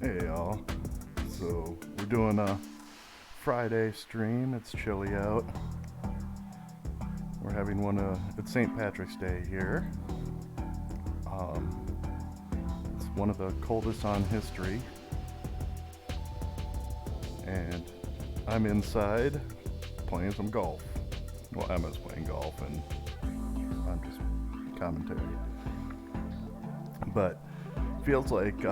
Hey y'all. So we're doing a Friday stream. It's chilly out. We're having it's St. Patrick's Day here. It's one of the coldest on history. And I'm inside playing some golf. Well, Emma's playing golf and I'm just commentating. But feels like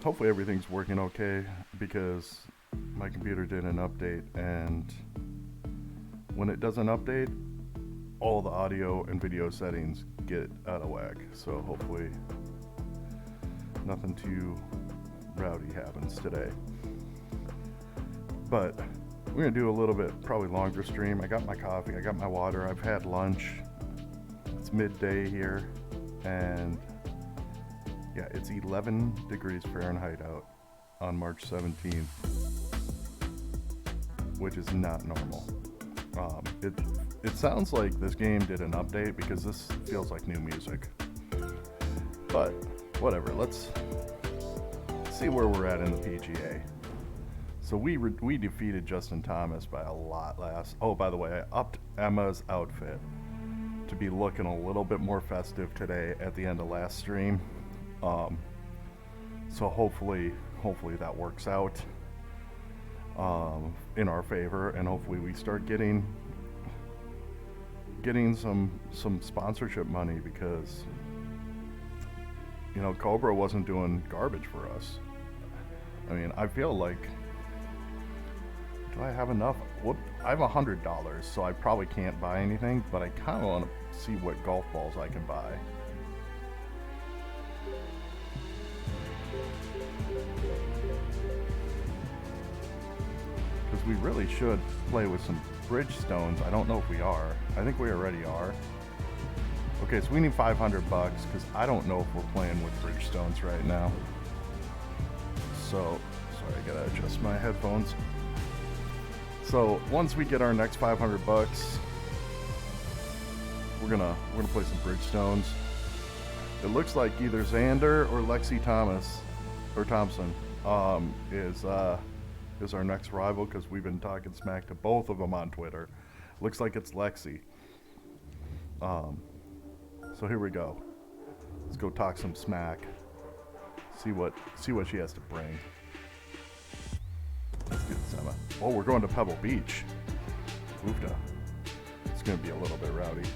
hopefully everything's working okay, because my computer did an update, and when it does an update, all the audio and video settings get out of whack. So hopefully nothing too rowdy happens today. But we're gonna do a little bit probably longer stream. I got my coffee, I got my water, I've had lunch. It's midday here, and yeah, it's 11 degrees Fahrenheit out on March 17th, which is not normal. It sounds like this game did an update, because this feels like new music. But whatever, let's see where we're at in the PGA. So we defeated Justin Thomas by a lot last. Oh, by the way, I upped Emma's outfit to be looking a little bit more festive today at the end of last stream. So hopefully that works out in our favor, and hopefully we start getting some sponsorship money, because you know Cobra wasn't doing garbage for us. I mean, I feel like, do I have enough? Well, I have $100, so I probably can't buy anything, but I kind of want to see what golf balls I can buy. Because we really should play with some Bridgestones. I don't know if we are. I think we already are. Okay, so we need $500, because I don't know if we're playing with Bridgestones right now. So, sorry, I gotta adjust my headphones. So once we get our next $500, we're gonna play some Bridgestones. It looks like either Xander or Lexi Thompson is our next rival, because we've been talking smack to both of them on Twitter. Looks like it's Lexi. So here we go. Let's go talk some smack. See what she has to bring. Let's get this, Emma. Oh, we're going to Pebble Beach. Oofda. It's gonna be a little bit rowdy.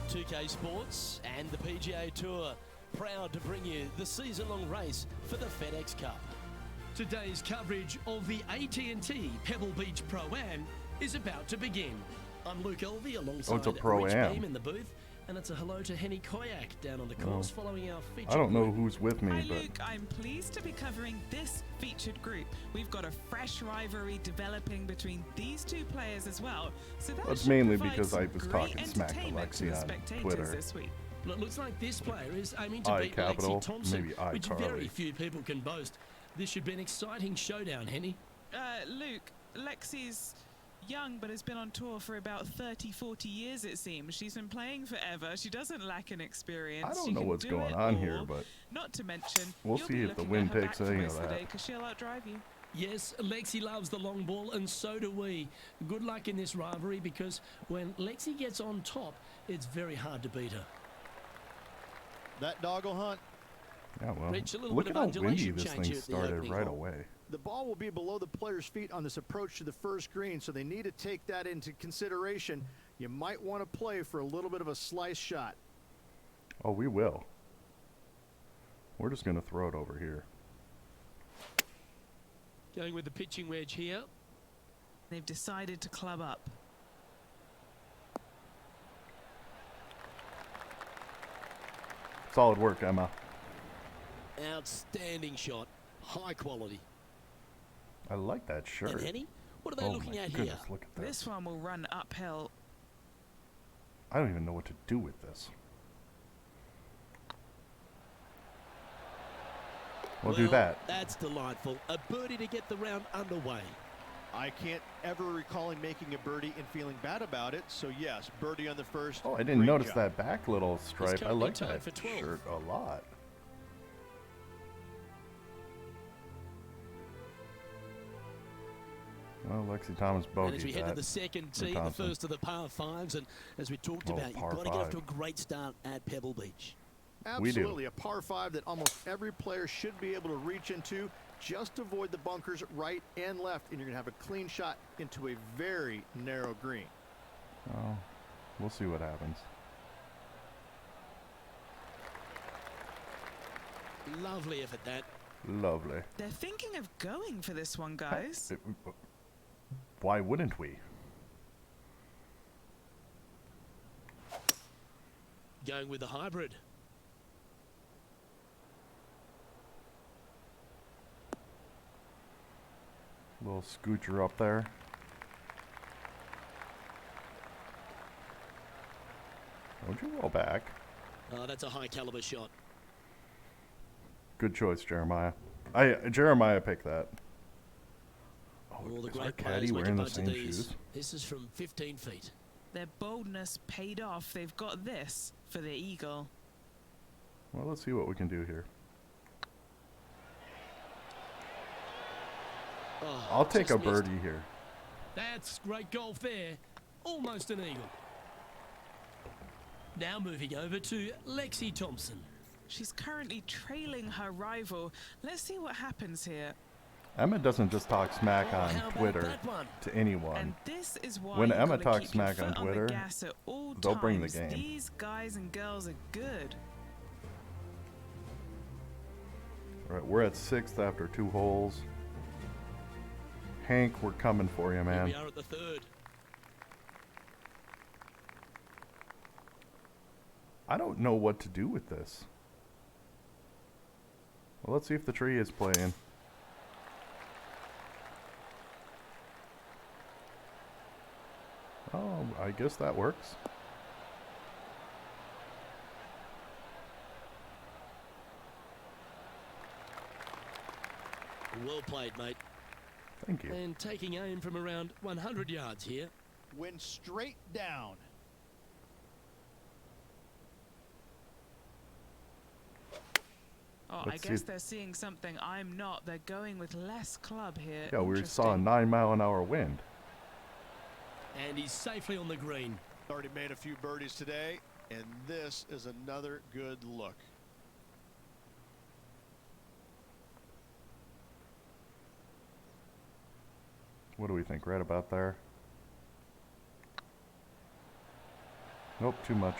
.2K Sports and the PGA Tour, proud to bring you the season-long race for the FedEx Cup. Today's coverage of the AT&T Pebble Beach Pro-Am is about to begin. I'm Luke Elvey alongside Rich Beam in the booth, and it's a hello to Henny Koyak down on the course following our feature. I don't know who's with me, Hi, but Luke, I'm pleased to be covering this featured group. We've got a fresh rivalry developing between these two players as well. So that's mainly because I was talking smack to Lexi on Twitter. This week. Well, it looks like this player is aiming to beat Lexi Thompson, which very few people can boast. This should be an exciting showdown, Henny. Luke, Lexi's young but has been on tour for about 30-40 years, it seems. She's been playing forever. She doesn't lack an experience. I don't know what's going on here, but not to mention, we'll see if the wind takes any of that. Because she'll outdrive you. Yes, Lexi loves the long ball, and so do we. Good luck in this rivalry, because when Lexi gets on top, it's very hard to beat her. That doggle hunt. Yeah, well, Rich, look at how windy this thing started right away. The ball will be below the player's feet on this approach to the first green, so they need to take that into consideration. You might want to play for a little bit of a slice shot. Oh, we will. We're just going to throw it over here. Going with the pitching wedge here. They've decided to club up. Solid work, Emma. Outstanding shot. High quality. I like that shirt. And Henny, what are they looking at here? Look at This one will run uphill. I don't even know what to do with this. We'll do that. That's delightful. A birdie to get the round underway. I can't ever recall him making a birdie and feeling bad about it. So yes, birdie on the first. Oh, I didn't Great notice job. that back little stripe. I currently like tied that for 12th. shirt a lot. Well, Lexi Thomas And as we bogeyed head to that. the second for tee, the Thompson. first of the par fives, and as we talked Oh, about, you've par got to get off to a five. great start at Pebble Beach. We do. Absolutely, a par 5 that almost every player should be able to reach into. Just avoid the bunkers right and left, and you're going to have a clean shot into a very narrow green. Oh, we'll see what happens. Lovely effort, that. Lovely. They're thinking of going for this one, guys. Why wouldn't we? Going with the hybrid. Little scoocher up there. Don't you roll back? Oh, that's a high caliber shot. Good choice, Jeremiah. Jeremiah picked that. Oh, All the is our great caddy players make a wearing the bunch of same these. shoes? This is from 15 feet. Their boldness paid off. They've got this for the eagle. Well, let's see what we can do here. Oh, I'll take just a missed. birdie here. That's great golf there. Almost an eagle. Now moving over to Lexi Thompson. She's currently trailing her rival. Let's see what happens here. Emma doesn't just talk smack Oh, on how about Twitter that one? to anyone. And this is why When you've Emma gotta talks keep your smack on foot the Twitter, gas at all they'll bring the times. game. These guys and girls are good. All right, we're at 6th after 2 holes. Hank, we're coming for you, Here man. we are at the third. I don't know what to do with this. Well, let's see if the tree is playing. Oh, I guess that works. Well played, mate. Thank you. And taking aim from around 100 yards here. Went straight down. Oh, Let's I see guess if- they're seeing something I'm not. They're going with less club here. Yeah, we saw a Interesting. 9-mile-an-hour wind. And he's safely on the green. Already made a few birdies today, and this is another good look. What do we think? Right about there? Nope, too much.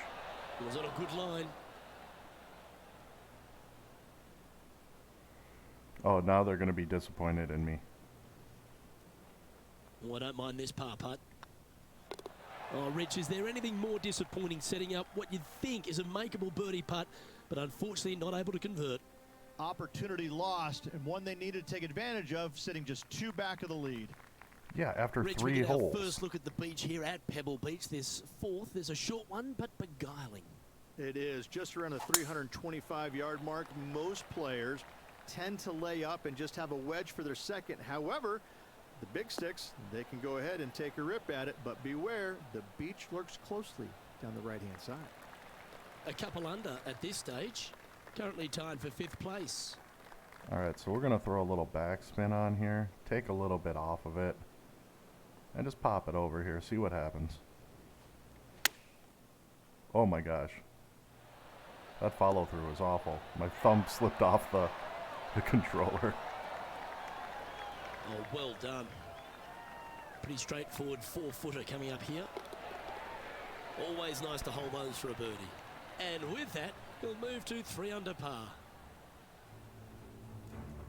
It was on a good line. Oh, now they're going to be disappointed in me. Oh, I don't mind this par putt. Oh, Rich, is there anything more disappointing setting up what you'd think is a makeable birdie putt, but unfortunately not able to convert? Opportunity lost, and one they needed to take advantage of, sitting just 2 back of the lead. Yeah, after Rich, 3 we get holes. our first look at the beach here at Pebble Beach. This fourth is a short one, but beguiling. It is just around the 325-yard mark. Most players tend to lay up and just have a wedge for their second. However, the big sticks, they can go ahead and take a rip at it, but beware, the beach lurks closely down the right-hand side. A couple under at this stage, currently tied for 5th place. All right, so we're going to throw a little backspin on here, take a little bit off of it, and just pop it over here, see what happens. Oh my gosh. That follow through was awful. My thumb slipped off the controller. Oh, well done. Pretty straightforward 4-footer coming up here. Always nice to hold those for a birdie. And with that, he'll move to 3 under par.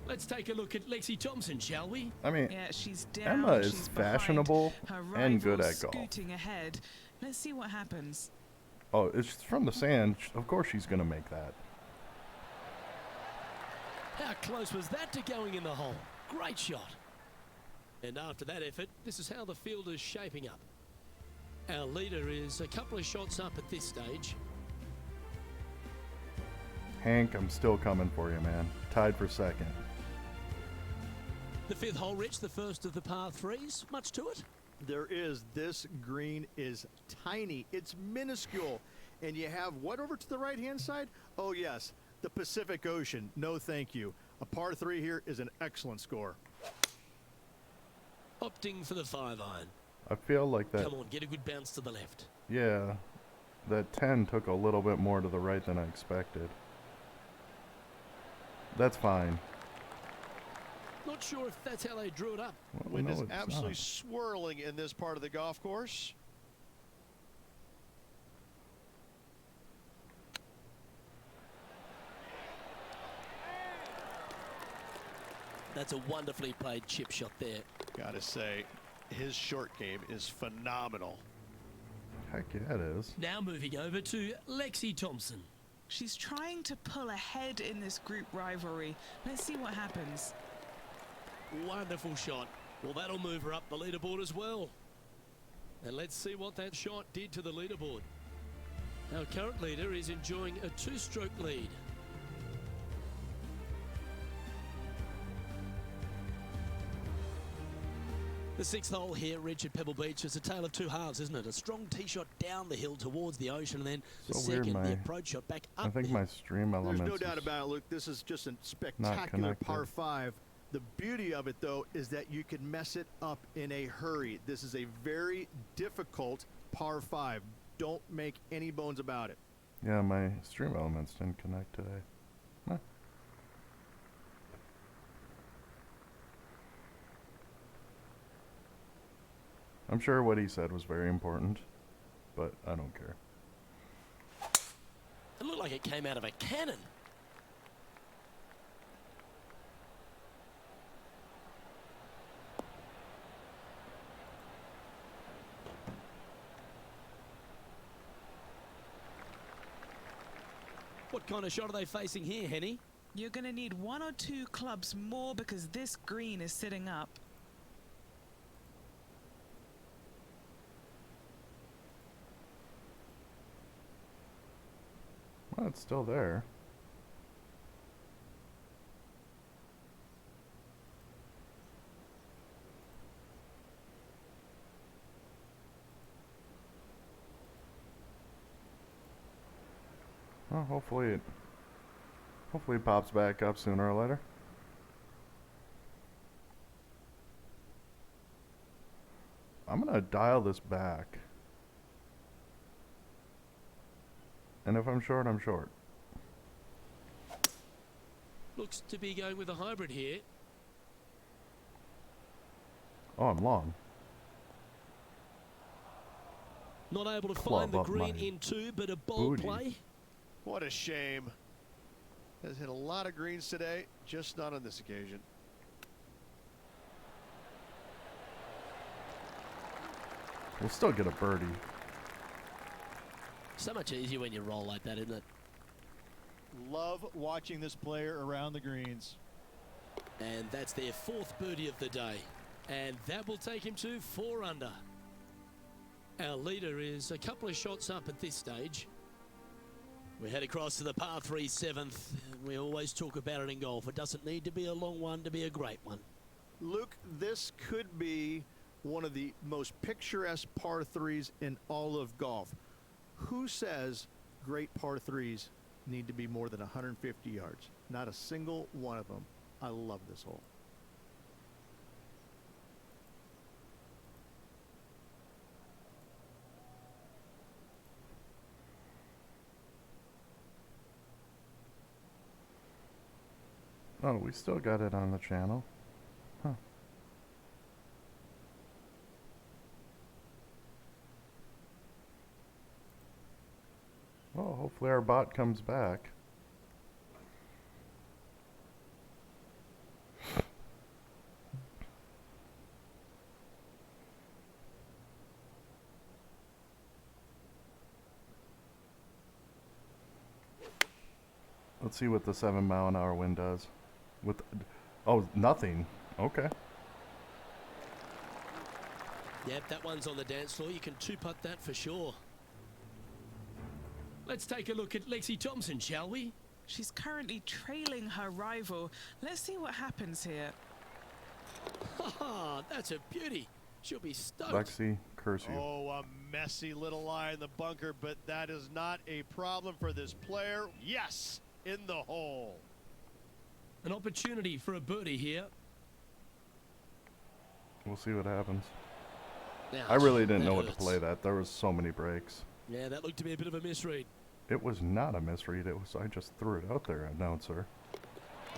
Let's take a look at Lexi Thompson, shall we? I mean, Yeah, she's down. Emma is she's behind. fashionable Her and good rival's at golf. Scooting ahead. Let's see what happens. Oh, it's from the sand. Of course she's going to make that. How close was that to going in the hole? Great shot. And after that effort, this is how the field is shaping up. Our leader is a couple of shots up at this stage. Hank, I'm still coming for you, man. Tied for second. The fifth hole, Rich, the first of the par threes. Much to it? There is. This green is tiny. It's minuscule. And you have what over to the right-hand side? Oh, yes, the Pacific Ocean. No, thank you. A par 3 here is an excellent score. Opting for the 5-iron. I feel like that. Come on, get a good bounce to the left. Yeah, that 10 took a little bit more to the right than I expected. That's fine. Not sure if that's how they drew it up. Well, Wind no, is it's absolutely not. swirling in this part of the golf course. That's a wonderfully played chip shot there. Gotta say, his short game is phenomenal. Heck yeah, it is. Now moving over to Lexi Thompson. She's trying to pull ahead in this group rivalry. Let's see what happens. Wonderful shot. Well, that'll move her up the leaderboard as well. And let's see what that shot did to the leaderboard. Our current leader is enjoying a 2-stroke lead. The sixth hole here, Rich, at Pebble Beach, is a tale of two halves, isn't it? A strong tee shot down the hill towards the ocean, and then the So second, weird, the approach shot back up. I think my stream There's elements. no doubt is- about it, Luke. This is just a Not spectacular par connected. 5. The beauty of it, though, is that you can mess it up in a hurry. This is a very difficult par 5. Don't make any bones about it. Yeah, my stream elements didn't connect today. Huh. I'm sure what he said was very important, but I don't care. It looked like it came out of a cannon. What kind of shot are they facing here, Henny? You're going to need 1 or 2 clubs more because this green is sitting up. Well, it's still there. Well, hopefully it pops back up sooner or later. I'm gonna dial this back. And if I'm short, I'm short. Looks to be going with a hybrid here. Oh, I'm long. Not able to Club find the up green my in 2, but a bold booty. play. What a shame. Has hit a lot of greens today, just not on this occasion. We'll still get a birdie. So much easier when you roll like that, isn't it? Love watching this player around the greens. And that's their 4th birdie of the day. And that will take him to 4 under. Our leader is a couple of shots up at this stage. We head across to the par 3 7th. We always talk about it in golf. It doesn't need to be a long one to be a great one. Luke, this could be one of the most picturesque par 3s in all of golf. Who says great par 3s need to be more than 150 yards? Not a single one of them. I love this hole. Oh, we still got it on the channel. Huh. Well, hopefully our bot comes back. Let's see what the 7-mile-an-hour wind does. Oh, nothing. Okay. Yep, that one's on the dance floor. You can 2-putt that for sure. Let's take a look at Lexi Thompson, shall we? She's currently trailing her rival. Let's see what happens here. Ha, that's a beauty. She'll be stoked. Lexi, curse you. Oh, a messy little lie in the bunker, but that is not a problem for this player. Yes, in the hole. An opportunity for a birdie here. We'll see what happens. Ouch, I really didn't that know what to hurts. play that. There was so many breaks. Yeah, that looked to be a bit of a misread. It was not a misread. It was I just threw it out there, announcer.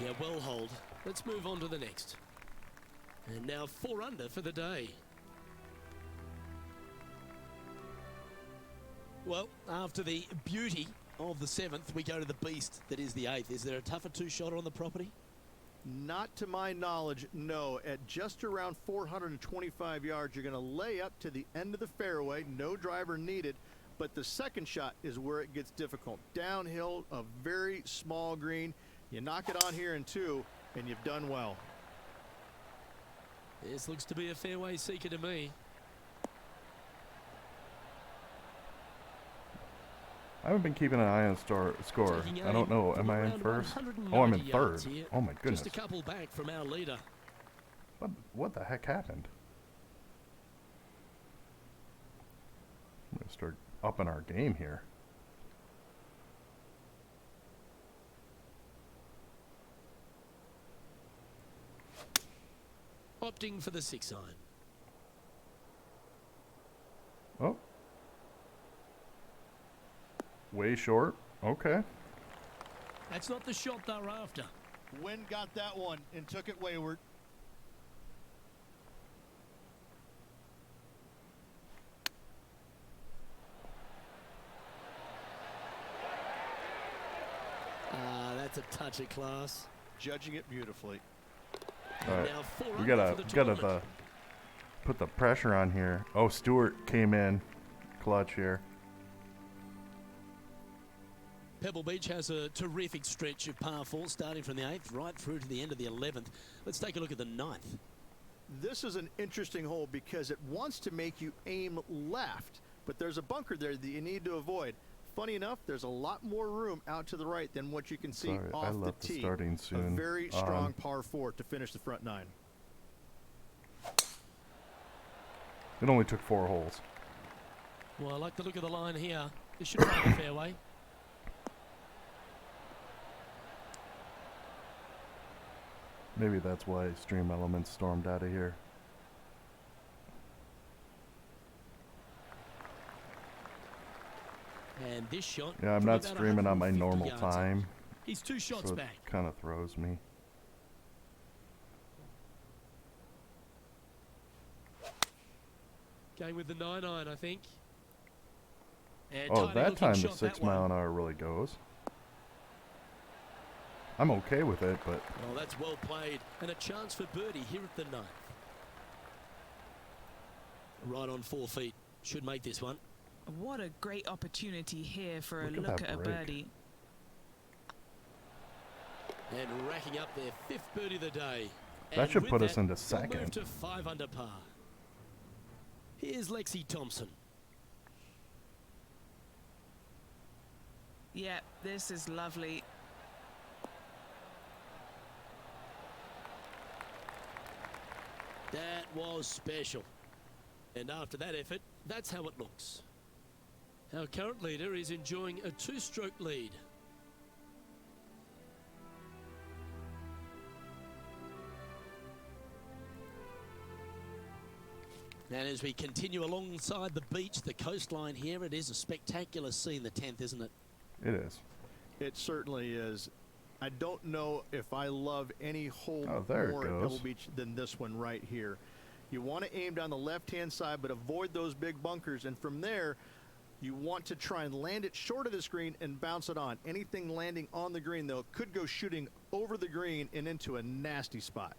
Yeah, well hold. Let's move on to the next. And now 4 under for the day. Well, after the beauty of the 7th, we go to the beast that is the 8th. Is there a tougher two-shotter on the property? Not to my knowledge, no. At just around 425 yards, you're going to lay up to the end of the fairway. No driver needed. But the second shot is where it gets difficult. Downhill, a very small green. You knock it on here in 2, and you've done well. This looks to be a fairway seeker to me. I haven't been keeping an eye on score. Taking I don't aim know. Am I in around first? 190 Oh, I'm in yards third. here. Oh my goodness. Just a couple back from our leader. What the heck happened? I'm gonna start upping our game here. Opting for the 6 iron. Oh. Way short. Okay. That's not the shot they're after. Wind got that one and took it wayward. That's a touch of class. Judging it beautifully. All right. Now 4 We under for the gotta tournament. put the pressure on here. Oh, Stewart came in clutch here. Pebble Beach has a terrific stretch of par 4 starting from the 8th right through to the end of the 11th. Let's take a look at the 9th. This is an interesting hole because it wants to make you aim left, but there's a bunker there that you need to avoid. Funny enough, there's a lot more room out to the right than what you can see Sorry, I off the left the tee. starting soon. A very strong par 4 to finish the front 9. It only took 4 holes. Well, I like the look of the line here. This should find a fairway. Maybe that's why Stream Elements stormed out of here. And this shot. Yeah, I'm from not about streaming on my 150 normal yards out. time, He's 2 shots so it back. kind of throws me. Going with the 9 iron, I think. And Oh, tiny that looking time the shot, 6 that one. mile an hour really goes. I'm okay with it, but Well, that's well played. And a chance for birdie here at the 9th. Right on 4 feet. Should make this one. What a great opportunity here for a Look at look that at a break. birdie. And racking up their 5th birdie of the day. That And should with put us that, into they'll second. move to 5 under par. Here's Lexi Thompson. Yeah, this is lovely. That was special. And after that effort, that's how it looks. Our current leader is enjoying a 2-stroke lead. And as we continue alongside the beach, the coastline here, it is a spectacular scene, the 10th, isn't it? it is. It certainly is. I don't know if I love any hole Oh, there it more at goes. Pebble Beach than this one right here. You want to aim down the left-hand side, but avoid those big bunkers. And from there, you want to try and land it short of the green and bounce it on. Anything landing on the green, though, could go shooting over the green and into a nasty spot.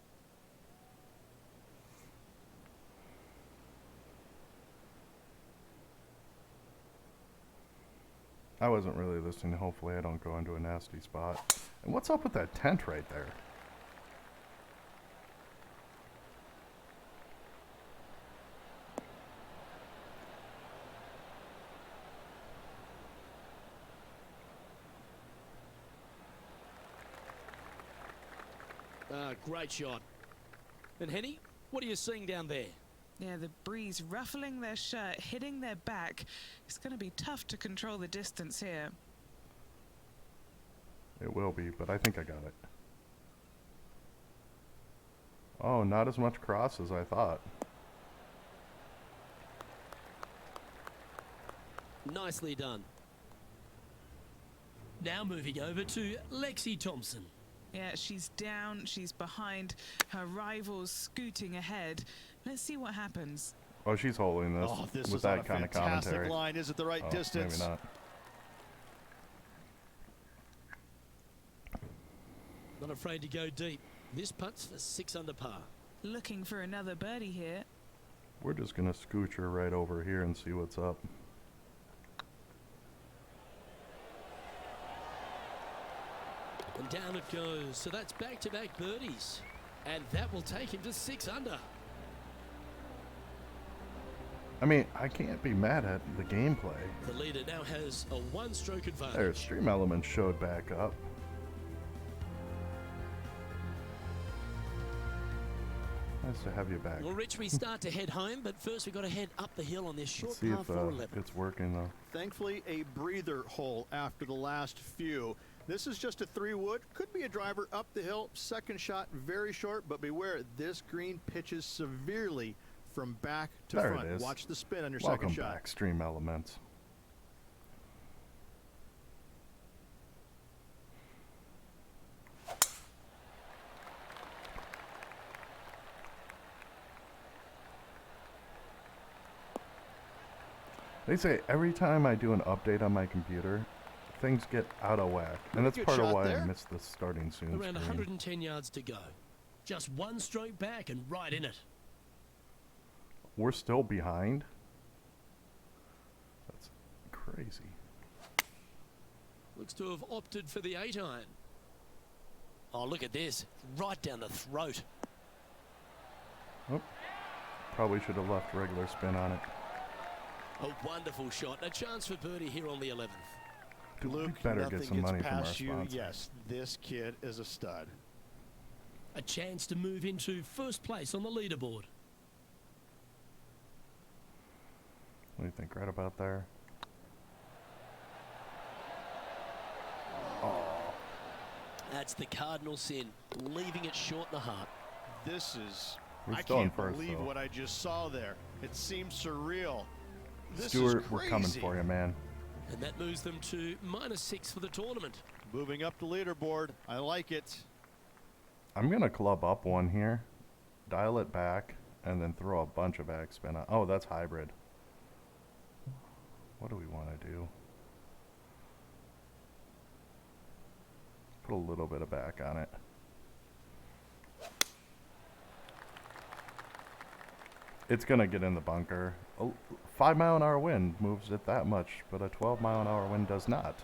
I wasn't really listening. Hopefully I don't go into a nasty spot. And what's up with that tent right there? Great shot. And Henny, what are you seeing down there? Yeah, the breeze ruffling their shirt, hitting their back. It's going to be tough to control the distance here. It will be, but I think I got it. Oh, not as much cross as I thought. Nicely done. Now moving over to Lexi Thompson. Yeah, she's down, she's behind, her rivals scooting ahead. Let's see what happens. Oh, she's holding this, Oh, this with is on that a kind of fantastic commentary. line. Is it the right Oh, distance? maybe not. Not afraid to go deep. This putt's for 6 under par. Looking for another birdie here. We're just going to scooch her right over here and see what's up. And down it goes. So that's back-to-back birdies. And that will take him to 6 under. I mean, I can't be mad at the gameplay. The leader now has a 1-stroke advantage. There, Stream Elements showed back up. Nice to have you back. Well, Rich, we start to head home, but first we've got to head up the hill on this short Let's see par if 411. it's working, though. Thankfully, a breather hole after the last few. This is just a 3-wood. Could be a driver up the hill. Second shot, very short, but beware, this green pitches severely from back to There front. it is. Watch the spin on your Welcome second shot. back, Stream Elements. They say every time I do an update on my computer, things get out of whack. And that's Good part of shot why I there. missed the starting soon Around screen. 110 yards to go. Just 1 stroke back and right in it. We're still behind? That's crazy. Looks to have opted for the 8-iron. Oh, look at this. Right down the throat. Oh, probably should have left regular spin on it. A wonderful shot. A chance for birdie here on the 11th. Dude, we Luke, better nothing get some gets money from our past you. sponsor. Yes, this kid is a stud. A chance to move into first place on the leaderboard. What do you think right about there? That's the cardinal sin, leaving it short in the heart. This is... We're I still in can't first, believe though. what I just saw there. It seems surreal. This Stuart, is we're crazy. coming for you, man. And that moves them to -6 for the tournament. Moving up the leaderboard. I like it. I'm going to club up one here, dial it back, and then throw a bunch of backspin on. Oh, that's hybrid. What do we want to do? Put a little bit of back on it. It's going to get in the bunker. A 5-mile-an-hour wind moves it that much, but a 12-mile-an-hour wind does not.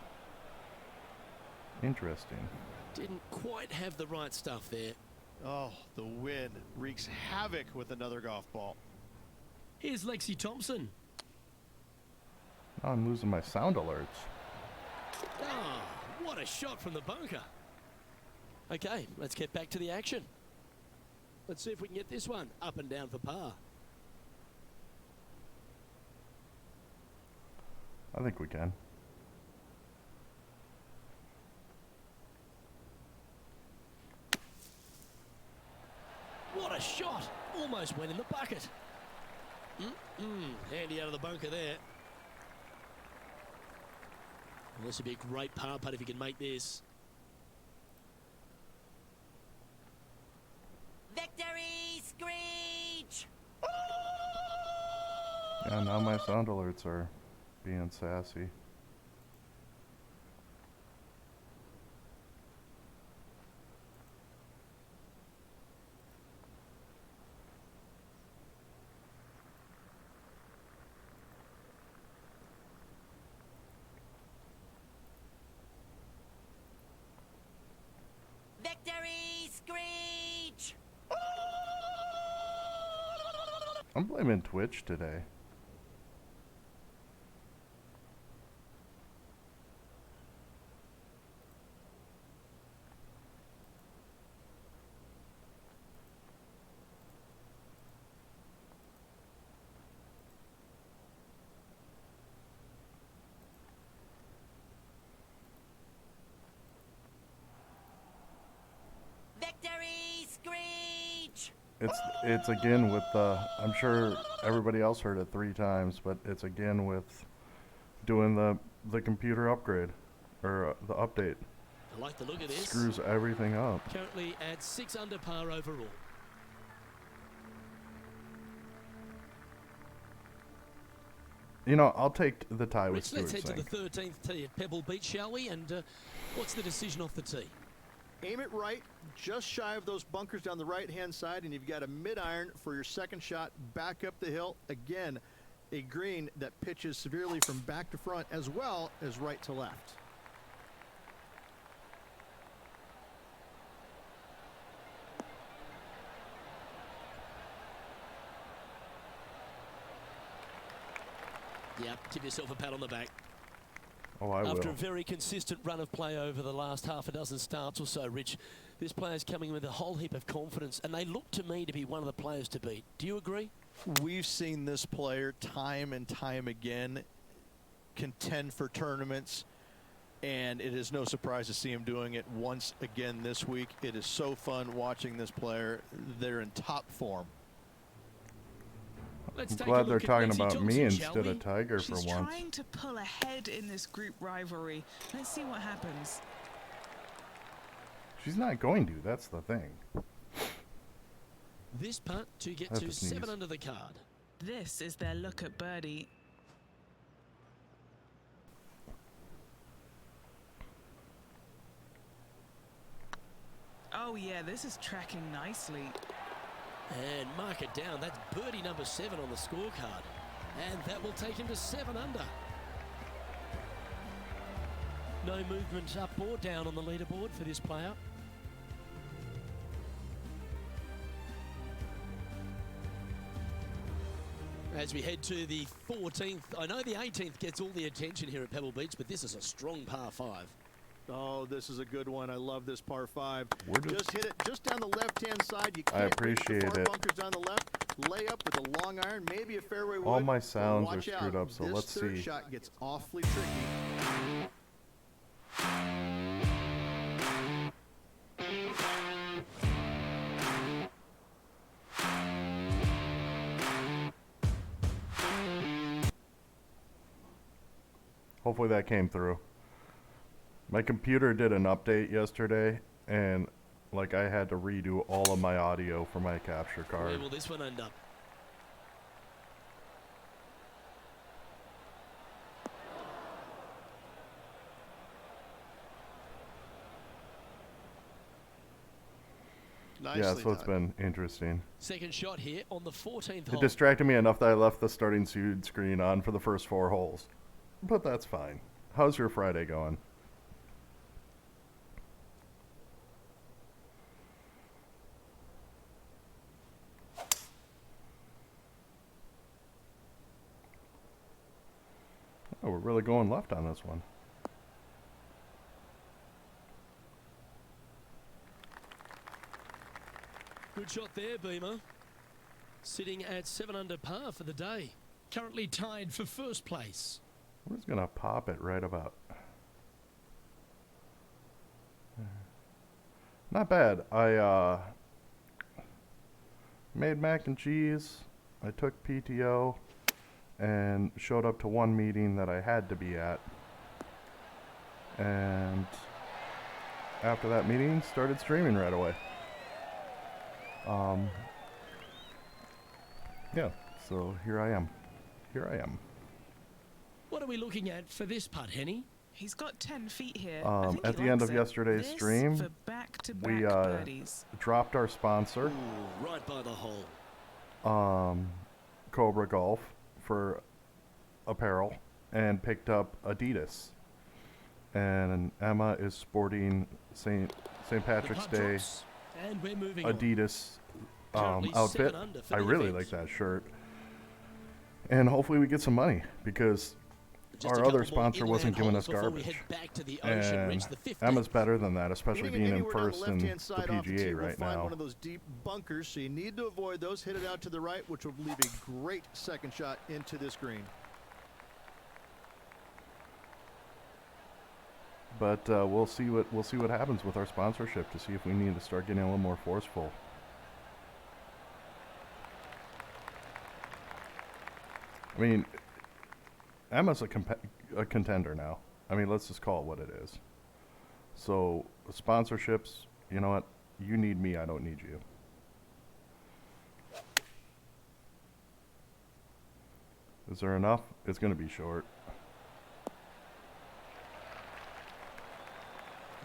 Interesting. Didn't quite have the right stuff there. Oh, the wind wreaks havoc with another golf ball. Here's Lexi Thompson. Now I'm losing my sound alerts. Ah, what a shot from the bunker. Okay, let's get back to the action. Let's see if we can get this one up and down for par. I think we can. What a shot! Almost went in the bucket. Handy out of the bunker there. Well, this would be a great par putt if he can make this. Victory screech! Yeah, now my sound alerts are being sassy. Victory screech! I'm blaming Twitch today. It's again with the. I'm sure everybody else heard it 3 times, but it's again with doing the computer upgrade or the update. I like the look of this. Screws everything up. Currently at 6 under par overall. You know, I'll take the tie with Rich, Stewart let's head to Sink. the 13th tee at Pebble Beach, shall we? And what's the decision off the tee? Aim it right, just shy of those bunkers down the right-hand side, and you've got a mid-iron for your second shot back up the hill. Again, a green that pitches severely from back to front as well as right to left. Yeah, give yourself a pat on the back. Oh, I After will. a very consistent run of play over the last half a dozen starts or so, Rich, this player's coming with a whole heap of confidence, and they look to me to be one of the players to beat. Do you agree? We've seen this player time and time again contend for tournaments, and it is no surprise to see him doing it once again this week. It is so fun watching this player. They're in top form. Let's I'm take glad a they're look at talking Lexi about Johnson, me shall instead we? of Tiger for She's once. trying to pull ahead in this group rivalry. Let's see what happens. She's not going to. That's the thing. This putt to get I have to to sneeze. 7 under the card. This is their look at birdie. Oh yeah, this is tracking nicely. And mark it down. That's birdie number 7 on the scorecard. And that will take him to 7 under. No movement up or down on the leaderboard for this player. As we head to the 14th, I know the 18th gets all the attention here at Pebble Beach, but this is a strong par 5. Oh, this is a good one. I love this par 5. We're just- Just hit it just down the left-hand side. You I can't reach the appreciate far it. bunkers down the left. Lay up with a long iron, maybe a fairway wood. All my but sounds are watch screwed out. up, so This let's third see. shot gets awfully tricky. Hopefully that came through. My computer did an update yesterday, and like I had to redo all of my audio for my capture Where card. will this one end up? Nicely Yeah, so it's done. been interesting. Second shot here on the 14th It hole. distracted me enough that I left the starting seed screen on for the first 4 holes. But that's fine. How's your Friday going? Oh, we're really going left on this one. Good shot there, Beamer. Sitting at 7 under par for the day. Currently tied for first place. We're just gonna pop it right about. Not bad. I made mac and cheese. I took PTO and showed up to one meeting that I had to be at. And after that meeting, started streaming right away. Yeah, so here I am. Here I am. What are we looking at for this putt, Henny? He's got 10 feet here. I think At he the end likes of it. yesterday's This stream, for back-to-back we birdies. dropped our sponsor, Ooh, right by the hole. Cobra Golf, for apparel, and picked up Adidas. And Emma is sporting St. The Patrick's putt Day drops, and we're moving on. Adidas Currently outfit. 7 under for I the really event. like that shirt. And hopefully we get some money, because Just a our couple other more sponsor wasn't inland giving holes us before we garbage. head back to the ocean, And reach the 15th. Emma's better than that, especially Hitting it being in anywhere down first in the left-hand side off the tee PGA will right find now. one of those deep bunkers, so you need to avoid those. Hit it out to the right, which will leave a great second shot into this green. But we'll see what happens with our sponsorship to see if we need to start getting a little more forceful. I mean, Emma's a contender now. I mean, let's just call it what it is. So, sponsorships, you know what? You need me, I don't need you. Is there enough? It's going to be short.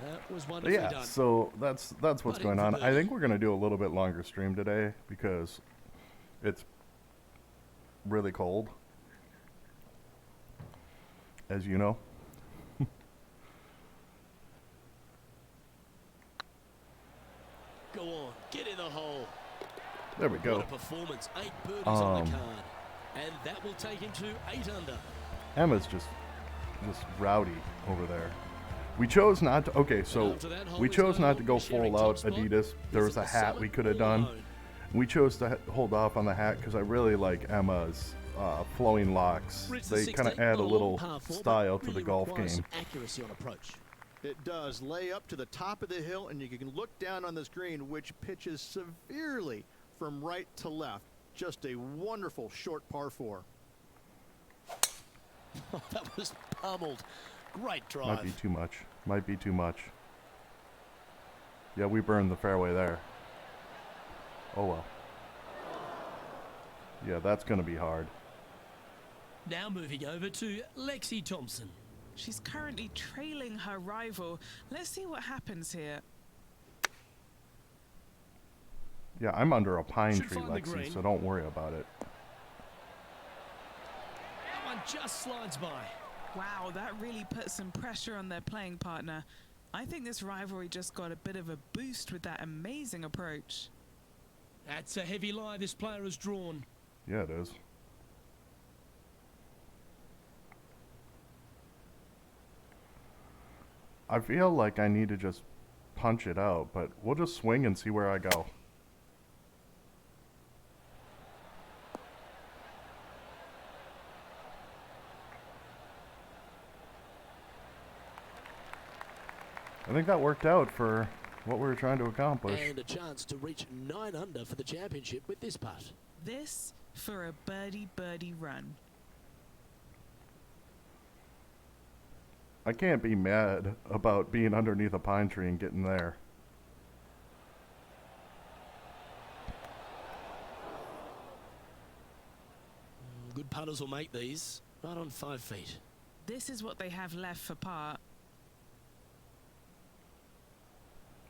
That was wonderfully Yeah, done. so that's what's Putting going for on. I birdie. think we're going to do a little bit longer stream today because it's really cold, as you know. Go on, get in the hole. There we go. What a performance. 8 birdies on the card. And that will take him to 8 under. Emma's just rowdy over there. We chose not to. Okay, so after that hole we is chose no not to go longer sharing full out top spot. Adidas. There was This a is the hat we summit could have all done. alone. We chose to hold off on the hat because I really like Emma's flowing locks. Reach the They kind of 16, add a not long little par four, but style to the really golf requires game. some accuracy on approach. It does. Lay up to the top of the hill, and you can look down on this green, which pitches severely from right to left. Just a wonderful short par 4. That was pummeled. Great drive. Might be too much. Might be too much. Yeah, we burned the fairway there. Oh well. Yeah, that's going to be hard. Now moving over to Lexi Thompson. She's currently trailing her rival. Let's see what happens here. Yeah, I'm under a pine Should tree, find the Lexi, green. so don't worry about it. That one just slides by. Wow, that really put some pressure on their playing partner. I think this rivalry just got a bit of a boost with that amazing approach. That's a heavy lie this player has drawn. Yeah, it is. I feel like I need to just punch it out, but we'll just swing and see where I go. I think that worked out for what we were trying to accomplish. And a chance to reach 9 under for the championship with this putt. This for a birdie run. I can't be mad about being underneath a pine tree and getting there. Good putters will make these. Right on 5 feet. This is what they have left for par.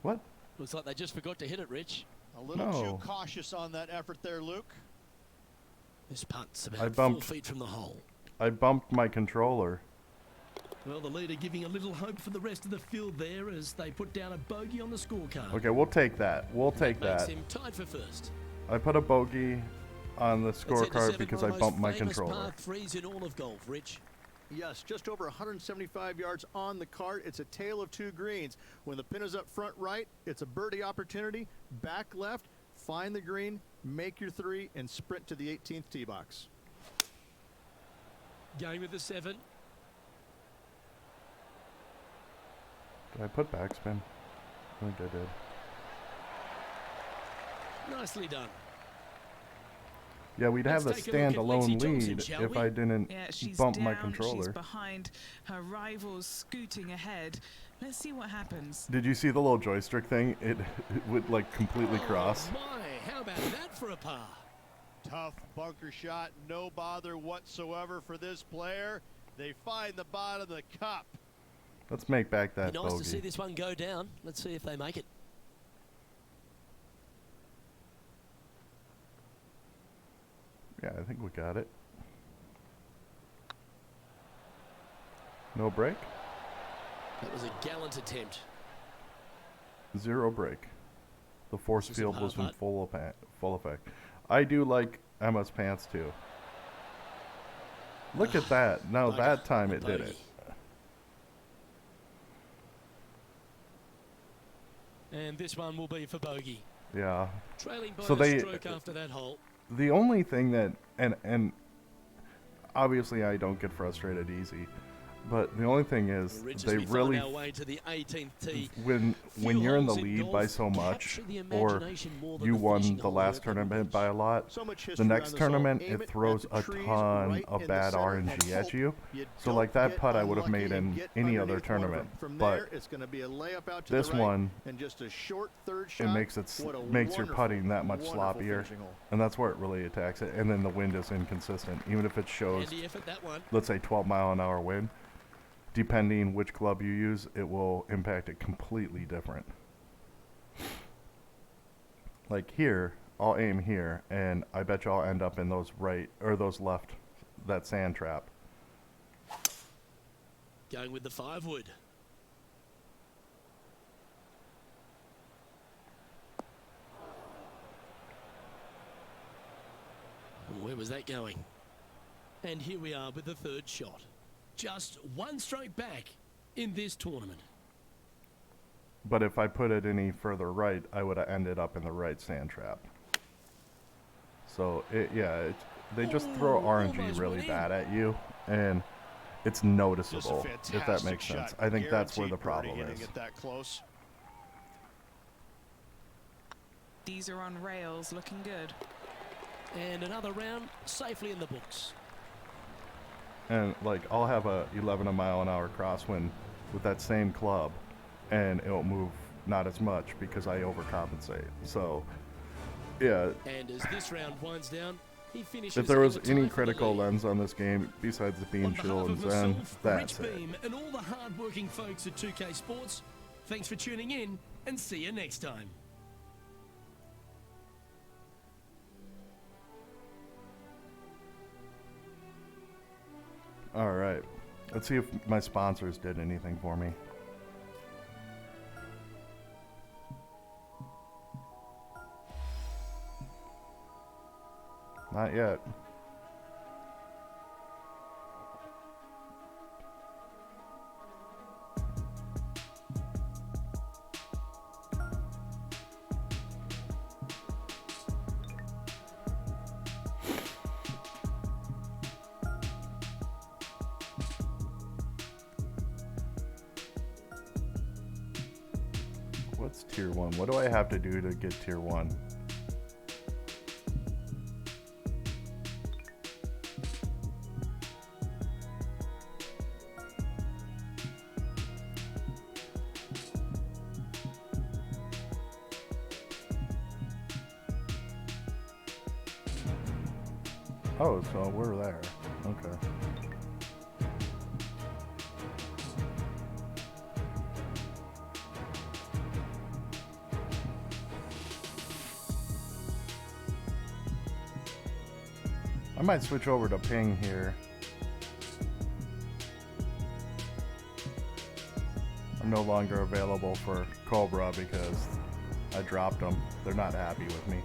What? Looks like they just forgot to hit it, Rich. A little No. too cautious on that effort there, Luke. This putt's I about 4 bumped- feet from the hole. I bumped my controller. Well, the leader giving a little hope for the rest of the field there as they put down a bogey on the scorecard. Okay, we'll take that. We'll take Makes that. him tied for first. I put a bogey on the Let's head to scorecard 7, because one I of the bumped most my famous controller. par 3s in all of golf, Rich. Yes, just over 175 yards on the cart. It's a tale of 2 greens. When the pin is up front right, it's a birdie opportunity. Back left, find the green, make your 3, and sprint to the 18th tee box. Going with the 7. Did I put backspin? I think I did. Nicely done. Yeah, we'd have the Let's take a look at Lexi standalone Thompson, lead shall if we? I didn't Yeah, she's bump down, my she's controller. behind, her rivals scooting ahead. Let's see what happens. Did you see the little joystick thing? It would like completely cross. Oh my, how about that for a par? Tough bunker shot, no bother whatsoever for this player. They find the bottom of the cup. Let's make back that Be nice to see bogey. this one go down. Let's see if they make it. Yeah, I think we got it. No break? That was a gallant attempt. 0 break. The force This is a field par was in putt. full effect. I do like Emma's pants too. Look at that. Now Bugger, that time a it did bogey. it. And this one will be for bogey. Yeah. Trailing by So a they- stroke after that hole. The only thing that and obviously I don't get frustrated easy, But the only thing is, Rich, as they we really, find our way to the 18th tee. when Few you're in the holes lead golf by so much, capture the or imagination more than you the won finishing the hole last here at Pebble tournament Beach. by a lot, So much the history next on this tournament hole. Aim it it throws at the a trees ton right of in the bad center and RNG hope at you. So don't like that get putt I would have unlucky made and in get any other underneath one of them. tournament, From but there, it's going to be a layup out to this the right, one, and just a short third it shot. makes What a makes your wonderful, putting that much wonderful sloppier, finishing hole. and that's where it really attacks it. And then the wind is inconsistent, even if it shows, Handy effort, that one. let's say 12-mile-an-hour wind. Depending which club you use, it will impact it completely different. Like here, I'll aim here, and I bet you I'll end up in those right or those left, that sand trap. Going with the 5-wood. Where was that going? And here we are with the third shot. Just one stroke back in this tournament. But if I put it any further right, I would have ended up in the right sand trap. So they just throw RNG almost really went in. bad at you, and it's Just a noticeable, if that fantastic makes sense. shot. I think that's where the Guaranteed birdie problem hitting is. it that close. These are on rails, looking good. And another round safely in the books. And like I'll have a 11-mile-an-hour crosswind with that same club, and it'll move not as much because I overcompensate. So yeah, And as this round winds down, he finishes. if there was in the any tie for the critical lead. lens on this game besides the On being behalf chill and of zen, myself, that's Rich it. Beam, and all the hard-working folks at 2K Sports, thanks for tuning in, and see you next time. All right, let's see if my sponsors did anything for me. Not yet. What's tier 1? What do I have to do to get tier 1? Oh, so we're there. Okay. I might switch over to ping here. I'm no longer available for Cobra because I dropped them. They're not happy with me.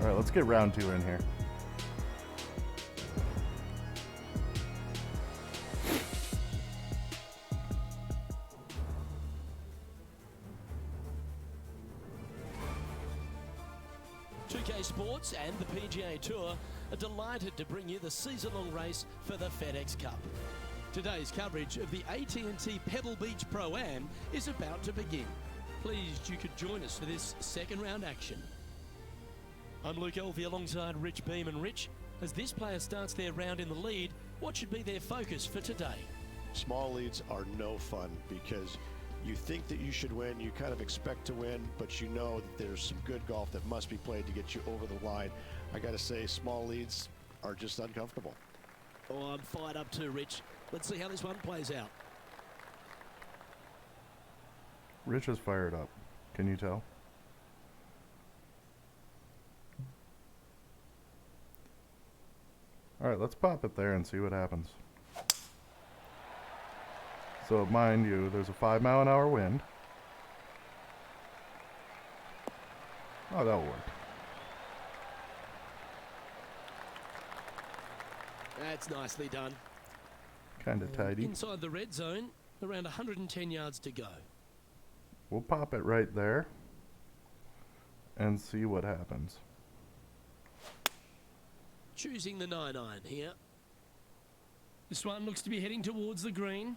Alright, let's get round 2 in here. Sports and the PGA Tour are delighted to bring you the season-long race for the FedEx Cup. Today's coverage of the AT&T Pebble Beach Pro-Am is about to begin. Pleased you could join us for this second round action. I'm Luke Elvey alongside Rich Beam. And Rich, as this player starts their round in the lead, what should be their focus for today? Small leads are no fun because you think that you should win, you kind of expect to win, but you know that there's some good golf that must be played to get you over the line. I got to say, small leads are just uncomfortable. Oh, I'm fired up too, Rich. Let's see how this one plays out. Rich is fired up. Can you tell? Alright, let's pop it there and see what happens. So mind you, there's a 5-mile-an-hour wind. Oh, that'll work. That's nicely done. Kind of tidy. Inside the red zone, around 110 yards to go. We'll pop it right there and see what happens. Choosing the 9-iron here. This one looks to be heading towards the green.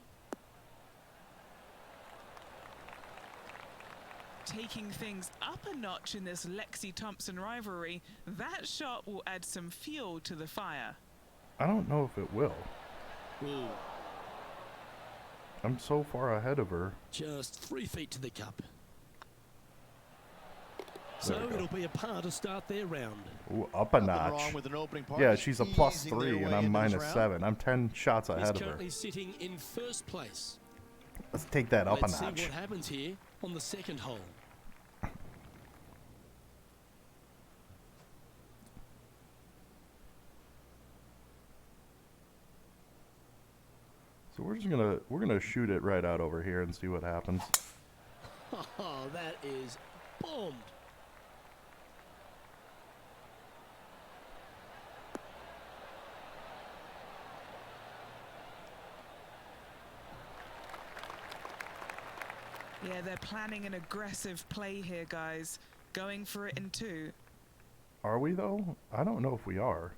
Taking things up a notch in this Lexi Thompson rivalry, that shot will add some fuel to the fire. I don't know if it will. Ooh, I'm so far ahead of her. just 3 feet to the cup. There So we go. it'll be a par to start their round. Ooh, up a Nothing notch. wrong with an opening par. Yeah, Just she's a easing +3 their and way I'm into this round. -7. I'm 10 shots He's ahead of her. currently sitting in first place. Let's take that up a Let's see notch. what happens here on the second hole. So we're gonna shoot it right out over here and see what happens. Oh, that is bombed. Yeah, they're planning an aggressive play here, guys. Going for it in 2. Are we though? I don't know if we are.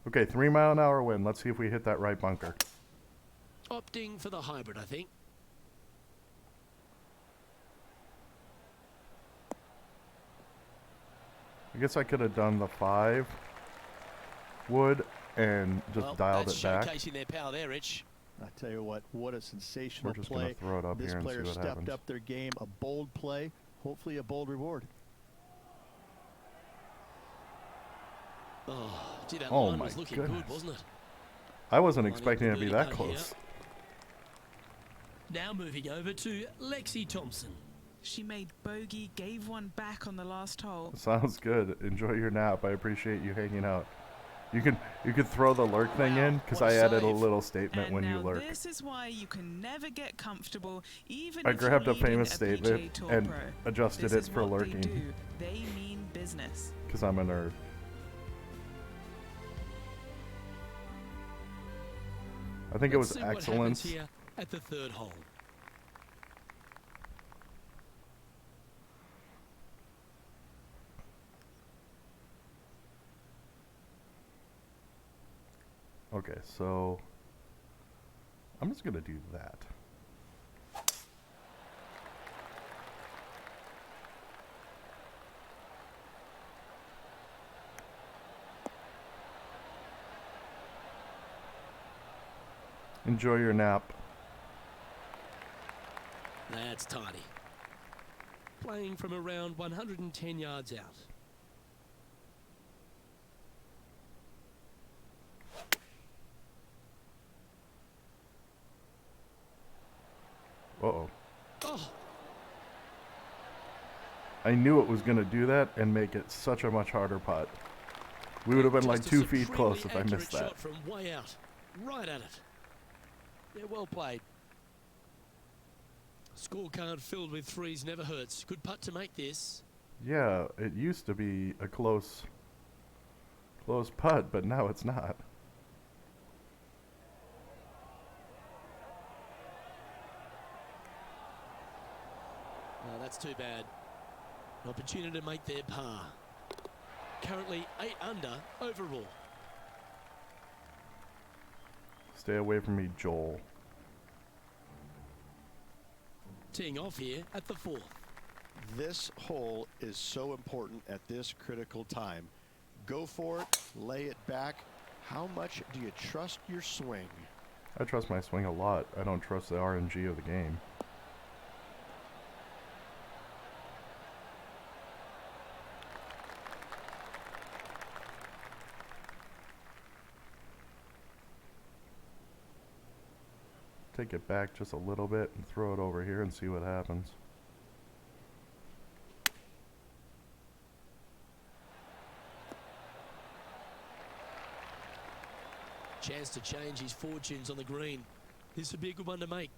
Okay, 3-mile-an-hour wind. Let's see if we hit that right bunker. Opting for the hybrid, I think. I guess I could have done the 5 wood and just Well, dialed that's it back. showcasing their power there, Rich. I tell you what a sensational We're just play. gonna throw it up This here and see player what stepped happens. up their game. A bold play, hopefully a bold reward. Oh, gee, that Oh line my was looking goodness. good, wasn't it? I wasn't Lining expecting it the to be birdie that putt here. close. Now moving over to Lexi Thompson. She made bogey, gave one back on the last hole. Sounds good. Enjoy your nap. I appreciate you hanging out. You could throw the lurk thing Wow, in because what I a added a save. little statement And when you now lurk. this is why you can never get comfortable, even I if grabbed you're a famous leading statement PGA Tour and pro. adjusted This it is for what lurking They do. They mean business. because I'm a nerd. I think it was Let's see what happens excellence. here at the third hole. Okay, so I'm just gonna do that. Enjoy your nap. That's tidy. Playing from around 110 yards out. Uh-oh. Oh, I knew it was gonna do that and make it such a much harder putt. We would have been like just a 2 feet close if I supremely missed accurate that. shot from way out. Right at it. Yeah, well played. Scorecard filled with threes never hurts. Good putt to make this. Yeah, it used to be a close putt, but now it's not. No, that's too bad. An opportunity to make their par. Currently 8 under overall. Stay away from me, Joel. Teeing off here at the 4th. This hole is so important at this critical time. Go for it, lay it back. How much do you trust your swing? I trust my swing a lot. I don't trust the RNG of the game. Take it back just a little bit and throw it over here and see what happens. Chance to change his fortunes on the green. This would be a good one to make.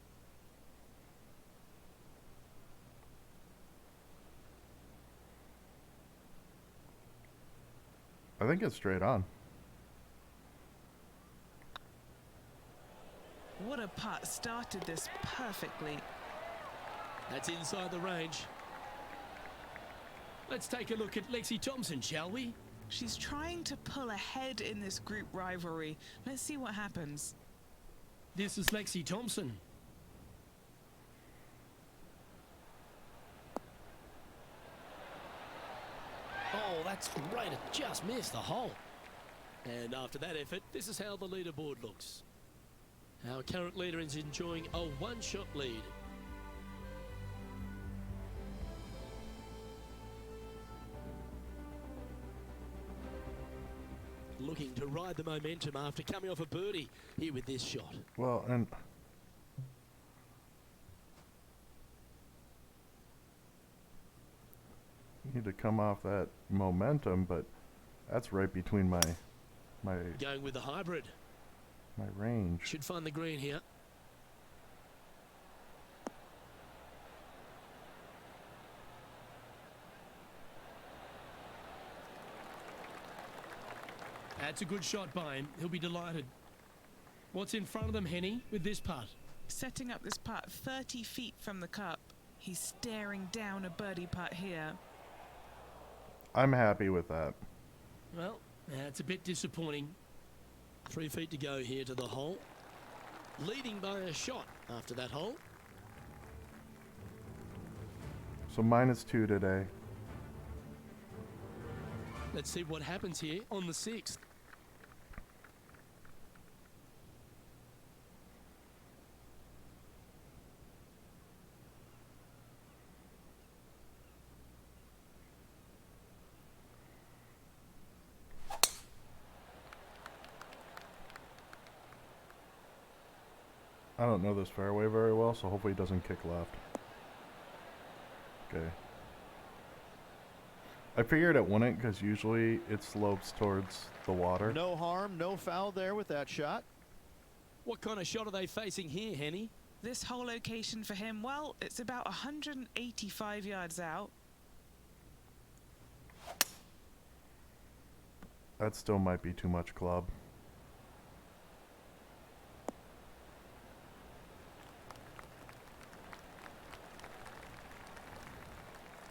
I think it's straight on. What a putt. Started this perfectly. That's inside the range. Let's take a look at Lexi Thompson, shall we? She's trying to pull ahead in this group rivalry. Let's see what happens. This is Lexi Thompson. Oh, that's great. It just missed the hole. And after that effort, this is how the leaderboard looks. Our current leader is enjoying a one-shot lead. Looking to ride the momentum after coming off a birdie here with this shot. Well, and you need to come off that momentum, but that's right between my Going with the hybrid. range. Should find the green here. That's a good shot by him. He'll be delighted. What's in front of them, Henny, with this putt? Setting up this putt 30 feet from the cup. He's staring down a birdie putt here. I'm happy with that. Well, that's a bit disappointing. 3 feet to go here to the hole. Leading by a shot after that hole. So -2 today. Let's see what happens here on the 6th. I don't know this fairway very well, so hopefully it doesn't kick left. Okay. I figured it wouldn't because usually it slopes towards the water. No harm, no foul there with that shot. What kind of shot are they facing here, Henny? This whole location for him, well, it's about 185 yards out. That still might be too much club.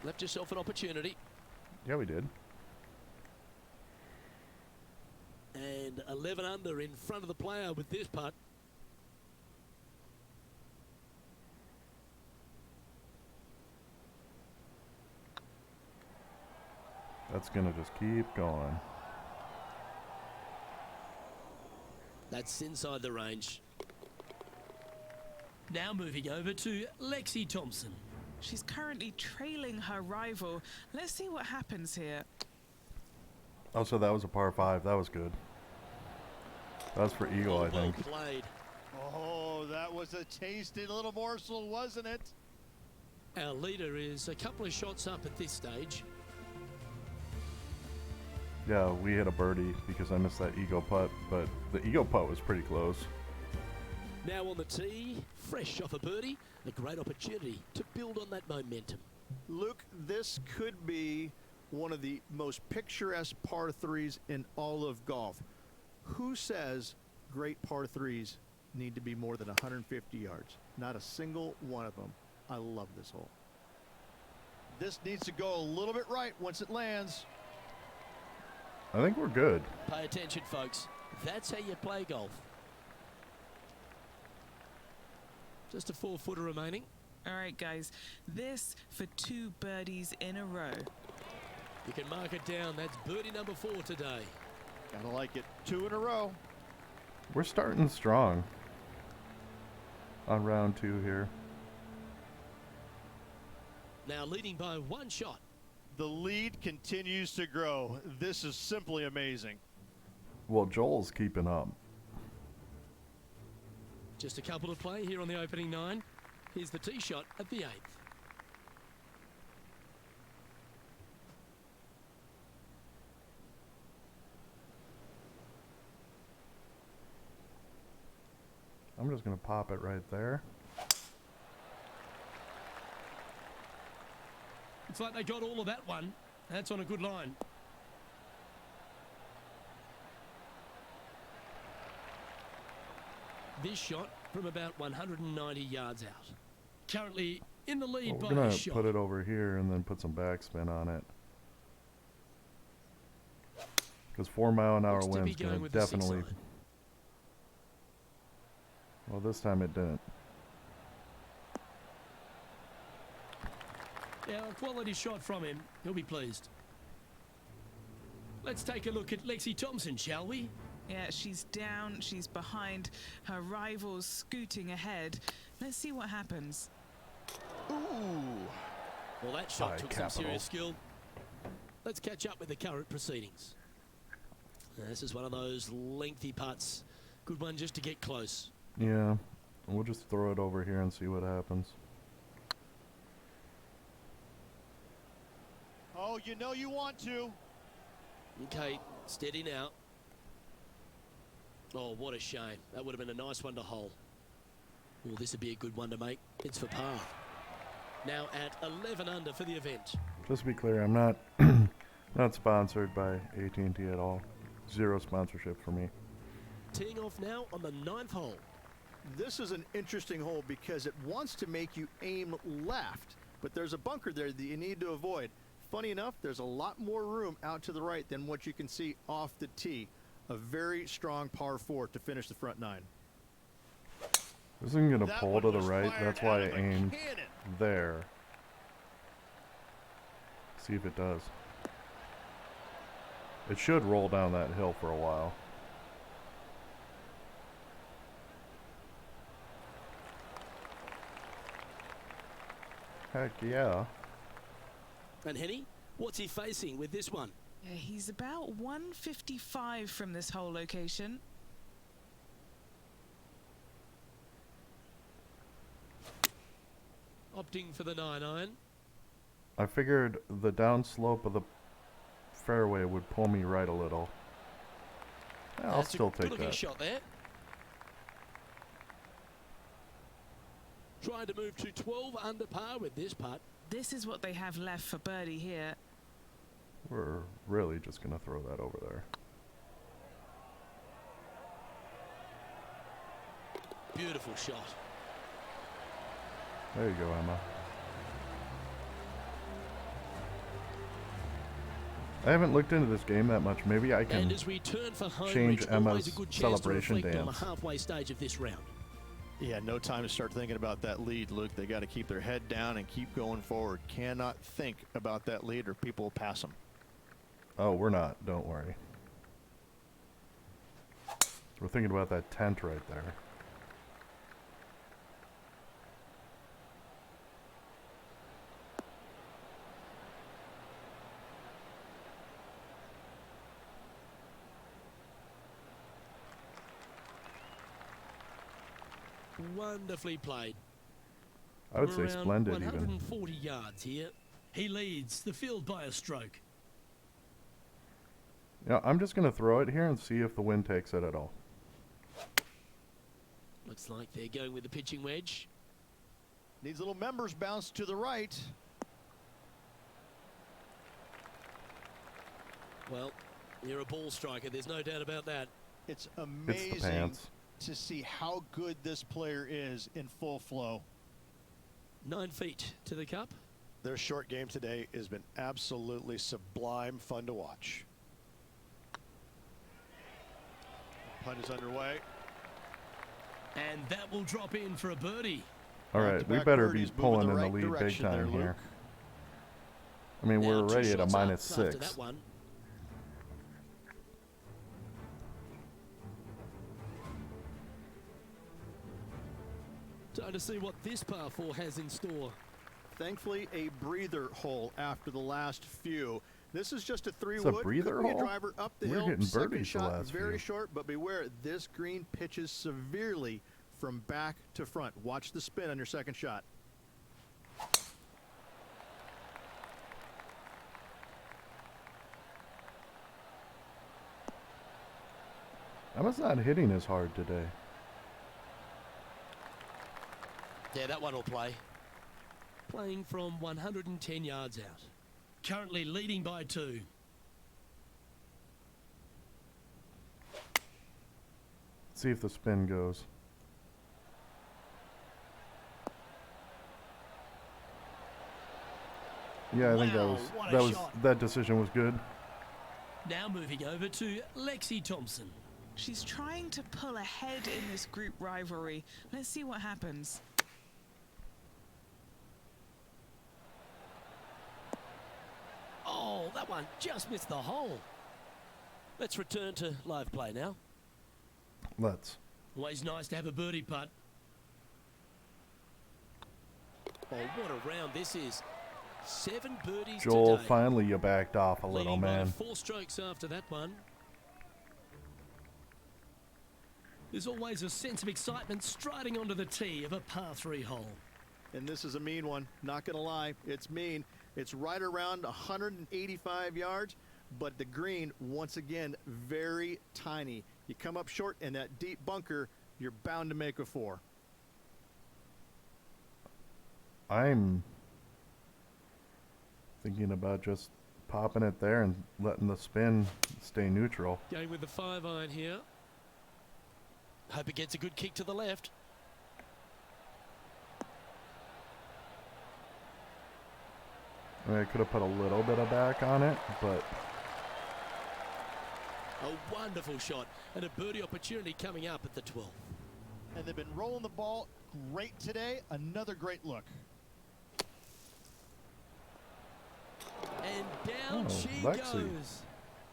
Left yourself an opportunity. Yeah, we did. And 11 under in front of the player with this putt. That's gonna just keep going. That's inside the range. Now moving over to Lexi Thompson. She's currently trailing her rival. Let's see what happens here. Oh, so that was a par 5. That was good. That was for eagle, I think. Well played. Oh, that was a tasty little morsel, wasn't it? Our leader is a couple of shots up at this stage. Yeah, we hit a birdie because I missed that eagle putt, but the eagle putt was pretty close. Now on the tee, fresh off a birdie, a great opportunity to build on that momentum. Luke, this could be one of the most picturesque par 3s in all of golf. Who says great par 3s need to be more than 150 yards? Not a single one of them. I love this hole. This needs to go a little bit right once it lands. I think we're good. Pay attention, folks. That's how you play golf. Just a 4-footer remaining. All right, guys. This for 2 birdies in a row. You can mark it down. That's birdie number 4 today. Gotta like it. 2 in a row. We're starting strong on round 2 here. Now leading by 1 shot. The lead continues to grow. This is simply amazing. Well, Joel's keeping up. Just a couple to play here on the opening 9. Here's the tee shot at the 8th. I'm just going to pop it right there. It's like they got all of that one. That's on a good line. This shot from about 190 yards out. Currently in the lead Well, by we're a going to shot. put it over here and then put some backspin on it. Because 4 mile an hour Looks to be wind's going going to with the 6 definitely... line. Well, this time it didn't. Yeah, a quality shot from him. He'll be pleased. Let's take a look at Lexi Thompson, shall we? Yeah, she's down, she's behind, her rivals scooting ahead. Let's see what happens. Ooh. Well, that shot High took capital. some serious skill. Let's catch up with the current proceedings. This is one of those lengthy putts. Good one just to get close. Yeah, we'll just throw it over here and see what happens. Oh, you know you want to. Okay, steady now. Oh, what a shame. That would have been a nice one to hole. Well, this would be a good one to make. It's for par. Now at 11 under for the event. Just to be clear, I'm not not sponsored by AT&T at all. Zero sponsorship for me. Teeing off now on the 9th hole. This is an interesting hole because it wants to make you aim left, but there's a bunker there that you need to avoid. Funny enough, there's a lot more room out to the right than what you can see off the tee. A very strong par 4 to finish the front 9. This isn't going to That pull one to the was right. fired That's why I out of a aimed cannon. there. See if it does. It should roll down that hill for a while. Heck yeah. And Henny, what's he facing with this one? Yeah, he's about 155 from this hole location. Opting for the 9-iron. I figured the downslope of the fairway would pull me right a little. Yeah, I'll That's still a take good-looking that. shot there. Trying to move to 12 under par with this putt. This is what they have left for birdie here. We're really just going to throw that over there. Beautiful shot. There you go, Emma. I haven't looked into this game that much. Maybe I can And as we turn for home, change Rich, always Emma's a good chance to celebration reflect on the dance. halfway stage of this round. Yeah, no time to start thinking about that lead, Luke. They got to keep their head down and keep going forward. Cannot think about that lead or people will pass them. Oh, we're not. Don't worry. We're thinking about that tent right there. Wonderfully played. I would We're say around splendid even. 140 yards here. He leads the field by a stroke. Yeah, I'm just going to throw it here and see if the wind takes it at all. Looks like they're going with the pitching wedge. Needs a little members bounce to the right. Well, you're a ball striker. There's no doubt about that. It's It's the amazing pants. to see how good this player is in full flow. 9 feet to the cup. Their short game today has been absolutely sublime fun to watch. Putt is underway. And that will drop in for a birdie. All right, we Back-to-back better be birdies, moving pulling in the right lead big direction there, time Luke. here. I mean, Now we're 2 already at a shots up minus after 6. that one. Time to see what this par 4 has in store. Thankfully, a breather hole after the last few. This is just a 3 It's a wood. breather Could be a hole? driver up the We're hill. getting Second birdies the shot last very few. short, but beware, this green pitches severely from back to front. Watch the spin on your second shot. Emma's not hitting as hard today. Yeah, that one will play. Playing from 110 yards out. Currently leading by 2. See if the spin goes. Yeah, I think Wow, what a shot. that decision was good. Now moving over to Lexi Thompson. She's trying to pull ahead in this group rivalry. Let's see what happens. Oh, that one just missed the hole. Let's return to live play now. Let's. Always nice to have a birdie putt. Oh, what a round this is. 7 birdies Joel, today. finally you backed off a little, Leading by man. 4 strokes after that one. There's always a sense of excitement striding onto the tee of a par 3 hole. And this is a mean one, not gonna lie, it's mean. It's right around 185 yards, but the green, once again, very tiny. You come up short in that deep bunker, you're bound to make a 4. I'm thinking about just popping it there and letting the spin stay neutral. Going with the 5-iron here. Hope it gets a good kick to the left. I mean, I could have put a little bit of back on it, but A wonderful shot and a birdie opportunity coming up at the 12th. And they've been rolling the ball great today. Another great look. And down she Lexi. goes.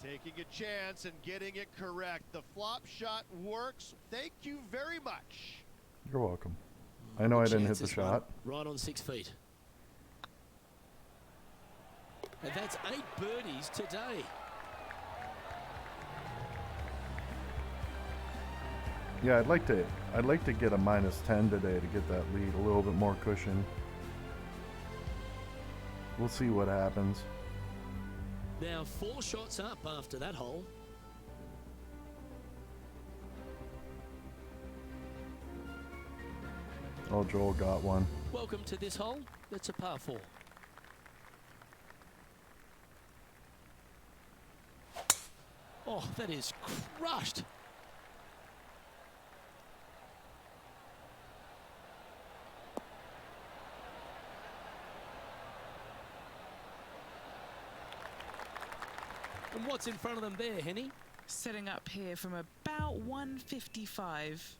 Taking a chance and getting it correct. The flop shot works. Thank you very much. you're welcome. I know I didn't hit the Chances one, shot. Right on 6 feet. And that's 8 birdies today. Yeah, I'd like to get a -10 today to get that lead, a little bit more cushion. We'll see what happens. Now 4 shots up after that hole. Oh, Joel got one. Welcome to this hole. That's a par 4. Oh, that is crushed. And what's in front of them there, Henny? Setting up here from about 155.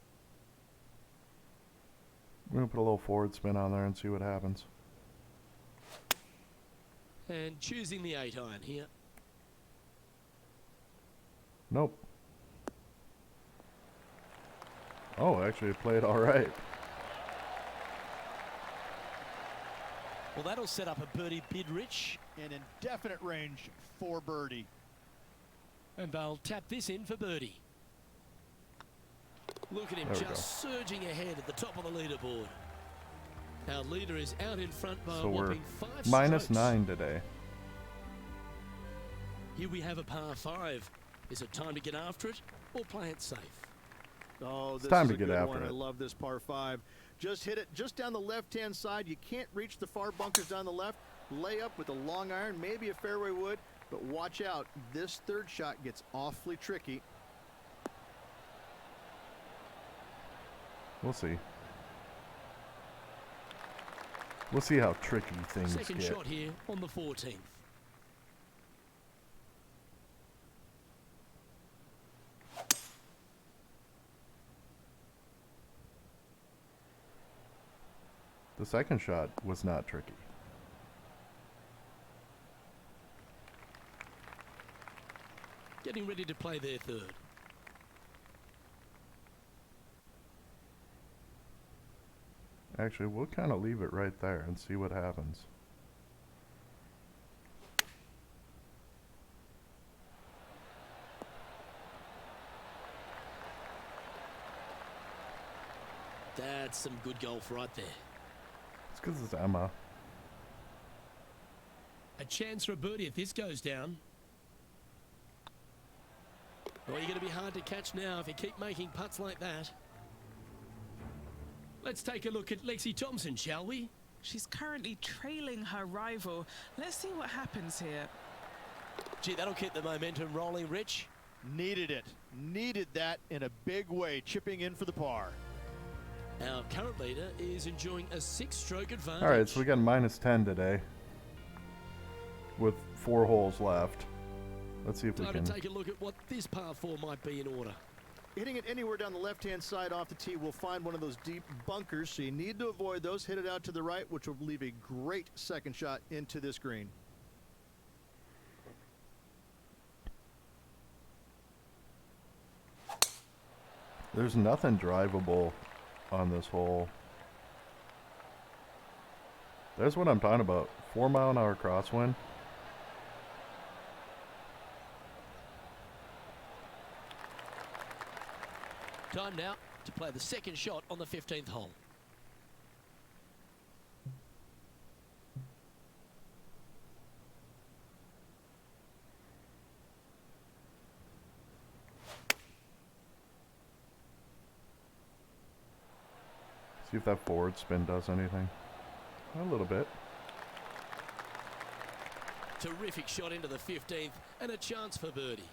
I'm gonna put a little forward spin on there and see what happens. And choosing the 8-iron here. Nope. Oh, actually it played all right. Well, that'll set up a birdie bid, Rich. An indefinite range for birdie. And they'll tap this in for birdie. Look at him There we just surging ahead at the top of the leaderboard. Our leader is out in front by So a we're whopping 5 -9 strokes. today. Here we have a par 5. Is it time to get after it or play it safe? Oh, this time is to a get good after one. it. I love this par 5. Just hit it just down the left-hand side. You can't reach the far bunkers down the left. Lay up with a long iron, maybe a fairway wood, but watch out. This 3rd shot gets awfully tricky. We'll see. We'll see how tricky things Second get. shot here on the 14th. The second shot was not tricky. Getting ready to play their 3rd. Actually, we'll kind of leave it right there and see what happens. That's some good golf right there. It's because it's Emma. A chance for a birdie if this goes down. Well, you're going to be hard to catch now if you keep making putts like that. Let's take a look at Lexi Thompson, shall we? She's currently trailing her rival. Let's see what happens here. Gee, that'll keep the momentum rolling, Rich. Needed it. Needed that in a big way, chipping in for the par. Our current leader is enjoying a 6-stroke advantage. All right, so we got -10 today with 4 holes left. Let's see if we Time can. to take a look at what this par 4 might be in order. Hitting it anywhere down the left-hand side off the tee will find one of those deep bunkers, so you need to avoid those. Hit it out to the right, which will leave a great second shot into this green. There's nothing drivable on this hole. There's what I'm talking about. 4-mile-an-hour crosswind. Time now to play the second shot on the 15th hole. See if that forward spin does anything. A little bit. Terrific shot into the 15th and a chance for birdie.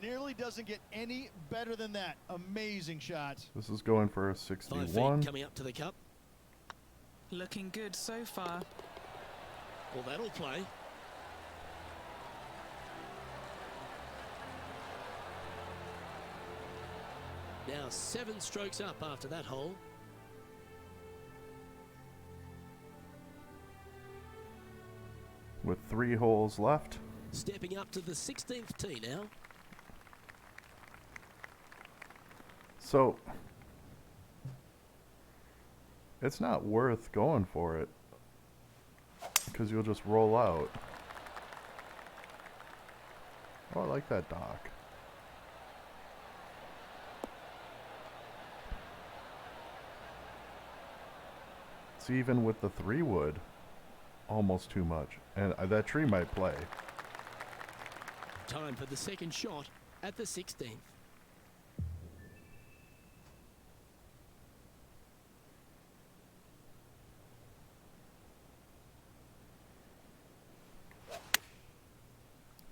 Nearly doesn't get any better than that. Amazing shot. This is going for a 5 61. feet coming up to the cup. Looking good so far. Well, that'll play. Now 7 strokes up after that hole. With 3 holes left. Stepping up to the 16th tee now. So, it's not worth going for it because you'll just roll out. Oh, I like that dock. It's even with the 3-wood, almost too much. And that tree might play. Time for the second shot at the 16th.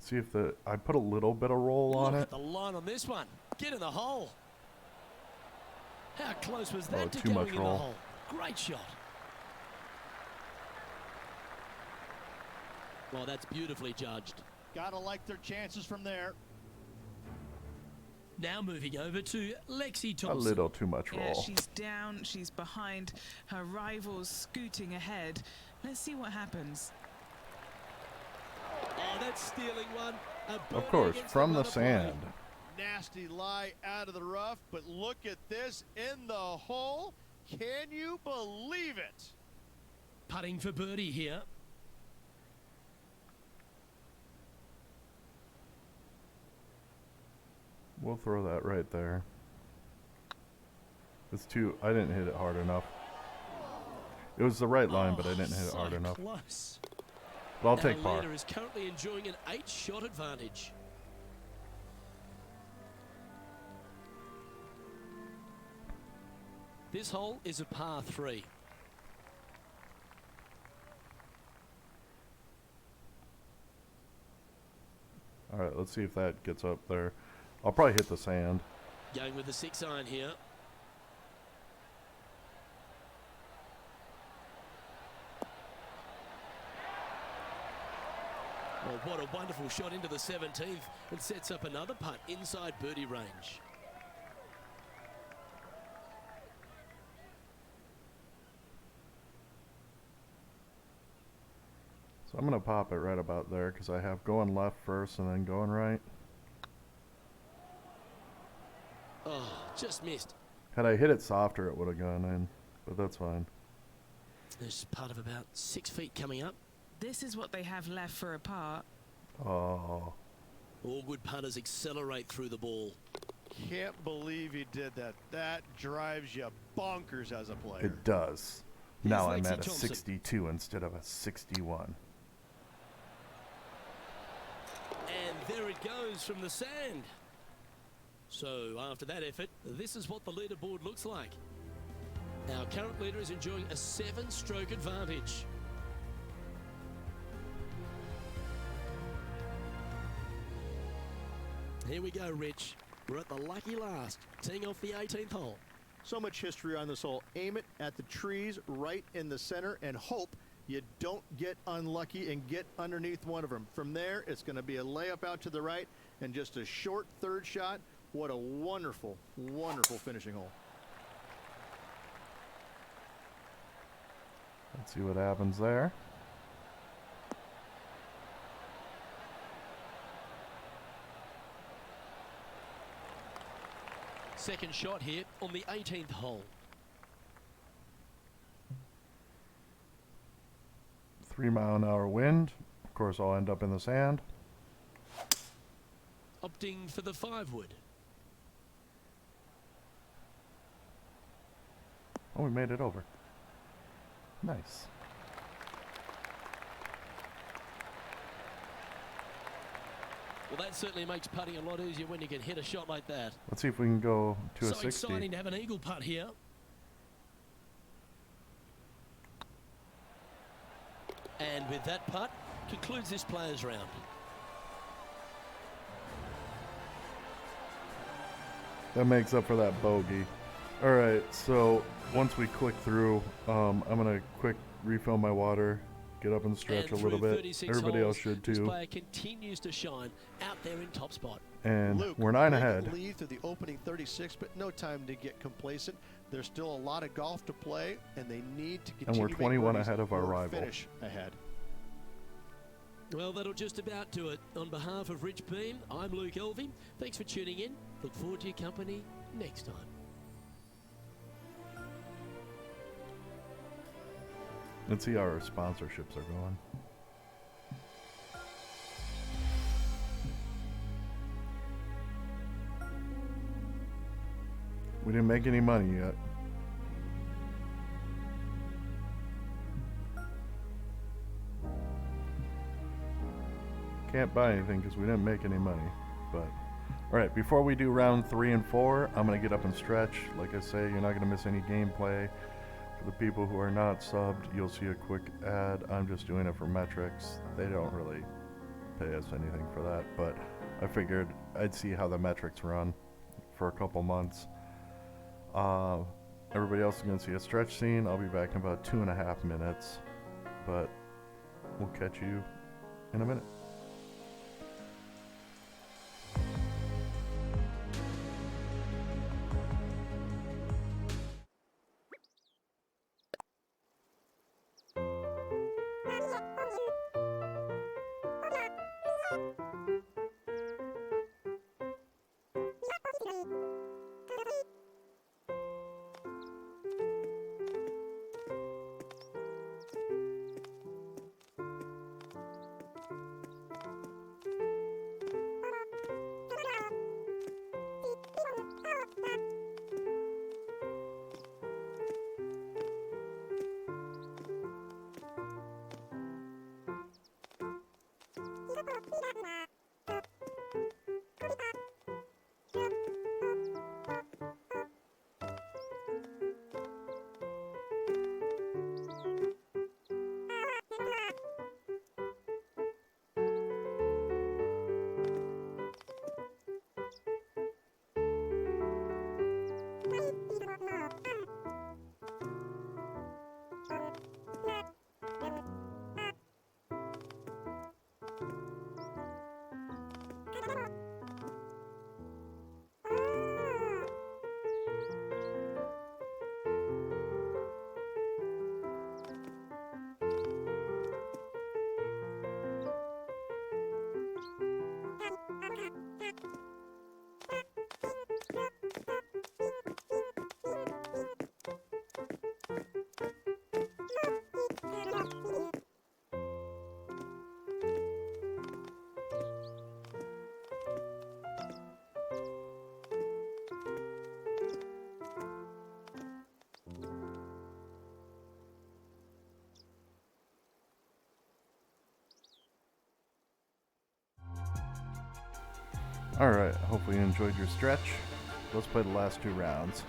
See if I put a little bit of roll on Look it. at the line on this one. Get in the hole. How close was that to too much going in the roll. hole? Great shot. Well, that's beautifully judged. Gotta like their chances from there. Now moving over to Lexi A Thompson. little too much Yeah, roll. she's down. She's behind her rivals, scooting ahead. Let's see what happens. Oh, that's stealing one. A birdie Of course, against from the run of play. sand. Nasty lie out of the rough, but look at this in the hole. Can you believe it? Putting for birdie here. We'll throw that right there. It's too... I didn't hit it hard enough. It was the right line, but I didn't hit it hard so enough. Close. But I'll Our take par. leader is currently enjoying an 8-shot advantage. This hole is a par 3. Alright, let's see if that gets up there. I'll probably hit the sand. Going with the 6-iron here. Well, what a wonderful shot into the 17th and sets up another putt inside birdie range. So I'm going to pop it right about there because I have going left first and then going right. Oh, just missed. Had I hit it softer, it would have gone in. But that's fine. There's part of about 6 feet coming up. This is what they have left for a par. Oh. All good putters accelerate through the ball. Can't believe he did that. That drives you bonkers as a player. It does. Here's Now I'm Lexi at a Thompson. 62 instead of a 61. And there it goes from the sand. So after that effort, this is what the leaderboard looks like. Our current leader is enjoying a 7-stroke advantage. Here we go, Rich. We're at the lucky last, teeing off the 18th hole. So much history on this hole. Aim it at the trees right in the center and hope you don't get unlucky and get underneath one of them. From there, it's going to be a layup out to the right and just a short third shot What a wonderful, wonderful finishing hole. Let's see what happens there. Second shot here on the 18th hole. 3-mile-an-hour wind. Of course, I'll end up in the sand. Opting for the 5-wood. Oh, we made it over. Nice. Well, that certainly makes putting a lot easier when you can hit a shot like that. Let's see if we can go to a So 60. exciting to have an eagle putt here. And with that putt, concludes this players round. That makes up for that bogey. All right, so once we click through, I'm gonna quick refill my water, get up and stretch And a little through bit. 36 Everybody holes, else should this too. player continues to shine out there in top spot. And Luke, we're 9 big ahead. lead through the opening 36, but no time to get complacent. There's still a lot of golf to play, and they need to continue. And we're 21 ahead of our or rival. Finish ahead. Well, that'll just about do it. On behalf of Rich Beam, I'm Luke Elvey. Thanks for tuning in. Look forward to your company next time. Let's see how our sponsorships are going. We didn't make any money yet. Can't buy anything because we didn't make any money. But all right, before we do round 3 and 4, I'm gonna get up and stretch. Like I say, you're not gonna miss any gameplay. For the people who are not subbed, you'll see a quick ad. I'm just doing it for metrics. They don't really pay us anything for that, but I figured I'd see how the metrics run for a couple months. Everybody else is going to see a stretch scene. I'll be back in about 2.5 minutes, but we'll catch you in a minute. Alright, hopefully you enjoyed your stretch. Let's play the last 2 rounds.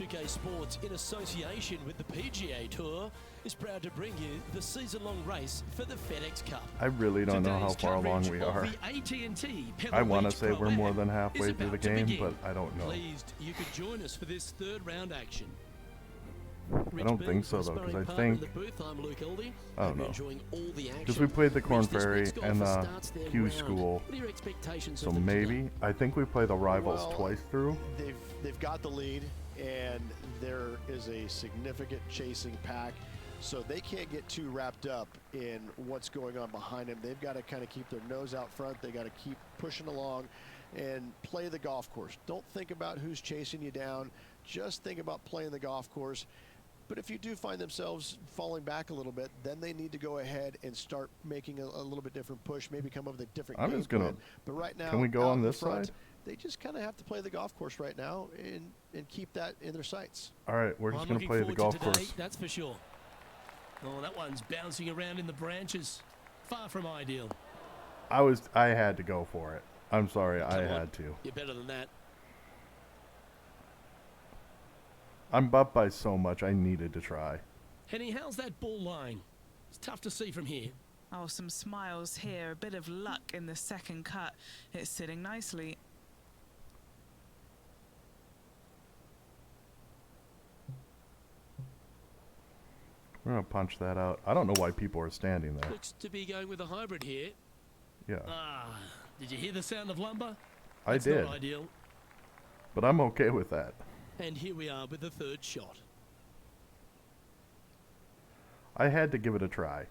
2K Sports, in association with the PGA Tour, is proud to bring you the season-long race for the FedEx Cup. I really don't know how Today's far along coverage we of are. the AT&T Pebble I want to Beach say we're Pro-Am more than halfway is through the about to game, begin. but I don't know. Pleased you could join us for this third round action. I don't think so, though, because I think... I'm Luke Eldy. I don't know. Enjoying all the action. Because we played the Corn Rich, this Ferry week's and golfer the starts their Q round. School, What are your expectations so of them maybe. today? I think we play the rivals Well, twice through. They've got the lead, and there is a significant chasing pack, so they can't get too wrapped up in what's going on behind them. They've got to kind of keep their nose out front. They got to keep pushing along and play the golf course. Don't think about who's chasing you down. Just think about playing the golf course. But if you do find themselves falling back a little bit, then they need to go ahead and start making a little bit different push, maybe come up with a different game plan. But right now, can we go out on in this front, side? they just kind of have to play the golf course right now and keep that in their sights. All right, we're just I'm going to looking play the forward golf to today, course. that's for sure. Oh, that one's bouncing around in the branches. Far from ideal. I had to go for it. I'm sorry, I Come on. had to. You're better than that. I'm up by so much, I needed to try. Henny, how's that ball lying? It's tough to see from here. Oh, some smiles here. A bit of luck in the second cut. It's sitting nicely. We're going to punch that out. I don't know why people are standing there. Looks to be going with a hybrid here. Yeah, Ah, did you hear the sound of lumber? I That's did, not ideal. but I'm okay with that. And here we are with the third shot. I had to give it a try.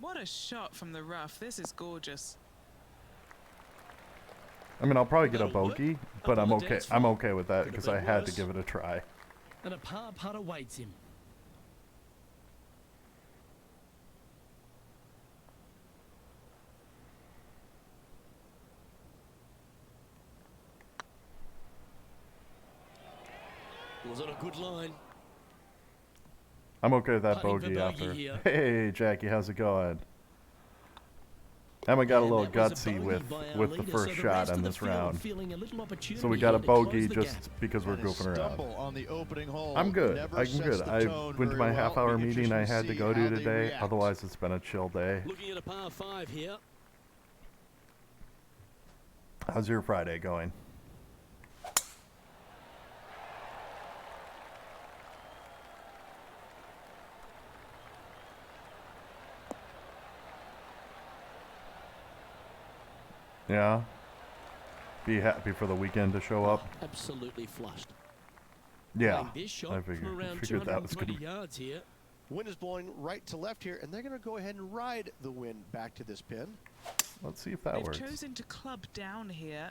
What a shot from the rough. This is gorgeous. I mean, I'll probably get a That'll work. bogey, Up but on I'm the okay. dance I'm floor. okay with that Could have because I been had to worse. give it a try. And a par putt awaits him. Was on a good line. I'm okay with that Putting for bogey bogey after. here. Hey, Jackie, how's it going? Emma got a And little that was a gutsy bogey with by our the leader, first so the shot rest on of the this field round. feeling a little opportunity So we got a here to close bogey the just gap. because we're And a goofing around. stumble on the opening hole. I'm good. Never I'm sets good. the I tone went to very my well. half-hour Be meeting I interesting had to see go to how they today. react. Otherwise, it's been a chill day. Looking at a par 5 here. How's your Friday going? Yeah. Be happy for the weekend to show up. Absolutely flushed. Yeah. Playing this shot I from figured around that was going 220 to be. yards here. Wind is blowing right to left here, and they're going to go ahead and ride the wind back to this pin. Let's see if that They've works. chosen to club down here.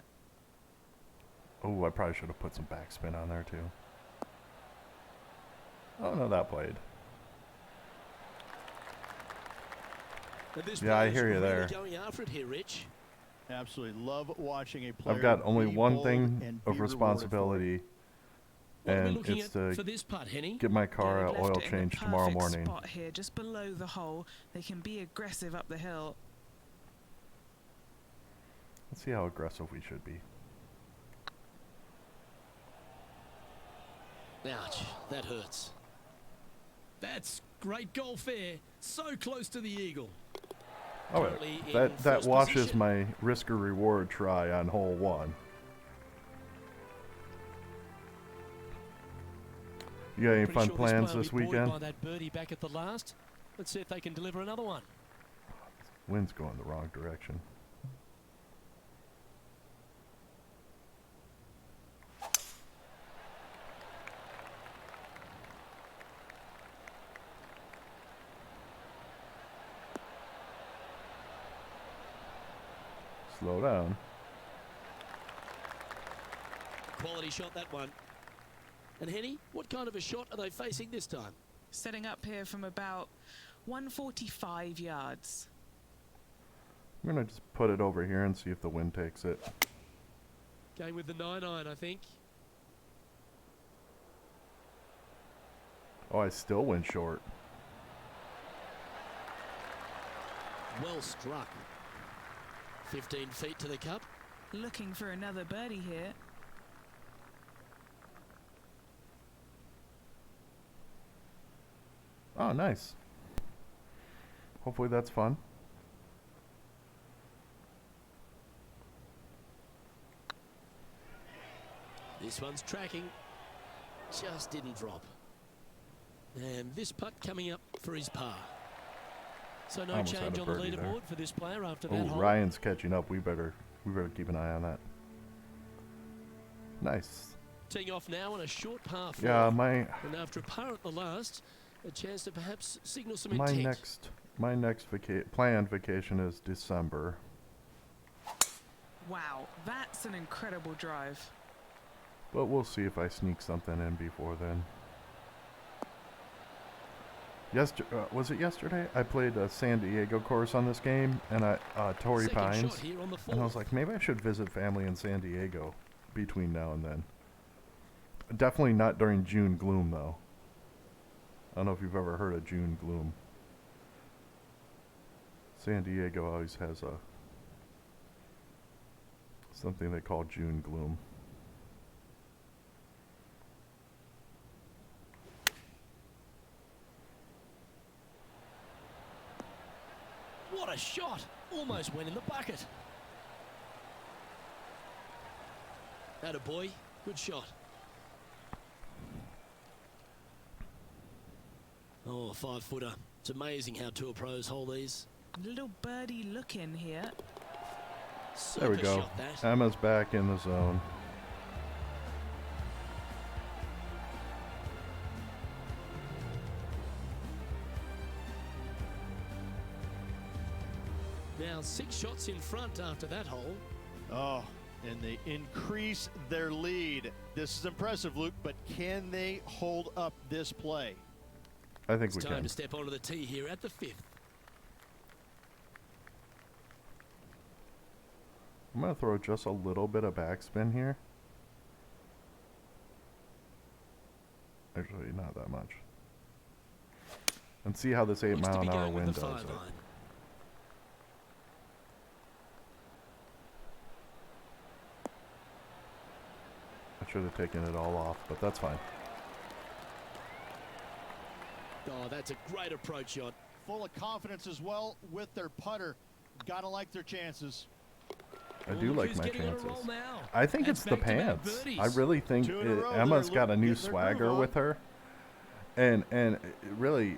Oh, I probably should have put some backspin on there too. Oh no, that played. And this Yeah, I player's hear you really there. Going after it here, Rich. Absolutely love watching a player. I've got only be one bold thing and be of rewarded for it. responsibility, What are we and looking it's at for to this putt, Henny? get my car Yeah, an they've oil left it in the change tomorrow perfect morning. spot here, just below the hole. They can be aggressive up the hill. Let's see how aggressive we should be. Ouch, that hurts. That's great golf there. So close to the eagle. Oh, Currently in that first washes position. my risk or reward try on hole 1. You got any Pretty fun sure plans player will this be buoyed weekend? by that birdie back at the last. Let's see if they can deliver another one. Wind's going the wrong direction. Slow down. Quality shot, that one. And Henny, what kind of a shot are they facing this time? Setting up here from about 145 yards. I'm going to just put it over here and see if the wind takes it. Going with the 9-iron, I think. Oh, I still went short. Well struck. 15 feet to the cup. Looking for another birdie here. Oh, nice. Hopefully that's fun. This one's tracking. Just didn't drop. And this putt coming up for his par. So no Almost had change a on the birdie leaderboard there. for this player after Oh, that hole. Ryan's catching up. We better keep an eye on that. Nice. Teeing off now on a short par 4. Yeah, And after a par at the last, a chance to perhaps signal some my intent. next planned vacation is December. Wow, that's an incredible drive. But we'll see if I sneak something in before then. Was it yesterday? I played a San Diego course on this game, and Torrey Second Pines, shot here on the and I was fourth. like, maybe I should visit family in San Diego between now and then. Definitely not during June gloom, though. I don't know if you've ever heard of June gloom. San Diego always has something they call June gloom. What a shot! Almost went in the bucket. Atta boy, good shot. Oh, a 5-footer. It's amazing how tour pros hold these. Little birdie look in here. There we Super go. shot that. Emma's back in the zone. Now 6 shots in front after that hole. Oh, and they increase their lead. This is impressive, Luke, but can they hold up this play? I think It's we time can. to step onto the tee here at the 5th. I'm going to throw just a little bit of backspin here. Actually, not that much. And see how this 8 Looks to mile be an hour going with wind the does 5 it. iron. I should have taken it all off, but that's fine. Oh, that's a great approach shot. Full of confidence as well with their putter. Gotta like their chances. I do Look like who's my getting on a chances. roll now. I think That's it's the back-to-back pants. birdies. I really think 2 in a row Emma's there, got a new getting their groove swagger on. with her. And really,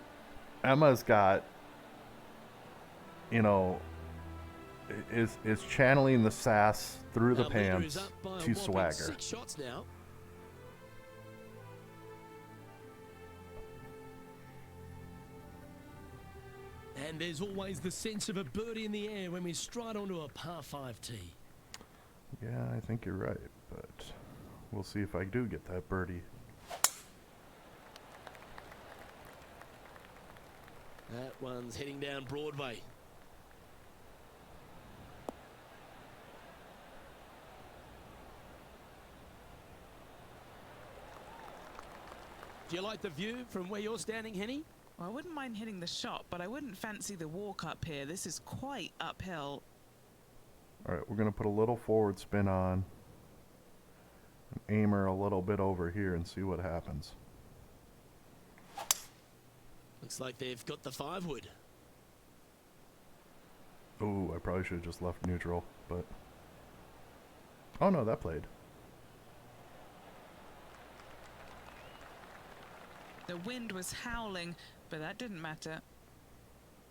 Emma's got, you know, is channeling the sass through the Our leader is pants up by a to whopping swagger. 6 shots now. And there's always the sense of a birdie in the air when we stride onto a par 5 tee. Yeah, I think you're right, but we'll see if I do get that birdie. That one's heading down Broadway. Do you like the view from where you're standing, Henny? Well, I wouldn't mind hitting the shot, but I wouldn't fancy the walk up here. This is quite uphill. All right, we're going to put a little forward spin on and aim her a little bit over here and see what happens. Looks like they've got the 5-wood. Ooh, I probably should have just left neutral, but... Oh no, that played. The wind was howling, but that didn't matter.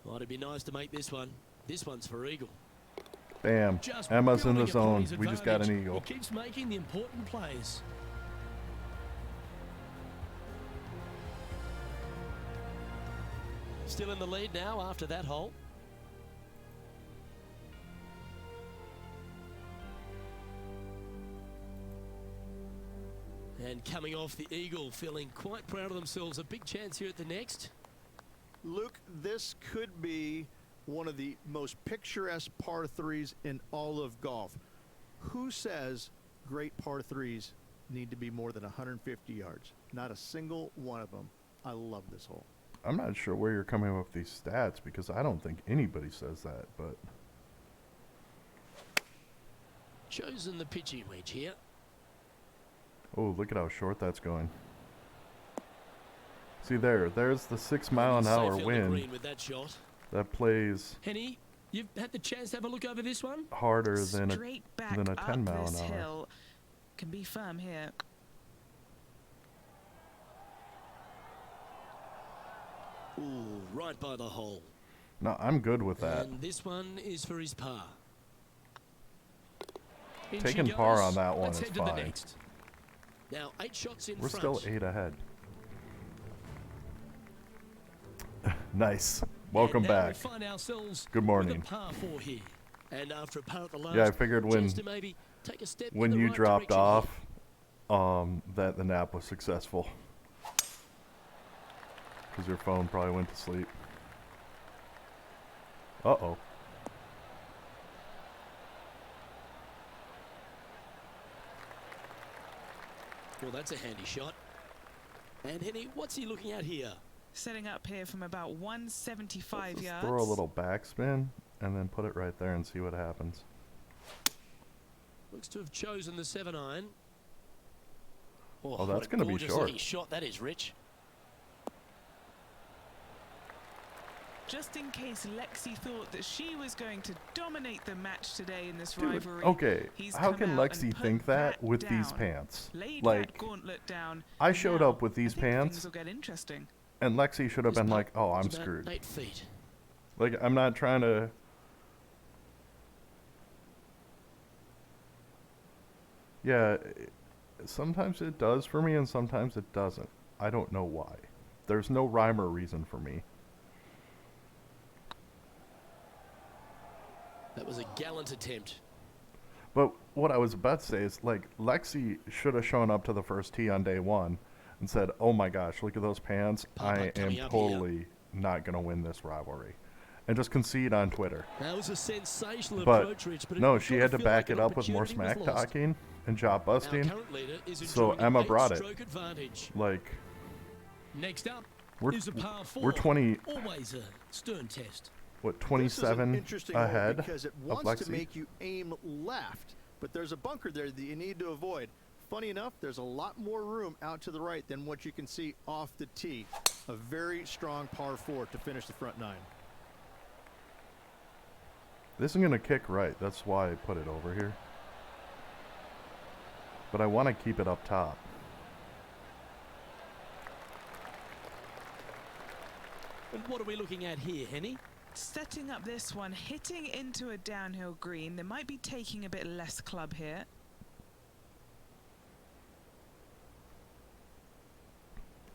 Well, it'd be nice to make this one. This one's for eagle. Bam. Just Emma's in the building upon zone. his We just got an advantage. eagle. He keeps making the important plays. Still in the lead now after that hole. And coming off the eagle, feeling quite proud of themselves. A big chance here at the next. Luke, this could be one of the most picturesque par threes in all of golf. Who says great par threes need to be more than 150 yards? Not a single one of them. I love this hole. I'm not sure where you're coming up with these stats because I don't think anybody says that, but... chosen the pitching wedge here. Oh, look at how short that's going. See there's the 6 mile an hour wind with that shot. that plays Henny, you've had the chance to have a look over this one? harder than Straight back a 10 up mile this an hour. hill. Can be firm here. Ooh, right by the hole. No, I'm good with that. And this one is for his par. In Taking she par goes. on that one Let's is head to the fine. next. Now 8 shots in We're front. still 8 ahead. Nice. Welcome And now back. we find ourselves Good morning. with a par 4 here. And after a par at the last, Yeah, I figured chance to maybe take a step when in the you right dropped direction off, that the nap was successful. Because your phone probably went to sleep. Uh-oh. Well, that's a handy shot. And Henny, what's he looking at here? Setting up here from about 175 Let's yards. throw a little backspin and then put it right there and see what happens. Looks to have chosen the 7-iron. Oh, that's going to be short. Looking shot that is, Rich. Just in case Lexi thought that she was going to dominate the match today in this Dude, rivalry. okay, he's how come can out Lexi and put think that with these down, pants? laid Like, that gauntlet down. I showed Now, up with these I think pants, things will get interesting. and Lexi should have This been putt like, oh, I'm is about screwed. 8 feet. Like, I'm not trying to... Yeah, sometimes it does for me and sometimes it doesn't. I don't know why. There's no rhyme or reason for me. That was a gallant attempt. But what I was about to say is, like, Lexi should have shown up to the first tee on day one and said, oh my gosh, look at those pants. Putt I am coming up totally not going to win this rivalry. And just concede on Twitter. That was a sensational But approach, Rich. But no, it she did had to feel back like it an up with more opportunity smack was lost. talking and job Our busting. current leader is So enjoying Emma an brought it. 8-stroke advantage. Like, Next up we're, is a par 4. we're 20, Always a stern test. what, This is an 27 interesting hole ahead because it of wants to Lexi? make you aim left, but there's a bunker there that you need to avoid. Funny enough, there's a lot more room out to the right than what you can see off the tee. A very strong par 4 to finish the front 9. This isn't going to kick right. That's why I put it over here. But I want to keep it up top. And what are we looking at here, Henny? Setting up this one, hitting into a downhill green. They might be taking a bit less club here.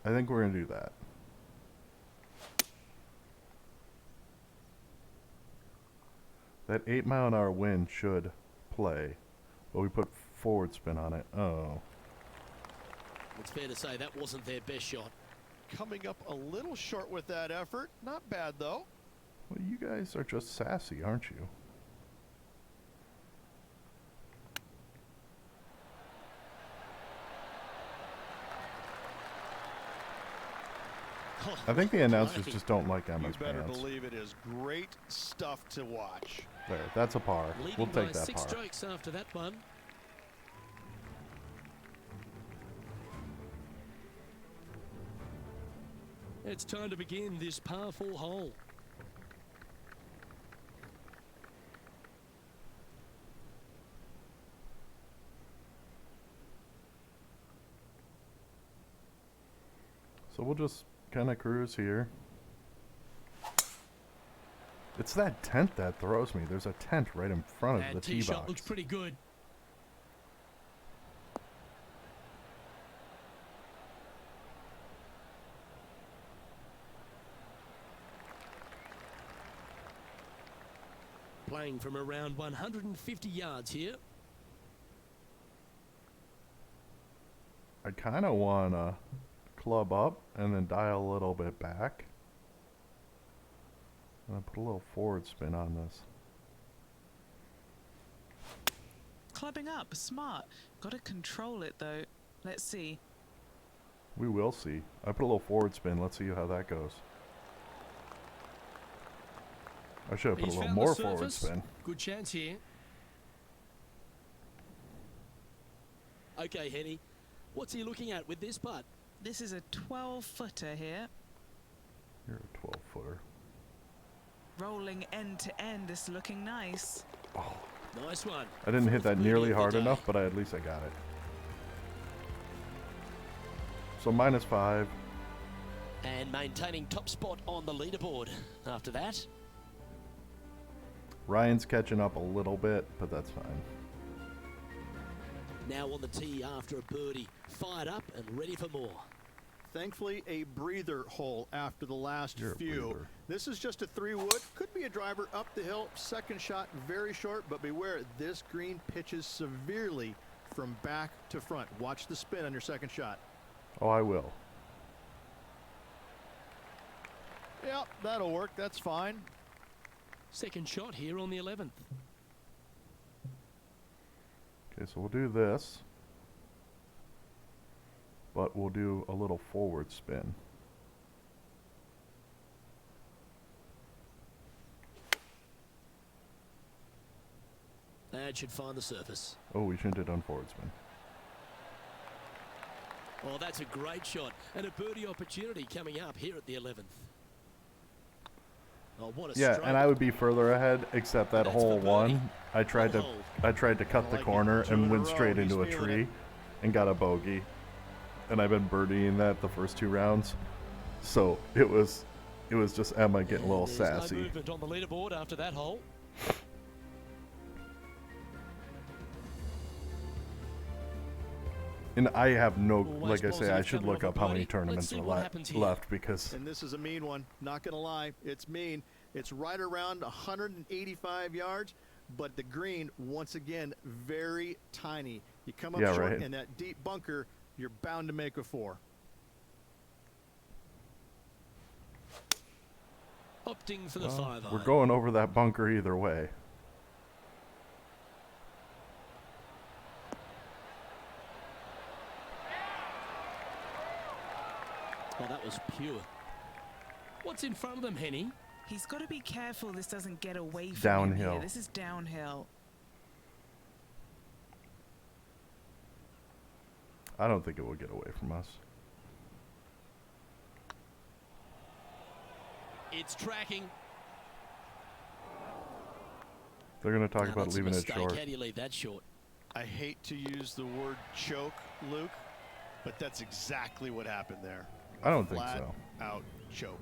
I think we're going to do that. That 8 mile an hour wind should play, but we put forward spin on it. Oh. It's fair to say that wasn't their best shot. Coming up a little short with that effort. Not bad, though. Well, you guys are just sassy, aren't you? I think the announcers just don't like You Emma's better pants. believe it is great stuff to watch. There, that's a par. Leading We'll by take that 6 par. strokes after that one. It's time to begin this par 4 hole. So we'll just kind of cruise here. It's that tent that throws me. There's a tent right in front of And the tee tee shot box. looks pretty good. Playing from around 150 yards here. I kind of want to club up and then dial a little bit back. And I put a little forward spin on this. Clubbing up, smart. Got to control it though. Let's see. We will see. I put a little forward spin. Let's see how that goes. I should have put He's a little found the more forward surface. spin. Good chance here. Okay, Henny, what's he looking at with this putt? This is a 12-footer here. You're a 12-footer. Rolling end to end. This looking nice. Oh, Nice one. I didn't hit Fourth that nearly birdie of the hard day. enough, but at least I got it. So -5. And maintaining top spot on the leaderboard after that. Ryan's catching up a little bit, but that's fine. Now on the tee after a birdie. Fired up and ready for more. Thankfully, a breather hole after the last You're a few. breather. This is just a 3-wood. Could be a driver up the hill. Second shot very short, but beware, this green pitches severely from back to front. Watch the spin on your second shot. Oh, I will. Yep, that'll work. That's fine. Second shot here on the 11th. Okay, so we'll do this. But we'll do a little forward spin. That should find the surface. Oh, we shouldn't have done forward spin. Oh, that's a great shot. And a birdie opportunity coming up here at the 11th. Oh, what a Yeah, stroke. and I would be further ahead, except that That's hole for one. birdie. I tried to cut I the like it. corner 2 in and a went row. straight He's into a feeling tree it. and got a bogey. And I've been birdieing that the first 2 rounds. So it was just Emma getting a little And there's sassy. no movement on the leaderboard after that hole. And I have no, Always like I say, I positive should coming look off up a how many birdie. Let's tournaments see are what happens here. left because And this is a mean one. Not going to lie. It's mean. It's right around 185 yards, but the green, once again, very tiny. You come up Yeah, short right. in that deep bunker, you're bound to make a 4. Opting for the well, 5 we're iron. going over that bunker either way. Oh, that was pure. What's in front of them, Henny? He's got to be careful this doesn't get away from him Downhill. here. This is downhill. I don't think it will get away from us. It's tracking. They're going to talk Now, about that's a leaving it mistake. short. How do you leave that short? I hate to use the word choke, Luke, but that's exactly what happened there. I don't think Flat so. out choke.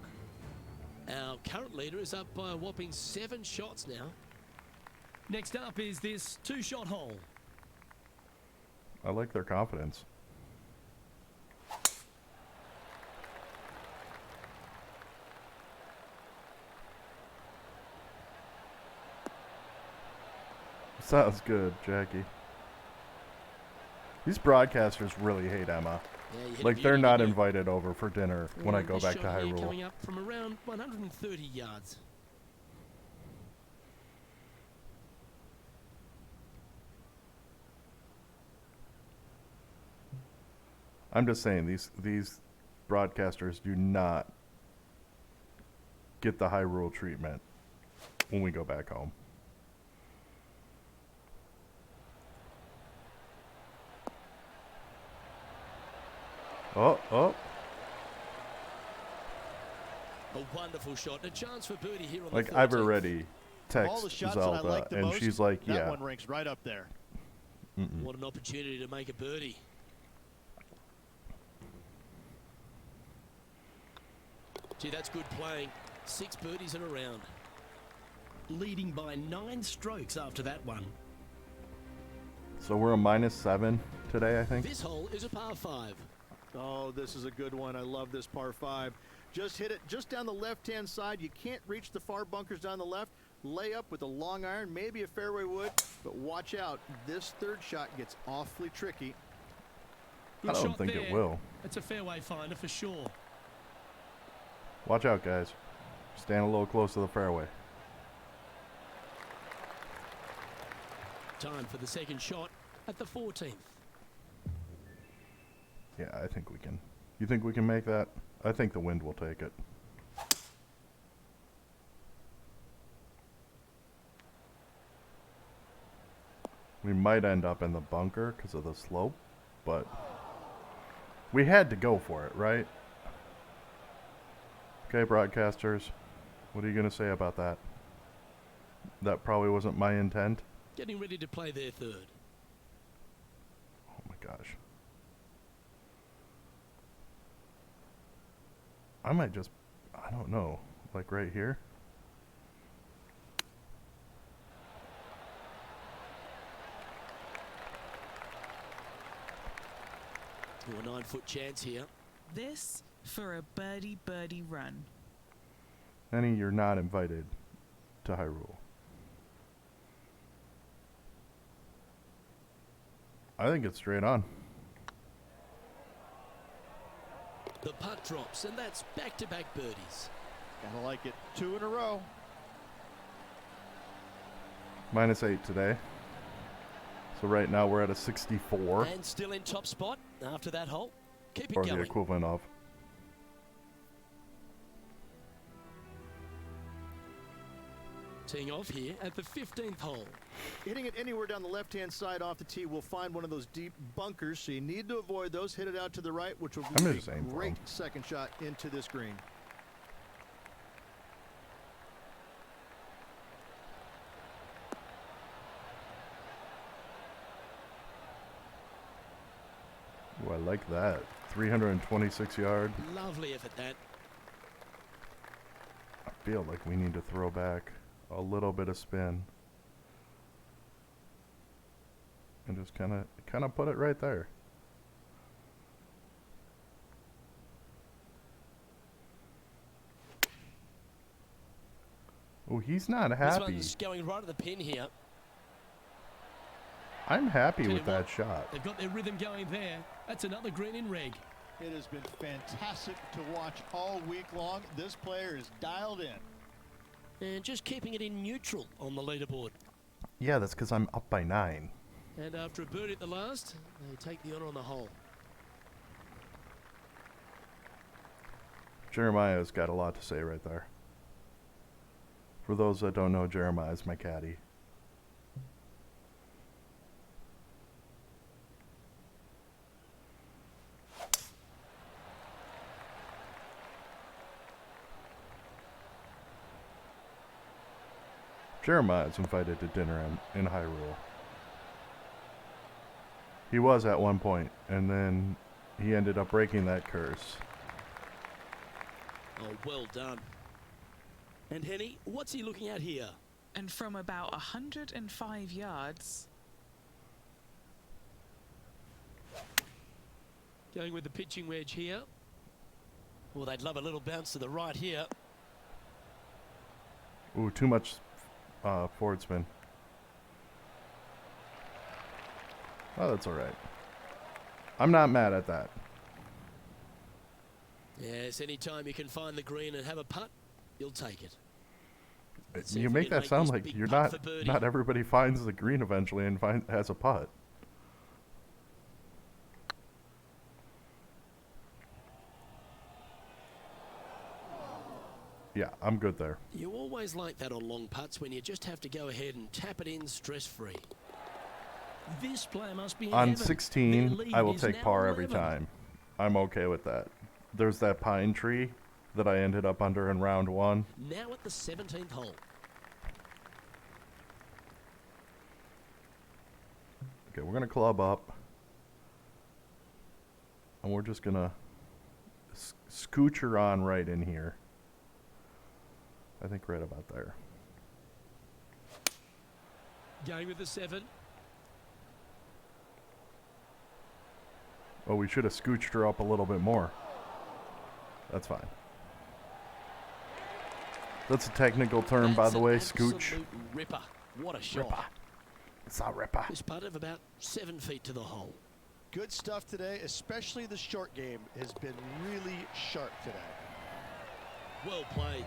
Our current leader is up by a whopping 7 shots now. Next up is this 2-shot hole. I like their confidence. Sounds good, Jackie. These broadcasters really hate Emma. Yeah, you hit a Like, they're beauty, not didn't you? invited over for dinner when I And go this back to shot here Hyrule. coming up from around 130 yards. I'm just saying, these broadcasters do not get the Hyrule treatment when we go back home. Oh. A wonderful shot. A chance for birdie here on Like, the 14th. I've already Of all the texted shots that I Zelda, like the and most, she's like, that yeah. one ranks right up there. What an opportunity to make a birdie. Gee, that's good playing. 6 birdies in a round. Leading by 9 strokes after that one. So we're a -7 today, I think. This hole is a par 5. Oh, this is a good one. I love this par 5. Just hit it just down the left-hand side. You can't reach the far bunkers down the left. Lay up with a long iron, maybe a fairway wood, but watch out. This third shot gets awfully tricky. Good I don't shot think there. it will. It's a fairway finder for sure. Watch out, guys. Stand a little close to the fairway. Time for the second shot at the 14th. Yeah, I think we can. You think we can make that? I think the wind will take it. We might end up in the bunker because of the slope. but we had to go for it, right? Okay, broadcasters, what are you going to say about that? That probably wasn't my intent. Getting ready to play their third. Oh my gosh. I might just, I don't know, like right here. A 9-foot chance here. This for a birdie run. Henny, you're not invited to Hyrule. I think it's straight on. The putt drops, and that's back-to-back birdies. Gotta like it. 2 in a row. -8 today. So right now we're at a 64. And still in top spot after that hole. Keep it Or going. the equivalent of. Teeing off here at the 15th hole. Hitting it anywhere down the left-hand side off the tee will find one of those deep bunkers, so you need to avoid those. Hit it out to the right, which will I'm be gonna a just aim for great 'em. second shot into this green. Ooh, I like that. 326 yard. Lovely effort that. I feel like we need to throw back a little bit of spin. And just kind of put it right there. Oh, he's not This happy. one's going right at the pin here. I'm happy Tell you with that what, shot. They've got their rhythm going there. That's another green in reg. It has been fantastic to watch all week long. This player is dialed in. And just keeping it in neutral on the leaderboard. Yeah, that's because I'm up by 9. And after a birdie at the last, they take the honour on the hole. Jeremiah's got a lot to say right there. For those that don't know, Jeremiah's my caddy. Jeremiah's invited to dinner in Hyrule. He was at one point, and then he ended up breaking that curse. Oh, well done. And Henny, what's he looking at here? And from about 105 yards. Going with the pitching wedge here. Well, they'd love a little bounce to the right here. Ooh, too much forward spin. Oh, that's all right. I'm not mad at that. Yes, anytime you can find the green and have a putt, you'll take it. Let's see You if we make can that sound this like big you're putt not. for birdie. Not everybody finds the green eventually and has a putt. Yeah, I'm good there. You always like that on long putts when you just have to go ahead and tap it in stress-free. This player must be in On heaven. 16, Their lead I will is take now par every 11. time. I'm okay with that. There's that pine tree that I ended up under in round 1. Now at the 17th hole. Okay, we're going to club up. And we're just going to scooch her on right in here. I think right about there. Going with the 7. Oh, we should have scooched her up a little bit more. That's fine. That's a technical term, by That's the an way, absolute scooch. Ripper. What a shot. Ripper. It's a ripper. This putt of about 7 feet to the hole. Good stuff today, especially the short game has been really sharp today. Well played.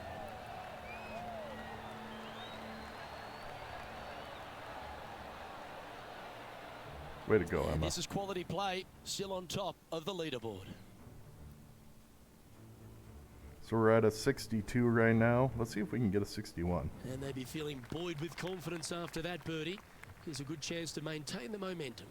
Way to go, And Emma. this is quality play, still on top of the leaderboard. So we're at a 62 right now. Let's see if we can get a 61. And they'd be feeling buoyed with confidence after that birdie. Here's a good chance to maintain the momentum.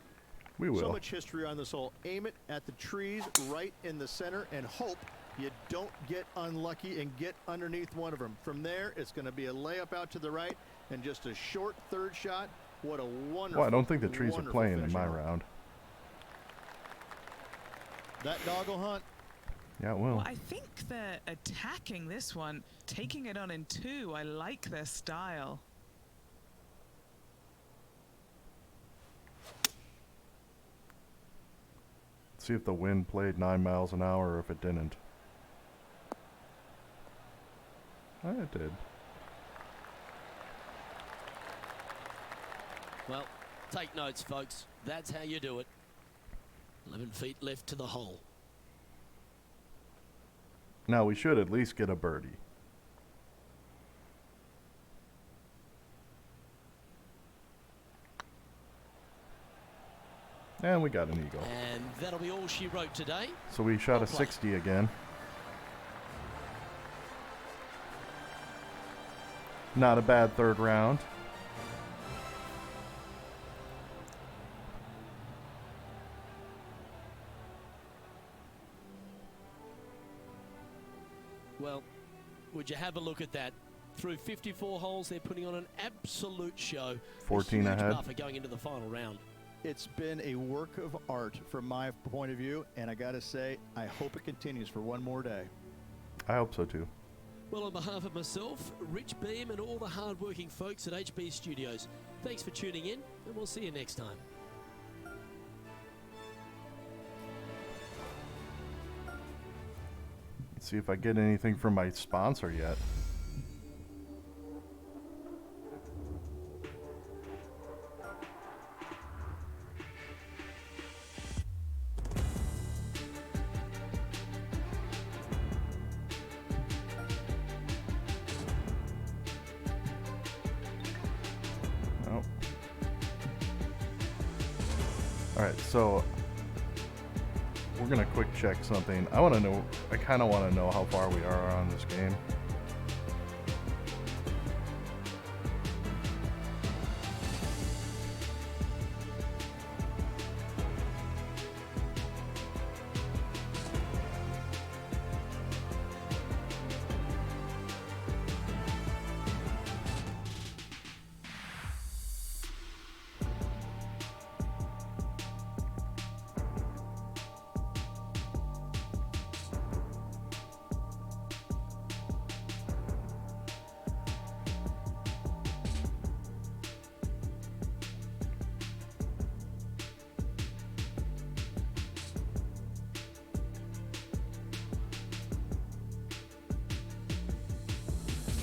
We will. So much history on this hole. Aim it at the trees right in the center and hope you don't get unlucky and get underneath one of them. From there, it's going to be a layup out to the right and just a short third shot. What a wonderful, Well, I don't think the trees are wonderful playing in finish my on it. round. That dog will hunt. Yeah, it will. Well, I think they're attacking this one, taking it on in 2. I like their style. See if the wind played 9 miles an hour or if it didn't. It did. Well, take notes, folks. That's how you do it. 11 feet left to the hole. Now we should at least get a birdie. And we got an eagle. And that'll be all she wrote today. So we shot Well a played. 60 again. Not a bad third round. Well, would you have a look at that? Through 54 holes, they're putting on an absolute show. 14 a huge ahead. buffer going into the final round. It's been a work of art from my point of view, and I got to say, I hope it continues for one more day. I hope so too. Well, on behalf of myself, Rich Beam, and all the hard-working folks at HB Studios, thanks for tuning in, and we'll see you next time. Let's see if I get anything from my sponsor yet. Nope. Alright, so we're gonna quick check something. I kind of want to know how far we are on this game.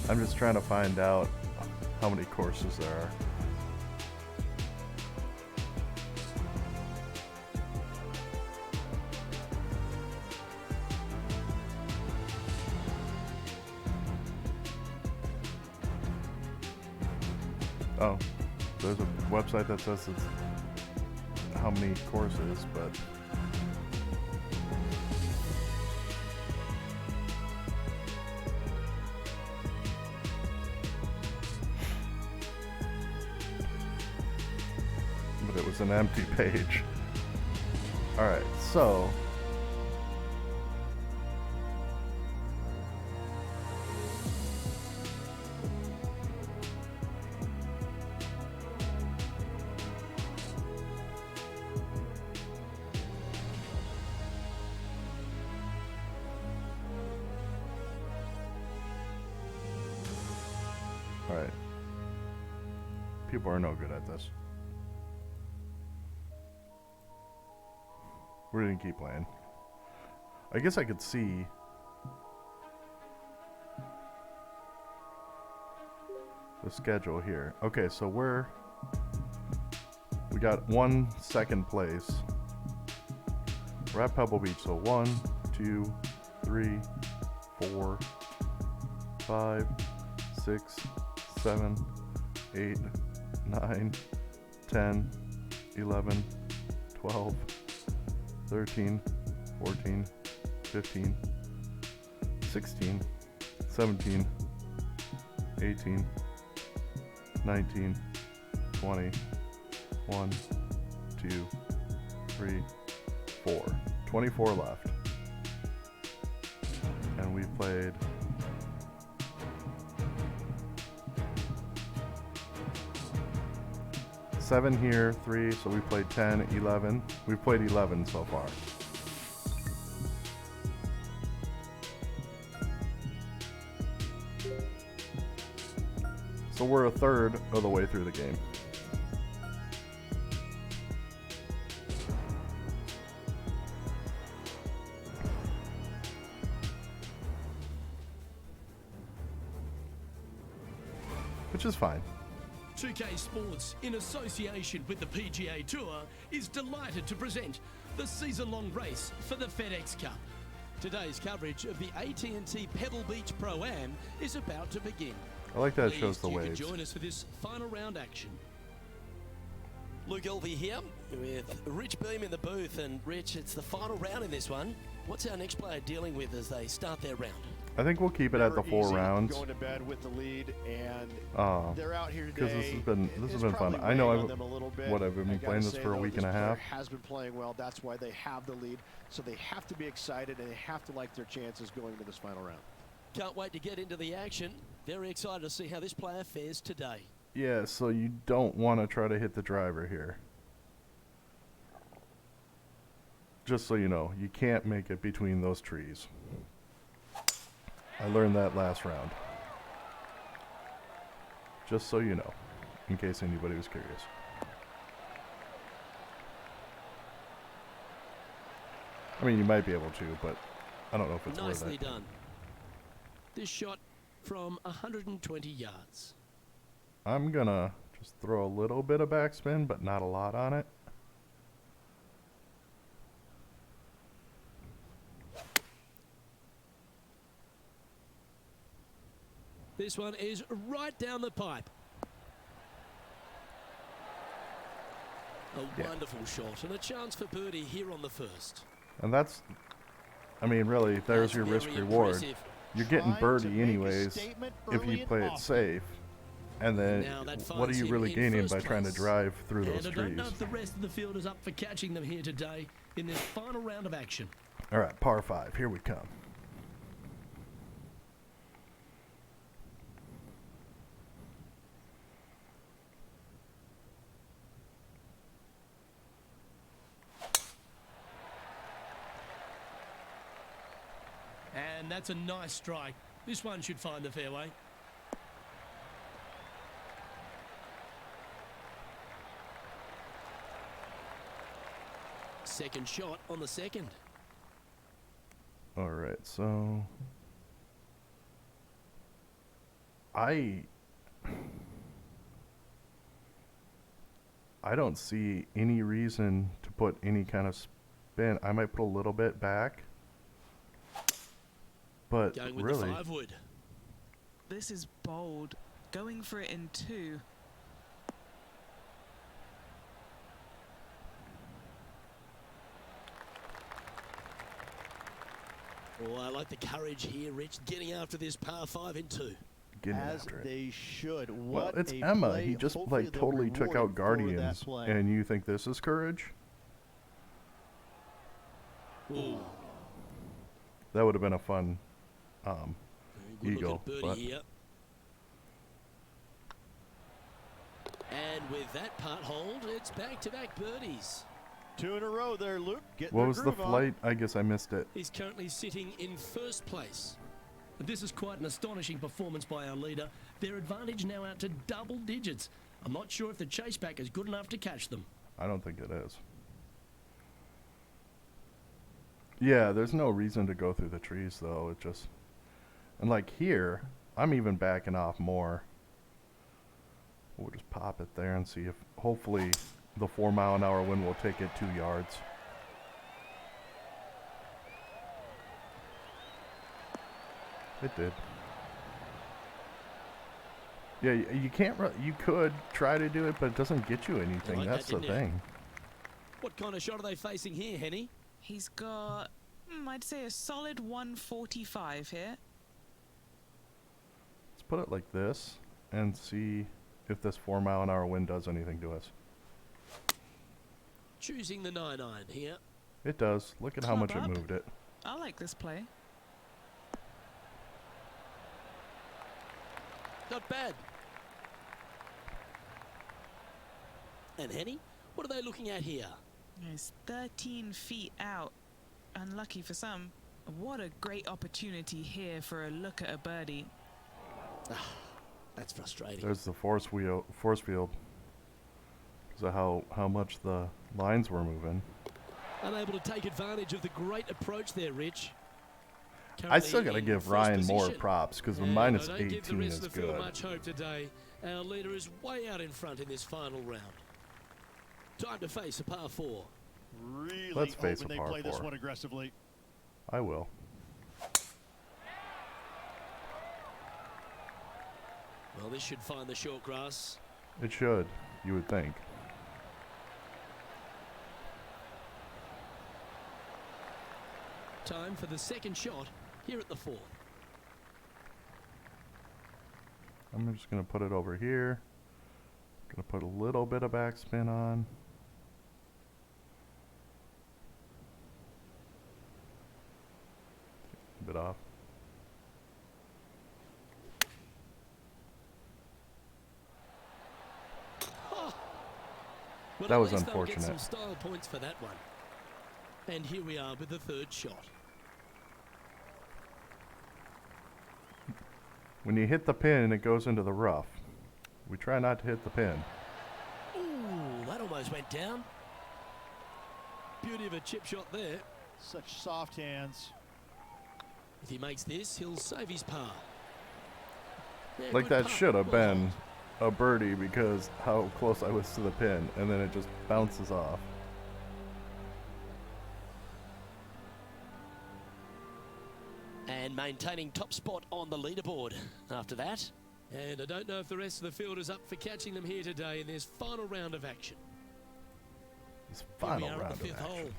I'm just trying to find out how many courses there are. Oh, there's a website that says it's how many courses, but it was an empty page. Alright, so alright. People are no good at this. We're gonna keep playing. I guess I could see the schedule here. Okay, so we got 1 second place. We're at Pebble Beach, so 1, 2, 3, 4, 5, 6, 7, 8, 9, 10, 11, 12, 13, 14, 15, 16, 17, 18, 19, 20, 1, 2, 3, 4. 24 left. And we've played 7 here, 3, so we played 10, 11. We've played 11 so far. So we're a third of the way through the game. Which is fine. 2K Sports, in association with the PGA Tour, is delighted to present the season-long race for the FedEx Cup. Today's coverage of the AT&T Pebble Beach Pro-Am is about to begin. I like that it Pleased shows the you waves. can join us for this final round action. Luke Elvey here with Rich Beam in the booth, and Rich, it's the final round in this one. What's our next player dealing with as they start their round? I think we'll keep it at the 4 rounds. Going to bed with the lead, and they're out here today. Because this has been fun. I know I've been playing this for a week and a half. Has been playing well. That's why they have the lead. So they have to be excited, and they have to like their chances going into this final round. Can't wait to get into the action. Very excited to see how this player fares today. Yeah, so you don't want to try to hit the driver here. Just so you know, you can't make it between those trees. I learned that last round. Just so you know, in case anybody was curious. I mean, you might be able to, but I don't know if it's worth it. Nicely done. This shot from 120 yards. I'm gonna just throw a little bit of backspin, but not a lot on it. This one is right down the pipe. A wonderful shot and a chance for birdie here on the first. And that's, I mean, really, there's That's your risk very reward. impressive. You're getting Trying to birdie make a anyways statement if early you and play it often. safe. And then Now that what are finds you him really in gaining first by trying to place. drive through those And I don't know trees? if the rest of the field is up for catching them here today in this final round of action. All right, par 5, here we come. And that's a nice strike. This one should find the fairway. Second shot on the second. All right, so I don't see any reason to put any kind of spin. I might put a little bit back, but Going with really, the 5 wood. This is bold. Going for it in 2. Oh, I like the courage here, Rich, getting after this par 5 in 2. getting As after it. they should. Well, What it's a Emma. play. He just Hopefully like they'll totally took reward out him for that Guardians, play. and you think this is courage? Ooh. That would have been a fun Very good eagle, looking birdie but here. And with that part hold, it's back-to-back birdies. 2 in a row there, Luke. Getting what their was the groove on. flight? I guess I missed it. He's currently sitting in first place. This is quite an astonishing performance by our leader. Their advantage now out to double digits. I'm not sure if the chase back is good enough to catch them. I don't think it is. Yeah, there's no reason to go through the trees, though. It just... And, like, here, I'm even backing off more. We'll just pop it there and see if... Hopefully, the 4-mile-an-hour wind will take it 2 yards. It did. Yeah, you can't... You could try to do it, but it doesn't get you anything. like That's that, the didn't it? thing. What kind of shot are they facing here, Henny? He's got, I'd say a solid 145 here. Let's put it like this and see if this 4-mile-an-hour wind does anything to us. choosing the 9-iron here. It does. Look at how much it Club up. moved it. I like this play. Not bad. And Henny, what are they looking at here? It's 13 feet out. Unlucky for some. What a great opportunity here for a look at a birdie. That's frustrating. There's the force field. Because of how much the lines were moving. Unable to take advantage of the great approach there, Rich. I still got to Currently in give first Ryan more position. props because the And minus I don't give the 18 rest is of the field good. much hope today. Our leader is way out in front in this final round. Time to face a par 4. Really Let's face hoping a they par play this 4. one aggressively. I will. Well, this should find the short grass. It should, you would think. Time for the second shot here at the 4th. I'm just going to put it over here. Going to put a little bit of backspin on. A bit off. Well, That at was least they'll get unfortunate. some style points for that one. And here we are with the third shot. When you hit the pin, it goes into the rough. We try not to hit the pin. Ooh, that almost went down. Beauty of a chip shot there. Such soft hands. If he makes this, he'll save his par. Yeah, Like good that putt. should have Well been hold. a birdie because how close I was to the pin, and then it just bounces off. And maintaining top spot on the leaderboard after that. And I don't know if the rest of the field is up for catching them here today in this final round of action. This Here final we are round at the of 5th hole. action.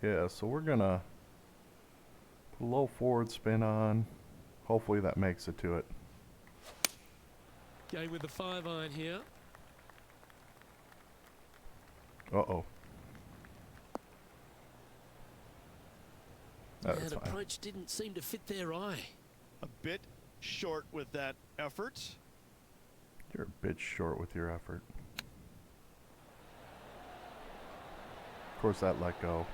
Yeah, so we're gonna put a low forward spin on. Hopefully that makes it to it. Going with the 5-iron here. Uh-oh. That That's fine. approach didn't seem to fit their eye. A bit short with that effort. You're a bit short with your effort. Of course, that let go.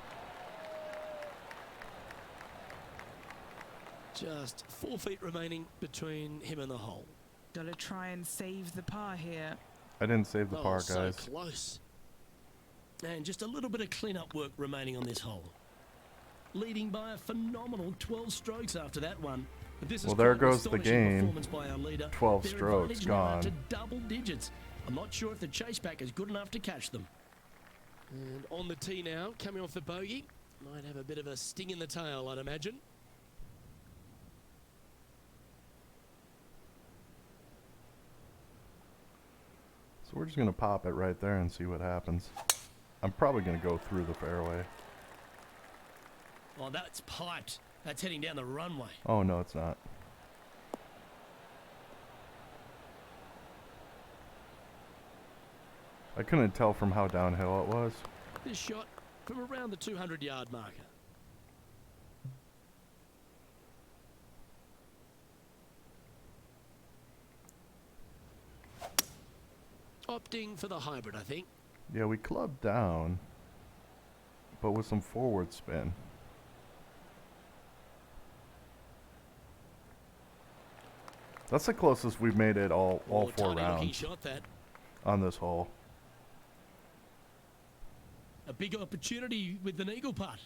Just 4 feet remaining between him and the hole. Gotta try and save the par here. I didn't save the par, so guys. close. And just a little bit of clean-up work remaining on this hole. Leading by a phenomenal 12 strokes after that one. But this is Well, there quite an goes the astonishing game. performance by our leader. 12 Their strokes advantage now up gone. to double digits. I'm not sure if the chase back is good enough to catch them. And on the tee now, coming off the bogey. Might have a bit of a sting in the tail, I'd imagine. So we're just going to pop it right there and see what happens. I'm probably going to go through the fairway. Oh, that's piped. That's heading down the runway. Oh, no, it's not. I couldn't tell from how downhill it was. This shot from around the 200-yard marker. Opting for the hybrid, I think. Yeah, we clubbed down, but with some forward spin. That's the closest we've made it all Oh, 4 tiny looking rounds shot that. on this hole. A big opportunity with an eagle putt.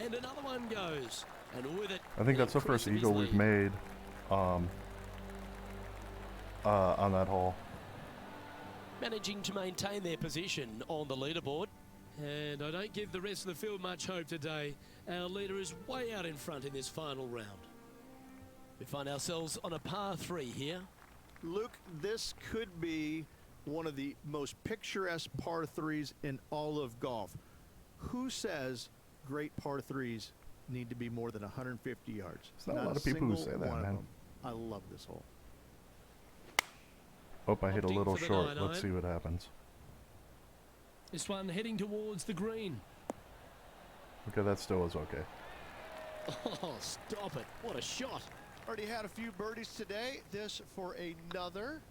And another one goes. And with it, I think that's the increase first of his eagle we've lead. made on that hole. Managing to maintain their position on the leaderboard. And I don't give the rest of the field much hope today. Our leader is way out in front in this final round. We find ourselves on a par 3 here. Luke, this could be one of the most picturesque par threes in all of golf. Who says great par threes need to be more than 150 yards? There's not a lot of people who say that, man. I love this hole. Hope I hit a Opting little for the short. 9-iron. Let's see what happens. This one heading towards the green. Okay, that still was okay. Oh, stop it. What a shot. Already had a few birdies today. This for another.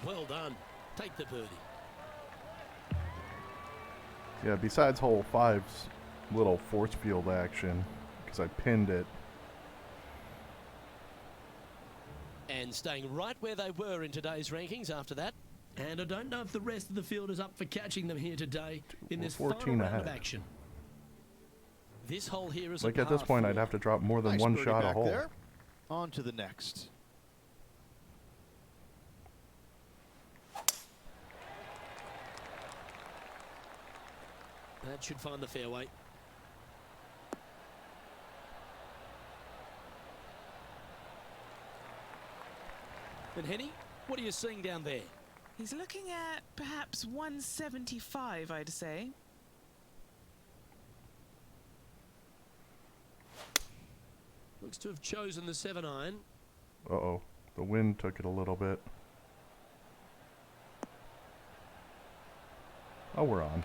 Well done. Take the birdie. Yeah, besides hole 5's little force field action, because I pinned it. And staying right where they were in today's rankings after that. And I don't know if the rest of the field is up for catching them here today in We're this 14 final round of ahead. action. This hole here is Like a at this par point, 4. I'd have to drop more than Nice one birdie shot a back hole. there. On to the next. That should find the fairway. And Henny, what are you seeing down there? He's looking at perhaps 175, I'd say. Looks to have chosen the 7-iron. Uh-oh. The wind took it a little bit. Oh, we're on.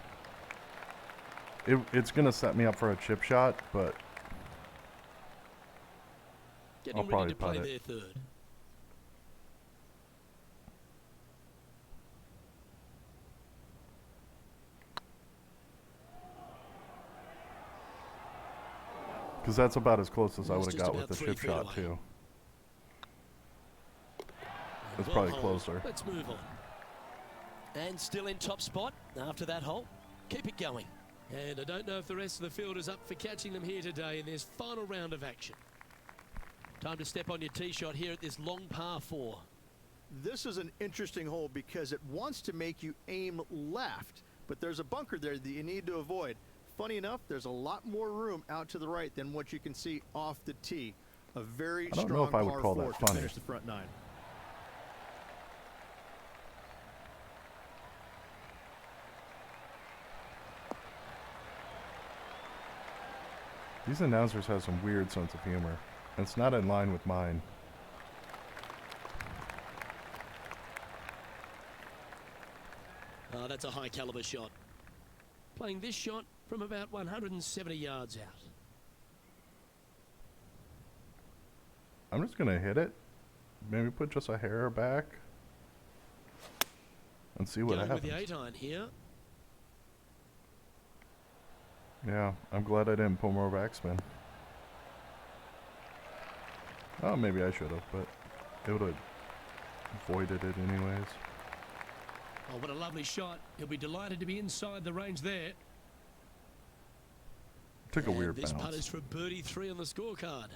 It's going to set me up for a chip shot, but Getting I'll ready probably to play putt their it. third. because that's about as close as I It's would have just got with about the 3 chip feet shot, away. too. It's Well probably holed. closer. Let's move on. And still in top spot after that hole. Keep it going. And I don't know if the rest of the field is up for catching them here today in this final round of action. Time to step on your tee shot here at this long par 4. This is an interesting hole because it wants to make you aim left, but there's a bunker there that you need to avoid. Funny enough, there's a lot more room out to the right than what you can see off the tee. A very I don't strong know if I would par call 4 that to funny. finish the front 9. These announcers have some weird sense of humor. It's not in line with mine. That's a high caliber shot. Playing this shot from about 170 yards out. I'm just going to hit it. Maybe put just a hair back. And see what Going happens. with the 8-iron here. Yeah, I'm glad I didn't pull more backspin. Oh, maybe I should have, but it would have avoided it anyways. Oh, what a lovely shot. He'll be delighted to be inside the range there. Took a And weird this bounce. putt is for birdie 3 on the scorecard.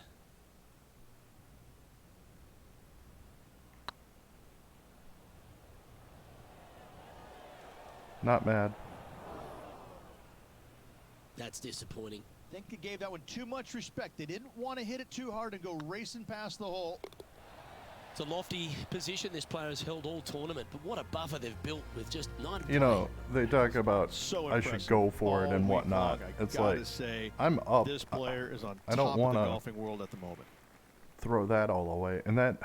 Not mad. That's disappointing. I think they gave that one too much respect. They didn't want to hit it too hard and go racing past the hole. It's a lofty position this player has held all tournament, but what a buffer they've built with just 9 You know, they talk about So I impressive. should go for it All and week whatnot. long, I It's gotta like, say, I'm up. this player is on I don't top of the wanna golfing world at the moment. throw that all away. And that,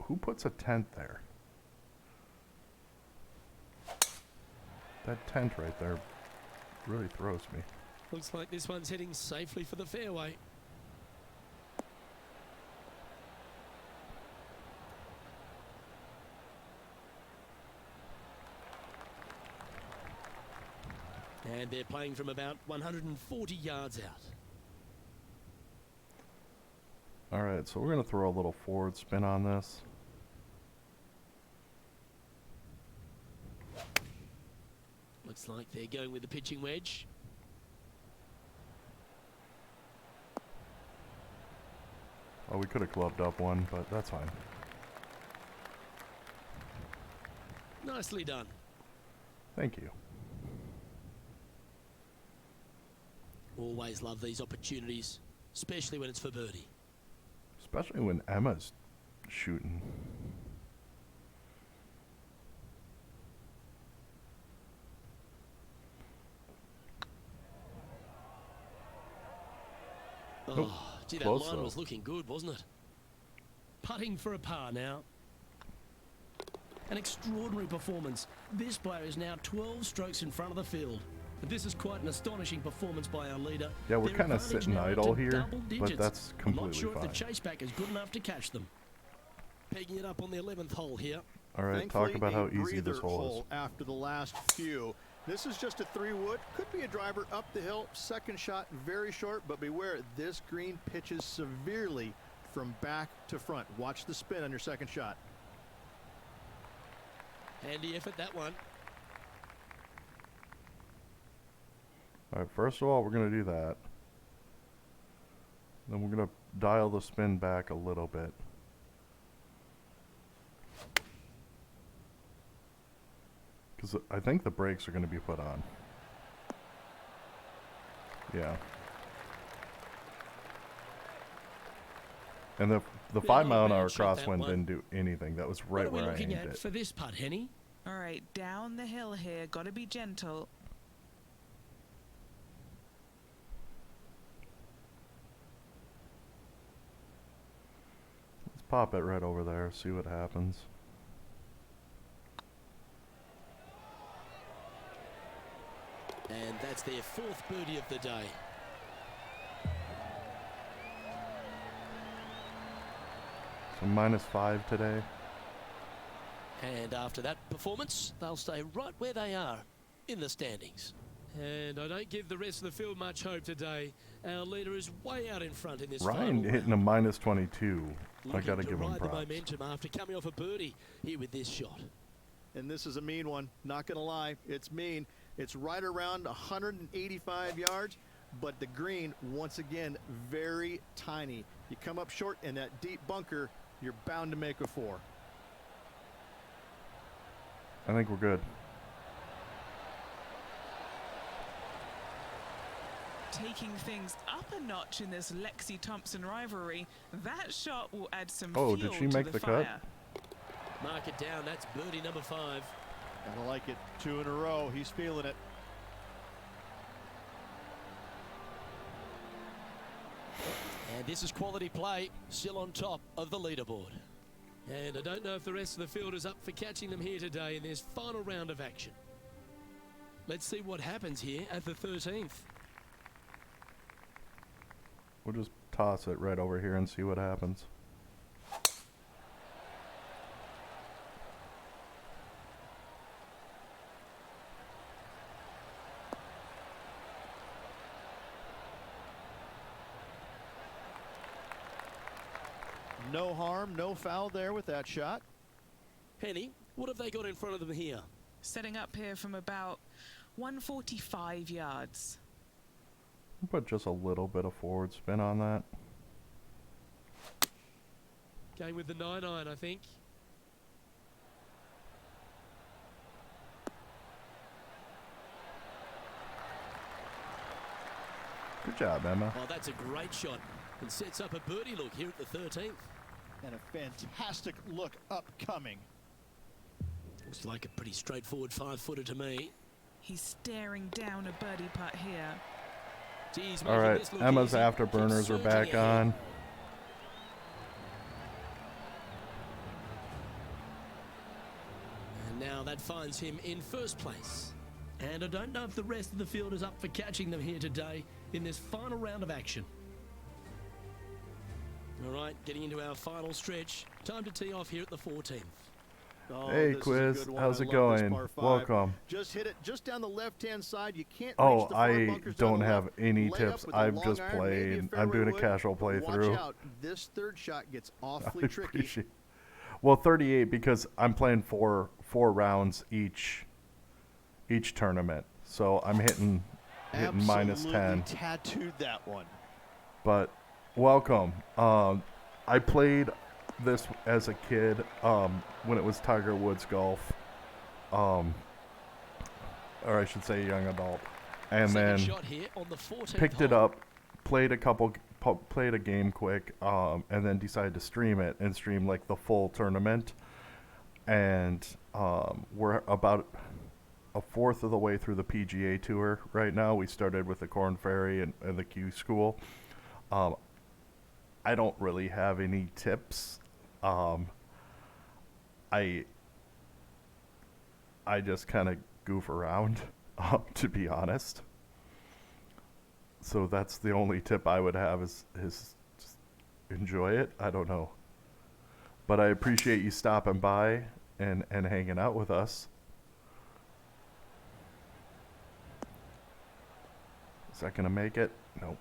who puts a tent there? That tent right there really throws me. Looks like this one's heading safely for the fairway. And they're playing from about 140 yards out. All right, so we're going to throw a little forward spin on this. Looks like they're going with the pitching wedge. Oh, we could have clubbed up one, but that's fine. Nicely done. Thank you. Always love these opportunities, especially when it's for birdie. Especially when Emma's shooting. Oh, gee, that Close, line though. was looking good, wasn't it? Putting for a par now. An extraordinary performance. This player is now 12 strokes in front of the field. But this is quite an astonishing performance by our leader. Yeah, we're Their kind of advantage sitting now up idle to here, double but digits. that's I'm completely not sure fine. if the chase back is good enough to catch them. Pegging it up on the 11th hole here. All right, Thankfully, talk about how a easy this breather hole is. after the last few. This is just a 3-wood. Could be a driver up the hill. Second shot, very short, but beware, this green pitches severely from back to front. Watch the spin on your second shot. Handy effort, that one. All right, first of all, we're going to do that. Then we're going to dial the spin back a little bit. Because I think the brakes are going to be put on. Yeah. And the Yeah, 5 not a mile an bad hour shot, that crosswind one. didn't do anything. That was right What are where we I looking aimed at it. for this putt, Henny? All right, down the hill here. Got to be gentle. Let's pop it right over there, see what happens. And that's their 4th birdie of the day. So -5 today. And after that performance, they'll stay right where they are in the standings. And I don't give the rest of the field much hope today. Our leader is way out in front in this Ryan final hitting a round. -22. I Looking gotta to give him ride the props. momentum after coming off a birdie here with this shot. And this is a mean one. Not going to lie, it's mean. It's right around 185 yards, but the green, once again, very tiny. You come up short in that deep bunker, you're bound to make a 4. I think we're good. Taking things up a notch in this Lexi-Thompson rivalry. That shot will add some Oh, fuel did she to make the the cut? fire. Mark it down. That's birdie number 5. Gotta like it. 2 in a row. He's feeling it. And this is quality play, still on top of the leaderboard. And I don't know if the rest of the field is up for catching them here today in this final round of action. Let's see what happens here at the 13th. We'll just toss it right over here and see what happens. No harm, no foul there with that shot. Henny, what have they got in front of them here? Setting up here from about 145 yards. Put just a little bit of forward spin on that. Going with the 9-iron, I think. Good job, Emma. Oh, that's a great shot. And sets up a birdie look here at the 13th. And a fantastic look upcoming. Looks like a pretty straightforward 5-footer to me. He's staring down a birdie putt here. Geez, All making right, this look Emma's easy. afterburners Keeps are surging back ahead. on. And now that finds him in first place. And I don't know if the rest of the field is up for catching them here today in this final round of action. All right, getting into our final stretch. Time to tee off here at the 14th. Oh, Hey, this is a Quiz. good one. How's I it love this going? par 5. Welcome. Just hit it just down the left-hand side. You can't Oh, reach the far I bunkers down don't the have left. any Lay up tips. with a I've long just iron, maybe a played. I'm fairway doing a wood, casual but playthrough. Watch out. This third shot gets awfully I tricky. appreciate. Well, 38 because I'm playing four rounds each tournament, so I'm hitting minus 10. Absolutely tattooed that one. But welcome. I played this as a kid when it was Tiger Woods golf, or I should say young adult, and Second then shot here on the 14th picked it hole. up, played a game quick, and then decided to stream it and stream like the full tournament. And we're about a fourth of the way through the PGA Tour right now. We started with the Corn Ferry and the Q School. I don't really have any tips. I just kind of goof around, to be honest. So that's the only tip I would have is just enjoy it. I don't know. But I appreciate you stopping by and hanging out with us. Is that going to make it? Nope.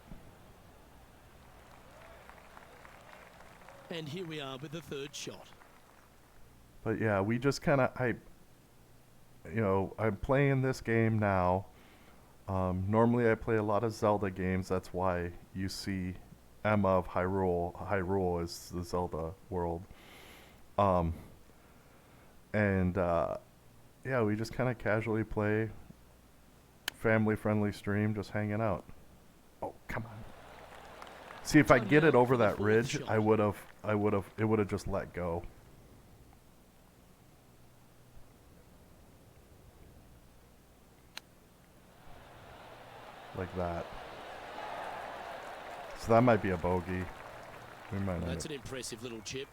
And here we are with the third shot. But yeah, we just kind of, I'm playing this game now. Normally I play a lot of Zelda games. That's why you see Emma of Hyrule. Hyrule is the Zelda world. Yeah, we just kind of casually play. Family-friendly stream, just hanging out. Oh, come on. See, if I get it over that ridge, it would have just let go. Like that. So that might be a bogey. We might That's an impressive little chip.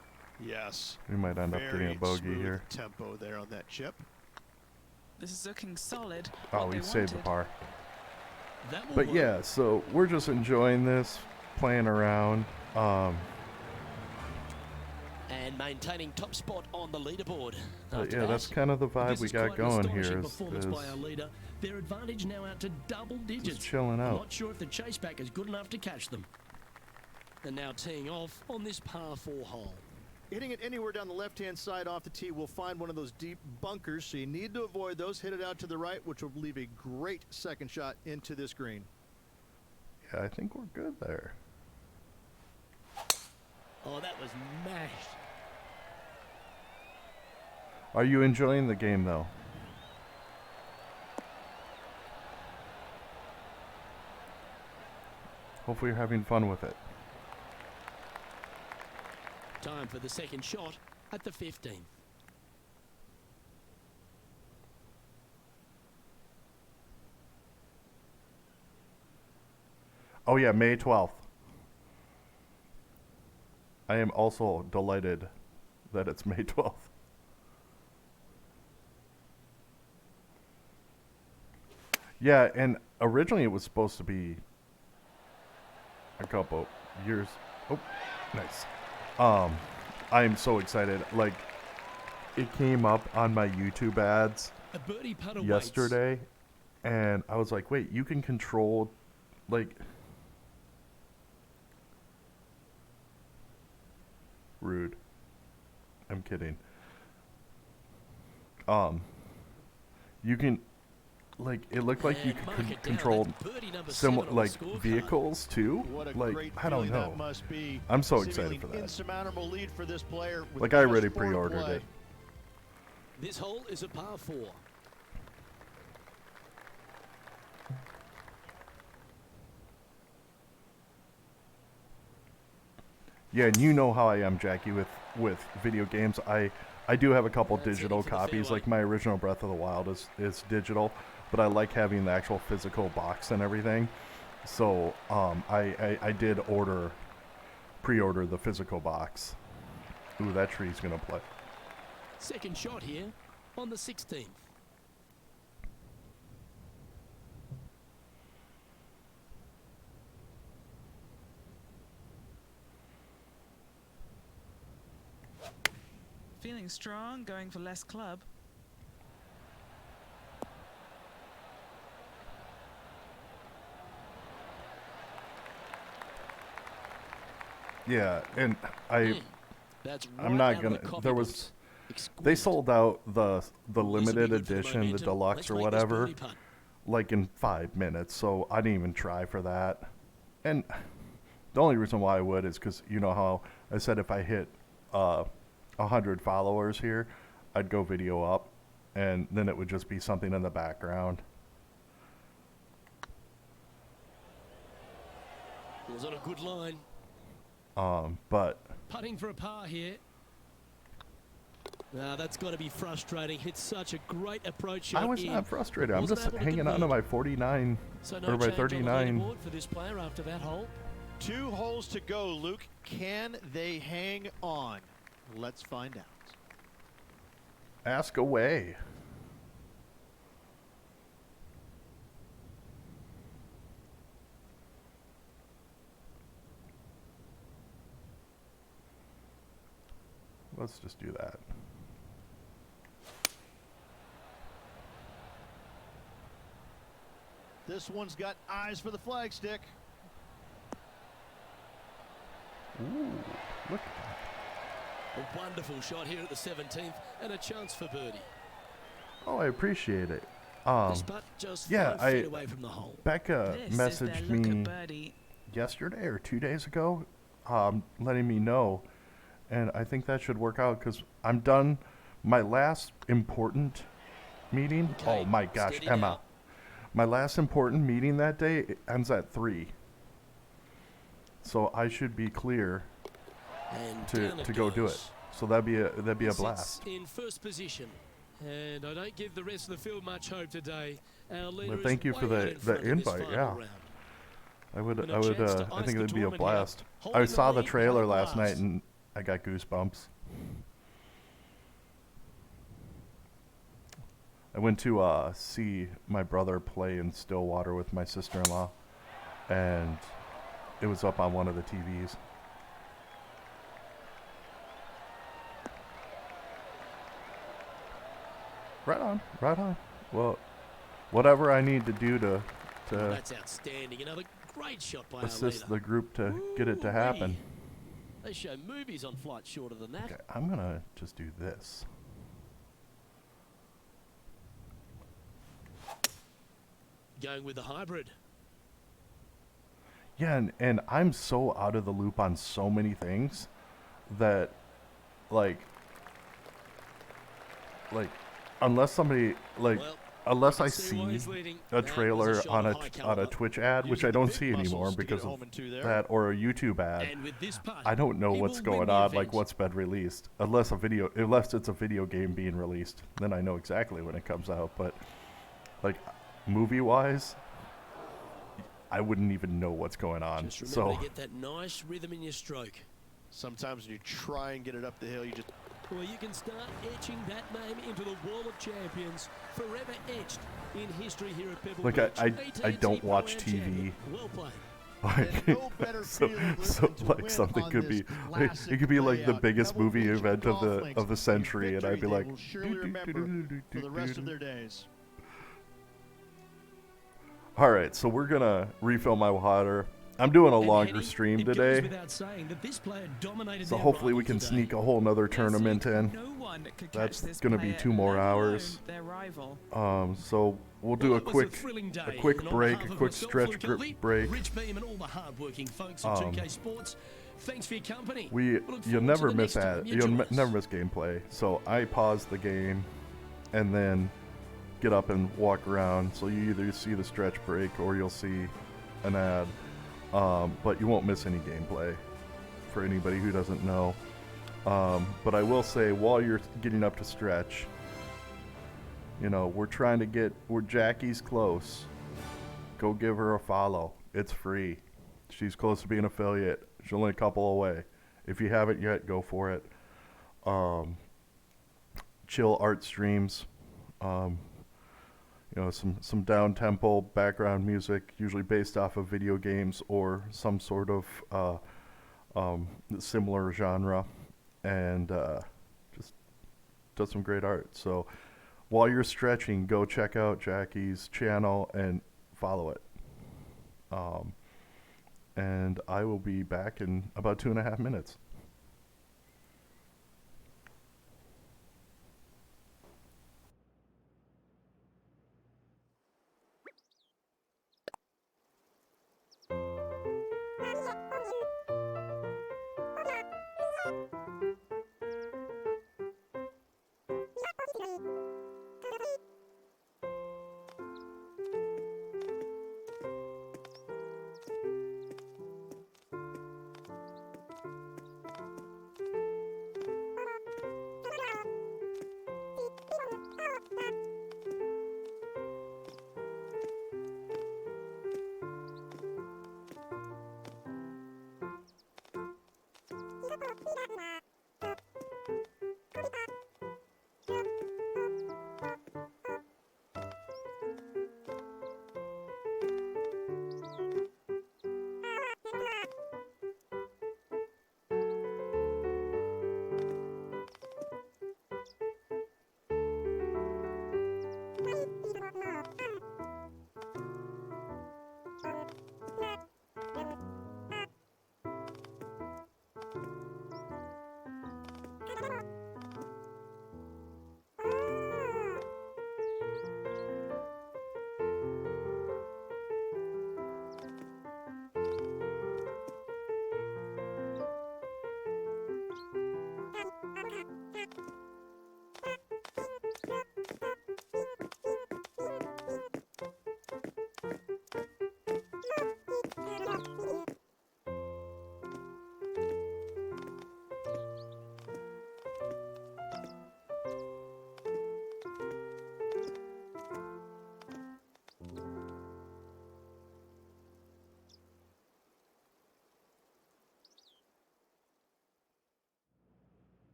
Yes. We might end up getting a bogey smooth here. Tempo there on that chip. This is looking solid. Oh, he saved the par. That will But work. yeah, so we're just enjoying this, playing around. And maintaining top spot on the leaderboard. But After yeah, that, that's kind of the vibe this we is got quite an going astonishing here. Performance by our leader. Their advantage now out to double digits. chilling I'm out. not sure if the chase back is good enough to catch them. And now teeing off on this par 4 hole. Hitting it anywhere down the left-hand side off the tee will find one of those deep bunkers, so you need to avoid those. Hit it out to the right, which will leave a great second shot into this green. Yeah, I think we're good there. Oh, that was mashed. Are you enjoying the game, though? Hopefully you're having fun with it. Time for the second shot at the 15th. Oh yeah, May 12th. I am also delighted that it's May 12th. Yeah, and originally it was supposed to be a couple years. Oh, nice. I'm so excited. Like, it came up on my YouTube ads A birdie putter yesterday, and I was like, wait, you can control, like, rude. I'm kidding. You can, like, it looked like you could control similar, like, vehicles too. What a Like, great I don't feeling know. that must be. I'm so Seemingly excited for that. Insurmountable lead for this player with Like, I just already 4 to pre-ordered play. it. This hole is a par 4. Yeah, and you know how I am, Jackie, with video games. I do have a couple That's digital heading for the copies. fairway. Like, my original Breath of the Wild is digital, but I like having the actual physical box and everything. So I did pre-order the physical box. Ooh, that tree's gonna play. Second shot here on the 16th. Feeling strong, going for less club. Yeah, and That's I'm right not out of gonna. the There copybook. was. Exquisite. They sold out the This will be limited good for the edition, the momentum. deluxe Let's or make this whatever, birdie putt. like in 5 minutes. So I didn't even try for that. And the only reason why I would is because you know how I said if I hit 100 followers here, I'd go video up, and then it would just be something in the background. It was on a good line. But Putting for a par here. Now that's got to be frustrating. Hit such a great approach shot. I was in. not frustrated. I'm Wasn't just able to hanging on to convert. my 49 So or no my change on the 39. leaderboard for this player after that hole. 2 holes to go, Luke. Can they hang on? Let's find out. Ask away. Let's just do that. This one's got eyes for the flagstick. Ooh, look. A wonderful shot here at the 17th and a chance for birdie. Oh, I appreciate it. This putt just 5 feet away from the hole. Becca This is their messaged look at me birdie. yesterday or 2 days ago, letting me know, and I think that should work out because I'm done. My last important meeting. Okay, Oh my gosh, steady Emma. now. My last important meeting that day it ends at 3. So I should be clear And to down it go do it. goes. So that'd be a Sits blast. in first position. And I don't give the rest of the field much hope today. Our leader But thank is you for way out the in front in this invite. final Yeah, round. I would And a chance to I ice think the it'd be a tournament here. blast. Holding I the saw the lead, trailer playing last night last. and I got goosebumps. I went to see my brother play in Stillwater with my sister-in-law, and it was up on one of the TVs. Right on, right on. Well, whatever I need to do to That's outstanding. Another great shot by our assist leader. the group to get it to happen. Ooh-wee. They show movies on flights shorter than that. Okay, I'm gonna just do this. Going with the hybrid. Yeah, and I'm so out of the loop on so many things that, like unless somebody, like, Well, unless I see why see he's leading. a That was a trailer shot on of a high on a caliber. Twitch ad, which Using I the don't big see anymore muscles to get because it of home in 2 there. that, or a YouTube ad, And with this putt, I don't know he what's will win going the on, like event. what's been released, unless it's a video game being released. Then I know exactly when it comes out. But like movie-wise, I wouldn't even know what's going on. Just remember So to get that nice rhythm in your stroke. Sometimes when you try and get it up the hill, you just Well, you can start etching that name into the wall of champions, forever etched in history here at Pebble Like, Beach. I AT&T don't watch Pro-Am TV. champion. Well played. like, no better feeling so than to like win something on could this be like, classic it could be like the layout. biggest Pebble movie Beach event of golf the links, century, a and I'd be victory like, they will surely remember for the rest of their days. all right, so we're gonna refill my water. I'm doing a And longer Henny, stream it goes today, without saying that this player dominated so their hopefully we rival can today. sneak a whole nother tournament Yes, Luke, in. No one could catch That's this gonna be player, 2 more let alone hours. Their rival. So we'll do Well, a it was quick thrilling day, quick and on break, behalf a of quick myself, stretch Luke grip Elvey, break. Rich Beam and all the hard-working folks at 2K Sports, thanks for your company. We look you'll forward never to the miss next time that. you You'll join us. never miss gameplay. So I pause the game, and then get up and walk around. So you either see the stretch break or you'll see an ad. But you won't miss any gameplay for anybody who doesn't know. But I will say, while you're getting up to stretch, you know, we're Jackie's close. Go give her a follow. It's free. She's close to being an affiliate. She's only a couple away. If you haven't yet, go for it. Chill art streams. You know, some down-tempo background music, usually based off of video games or some sort of similar genre, and just does some great art. So while you're stretching, go check out Jackie's channel and follow it. And I will be back in about 2.5 minutes.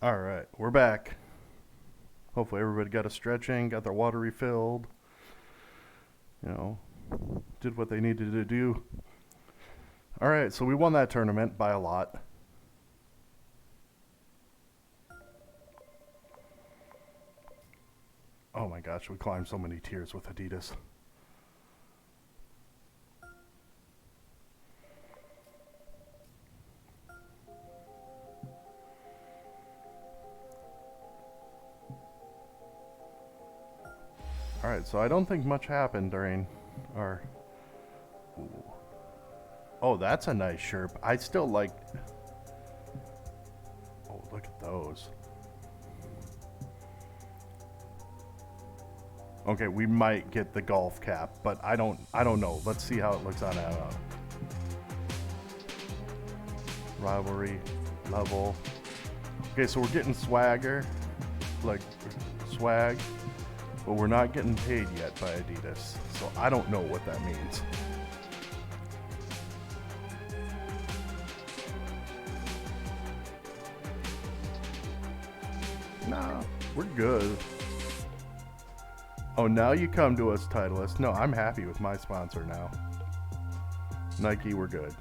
All right, we're back. Hopefully everybody got a stretching, got their water refilled, did what they needed to do. All right, so we won that tournament by a lot. Oh my gosh, we climbed so many tiers with Adidas. Alright, so I don't think much happened during our... Ooh. Oh, that's a nice Sherp. I still like... Oh, look at those. Okay, we might get the golf cap, but I don't know. Let's see how it looks on a rivalry level. Okay, so we're getting swagger, like swag. But we're not getting paid yet by Adidas, so I don't know what that means. Nah, we're good. Oh, now you come to us, Titleist. No, I'm happy with my sponsor now. Nike, we're good.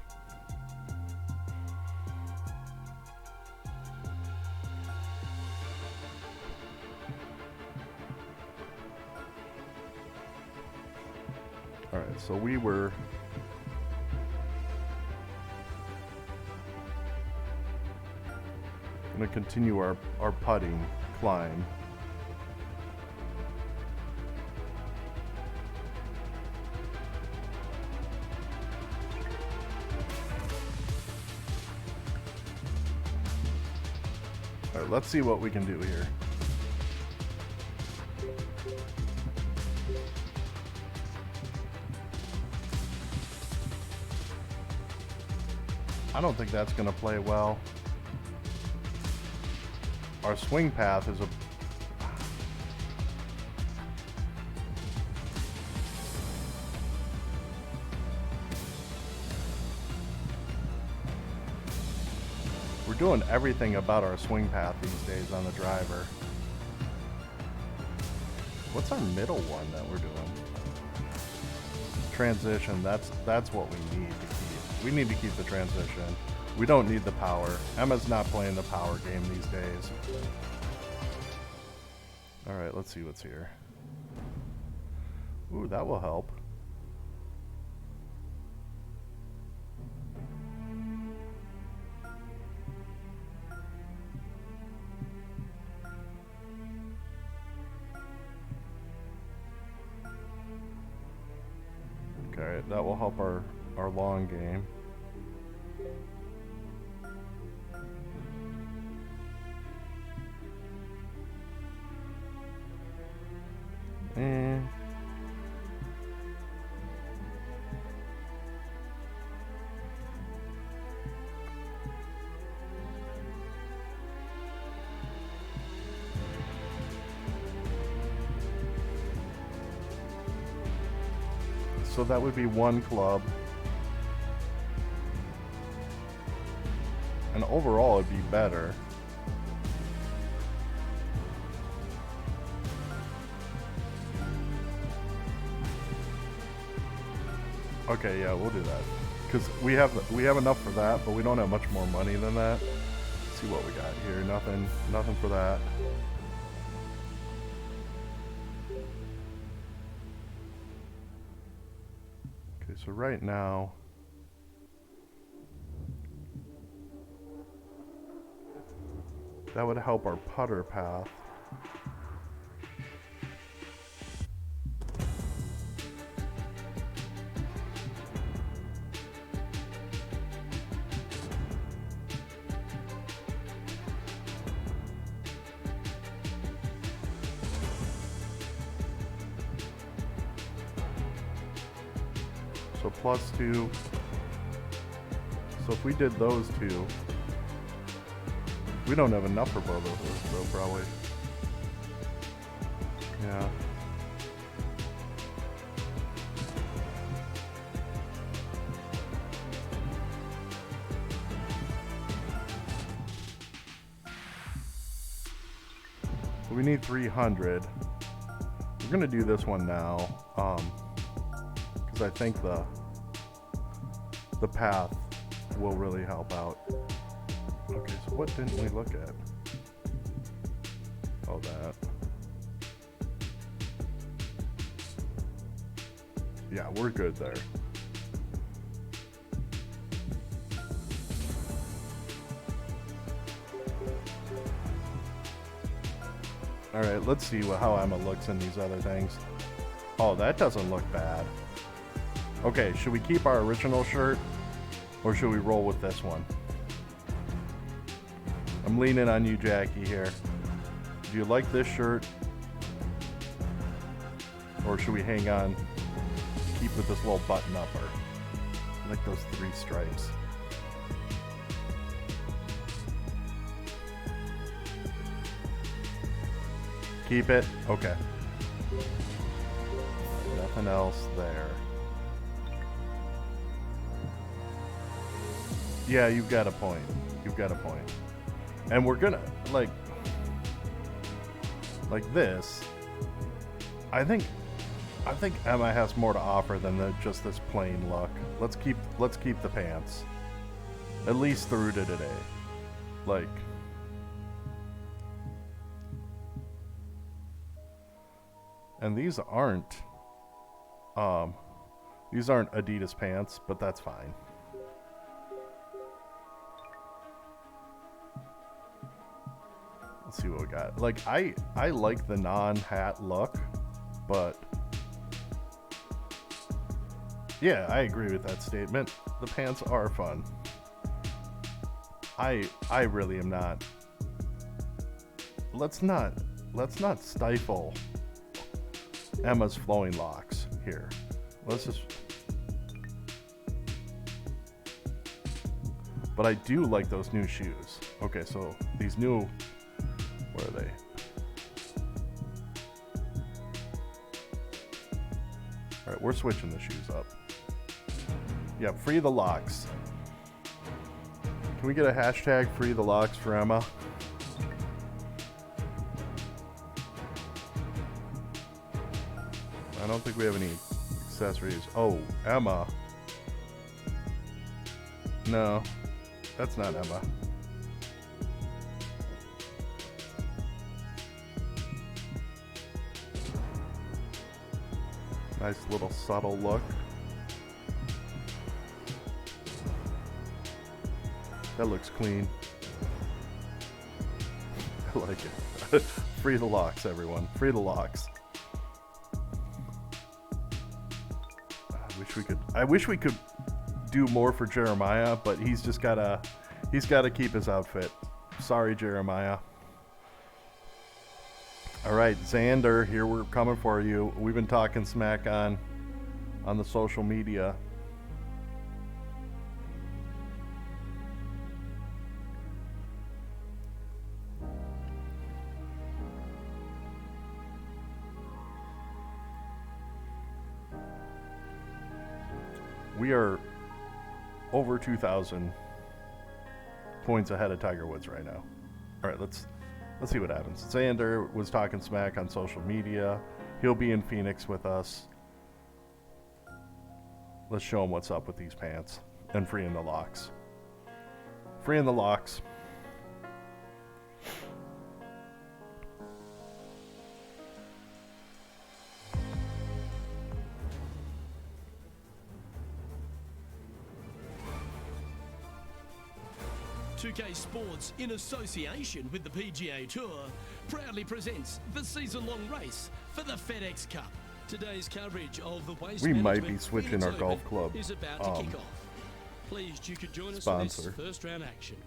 Alright, so we were going to continue our putting climb. Alright, let's see what we can do here. I don't think that's going to play well. Our swing path is a... We're doing everything about our swing path these days on the driver. What's our middle one that we're doing? Transition, that's what we need to keep. We need to keep the transition. We don't need the power. Emma's not playing the power game these days. Alright, let's see what's here. Ooh, that will help. Okay, that will help our long game. And so that would be one club. and overall it'd be better. Okay, yeah, we'll do that. Because we have enough for that, but we don't have much more money than that. Let's see what we got here. Nothing for that. Okay, so right now, that would help our putter path. So +2. So if we did those two, we don't have enough for both of those, though, probably. Yeah. So we need 300. We're gonna do this one now, because I think the path will really help out. Okay, so what didn't we look at? Oh, that. Yeah, we're good there. All right, let's see how Emma looks in these other things. Oh, that doesn't look bad. Okay, should we keep our original shirt, or should we roll with this one? I'm leaning on you, Jackie, here. Do you like this shirt? Or should we hang on, keep with this little button upper? I like those 3 stripes. Keep it? Okay. Nothing else there. Yeah, you've got a point. You've got a point. And we're gonna, like this, I think Emma has more to offer than just this plain look. Let's keep the pants. At least through to today. Like, and these aren't Adidas pants, but that's fine. Let's see what we got. Like, I like the non-hat look, but yeah, I agree with that statement. The pants are fun. I really am not. Let's not stifle Emma's flowing locks here. Let's just. But I do like those new shoes. Okay, so these new. Where are they? All right, we're switching the shoes up. Yeah, free the locks. Can we get a hashtag free the locks for Emma? I don't think we have any accessories. Oh, Emma. No, that's not Emma. Nice little subtle look. That looks clean. I like it. Free the locks, everyone. Free the locks. I wish we could do more for Jeremiah, but he's gotta keep his outfit. Sorry, Jeremiah. All right, Xander, here we're coming for you. We've been talking smack on the social media. We are over 2,000 points ahead of Tiger Woods right now. All right, let's see what happens. Xander was talking smack on social media. He'll be in Phoenix with us. Let's show him what's up with these pants and freeing the locks. Freeing the locks. .2K Sports, in association with the PGA Tour, proudly presents the season-long race for the FedEx Cup. Today's coverage of the Waste We might Management be switching Phoenix our golf Open club is about to kick off. Pleased you could join us for sponsor. this first round action.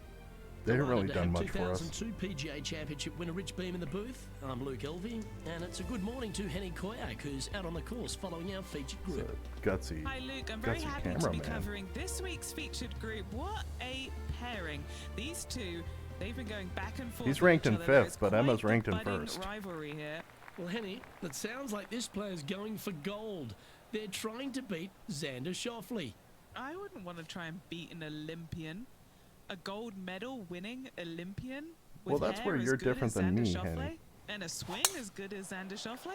They haven't really Delighted to done have much for us. 2002 PGA Championship winner Rich Beam in the booth. I'm Luke Elvey, and it's a good morning to Henny Koyak, who's out on the course following our featured group. Gutsy. Hi Luke, I'm very gutsy happy to be cameraman. covering this week's featured group. What a pairing. These two, they've been going back and forth. He's with ranked each in other. There fifth, is but quite Emma's the ranked in budding first. rivalry here. Well, Henny, it sounds like this player's going for gold. They're trying to beat Xander Schauffele. I wouldn't want to try and beat an Olympian. A gold medal winning Olympian? Well, With that's hair where as you're good different as than Xander me, Schauffele? Henny. And a swing as good as Xander Schauffele?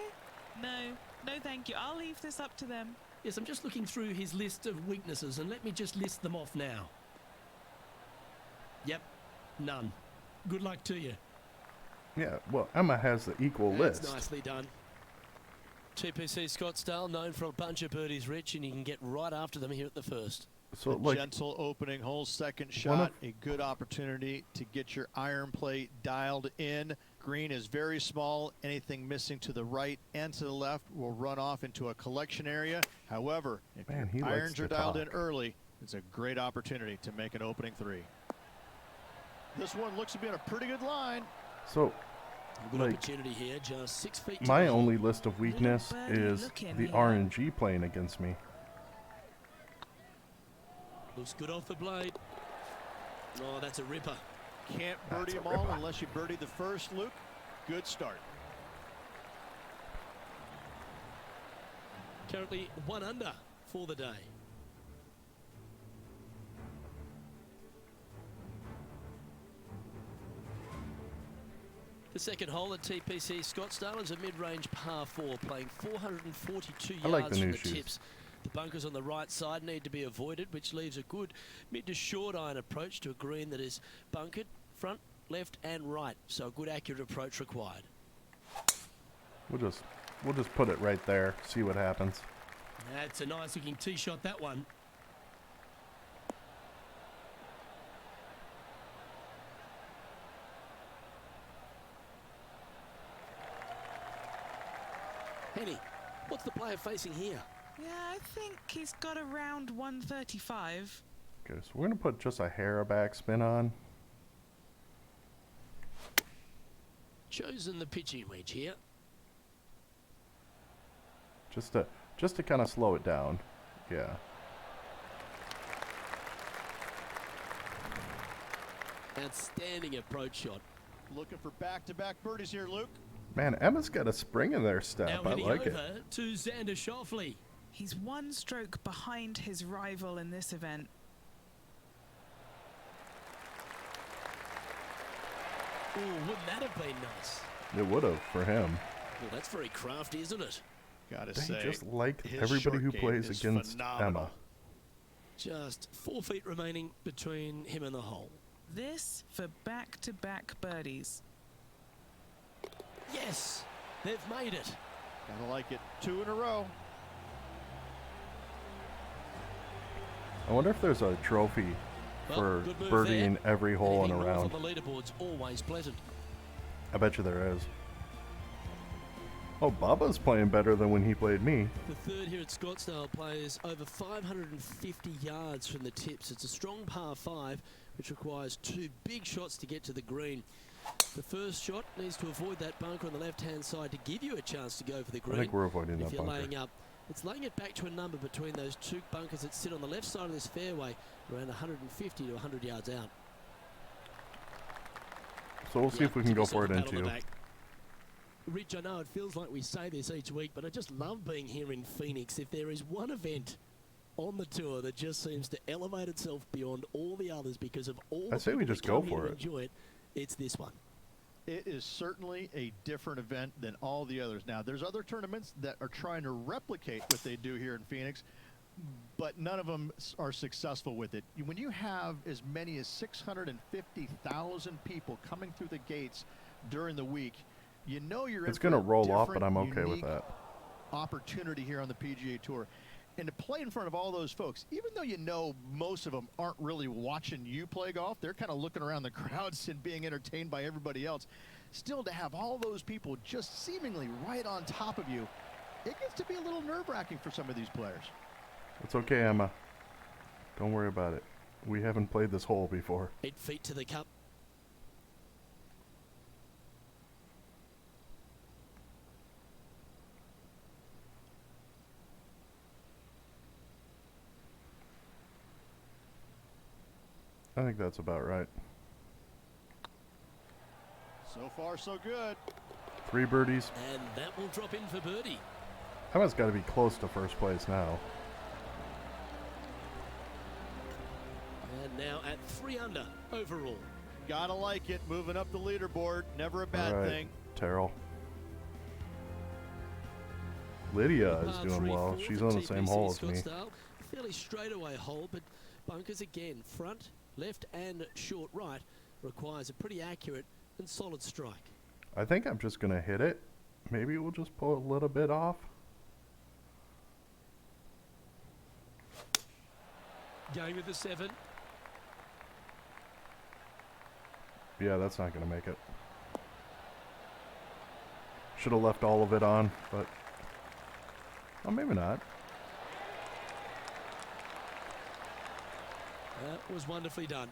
No thank you. I'll leave this up to them. Yes, I'm just looking through his list of weaknesses, and let me just list them off now. Yep, none. Good luck to you. Yeah, well, Emma has the equal That's list. nicely done. TPC Scottsdale, known for a bunch of birdies, Rich, and you can get right after them here at the first. So, A like, gentle opening hole, second One shot, of- a good opportunity to get your iron play dialed in. Green is very small. Anything missing to the right and to the left will run off into a collection area. However, if Man, he your likes irons to are dialed in talk. early, it's a great opportunity to make an opening three. This one looks to be on a pretty good line. so Good Like, opportunity here, just 6 feet to my the hole. only list of weakness birdie is looking the here. RNG playing against me. Looks good off the blade. Oh, that's a ripper. Can't That's birdie a them all ripper. unless you birdie the first, Luke. Good start. Currently 1 under for the day. The second hole at TPC Scottsdale is a mid-range par 4, playing 442 yards I like the from new the shoes. tips. The bunkers on the right side need to be avoided, which leaves a good mid to short iron approach to a green that is bunkered front, left, and right. So a good accurate approach required. We'll just put it right there, see what happens. That's a nice looking tee shot, that one. Henny, what's the player facing here? Yeah, I think he's got around 135. Okay, so we're gonna put just a hair of backspin on. Chosen the pitching wedge here. Just to kind of slow it down. Yeah. Outstanding approach shot. Looking for back-to-back birdies here, Luke. Man, Emma's got a spring in their step. Now I heading like it. over to Xander Schauffele. He's 1 stroke behind his rival in this event. Oh, wouldn't that have been nice? It would have for him. Well, that's very crafty, isn't it? Gotta They say, just like his everybody short who game plays is against phenomenal. Emma. Just 4 feet remaining between him and the hole. This for back-to-back birdies. Yes, they've made it. Gotta like it. 2 in a row. I wonder if there's a trophy Well, for good move birdieing there. every hole and Anything north around. on the leaderboard's always pleasant. I bet you there is. Oh, Bubba's playing better than when he played me. The third here at Scottsdale plays over 550 yards from the tips. It's a strong par 5, which requires 2 big shots to get to the green. The first shot needs to avoid that bunker on the left-hand side to give you a chance to go for the green. I think we're avoiding If that you're bunker. laying up, it's laying it back to a number between those 2 bunkers that sit on the left side of this fairway, around 150 to 100 yards out. So we'll see if we can give go yourself for it a in pat on the 2. back. Rich, I know it feels like we say this each week, but I just love being here in Phoenix. If there is one event on the tour that just seems to elevate itself beyond all the others because of all I the say we people just that go come here for to it. enjoy it. It's this one. It is certainly a different event than all the others. Now, there's other tournaments that are trying to replicate what they do here in Phoenix, but none of them are successful with it. When you have as many as 650,000 people coming through the gates during the week, you know you're in It's for going to a roll off, but different, I'm okay with unique that. opportunity here on the PGA Tour. And to play in front of all those folks, even though you know most of them aren't really watching you play golf, they're kind of looking around the crowds and being entertained by everybody else. Still, to have all those people just seemingly right on top of you, it gets to be a little nerve-wracking for some of these players. It's okay, Emma. Don't worry about it. We haven't played this hole before. 8 feet to the cup. I think that's about right. So far, so good. 3 birdies. And that will drop in for birdie. Emma's got to be close to first place now. And now at 3 under overall. Gotta like it. Moving up the leaderboard. Never a bad All right, thing. Terrell. Lydia is Par doing 3 well. for She's the on the same TPC hole as me. Scottsdale. Fairly straightaway hole, but bunkers again. Front, left, and short right requires a pretty accurate and solid strike. I think I'm just going to hit it. Maybe we'll just pull a little bit off. Going with the 7. Yeah, that's not going to make it. Should have left all of it on, but... well, maybe not. That was wonderfully done.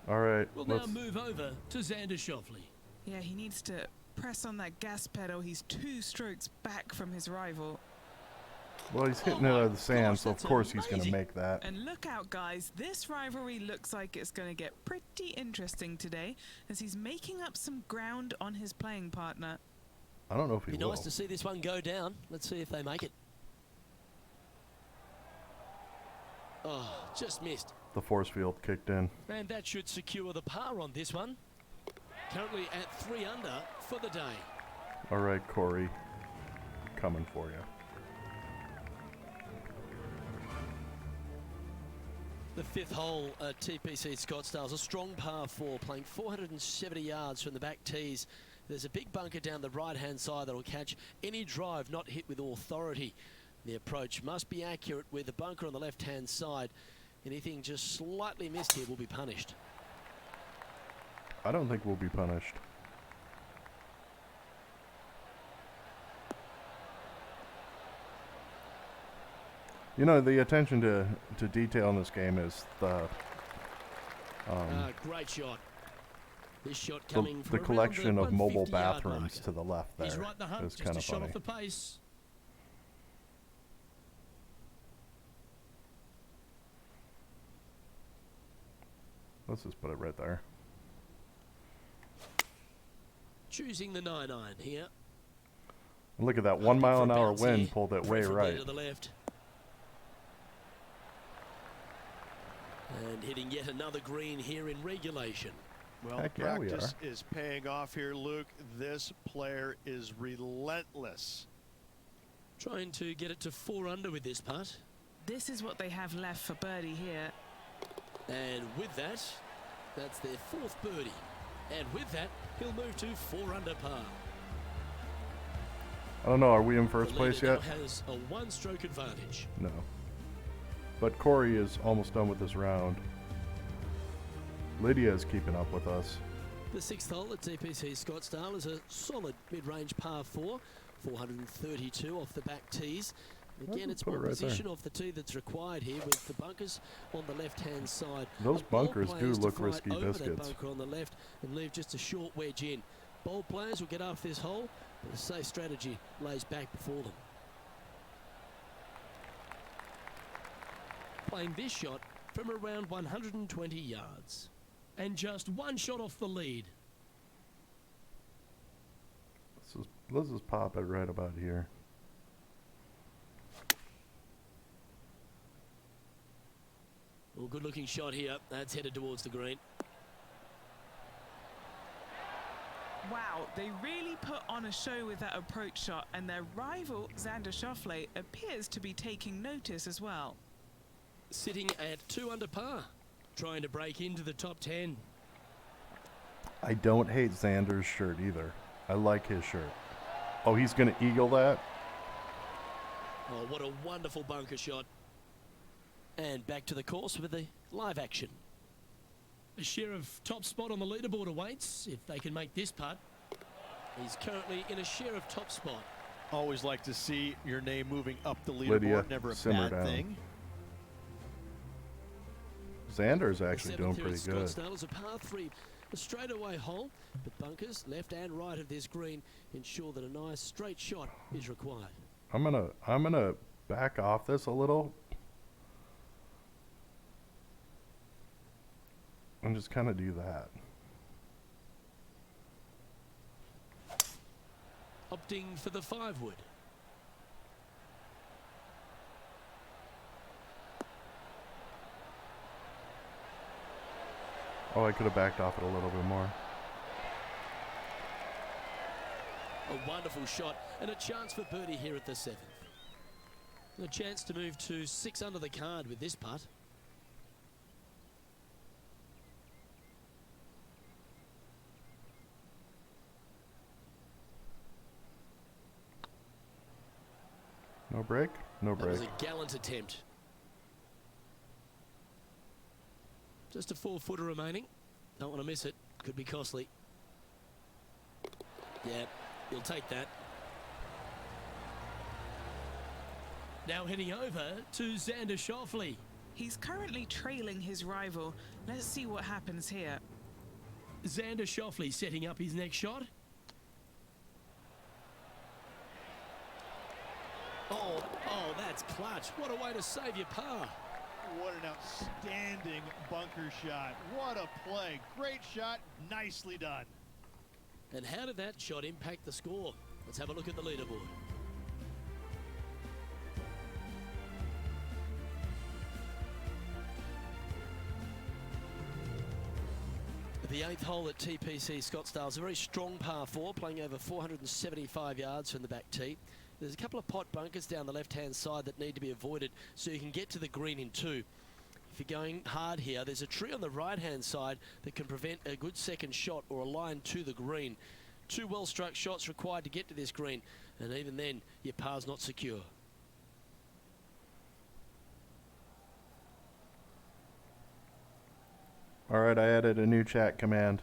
All right, We'll let's... now move over to Xander Schauffele. Yeah, he needs to press on that gas pedal. He's 2 strokes back from his rival. Well, he's hitting it out of the sand, so of course he's going to make that. And look out, guys. This rivalry looks like it's going to get pretty interesting today as he's making up some ground on his playing partner. I don't know if he Be will. nice to see this one go down. Let's see if they make it. Oh, just missed. The force field kicked in. And that should secure the par on this one. Currently at 3 under for the day. All right, Corey. Coming for you. The 5th hole at TPC Scottsdale is a strong par 4, playing 470 yards from the back tees. There's a big bunker down the right-hand side that will catch any drive not hit with authority. The approach must be accurate with the bunker on the left-hand side. Anything just slightly missed here will be punished. I don't think we'll be punished. You know, the attention to detail in this game is the Great shot. This shot coming from the around collection the of mobile 150-yard bathrooms marker. to the left there. He's right in the hunt, It's just kind a of shot funny. off the pace. Let's just put it right there. Choosing the 9-iron here. And look at that 1 mile an hour Bounce wind here. pulled it way Preferably right. to the left. And hitting yet another green here in regulation. Well, Heck yeah, we practice is paying off here, Luke. This player is relentless. Trying to get it to 4 under with this putt. This is what they have left for birdie here. And with that, that's their 4th birdie. And with that, he'll move to 4 under par. I don't know, are we in first The leader place yet? now has a 1-stroke advantage. No. But Corey is almost done with this round. Lydia is keeping up with us. The 6th hole at TPC Scottsdale is a solid mid-range par 4, 432 off the back tees. Again, it's put it more right position off the tee that's required here with the bunkers on the left-hand side. Those Of bold bunkers do players to look fly risky over that biscuits. bunker on the left and leave just a short wedge in. Bold players will get after this hole, but a safe strategy lays back before them. Playing this shot from around 120 yards. And just 1 shot off the lead. Let's just pop it right about here. Well, good looking shot here. That's headed towards the green. Wow, they really put on a show with that approach shot, and their rival, Xander Schauffele, appears to be taking notice as well. Sitting at 2 under par, trying to break into the top 10. I don't hate Xander's shirt either. I like his shirt. Oh, he's going to eagle that? Oh, what a wonderful bunker shot. And back to the course with the live action. A share of top spot on the leaderboard awaits if they can make this putt. He's currently in a share of top spot. Always like to see your name moving up the leaderboard. Lydia, Never a simmer bad down. thing. Xander's actually doing The 7th here pretty at good. Scottsdale is a par 3, a straightaway hole, but bunkers left and right of this green ensure that a nice straight shot is required. I'm gonna back off this a little and just kind of do that. Opting for the 5-wood. Oh, I could have backed off it a little bit more. A wonderful shot and a chance for birdie here at the 7th. And a chance to move to 6 under the card with this putt. No break? No That break. was a gallant attempt. Just a 4-footer remaining. Don't want to miss it. Could be costly. Yeah, you'll take that. Now heading over to Xander Schauffele. He's currently trailing his rival. Let's see what happens here. Xander Schauffele setting up his next shot. Oh, that's clutch. What a way to save your par. What an outstanding bunker shot. What a play. Great shot. Nicely done. And how did that shot impact the score? Let's have a look at the leaderboard. The 8th hole at TPC Scottsdale is a very strong par 4, playing over 475 yards from the back tee. There's a couple of pot bunkers down the left-hand side that need to be avoided so you can get to the green in 2. If you're going hard here, there's a tree on the right-hand side that can prevent a good second shot or a line to the green. 2 well-struck shots required to get to this green, and even then, your par's not secure. All right, I added a new chat command.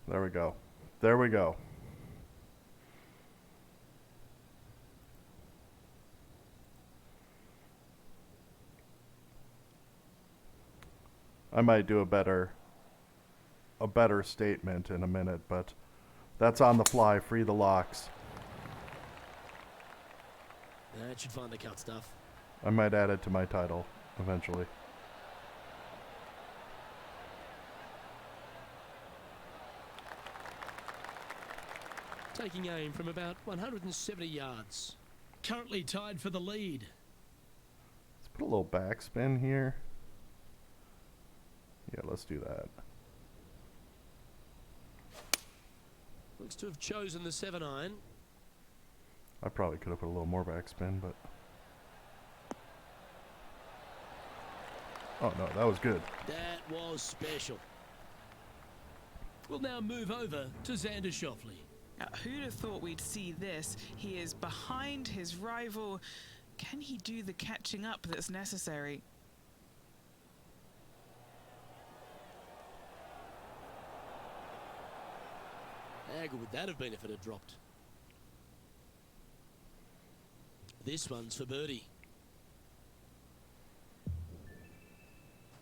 There we go. There we go. I might do a better statement in a minute, but that's on the fly. Free the locks. That should find the cut stuff. I might add it to my title eventually. Taking aim from about 170 yards. Currently tied for the lead. Let's put a little backspin here. Yeah, let's do that. Looks to have chosen the 7-iron. I probably could have put a little more backspin, but... Oh, no, that was good. That was special. We'll now move over to Xander Schauffele. Now, who'd have thought we'd see this? He is behind his rival. Can he do the catching up that's necessary? How good would that have been if it had dropped? This one's for birdie.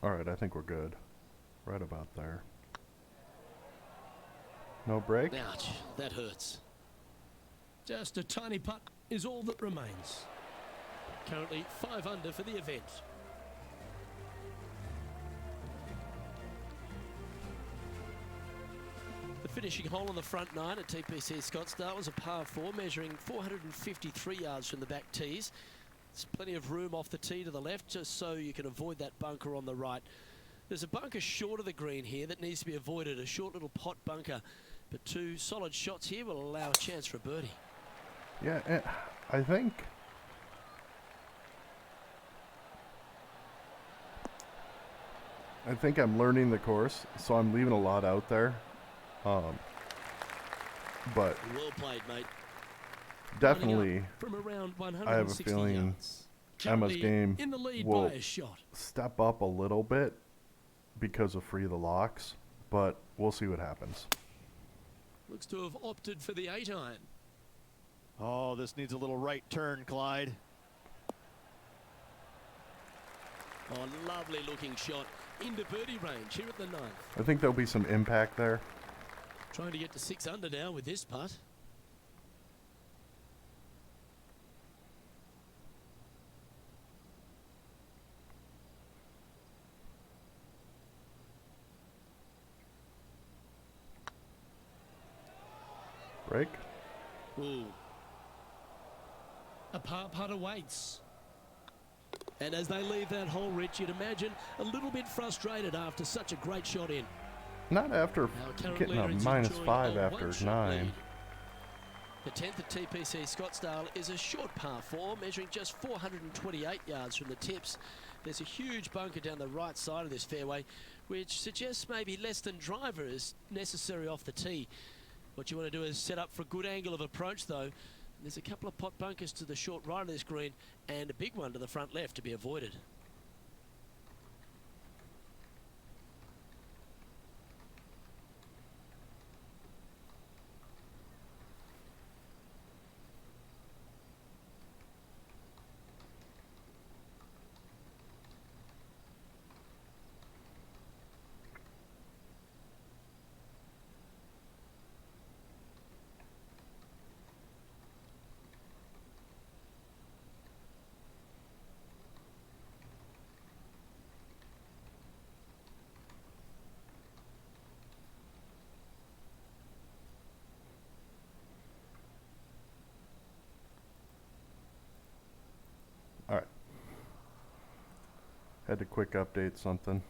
All right, I think we're good. Right about there. No break? Ouch, that hurts. Just a tiny putt is all that remains. Currently 5 under for the event. finishing hole on the front 9 at TPC Scottsdale was a par 4 measuring 453 yards from the back tees. There's plenty of room off the tee to the left just so you can avoid that bunker on the right. There's a bunker short of the green here that needs to be avoided, a short little pot bunker. But 2 solid shots here will allow a chance for a birdie. Yeah, and I think I'm learning the course, so I'm leaving a lot out there. But Well played, mate. definitely, From around I have a 160 feeling yards. Emma's Currently game in the lead will by a shot. step up a little bit because of Free the Locks, but we'll see what happens. Looks to have opted for the 8-iron. Oh, this needs a little right turn, Clyde. Oh, lovely looking shot into birdie range here at the 9th. I think there'll be some impact there. Trying to get to 6 under now with this putt. Break. Ooh. A par putt awaits. And as they leave that hole, Rich, you'd imagine a little bit frustrated after such a great shot in. Not after Now, current getting a leader is -5 enjoying a after one-shot 9. lead. The 10th at TPC Scottsdale is a short par 4, measuring just 428 yards from the tips. There's a huge bunker down the right side of this fairway, which suggests maybe less than driver is necessary off the tee. What you want to do is set up for a good angle of approach, though. There's a couple of pot bunkers to the short right of this green and a big one to the front left to be avoided. All right. Had to quick update something.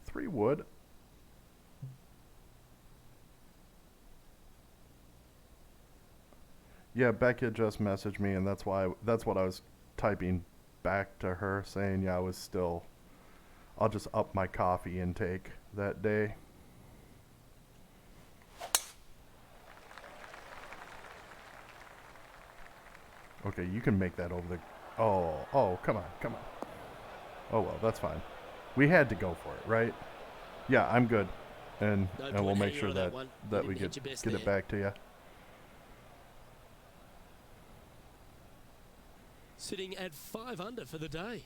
3 wood. Yeah, Becca just messaged me, and that's what I was typing back to her, saying yeah, I'll just up my coffee intake that day. Okay, you can make that over the... Oh, come on. Oh, well, that's fine. We had to go for it, right? Yeah, I'm good. And we'll make sure that we get it back to you. Sitting at 5 under for the day.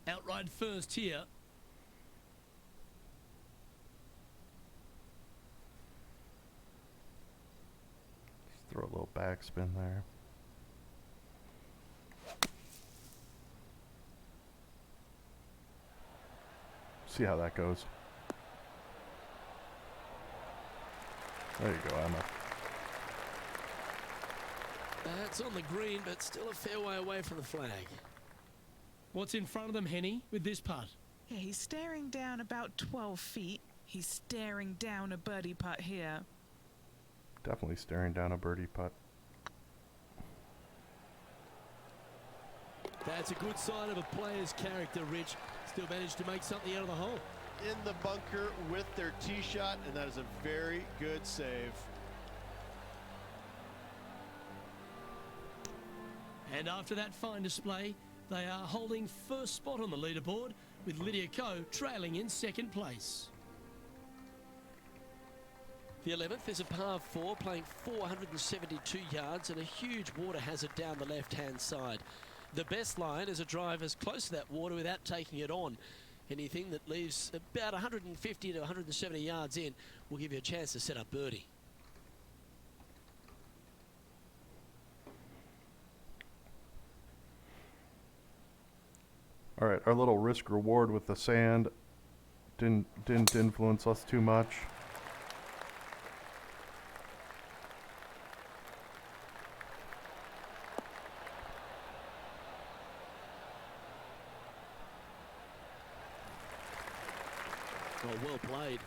Outright first here. Just throw a little backspin there. See how that goes. There you go, Emma. That's on the green, but still a fair way away from the flag. What's in front of them, Henny, with this putt? Yeah, he's staring down about 12 feet. He's staring down a birdie putt here. Definitely staring down a birdie putt. That's a good sign of a player's character, Rich. Still managed to make something out of the hole. In the bunker with their tee shot, and that is a very good save. And after that fine display, they are holding first spot on the leaderboard, with Lydia Ko trailing in second place. The 11th is a par 4, playing 472 yards and a huge water hazard down the left-hand side. The best line is a drive as close to that water without taking it on. Anything that leaves about 150 to 170 yards in will give you a chance to set up birdie. All right, our little risk reward with the sand didn't influence us too much. Well played.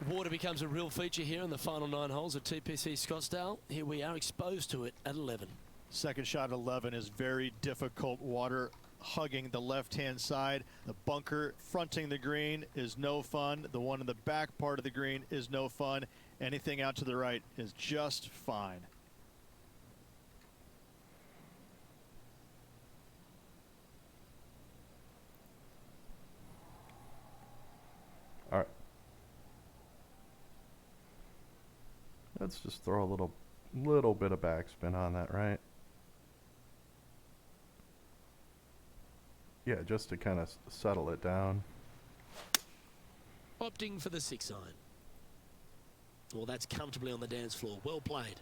Water becomes a real feature here in the final 9 holes of TPC Scottsdale. Here we are exposed to it at 11. Second shot at 11 is very difficult. Water hugging the left-hand side. The bunker fronting the green is no fun. The one in the back part of the green is no fun. Anything out to the right is just fine. All right. Let's just throw a little bit of backspin on that, right? Yeah, just to kind of settle it down. Opting for the 6-iron. Well, that's comfortably on the dance floor. Well played.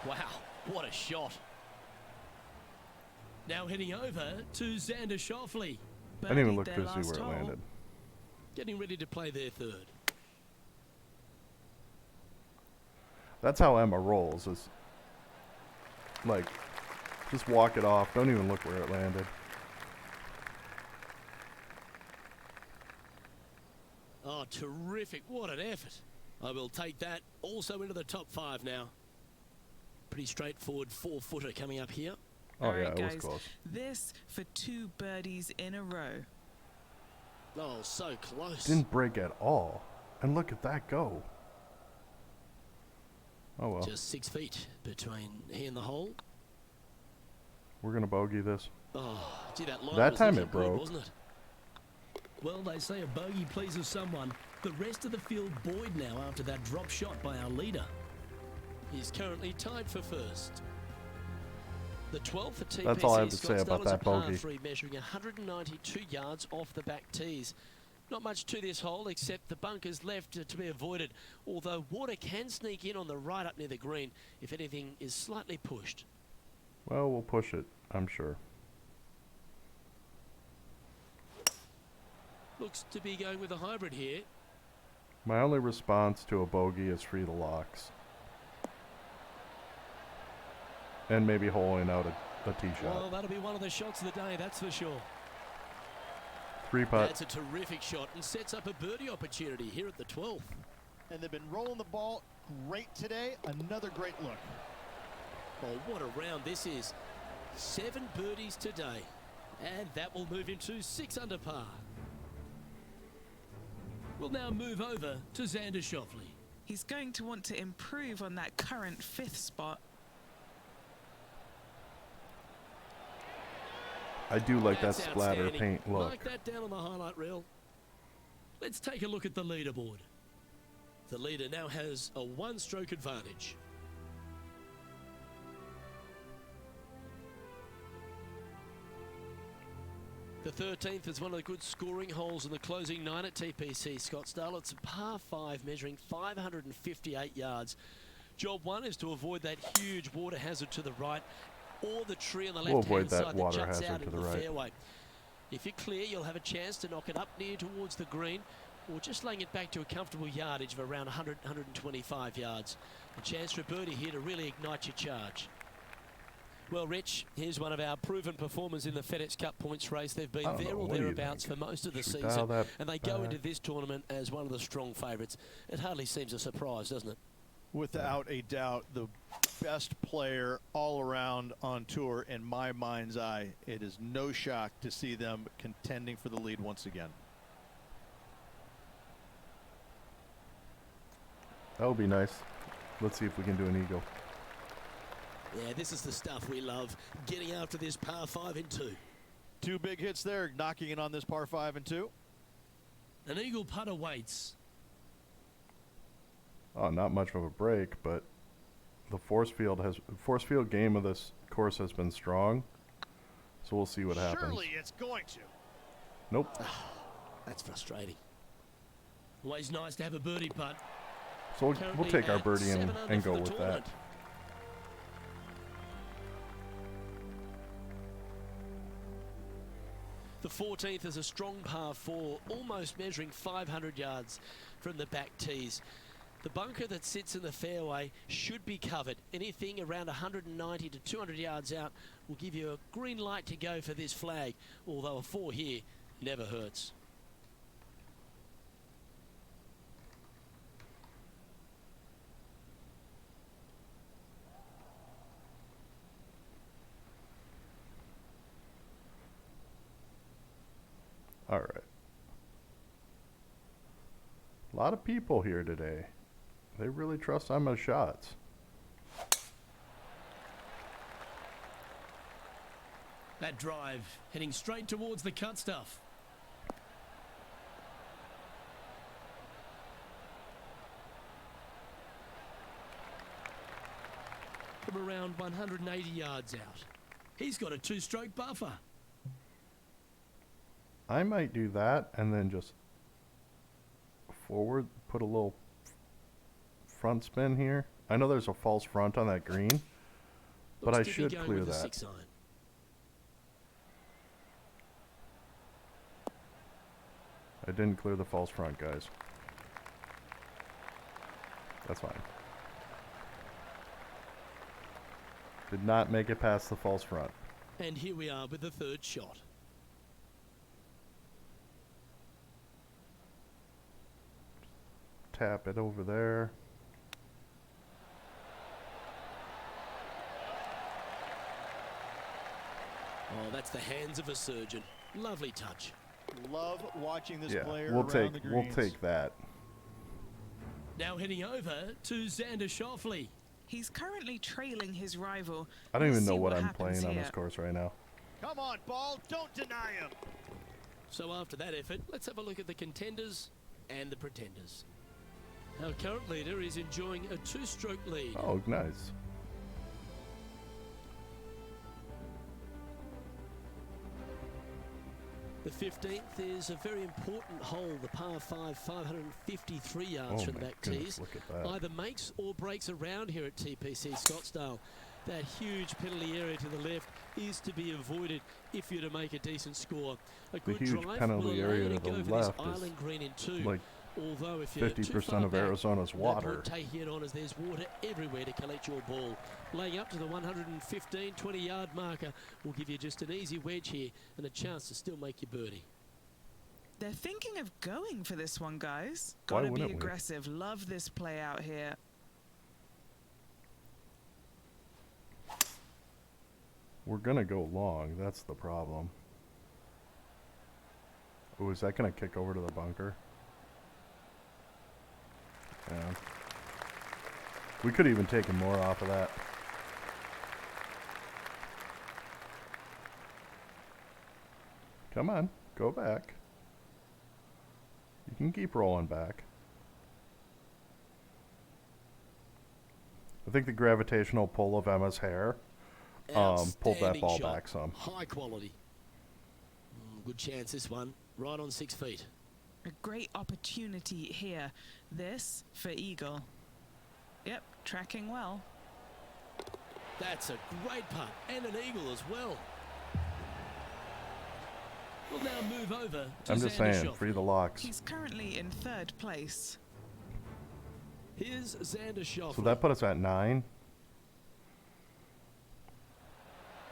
Wow, what a shot. Now heading over to Xander Schauffele. I didn't even look to see where it landed. Getting ready to play their third. That's how Emma rolls, is like, just walk it off. Don't even look where it landed. Oh, terrific. What an effort. I will take that also into the top 5 now. Pretty straightforward 4-footer coming up here. Oh, yeah, Alright, it was guys, close. this for 2 birdies in a row. Oh, so close. Didn't break at all. And look at that go. Oh, well. Just 6 feet between he and the hole. We're going to bogey this. Oh, gee, that line That was time looking it good, broke. wasn't it? Well, they say a bogey pleases someone. The rest of the field buoyed now after that drop shot by our leader. He's currently tied for first. The 12th for TPC That's all I have to say Scottsdale about is a that par bogey. 3 measuring 192 yards off the back tees. Not much to this hole except the bunkers left to be avoided, although water can sneak in on the right up near the green if anything is slightly pushed. Well, we'll push it, I'm sure. Looks to be going with a hybrid here. My only response to a bogey is free the locks. And maybe holing out a tee shot. Well, that'll be one of the shots of the day, that's for sure. 3-putt. That's a terrific shot and sets up a birdie opportunity here at the 12th. And they've been rolling the ball great today. Another great look. Oh, what a round this is. 7 birdies today. And that will move him to 6 under par. We'll now move over to Xander Schauffele. He's going to want to improve on that current 5th spot. I do like that That's splatter outstanding. paint look. Mark that down on the highlight reel. Let's take a look at the leaderboard. The leader now has a 1-stroke advantage. The 13th is one of the good scoring holes in the closing 9 at TPC Scottsdale. It's a par 5 measuring 558 yards. Job 1 is to avoid that huge water hazard to the right or the tree on the We'll avoid left-hand that side water that juts hazard out to into the the right. fairway. If you're clear, you'll have a chance to knock it up near towards the green or just laying it back to a comfortable yardage of around 100, 125 yards. A chance for a birdie here to really ignite your charge. Well, Rich, here's one of our proven performers in the FedEx Cup points race. They've been there or thereabouts for most of the Should season, dial and they go into this tournament as one of the strong favourites. It hardly seems a surprise, doesn't it? Without a doubt, the best player all around on tour in my mind's eye. It is no shock to see them contending for the lead once again. That would be nice. Let's see if we can do an eagle. Yeah, this is the stuff we love, getting after this par 5 in 2. 2 big hits there, knocking in on this par 5 and 2. An eagle putt awaits. Oh, not much of a break, but the force field game of this course has been strong. So we'll see what happens. Surely it's going to. Nope. That's frustrating. Always nice to have a birdie putt. So we'll take our at birdie 7 under and for go the with tournament. that. The 14th is a strong par 4, almost measuring 500 yards from the back tees. The bunker that sits in the fairway should be covered. Anything around 190 to 200 yards out will give you a green light to go for this flag, although a 4 here never hurts. All right. A lot of people here today. They really trust on my shots. That drive heading straight towards the cut stuff. From around 180 yards out. He's got a 2-stroke buffer. I might do that and then just forward, put a little front spin here. I know there's a false front on that green, but I should clear that. 6-iron. I didn't clear the false front, guys. That's fine. Did not make it past the false front. And here we are with the 3rd shot. Tap it over there. Oh, that's the hands of a surgeon. Lovely touch. Love watching this Yeah, player we'll around the greens. take that. Now heading over to Xander Schauffele. He's currently trailing his rival. I don't We'll even know see what I'm happens playing on here. this course right now. Come on, ball. Don't deny him. So after that effort, let's have a look at the contenders and the pretenders. Our current leader is enjoying a 2-stroke lead. Oh, nice. The 15th is a very important hole, the par 5, 553 yards Oh from the my back goodness, tees. look at that. Either makes or breaks around here at TPC Scottsdale. That huge penalty area to the left is to be avoided if you're to make a decent score. A good huge drive penalty will allow area you to to the go for left this is island green in 2. like Although if you're too 50% far of back, Arizona's no water. point taking it on, as there's water everywhere to collect your ball. Laying up to the 115, 20-yard marker will give you just an easy wedge here and a chance to still make your birdie. They're thinking of going for this one, guys. Why Gotta be wouldn't we? aggressive. Love this play out here. We're gonna go long. That's the problem. Oh, is that gonna kick over to the bunker? Yeah. We could even taken more off of that. Come on, go back. You can keep rolling back. I think the gravitational pull of Emma's hair pulled that Outstanding ball shot. back some. High quality. Good chance this one. Right on 6 feet. A great opportunity here. This for Eagle. Yep, tracking well. That's a great putt and an eagle as well. We'll now move over to I'm just Xander saying, Schauffele. free the locks. He's currently in 3rd place. Here's Xander Schauffele. So that put us at 9.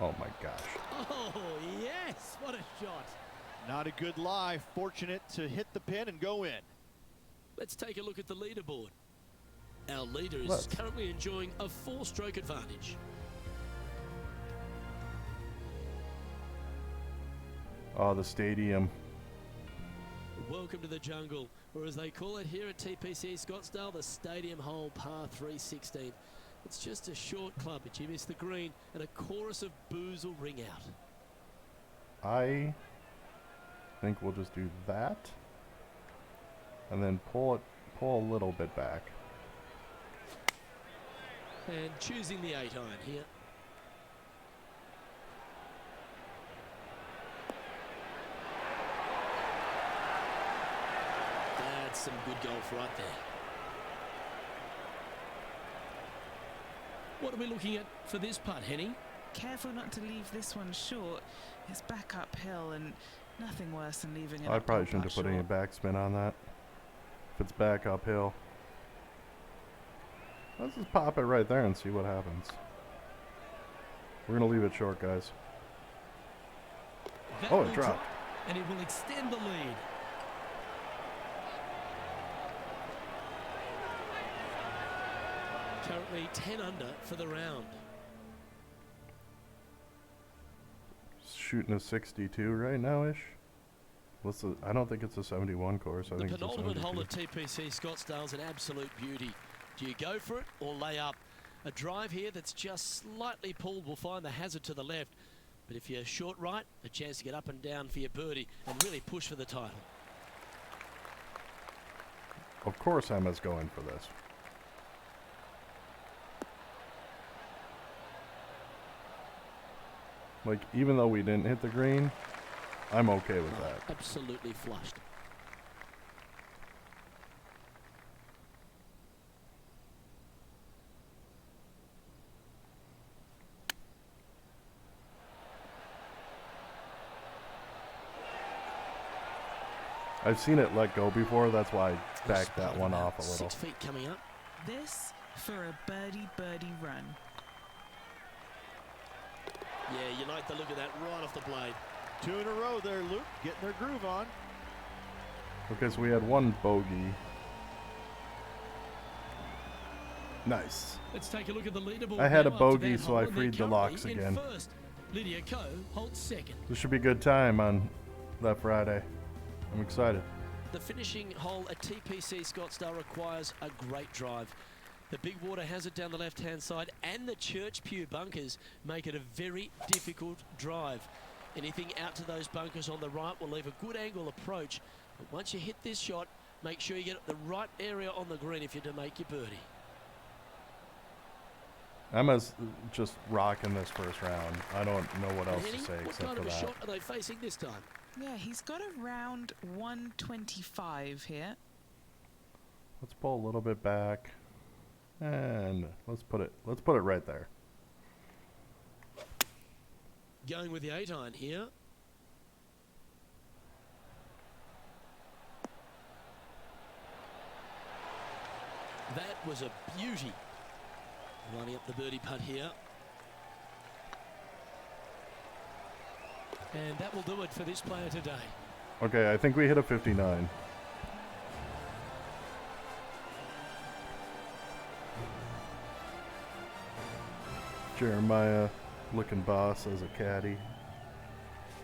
Oh my gosh. Oh, yes. What a shot. Not a good lie. Fortunate to hit the pin and go in. Let's take a look at the leaderboard. Our leader is Let's. currently enjoying a 4-stroke advantage. Oh, the stadium. Welcome to the jungle, or as they call it here at TPC Scottsdale, the Stadium Hole Par 316. It's just a short club, but you miss the green, and a chorus of boos will ring out. I think we'll just do that. And then pull a little bit back. And choosing the 8-iron here. That's some good golf right there. What are we looking at for this putt, Henning? Careful not to leave this one short. It's back uphill, and Nothing worse than leaving an I probably uphill shouldn't have putt put any short. backspin on that. If it's back uphill. Let's just pop it right there and see what happens. We're going to leave it short, guys. That Oh, will it dropped. drop, and it will extend the lead. Currently 10 under for the round. Shooting a 62 right now-ish. What's the? I don't think it's a 71 course. I The think it's a penultimate 72. hole at TPC Scottsdale's an absolute beauty. Do you go for it or lay up? A drive here that's just slightly pulled will find the hazard to the left. But if you're short right, a chance to get up and down for your birdie and really push for the title. Of course Emma's going for this. Like, even though we didn't hit the green, I'm okay with that. Absolutely flushed. I've seen it let go before. That's why I backed that one off a little. 6 feet coming up. This for a birdie run. Yeah, you like the look of that right off the blade. 2 in a row there, Luke, getting their groove on. Okay, so we had one bogey. Nice. Let's take a look at the leaderboard. I had a now after bogey, that so hole, I and they're freed the locks currently again. in first. Lydia Ko holds second. This should be a good time on that Friday. I'm excited. The finishing hole at TPC Scottsdale requires a great drive. The big water hazard down the left-hand side and the Church Pew bunkers make it a very difficult drive. Anything out to those bunkers on the right will leave a good angle approach. But once you hit this shot, make sure you get the right area on the green if you're to make your birdie. Emma's just rocking this first round. I don't know what else to Henning, say what except kind for of a that. shot are they facing this time? Yeah, he's got around 125 here. Let's pull a little bit back. And let's put it right there. Going with the 8-iron here. That was a beauty. Lining up the birdie putt here. And that will do it for this player today. Okay, I think we hit a 59. Jeremiah looking boss as a caddy.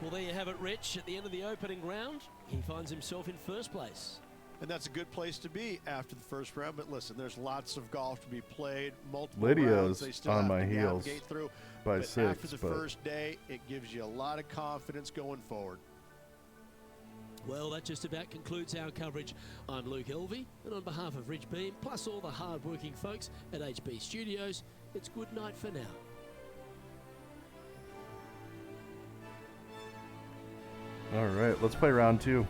Well, there you have it, Rich. At the end of the opening round, he finds himself in first place. And that's a good place to be after the first round. But listen, there's lots of golf to be played. Multiple rounds. Lydia's They still on have my to heels navigate through. by But 6, after the but first day, it gives you a lot of confidence going forward. Well, that just about concludes our coverage. I'm Luke Elvey, and on behalf of Rich Beam, plus all the hard-working folks at HB Studios, it's good night for now. all right, let's play round 2.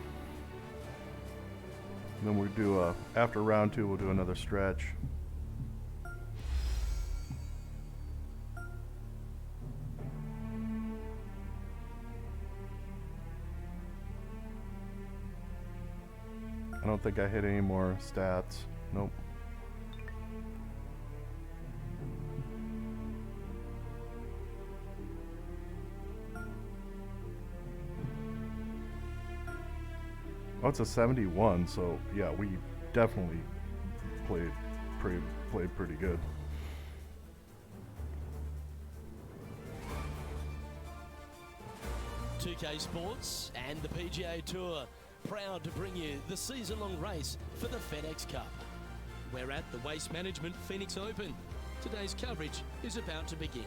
Then we do after round 2, we'll do another stretch. I don't think I hit any more stats. Nope. Oh, it's a 71, so yeah, we definitely played pretty good. .2K Sports and the PGA Tour proud to bring you the season-long race for the FedEx Cup. We're at the Waste Management Phoenix Open. Today's coverage is about to begin.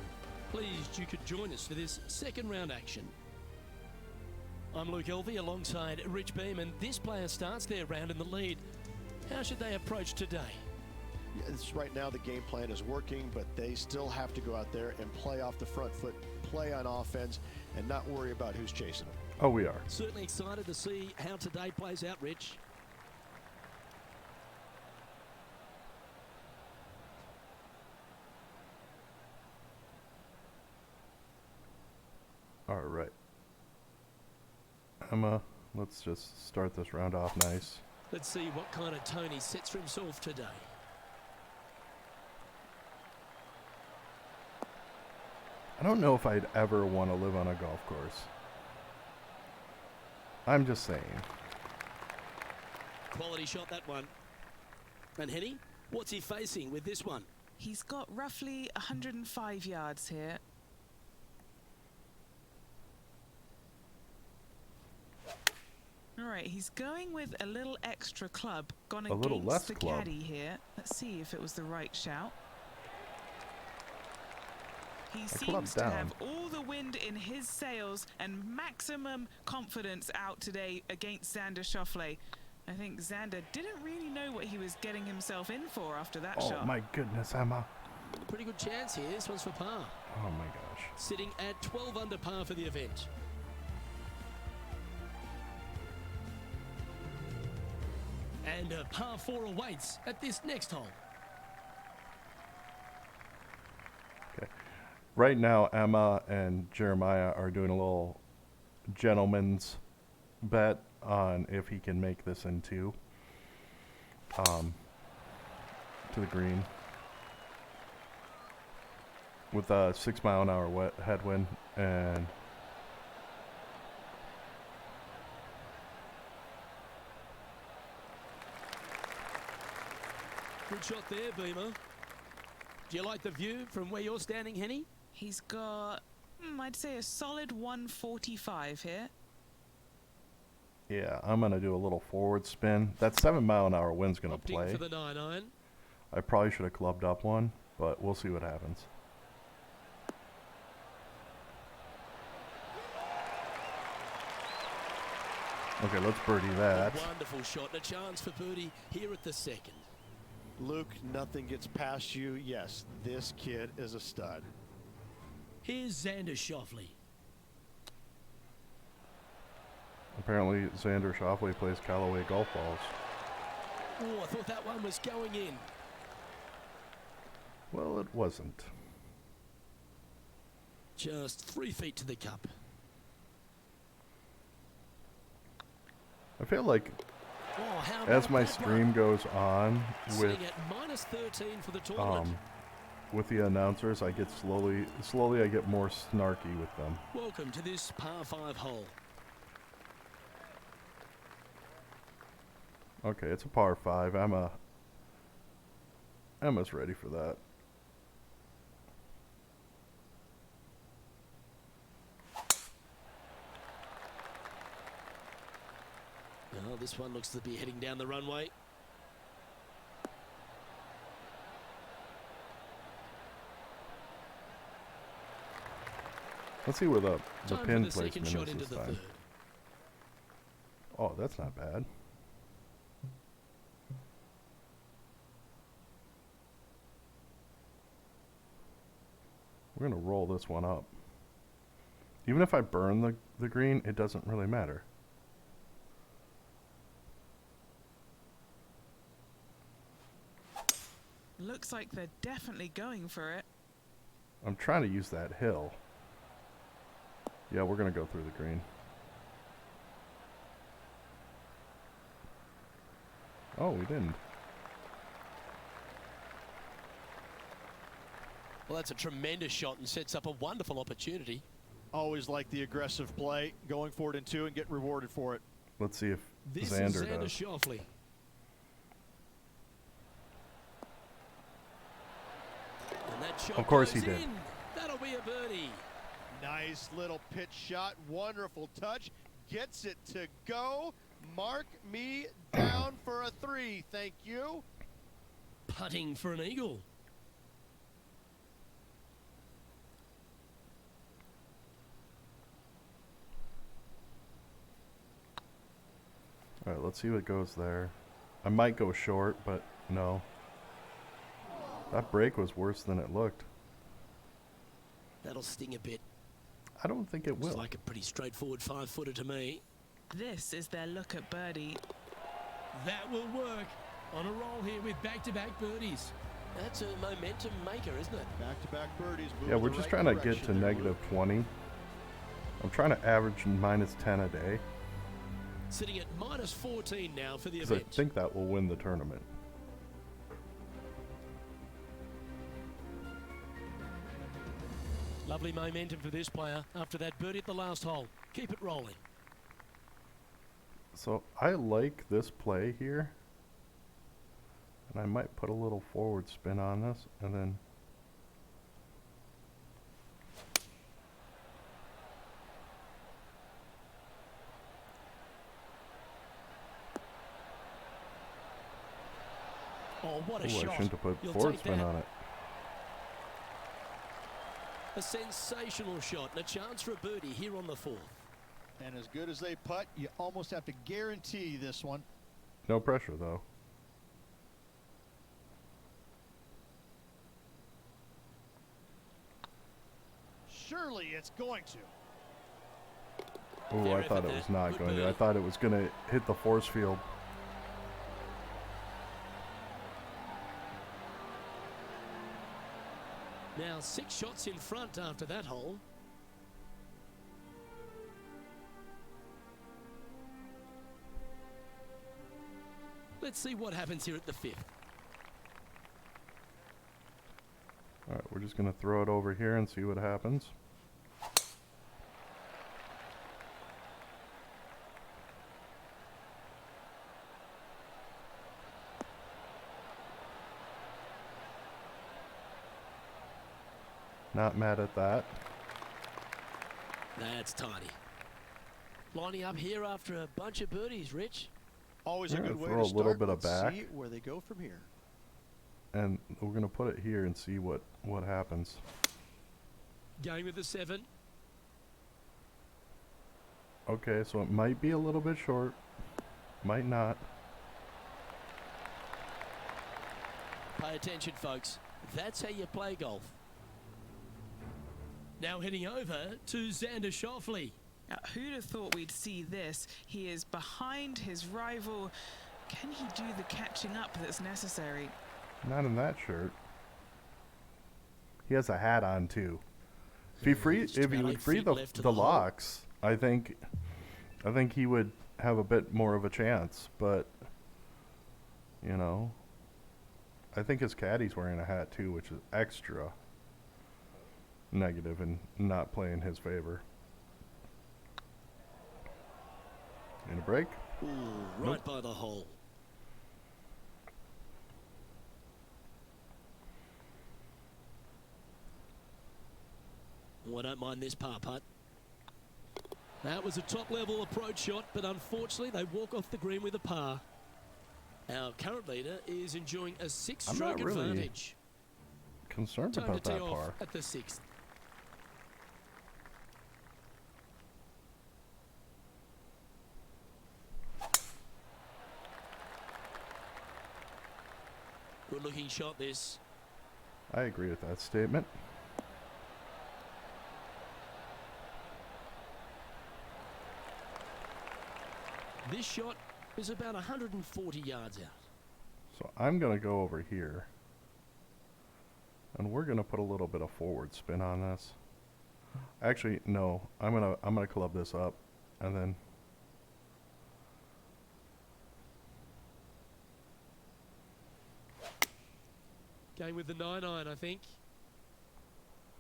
Pleased you could join us for this second round action. I'm Luke Elvey alongside Rich Beam, and this player starts their round in the lead. How should they approach today? Yes, right now the game plan is working, but they still have to go out there and play off the front foot, play on offense, and not worry about who's chasing them. Oh, we are. Certainly excited to see how today plays out, Rich. All right. Emma, let's just start this round off nice. Let's see what kind of tone he sets for himself today. I don't know if I'd ever want to live on a golf course. I'm just saying. Quality shot, that one. And Henny, what's he facing with this one? He's got roughly 105 yards here. All right, he's going with a little extra club. Gone A little less against the club. caddy here. Let's see if it was the right shout. He seems to have all the wind in his sails and maximum confidence out today against Xander Schauffele. I think Xander didn't really know what he was getting himself in for after that shot. Oh my goodness, Emma. Pretty good chance here. This one's for par. Oh my gosh. Sitting at 12 under par for the event. And a par 4 awaits at this next hole. Okay. Right now, Emma and Jeremiah are doing a little gentleman's bet on if he can make this into to the green with a 6 mile an hour headwind. And good shot there, Beamer. Do you like the view from where you're standing, Henny? He's got, I'd say, a solid 145 here. yeah, I'm gonna do a little forward spin. That 7 mile an hour wind's gonna Opting play. for the 9-iron. I probably should have clubbed up one, but we'll see what happens. Okay, let's birdie that. A wonderful shot and a chance for birdie here at the second. Luke, nothing gets past you. Yes, this kid is a stud. Here's Xander Schauffele. Apparently, Xander Schauffele plays Callaway golf balls. Oh, I thought that one was going in. Well, it wasn't. Just 3 feet to the cup. I feel like Oh, how as about my that stream one? goes on with Sitting at minus 13 for the tournament. with the announcers, I get slowly I get more snarky with them. Welcome to this par 5 hole. Okay, it's a par 5. Emma's ready for that. Oh, this one looks to be heading down the runway. Let's see where the Time pin for the second placement shot is into this the time. third. Oh, that's not bad. We're going to roll this one up. Even if I burn the green, it doesn't really matter. Looks like they're definitely going for it. I'm trying to use that hill. Yeah, we're going to go through the green. Oh, we didn't. Well, that's a tremendous shot and sets up a wonderful opportunity. Always like the aggressive play, going for it in 2 and get rewarded for it. Let's see if This Xander is Xander does. Schauffele. And that shot Of course goes he did. in. That'll be a birdie. Nice little pitch shot, wonderful touch, gets it to go. Mark me down for a 3, thank you. Putting for an eagle. All right, let's see what goes there. I might go short, but no. That break was worse than it looked. That'll sting a bit. I don't think it Looks will. like a pretty straightforward 5-footer to me. This is their look at birdie. That will work. On a roll here with back-to-back birdies. That's a momentum maker, isn't it? Back-to-back birdies. Move Yeah, in we're the just right trying to get direction to there, negative Luke. 20. I'm trying to average minus 10 a day. Sitting at -14 now for the 'Cause I event. think that will win the tournament. Lovely momentum for this player after that birdie at the last hole. Keep it rolling. So I like this play here. And I might put a little forward spin on this and then Oh, what a I shot. shouldn't have put You'll forward take spin that. on it. A sensational shot and a chance for a birdie here on the 4th. And as good as they putt, you almost have to guarantee this one. No pressure though. Surely it's going to. Oh, Fair I thought effort it was there. not Good going to. I birdie. thought it was going to hit the force field. Now 6 shots in front after that hole. Let's see what happens here at the 5th. All right, we're just going to throw it over here and see what happens. Not mad at that. That's tidy. Lining up here after a bunch of birdies, Rich. Always a Yeah, good way throw to a little start. bit of Let's back. see where they go from here. And we're going to put it here and see what happens. Going with the 7. Okay, so it might be a little bit short. Might not. Pay attention, folks. That's how you play golf. Now heading over to Xander Schauffele. Now, who'd have thought we'd see this? He is behind his rival. Can he do the catching up that's necessary? Not in that shirt. He has a hat on too. If he Just would about 8 free feet the left to the the hole. locks, I think he would have a bit more of a chance. But you know, I think his caddy's wearing a hat too, which is extra negative and not playing his favor. In a break. Ooh, right by the hole. Oh, I don't mind this par putt. That was a top-level approach shot, but unfortunately they walk off the green with a par. Our current leader is enjoying a 6-stroke I'm not really advantage. concerned Time about to tee that off par. at the 6th. Good-looking shot, this. I agree with that statement. This shot is about 140 yards out. So I'm going to go over here. And we're going to put a little bit of forward spin on this. Actually, no. I'm going to club this up and then Going with the 9-iron, I think.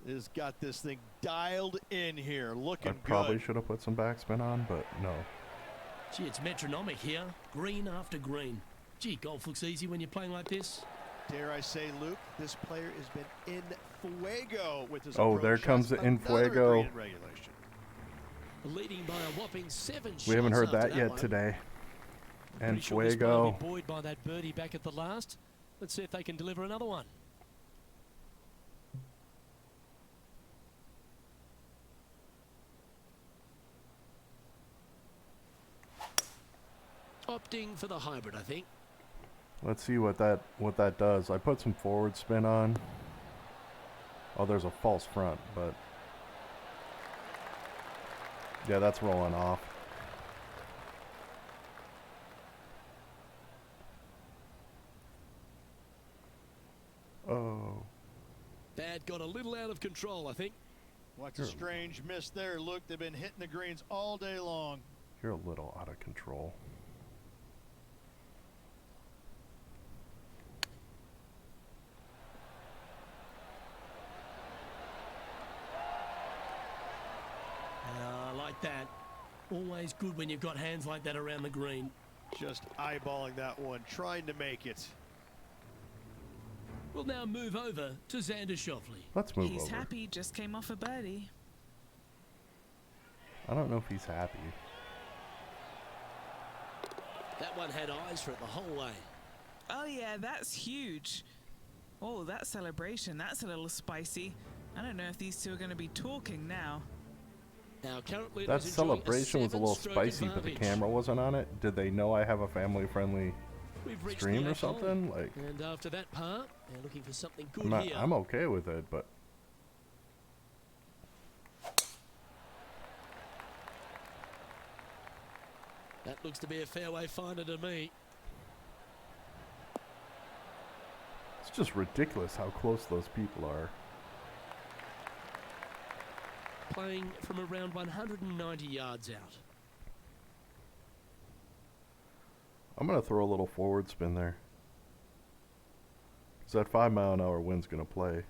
Has got this thing dialed in here, I looking probably good. should have put some backspin on, but no. Gee, it's metronomic here. Green after green. Gee, golf looks easy when you're playing like this. Dare I say, Luke, this player has been in fuego with his Oh, approach there shots. comes the in Another fuego. green in regulation. Leading by a whopping 7 shots. We haven't heard after that yet one. today. And Pretty sure this player will fuego. be buoyed by that birdie back at the last. Let's see if they can deliver another one. Opting for the hybrid, I think. Let's see what that does. I put some forward spin on. Oh, there's a false front, but yeah, that's rolling off. Oh. That got a little out of control, I think. What's a strange miss there, Luke? They've been hitting the greens all day long. You're a little out of control. I like that. Always good when you've got hands like that around the green. Just eyeballing that one, trying to make it. We'll now move over to Xander Schauffele. Let's move He's over. happy, just came off a birdie. I don't know if he's happy. That one had eyes for it the whole way. Oh yeah, that's huge. Oh, that celebration, that's a little spicy. I don't know if these two are going to be talking now. Now, currently, That celebration was a little spicy, but the camera wasn't on it. Did they know I have a family-friendly stream or something? Like, and after that part, they're looking for something good here. I'm okay with it, but That looks to be a fairway finder to me. it's just ridiculous how close those people are. Playing from around 190 yards out. I'm going to throw a little forward spin there. Because that 5-mile-an-hour wind's going to play.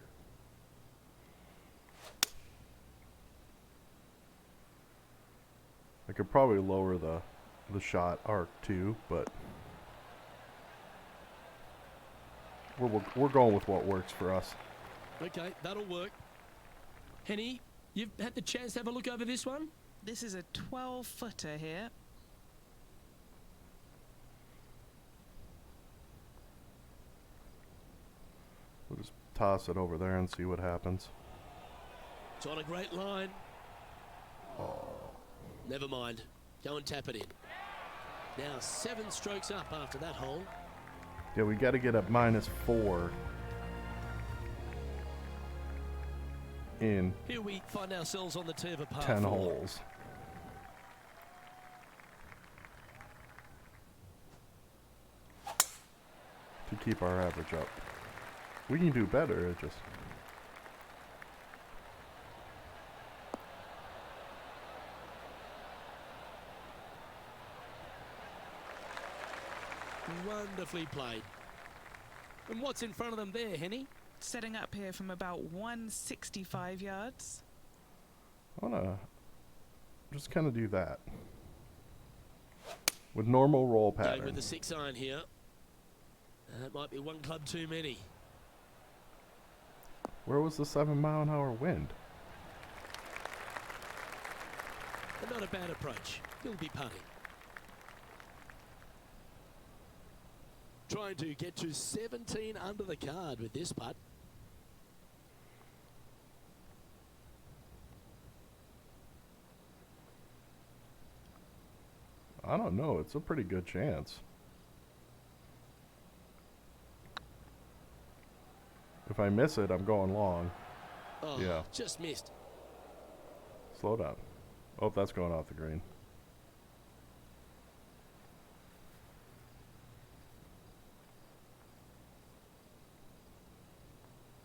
I could probably lower the shot arc too, but we're going with what works for us. Okay, that'll work. Henny, you've had the chance to have a look over this one? This is a 12-footer here. We'll just toss it over there and see what happens. It's on a great line. Oh. Never mind. Go and tap it in. Now 7 strokes up after that hole. Yeah, we got to get up -4 in Here we find ourselves on the tee of a par 10 4. holes. To keep our average up. We can do better, it just... Wonderfully played. And what's in front of them there, Henny? Setting up here from about 165 yards. I want to just kind of do that. With normal roll Going pattern. with the 6-iron here. That might be one club too many. Where was the 7-mile-an-hour wind? But not a bad approach. He'll be putting. Trying to get to 17 under the card with this putt. I don't know. It's a pretty good chance. If I miss it, I'm going long. Oh, Yeah. just missed. Slow down. Oh, that's going off the green.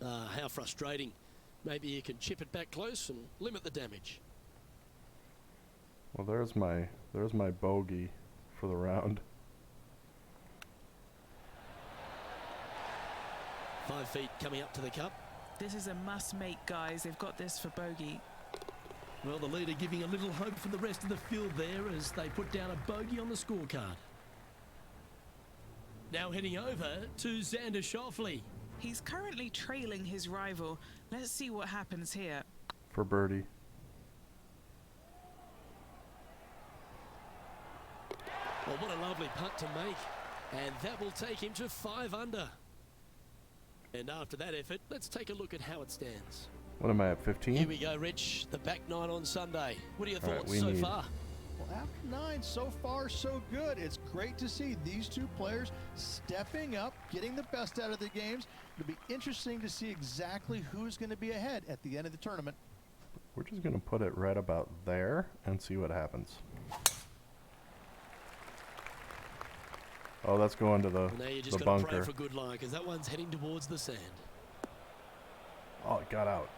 How frustrating. Maybe you can chip it back close and limit the damage. Well, there's my bogey for the round. 5 feet coming up to the cup. This is a must-make, guys. They've got this for bogey. Well, the leader giving a little hope for the rest of the field there as they put down a bogey on the scorecard. Now heading over to Xander Schauffele. He's currently trailing his rival. Let's see what happens here. For birdie. Well, what a lovely putt to make. And that will take him to 5 under. And after that effort, let's take a look at how it stands. What am I at, 15? Here we go, Rich. The back 9 on Sunday. What are your All right, thoughts we so need- far? Well, after 9, so far so good. It's great to see these two players stepping up, getting the best out of the games. It'll be interesting to see exactly who's going to be ahead at the end of the tournament. We're just going to put it right about there and see what happens. Oh, that's going to Well, now you just the got to pray bunker. for good line because that one's heading towards the sand. Oh, it got out.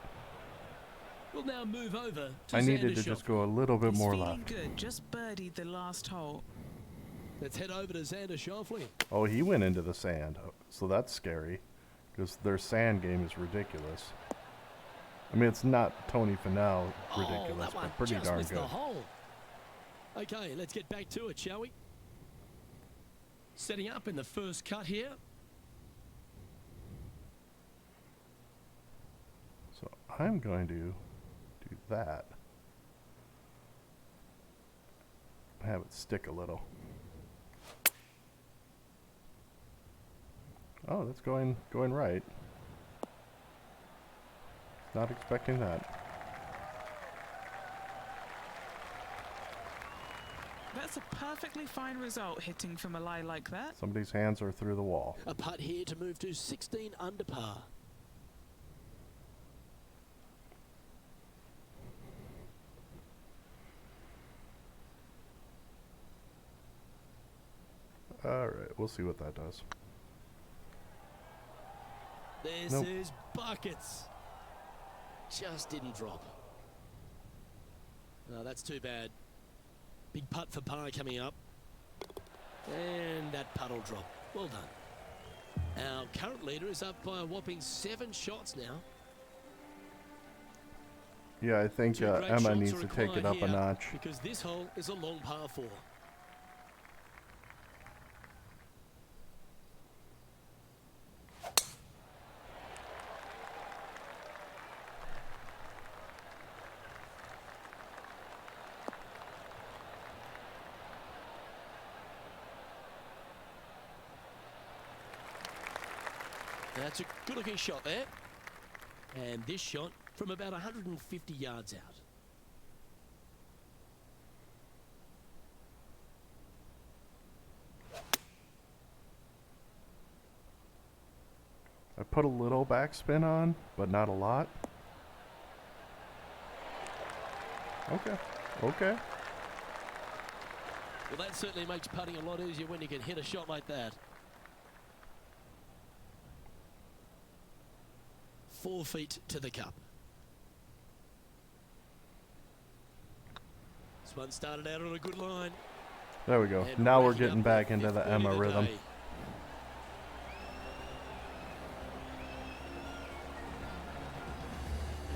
We'll now move over to I needed Xander to just Schauffele. go a little bit He's more feeling left. good. Just birdied the last hole. Let's head over to Xander Schauffele. Oh, he went into the sand. So that's scary. Because their sand game is ridiculous. I mean, it's not Tony Finau ridiculous, that one but pretty just darn missed good. the hole. Okay, let's get back to it, shall we? Setting up in the first cut here. So I'm going to do that. Have it stick a little. Oh, that's going right. Not expecting that. That's a perfectly fine result, hitting from a lie like that. Somebody's hands are through the wall. A putt here to move to 16 under par. All right, we'll see what that does. This Nope. is buckets. Just didn't drop. No, that's too bad. Big putt for par coming up. And that putt will drop. Well done. Our current leader is up by a whopping 7 shots now. Yeah, I think 2 great Emma shots needs are to take it required up a here notch. because this hole is a long par 4. That's a good-looking shot there. And this shot from about 150 yards out. I put a little backspin on, but not a lot. Okay. Okay. Well, that certainly makes putting a lot easier when you can hit a shot like that. 4 feet to the cup. This one started out on a good line. There we go. And Now we're racking getting up back their into 5th the birdie Emma of the rhythm. day.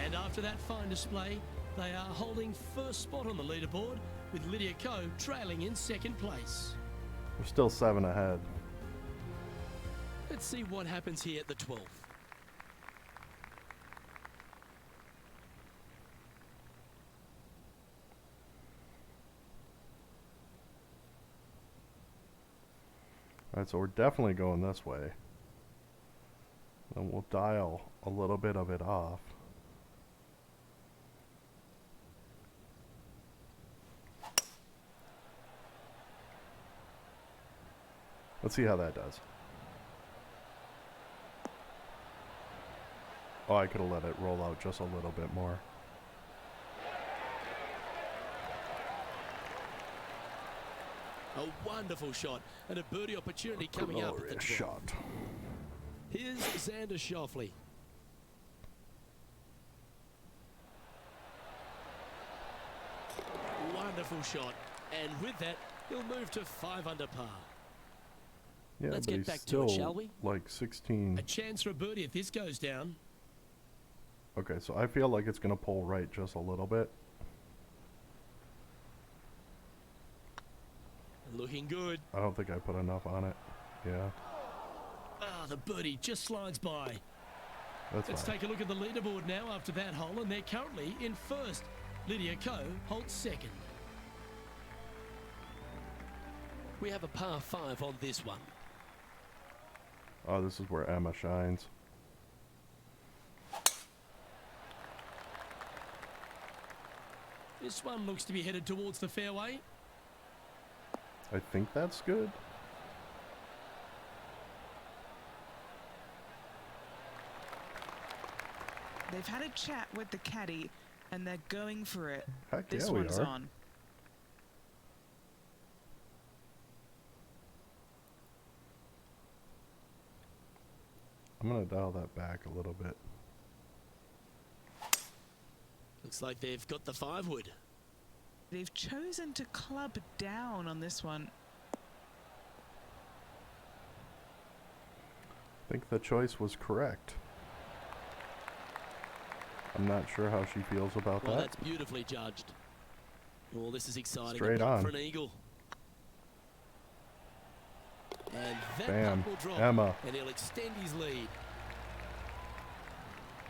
And after that fine display, they are holding first spot on the leaderboard, with Lydia Ko trailing in 2nd place. We're still 7 ahead. Let's see what happens here at the 12th. Alright, so we're definitely going this way. And we'll dial a little bit of it off. Let's see how that does. Oh, I could have let it roll out just a little bit more. A wonderful shot and a birdie opportunity coming up at the Glorious 12th. shot. Here's Xander Schauffele. Wonderful shot. And with that, he'll move to 5 under par. Yeah, Let's but get he's back to still it, shall we? like 16. A chance for a birdie if this goes down. Okay, so I feel like it's going to pull right just a little bit. Looking good. I don't think I put enough on it. Yeah, Ah, the birdie just slides by. that's Let's fine. take a look at the leaderboard now after that hole, and they're currently in 1st. Lydia Ko holds 2nd. We have a par 5 on this one. Oh, this is where Emma shines. This one looks to be headed towards the fairway. I think that's good. They've had a chat with the caddy, and they're going for it. Heck This yeah, we one's are. on. I'm going to dial that back a little bit. Looks like they've got the 5-wood. They've chosen to club down on this one. I think the choice was correct. I'm not sure how she feels about Well, that. that's beautifully judged. Oh, this is exciting. Straight A putt on. for an eagle. And that Bam. putt will drop. Emma. And he'll extend his lead.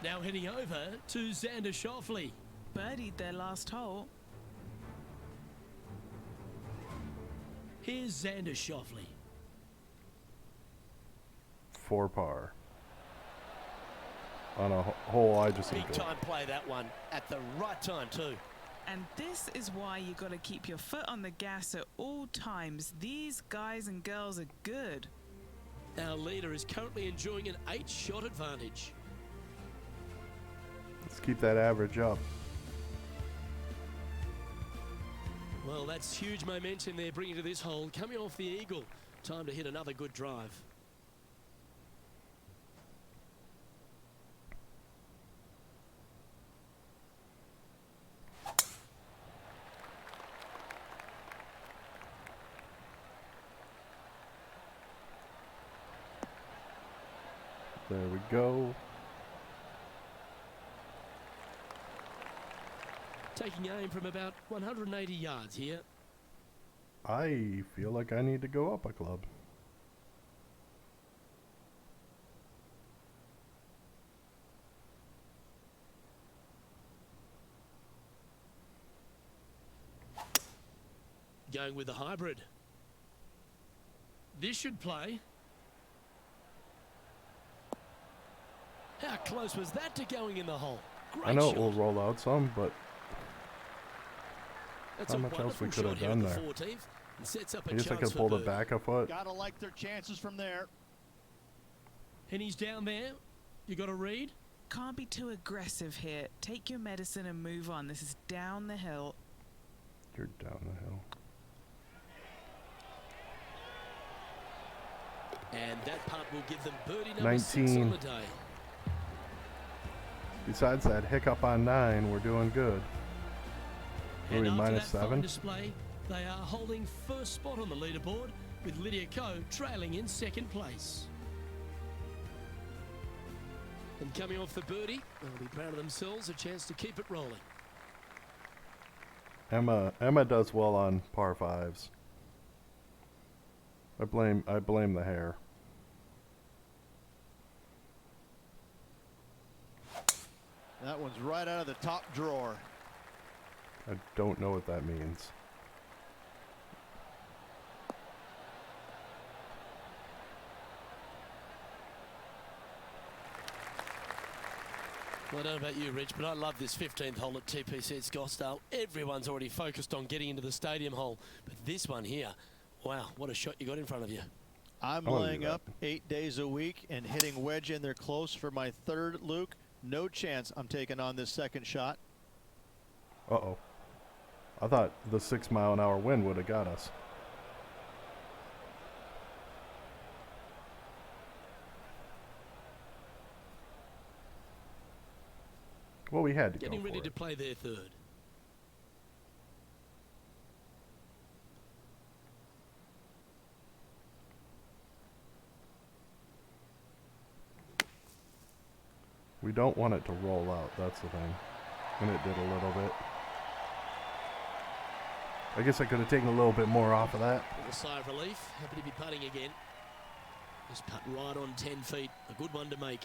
Now heading over to Xander Schauffele. Birdied their last hole. Here's Xander Schauffele. 4 par. On a hole I just Big eagled. time play, that one. At the right time too. And this is why you got to keep your foot on the gas at all times. These guys and girls are good. Our leader is currently enjoying an 8-shot advantage. Let's keep that average up. Well, that's huge momentum they're bringing to this hole. Coming off the eagle. Time to hit another good drive. There we go. Taking aim from about 180 yards here. I feel like I need to go up a club. Going with the hybrid. This should play. How close was that to going in the hole? Great I know shot. it will roll out some, but That's how a much else we wonderful could have shot here done at there? the 14th and sets up a I guess I chance could for pull it birdie. back a foot. Gotta like their chances from there. And he's down there. You got to read. Can't be too aggressive here. Take your medicine and move on. This is down the hill. You're down the hill. And that putt will give them birdie number 6 on 19. the day. Besides that hiccup on 9, we're doing good. What are And we, after minus that fine 7? display, they are holding first spot on the leaderboard, with Lydia Ko trailing in second place. And coming off the birdie, they'll be proud of themselves, a chance to keep it rolling. Emma does well on par 5s. I blame the hair. That one's right out of the top drawer. I don't know what that means. Well, I don't know about you, Rich, but I love this 15th hole at TPC at Scottsdale. Everyone's already focused on getting into the stadium hole, but this one here, wow, what a shot you got in front of you. I'm I wanna laying do that. up 8 days a week and hitting wedge in there close for my third, Luke. No chance I'm taking on this second shot. Uh-oh. I thought the 6-mile-an-hour wind would have got us. Well, we had to Getting go ready for to it. play their third. We don't want it to roll out, that's the thing. And it did a little bit. I guess I could have taken a little bit more off of that. With a sigh of relief, happy to be putting again. Just putt right on 10 feet, a good one to make.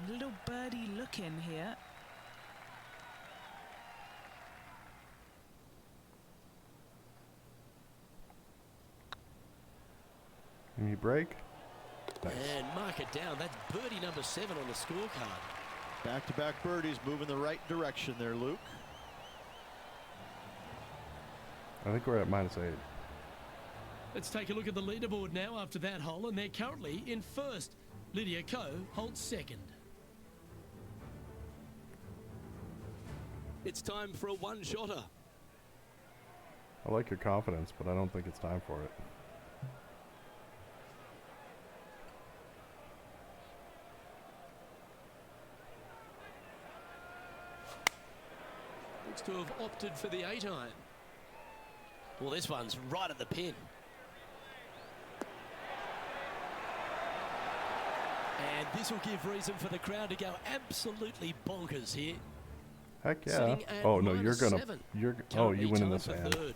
Little birdie look in here. Can you break? Nice. And mark it down. That's birdie number 7 on the scorecard. Back-to-back birdies moving the right direction there, Luke. I think we're at -8. Let's take a look at the leaderboard now after that hole, and they're currently in first. Lydia Ko holds second. It's time for a one-shotter. I like your confidence, but I don't think it's time for it. Looks to have opted for the 8-iron. Well, this one's right at the pin. And this will give reason for the crowd to go absolutely bonkers here. Heck yeah. Sitting at Oh no, you're gonna -7. you Currently win in tied this for hand. third.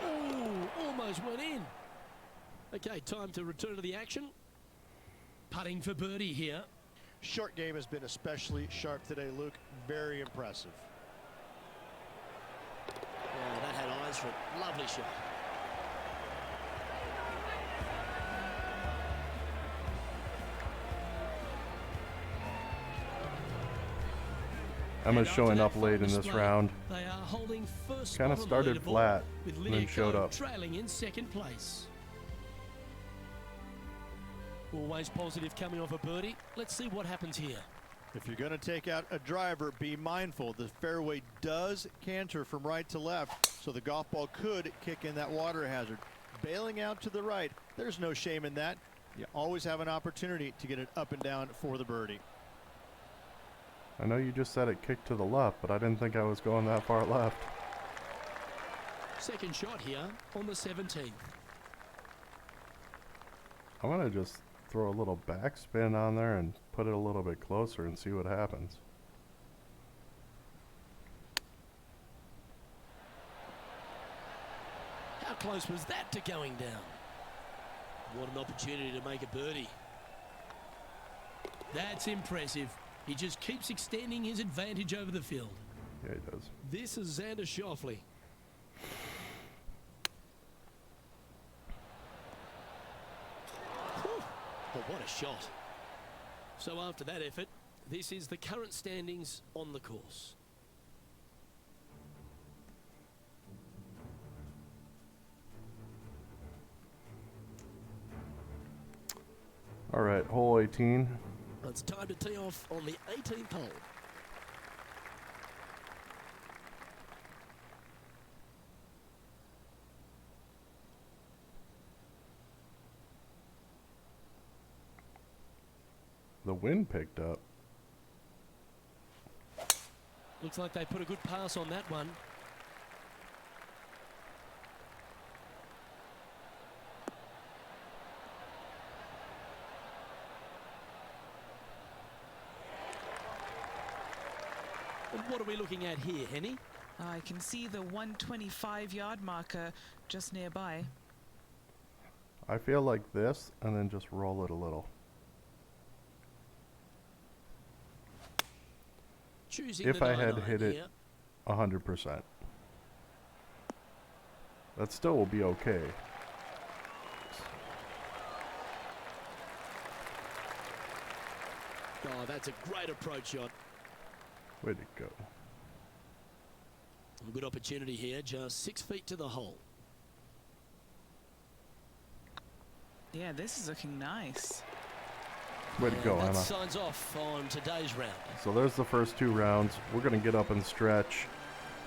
Oh, almost went in. Okay, time to return to the action. Putting for birdie here. Short game has been especially sharp today, Luke. Very impressive. Oh, that had eyes for it. Lovely shot. Emma's showing up late in this round. They are holding first Kind of spot on the started leaderboard, flat with and Lydia then showed Ko up. trailing in second place. Always positive coming off a birdie. Let's see what happens here. If you're going to take out a driver, be mindful. The fairway does canter from right to left, so the golf ball could kick in that water hazard. Bailing out to the right, there's no shame in that. You always have an opportunity to get it up and down for the birdie. I know you just said it kicked to the left, but I didn't think I was going that far left. Second shot here on the 17th. I'm gonna just throw a little backspin on there and put it a little bit closer and see what happens. How close was that to going down? What an opportunity to make a birdie. That's impressive. He just keeps extending his advantage over the field. Yeah, he does. This is Xander Schauffele. Whew. But what a shot. So after that effort, this is the current standings on the course. All right, hole 18. It's time to tee off on the 18th hole. The wind picked up. Looks like they put a good pass on that one. And what are we looking at here, Henny? I can see the 125-yard marker just nearby. I feel like this, and then just roll it a little. Choosing If the I had 9-iron hit it here. 100%. That still will be okay. Oh, that's a great approach shot. Way to go. A good opportunity here, just 6 feet to the hole. Yeah, this is looking nice. Way to go, that Emma. signs off on today's round. So there's the first 2 rounds. We're going to get up and stretch,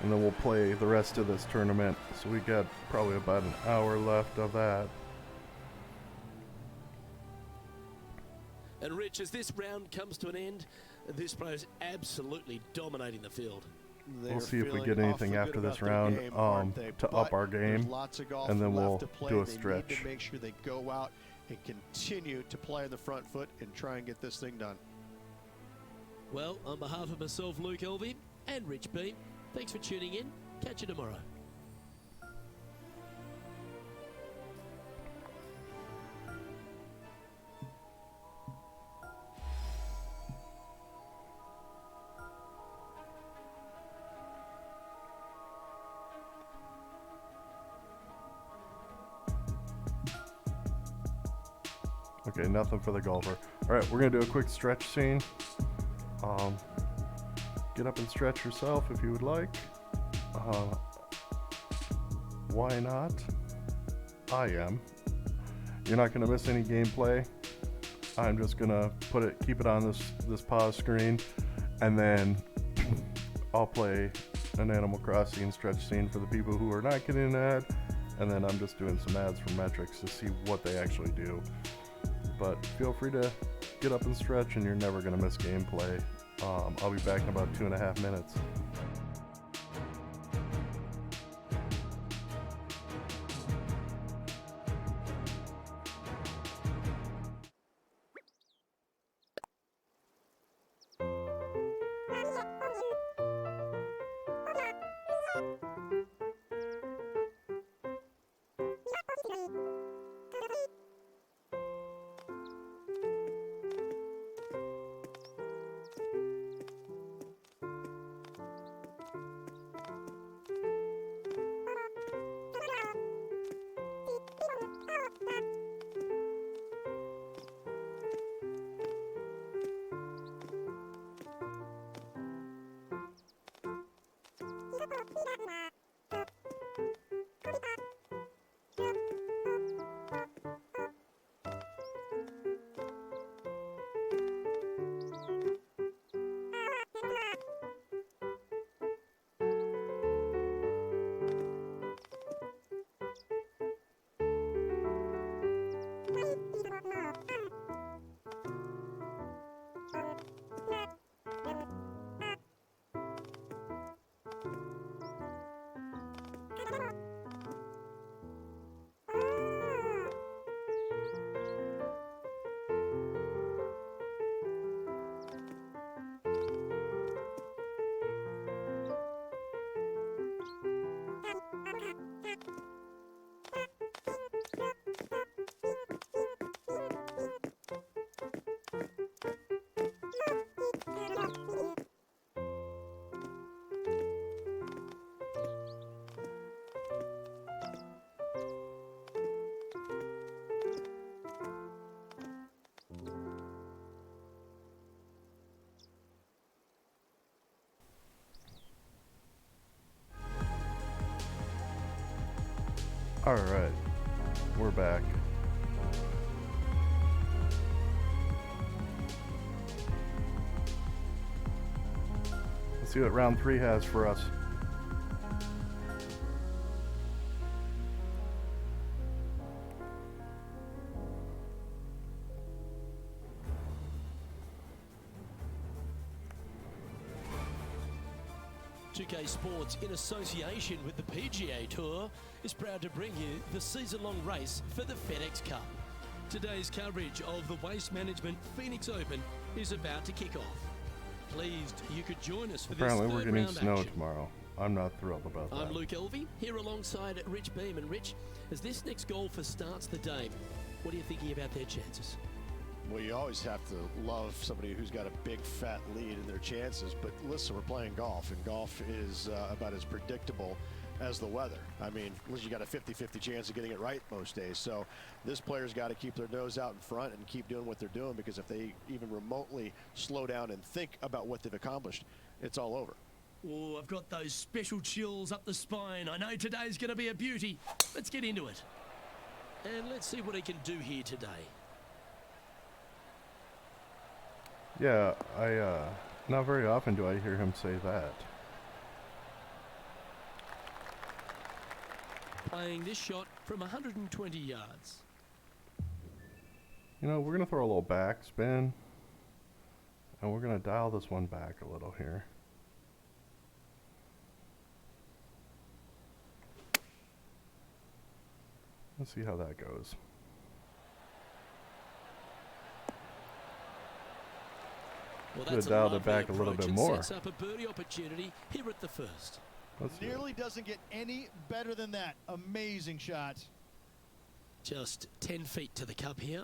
and then we'll play the rest of this tournament. So we got probably about an hour left of that. And Rich, as this round comes to an end, this pro is absolutely dominating the field. We'll see if we get anything after this round to up our game, and then we'll do a stretch. They need to make sure they go out and continue to play on the front foot and try and get this thing done. Well, on behalf of myself, Luke Elvey, and Rich B, thanks for tuning in. Catch you tomorrow. Okay, nothing for the golfer. All right, we're gonna do a quick stretch scene. Get up and stretch yourself if you would like. Why not? I am. You're not gonna miss any gameplay. I'm just gonna keep it on this pause screen, and then I'll play an Animal Crossing stretch scene for the people who are not getting an ad, and then I'm just doing some ads for metrics to see what they actually do. But feel free to get up and stretch, and you're never going to miss gameplay. I'll be back in about 2.5 minutes. Alright, we're back. Let's see what round 3 has for us. PGA Sports, in association with the PGA Tour, is proud to bring you the season-long race for the FedEx Cup. Today's coverage of the Waste Management Phoenix Open is about to kick off. Pleased you could join us for Apparently this we're third getting round snow action. tomorrow. I'm not thrilled about that. I'm Luke Elvey, here alongside Rich Beam. And Rich, as this next golfer starts the day, what are you thinking about their chances? Well, you always have to love somebody who's got a big fat lead in their chances, but listen, we're playing golf, and golf is about as predictable as the weather. I mean, you got a 50-50 chance of getting it right most days, so this player's got to keep their nose out in front and keep doing what they're doing, because if they even remotely slow down and think about what they've accomplished, it's all over. Oh, I've got those special chills up the spine. I know today's going to be a beauty. Let's get into it. And let's see what he can do here today. Yeah, not very often do I hear him say that. Playing this shot from 120 yards. You know, we're going to throw a little back spin, and we're going to dial this one back a little here. Let's see how that goes. Well, Could that's have dialed it lovely back a little approach bit and more. Sets up a birdie opportunity here at the first. Let's do it. Nearly doesn't get any better than that. Amazing shot. Just 10 feet to the cup here.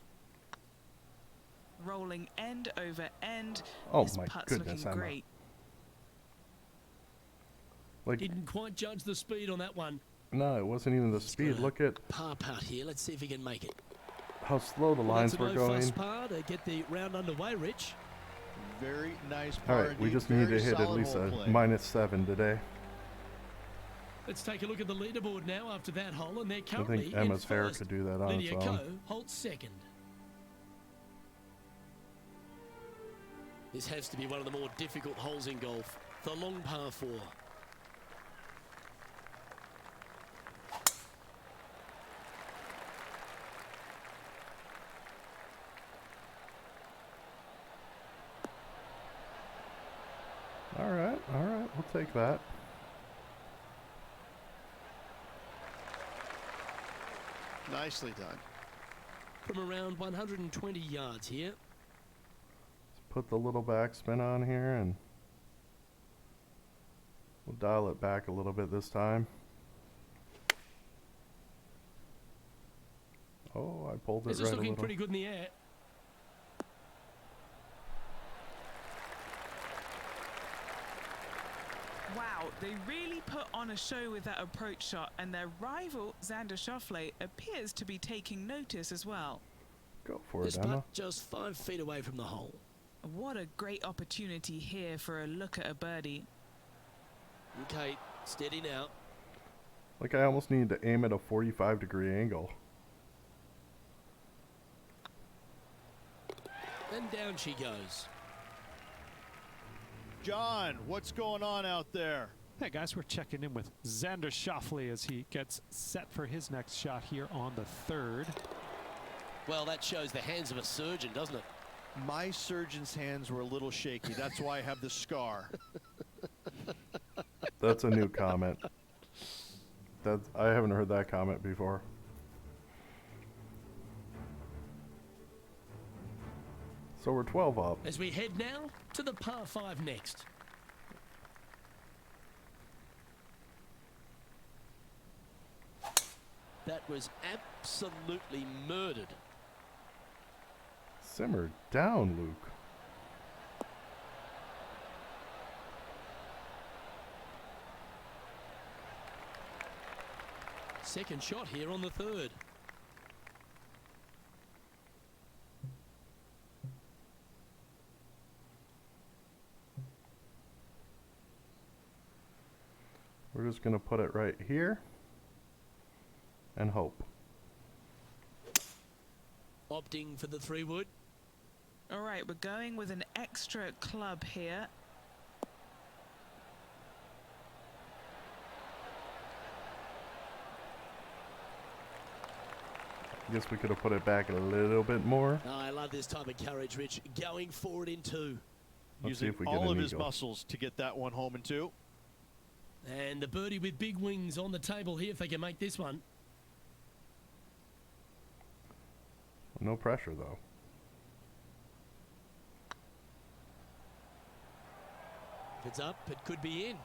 Rolling end over end. Oh This my putt's goodness, looking Emma. great. Like, Didn't quite judge the speed on that one. no, it wasn't even the He's speed. got a Look at par putt here. Let's see if he can make it. how slow the Well, lines that's a were no-fuss going. par to get the round underway, Rich. Very nice All par. right, we indeed. just need to Very hit at solid least hole a play. -7 today. Let's take a look at the leaderboard now after that hole, and they're I currently think Emma's in hair first. could do that on its Lydia own. Ko holds second. This has to be one of the more difficult holes in golf, the long par 4. take that. Nicely done. From around 120 yards here. Let's put the little backspin on here and we'll dial it back a little bit this time. Oh, I pulled it This right is a looking little. pretty good in the air. Wow, they really put on a show with that approach shot, and their rival, Xander Schauffele, appears to be taking notice as well. Go for This it, Emma. putt just 5 feet away from the hole. What a great opportunity here for a look at a birdie. Okay, steady now. Like I almost need to aim at a 45-degree angle. And down she goes. John, what's going on out there? Hey guys, we're checking in with Xander Schauffele as he gets set for his next shot here on the 3rd. Well, that shows the hands of a surgeon, doesn't it? My surgeon's hands were a little shaky. That's why I have the scar. That's a new comment. I haven't heard that comment before. So we're 12 up. As we head now to the par 5 next. That was absolutely murdered. Simmer down, Luke. Second shot here on the 3rd. We're just going to put it right here and hope. Opting for the 3-wood. All right, we're going with an extra club here. I guess we could have put it back a little bit more. Oh, I love this type of courage, Rich. Going forward in 2. Let's see Using if we get all an of his eagle. muscles to get that one home in 2. And the birdie with big wings on the table here if they can make this one. No pressure, though. If it's up, it could be in.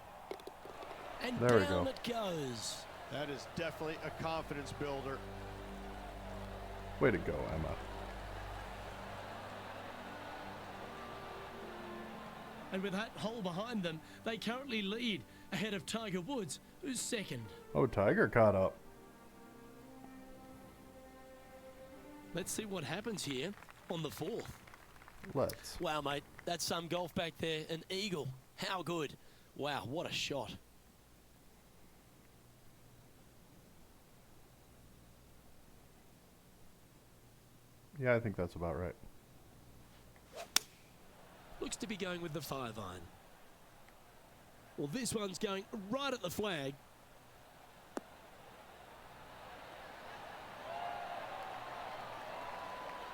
And There we down go. it goes. That is definitely a confidence builder. Way to go, Emma. And with that hole behind them, they currently lead ahead of Tiger Woods, who's second. Oh, Tiger caught up. Let's see what happens here on the 4th. Let's. Wow, mate, that's some golf back there. An eagle. How good. Wow, what a shot. Yeah, I think that's about right. Looks to be going with the 5-iron. Well, this one's going right at the flag.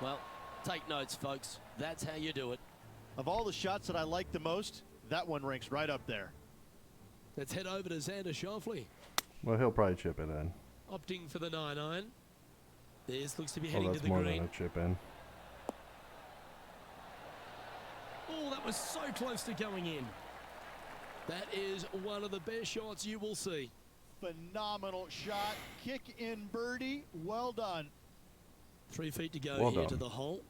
Well, take notes, folks. That's how you do it. Of all the shots that I like the most, that one ranks right up there. Let's head over to Xander Schauffele. Well, he'll probably chip it in. Opting for the 9-iron. This looks to be Oh, heading to that's the more green. than a chip in. Oh, that was so close to going in. That is one of the best shots you will see. Phenomenal shot. Kick in birdie. Well done. 3 feet to go Well here done. to the hole.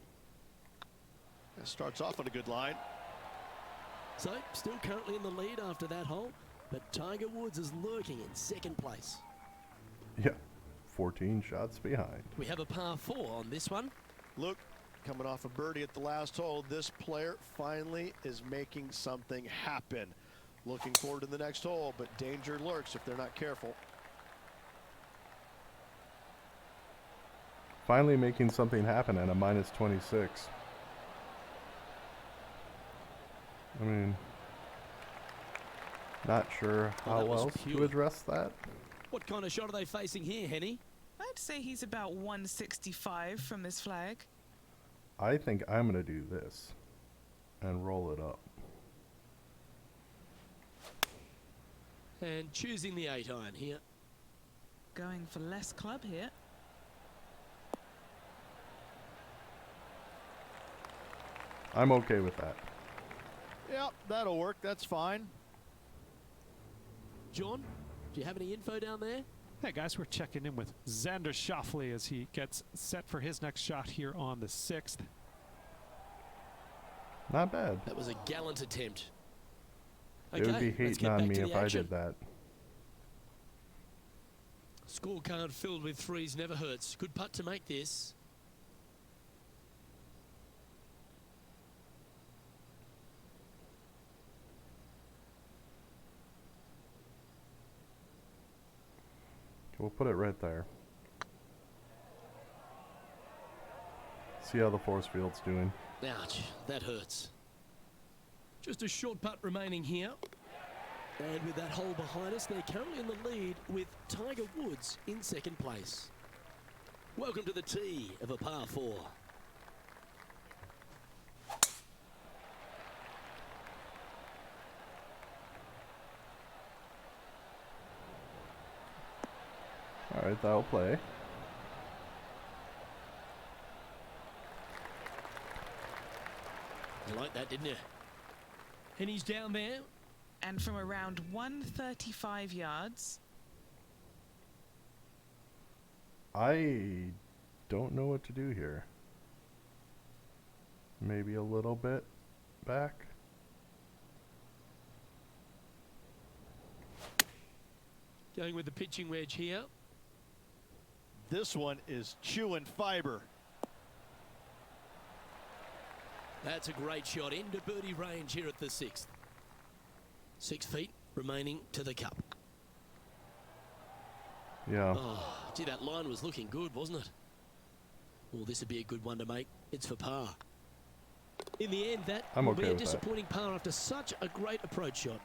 That starts off on a good line. So, still currently in the lead after that hole, but Tiger Woods is lurking in second place. Yeah, 14 shots behind. We have a par 4 on this one. Look, coming off a birdie at the last hole, this player finally is making something happen. Looking forward to the next hole, but danger lurks if they're not careful. Finally making something happen at a minus 26. I mean, not sure Well, how that was else to pure. address that. What kind of shot are they facing here, Henny? I'd say he's about 165 from this flag. I think I'm going to do this and roll it up. And choosing the 8-iron here. Going for less club here. I'm okay with that. Yep, that'll work. That's fine. John, do you have any info down there? Hey guys, we're checking in with Xander Schauffele as he gets set for his next shot here on the 6th. Not bad. That was a gallant attempt. They would be hating on me if I did that. Scorecard filled with threes never hurts. Good putt to make this. We'll put it right there. See how the force field's doing. Ouch, that hurts. Just a short putt remaining here. And with that hole behind us, they're currently in the lead with Tiger Woods in second place. Welcome to the tee of a par 4. All right, that'll play. You like that, didn't you? And he's down there. And from around 135 yards. I don't know what to do here. Maybe a little bit back. Going with the pitching wedge here. This one is chewing fiber. That's a great shot into birdie range here at the 6th. 6 feet remaining to the cup. Yeah. Oh, gee, that line was looking good, wasn't it? Well, this would be a good one to make. It's for par. In the end, that will be a disappointing par after such a great approach shot.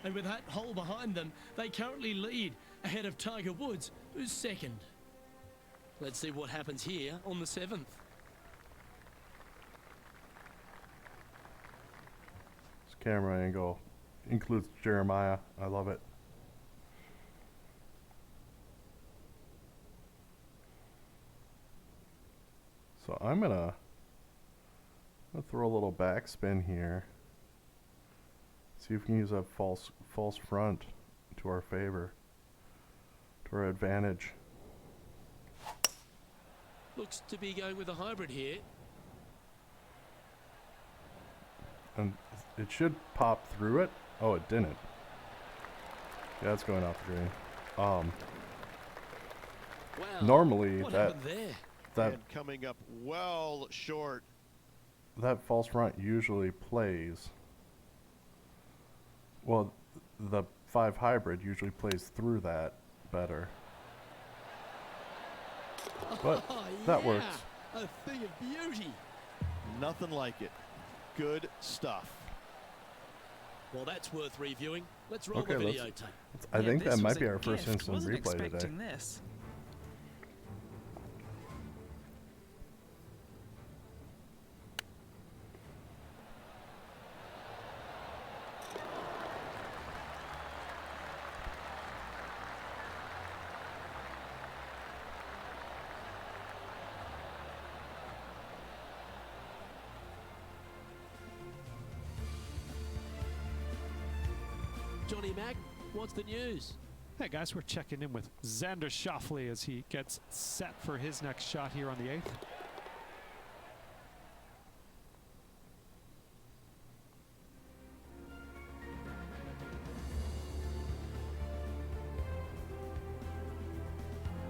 And with that hole behind them, they currently lead ahead of Tiger Woods, who's second. Let's see what happens here on the 7th. This camera angle includes Jeremiah. I love it. So I'm gonna throw a little backspin here. See if we can use a false front to our favor, to our advantage. Looks to be going with a hybrid here. And it should pop through it. Oh, it didn't. Yeah, it's going off the green. Wow. Normally What that happened there? And coming up well short. That false front usually plays. Well, the 5 hybrid usually plays through that better. But that works. A thing of beauty. Nothing like it. Good stuff. Well, that's worth reviewing. Let's roll the videotape. I think that might be our first instant replay today. This. Johnny Mack, what's the news? Hey guys, we're checking in with Xander Schauffele as he gets set for his next shot here on the 8th.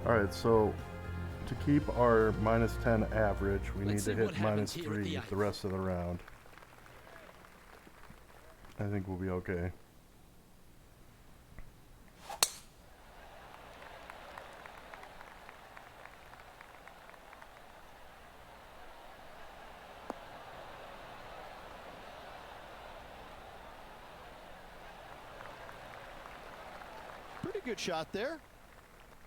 All right, so to keep our -10 average, we need to hit -3 the rest of the round. I think we'll be okay. Pretty good shot there.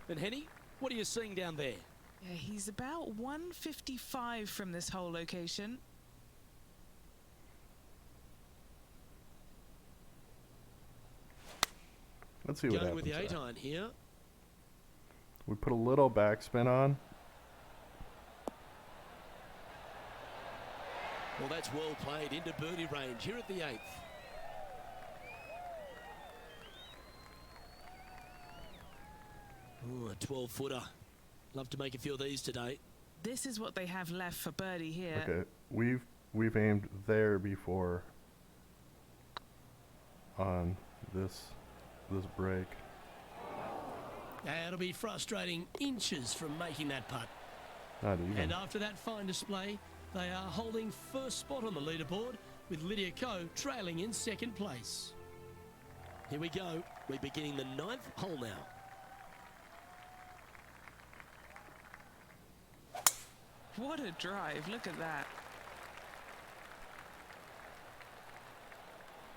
And Henny, what are you seeing down there? Yeah, he's about 155 from this whole location. Let's see what Going happens. with the 8 there. iron here. We put a little backspin on. Well, that's well played into birdie range here at the 8th. Ooh, a 12-footer. Love to make a few of these today. This is what they have left for birdie here. Okay, we've aimed there before on this break. Yeah, it'll be frustrating inches from making that putt. Not even. And after that fine display, they are holding first spot on the leaderboard with Lydia Ko trailing in second place. Here we go. We're beginning the 9th hole now. What a drive. Look at that.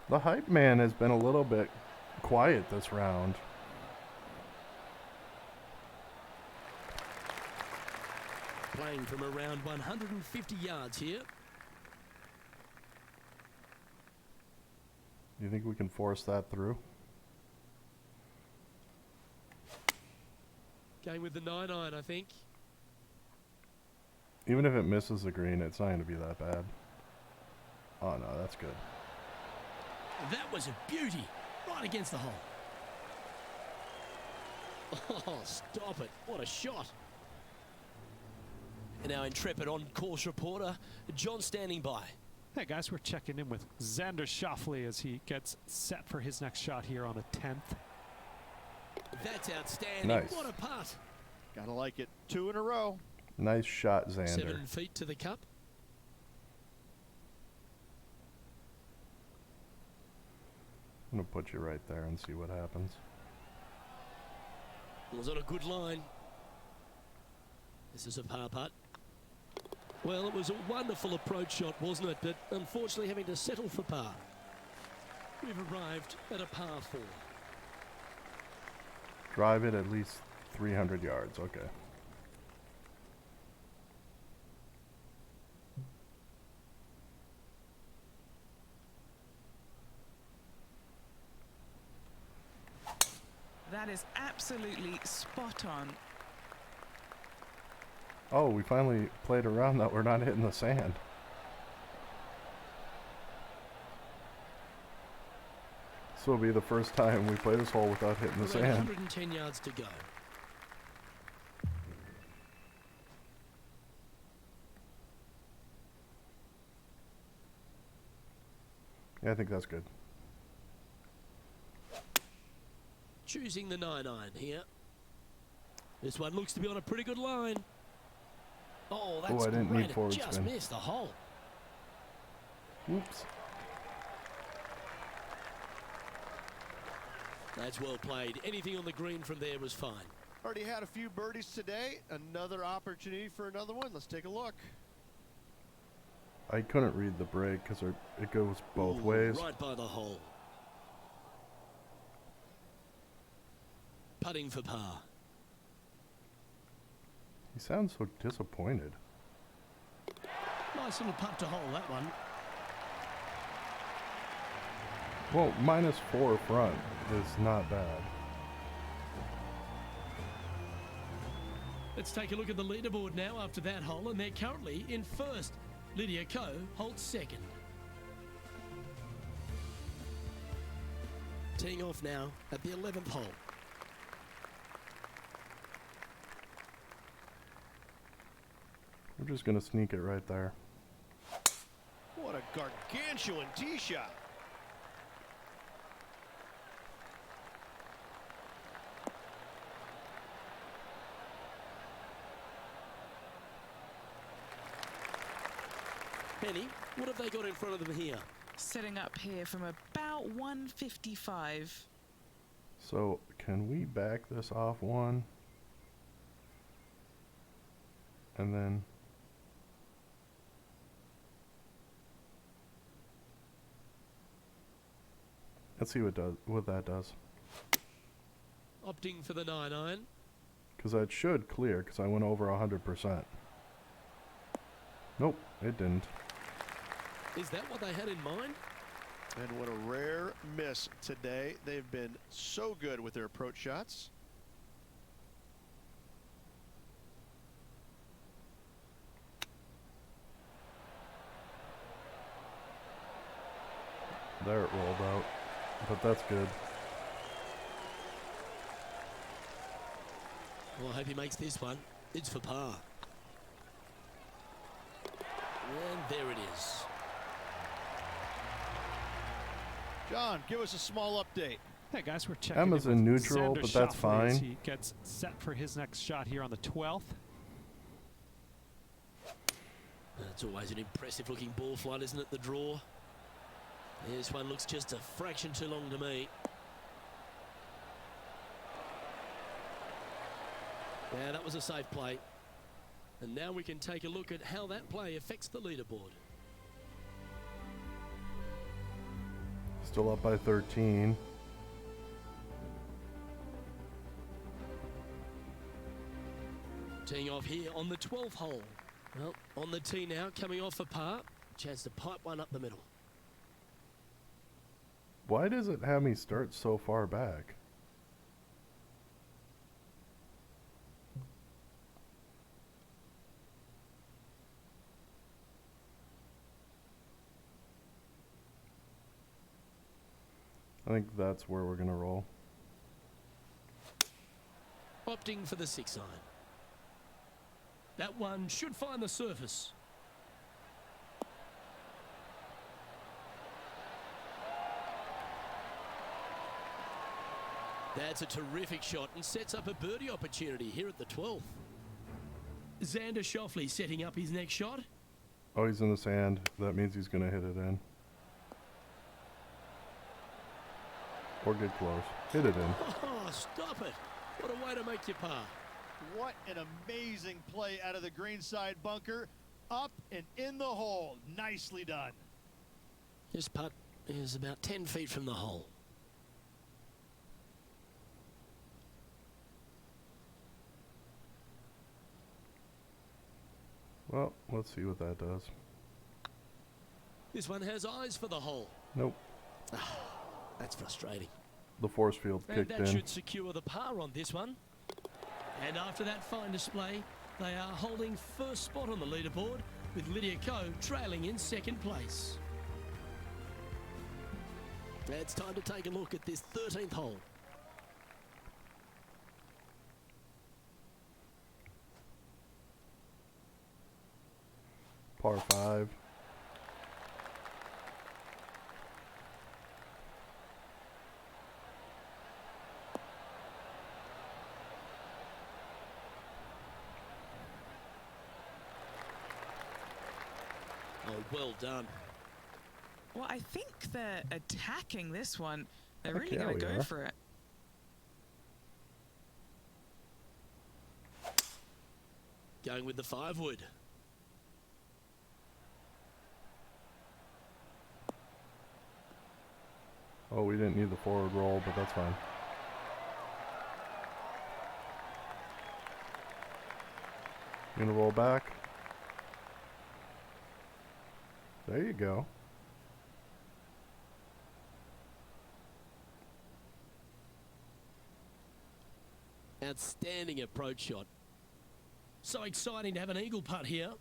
The hype man has been a little bit quiet this round. Playing from around 150 yards here. You think we can force that through? Going with the 9 iron, I think. Even if it misses the green, it's not going to be that bad. Oh no, that's good. That was a beauty. Right against the hole. Oh, stop it. What a shot. And our intrepid on-course reporter, John, standing by. Hey guys, we're checking in with Xander Schauffele as he gets set for his next shot here on a 10th. That's outstanding. Nice. What a putt. Gotta like it. 2 in a row. Nice shot, Xander. 7 feet to the cup. I'm going to put you right there and see what happens. Was on a good line. This is a par putt. Well, it was a wonderful approach shot, wasn't it? But unfortunately having to settle for par. We've arrived at a par 4. Drive it at least 300 yards. Okay. That is absolutely spot on. Oh, we finally played around that we're not hitting the sand. This will be the first time we play this hole without hitting the Around sand. 110 yards to go. Yeah, I think that's good. Choosing the 9 iron here. This one looks to be on a pretty good line. Oh, that's I didn't great. need It forward just spin. missed the hole. Oops. That's well played. Anything on the green from there was fine. Already had a few birdies today. Another opportunity for another one. Let's take a look. I couldn't read the break because it goes both Ooh, ways. Right by the hole. Putting for par. He sounds so disappointed. Nice little putt to hole, that one. Well, -4 front is not bad. Let's take a look at the leaderboard now after that hole, and they're currently in first. Lydia Ko holds second. Teeing off now at the 11th hole. We're just going to sneak it right there. What a gargantuan tee shot. Penny, what have they got in front of them here? Setting up here from about 155. So, can we back this off one? And then... let's see what that does. Opting for the 9 iron. Because that should clear, because I went over 100%. Nope, it didn't. Is that what they had in mind? And what a rare miss today. They've been so good with their approach shots. There it rolled out, but that's good. Well, I hope he makes this one. It's for par. And there it is. John, give us a small update. Hey guys, we're checking Emma's in in with neutral, Xander but that's Schauffele as fine. he gets set for his next shot here on the 12th. It's always an impressive looking ball flight, isn't it, the draw? This one looks just a fraction too long to me. Yeah, that was a safe play. And now we can take a look at how that play affects the leaderboard. Still up by 13. Teeing off here on the 12th hole. Well, on the tee now, coming off a par. Chance to pipe one up the middle. Why does it have me start so far back? I think that's where we're gonna roll. Opting for the 6-iron. That one should find the surface. That's a terrific shot and sets up a birdie opportunity here at the 12th. Xander Schauffele setting up his next shot. Oh, he's in the sand. That means he's gonna hit it in. Or get close. Hit it in. Oh, stop it. What a way to make your par. What an amazing play out of the greenside bunker. Up and in the hole. Nicely done. This putt is about 10 feet from the hole. Well, let's see what that does. This one has eyes for the hole. Nope. That's frustrating. The force field And kicked that in. should secure the par on this one. And after that fine display, they are holding first spot on the leaderboard with Lydia Ko trailing in second place. It's time to take a look at this 13th hole. Par 5. Oh, well done. Well, I think they're attacking this one. They're Heck really yeah, going to we go are. for it. Going with the 5-wood. Oh, we didn't need the forward roll, but that's fine. Gonna roll back. There you go. Outstanding approach shot. So exciting to have an eagle putt here.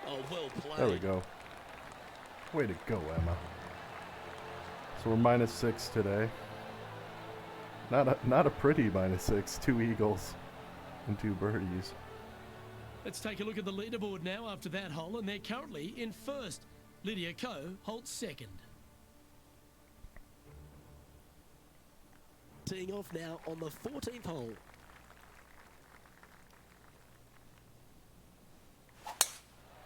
Oh, well played. There we go. Way to go, Emma. So we're -6 today. Not a pretty -6. 2 eagles and 2 birdies. Let's take a look at the leaderboard now after that hole, and they're currently in first. Lydia Ko holds second. Teeing off now on the 14th hole.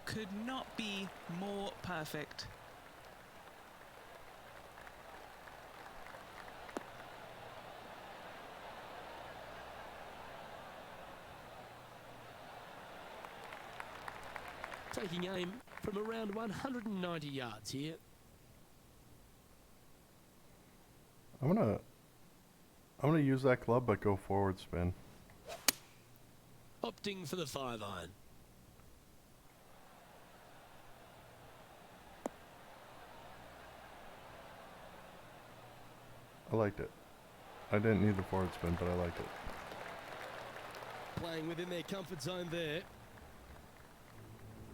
Could not be more perfect. Taking aim from around 190 yards here. I'm gonna use that club but go forward spin. Opting for the 5-iron. I liked it. I didn't need the forward spin, but I liked it. Playing within their comfort zone there.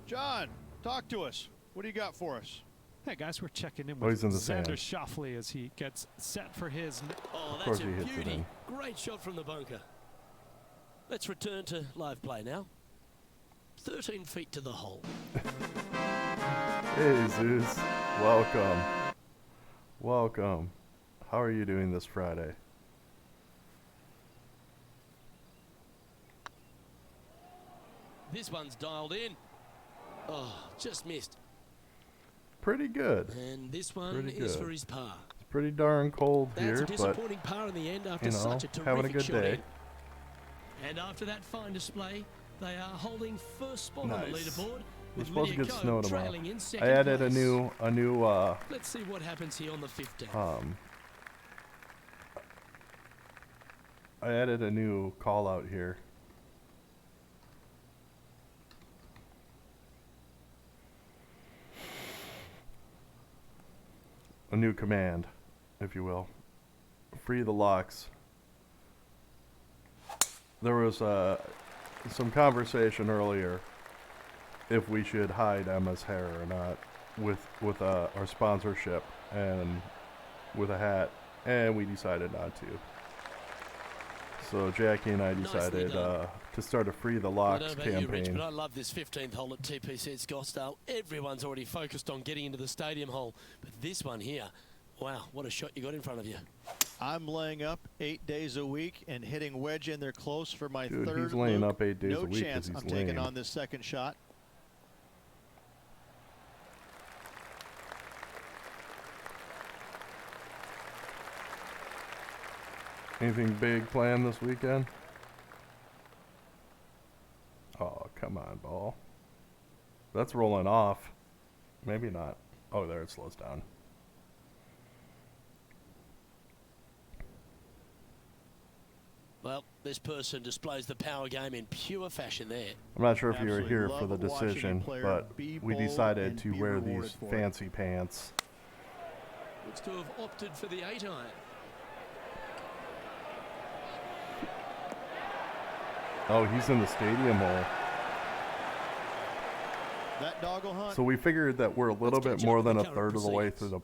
John, talk to us. What do you got for us? Hey guys, we're checking in Oh, with he's in the Xander sand. Schauffele as he gets set for his. Oh, Of that's course a he hits it beauty. in. Great shot from the bunker. Let's return to live play now. 13 feet to the hole. Hey, Zeus. Welcome. Welcome. How are you doing this Friday? This one's dialed in. Oh, just missed. Pretty good. And this one Pretty is good. for his par. It's pretty darn cold That's here, a but disappointing par in the end after you know, such a terrific having a good shot day. in. And after that fine display, they are holding first spot on the Nice. leaderboard. We're With supposed to Lydia get Ko snow tomorrow. trailing in I second added place. a new Let's see what happens here on the 15th. I added a new call out here. A new command, if you will. Free the locks. There was some conversation earlier if we should hide Emma's hair or not with our sponsorship and with a hat, and we decided not to. So Jackie and I decided to start a Free the I Locks don't know about you, Rich, campaign. but I love this 15th hole at TPC at Scottsdale. Everyone's already focused on getting into the stadium hole, but this one here, wow, what a shot you got in front of you. I'm laying up 8 days a week and hitting wedge in there close for my Dude, third he's laying loop. up 8 days no a week 'cause chance he's I'm taking lame. on this second shot. Anything big planned this weekend? Oh, come on, ball. That's rolling off. Maybe not. Oh, there it slows down. Well, this person displays the power game in pure fashion there. I'm not sure if you were Absolutely here love for the watching a decision, player but be we bold decided and to be wear rewarded these for it. fancy pants. Looks to have opted for the 8-iron. Oh, he's in the stadium hole. That doggle hunt. So we figured that we're a little Let's bit catch more up with than the a current third of the way proceedings. through the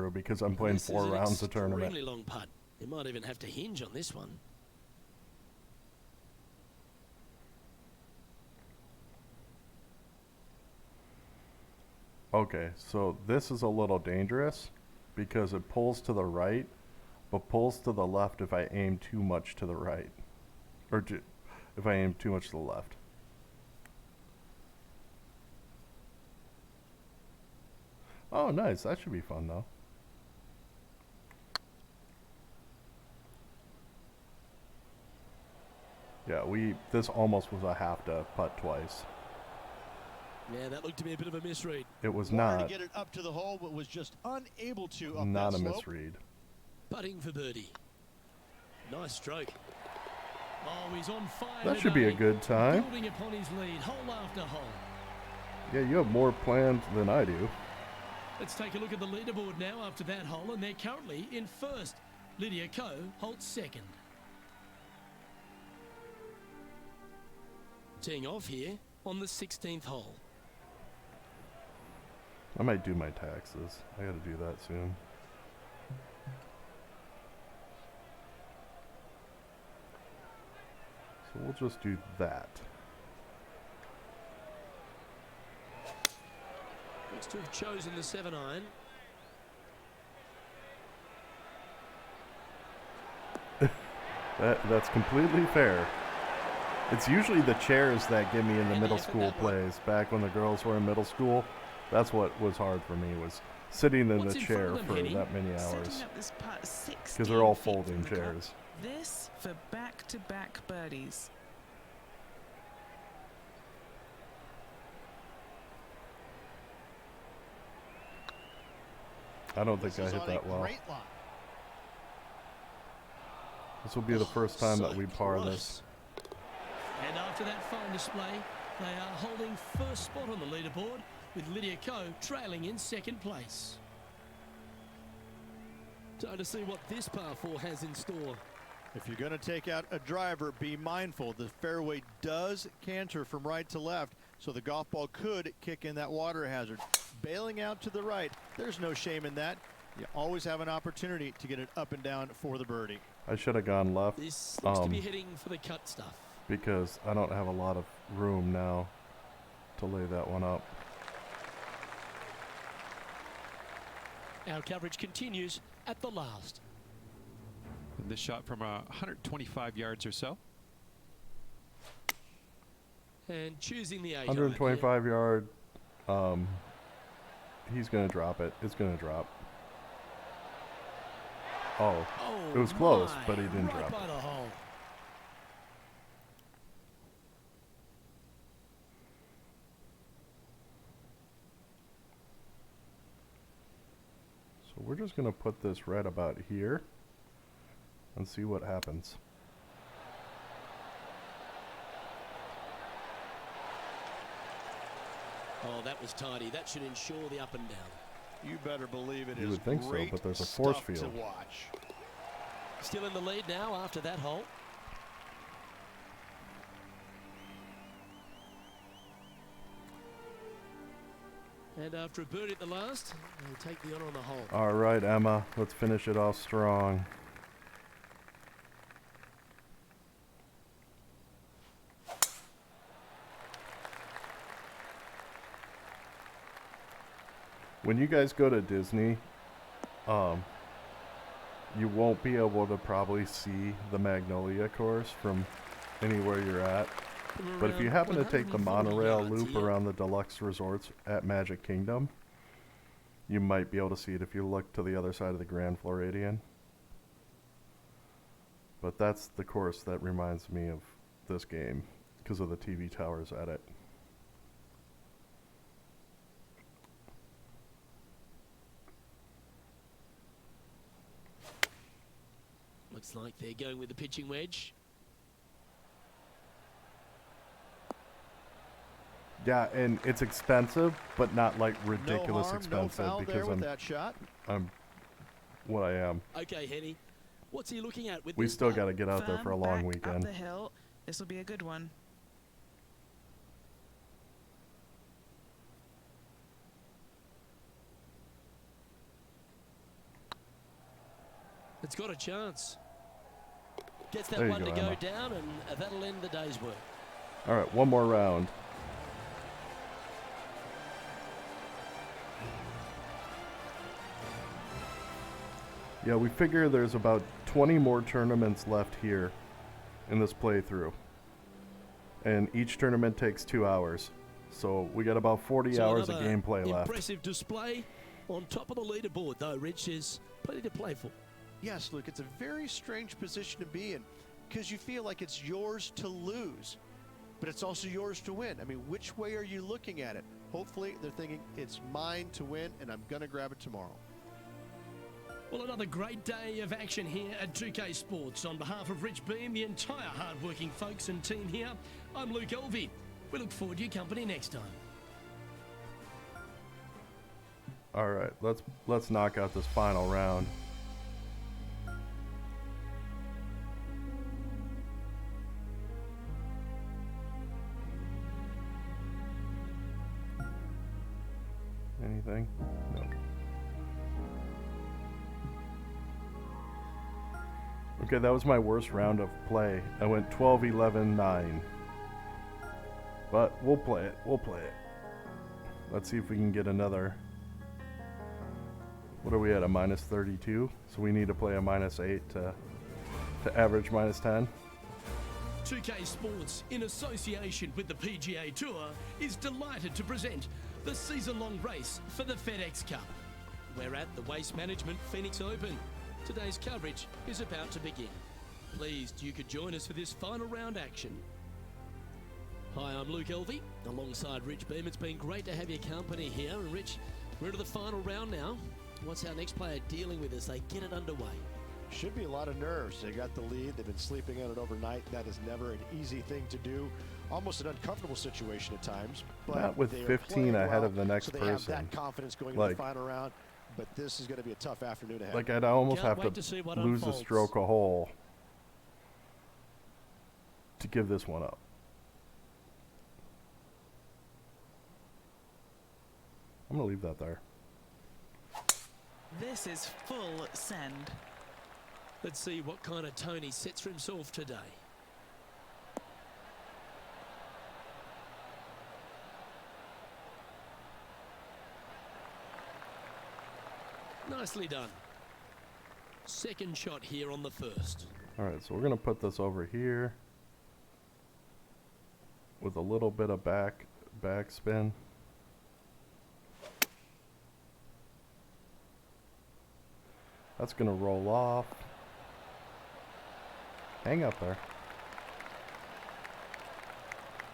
playthrough because I'm playing This 4 is an rounds of tournament. extremely long putt. You might even have to hinge on this one. Okay, so this is a little dangerous because it pulls to the right, but pulls to the left if I aim too much to the right. Or if I aim too much to the left. Oh, nice. That should be fun, though. Yeah, this almost was a have to putt twice. Yeah, that looked to be a bit of a misread. It was Wanted not. to get it up to the hole, but was just unable to up Not that a slope. misread. Putting for birdie. Nice stroke. Oh, he's on fire. That should be a today. good time. Building upon his lead, hole after hole. Yeah, you have more planned than I do. Let's take a look at the leaderboard now after that hole, and they're currently in first. Lydia Ko holds second. Teeing off here on the 16th hole. I might do my taxes. I gotta do that soon. So we'll just do that. Looks to have chosen the 7-iron. That's completely fair. It's usually the chairs that get me in the And middle the effort school that one. plays. Back when the girls were in middle school, that's what was hard for me, was sitting in What's the in chair front of for them, Henny? that many hours. Setting up this putt 16 Because they're all feet from folding the cup. chairs. This for back-to-back birdies. I don't think This I is hit on a that well. great line. This will be the first time that So we par close. this. And after that fine display, they are holding first spot on the leaderboard, with Lydia Ko trailing in second place. Time to see what this par 4 has in store. If you're going to take out a driver, be mindful. The fairway does canter from right to left, so the golf ball could kick in that water hazard. Bailing out to the right, there's no shame in that. You always have an opportunity to get it up and down for the birdie. I should have gone left. This looks to be heading for the cut stuff. Because I don't have a lot of room now to lay that one up. Our coverage continues at the last. This shot from 125 yards or so. And choosing the 8. 125 yard. He's going to drop it. It's going to drop. Oh, it was close, but he didn't drop by it. the hole. So we're just going to put this right about here and see what happens. Oh, that was tidy. That should ensure the up and down. You better believe it You is would think so, great but there's a force stuff field. to watch. Still in the lead now after that hole. And after a birdie at the last, they'll take the honor on the hole. All right, Emma, let's finish it off strong. When you guys go to Disney, you won't be able to probably see the Magnolia course from anywhere you're at. But if you happen to take the monorail loop around the deluxe resorts at Magic Kingdom, you might be able to see it if you look to the other side of the Grand Floridian. But that's the course that reminds me of this game because of the TV towers at it. Looks like they're going with the pitching wedge. Yeah, and it's expensive, but not like ridiculous no harm, expensive no foul because there with that shot. I'm what I am. Okay, Henny. What's he looking at with We this still putt? got to get out there for a Firm long back weekend. Up the hill. This will be a good one. It's got a chance. Gets that There you one go, to go Emma. down, and that'll end the day's work. All right, one more round. Yeah, we figure there's about 20 more tournaments left here in this playthrough. And each tournament takes 2 hours. So we got about 40 So hours of another gameplay left. Impressive display. On top of the leaderboard, though, Rich, is plenty to play for. Yes, Luke, it's a very strange position to be in because you feel like it's yours to lose, but it's also yours to win. I mean, which way are you looking at it? Hopefully, they're thinking it's mine to win, and I'm going to grab it tomorrow. Well, another great day of action here at 2K Sports. On behalf of Rich Beam, the entire hard-working folks and team here, I'm Luke Elvey. We look forward to your company next time. All right, let's knock out this final round. Anything? No. Okay, that was my worst round of play. I went 12, 11, 9. But we'll play it. We'll play it. Let's see if we can get another. What are we at, a minus 32? So we need to play a minus 8 to average minus 10. 2K Sports, in association with the PGA Tour, is delighted to present the season-long race for the FedEx Cup. We're at the Waste Management Phoenix Open. Today's coverage is about to begin. Pleased you could join us for this final round action. Hi, I'm Luke Elvey, alongside Rich Beam. It's been great to have your company here. And Rich, we're into the final round now. What's our next player dealing with as they get it underway? Should be a lot of nerves. They got the lead. They've been sleeping on it overnight. That is never an easy thing to do. Almost an uncomfortable situation at times. But Not with they are 15 playing ahead well, of the next so they person. have that confidence going into Like, the final round. but this is going to be a tough afternoon ahead. Like, I'd almost Can't have wait to to see what lose a unfolds. stroke a hole to give this one up. I'm going to leave that there. This is full send. Let's see what kind of tone he sets for himself today. Nicely done. Second shot here on the first. All right, so we're going to put this over here with a little bit of backspin. That's going to roll off. Hang up there.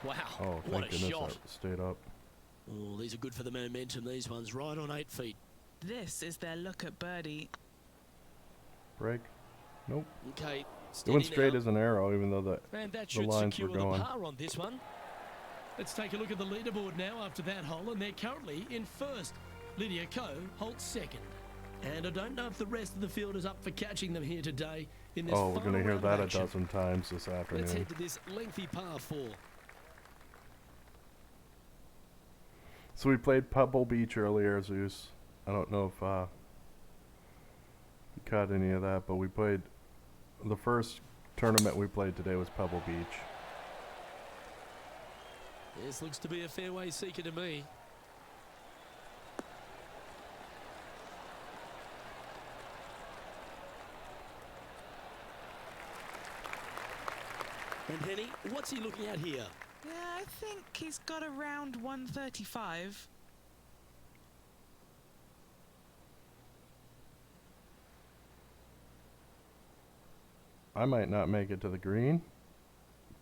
Wow, Oh, what thank a goodness shot. that stayed up. Oh, these are good for the momentum, these ones, right on 8 feet. This is their look at birdie. Break. Nope. Okay, It steady went straight now. as an arrow, even though And that the should lines secure were the going. par on this one. Let's take a look at the leaderboard now after that hole, and they're currently in first. Lydia Ko holds second. And I don't know if the rest of the field is up for catching them here today in this Oh, we're final going to hear round that of a action. dozen times this Let's afternoon. head to this lengthy par 4. So we played Pebble Beach earlier, Zeus. I don't know if you caught any of that, but we played... The first tournament we played today was Pebble Beach. This looks to be a fairway seeker to me. And Henny, what's he looking at here? Yeah, I think he's got around 135. I might not make it to the green,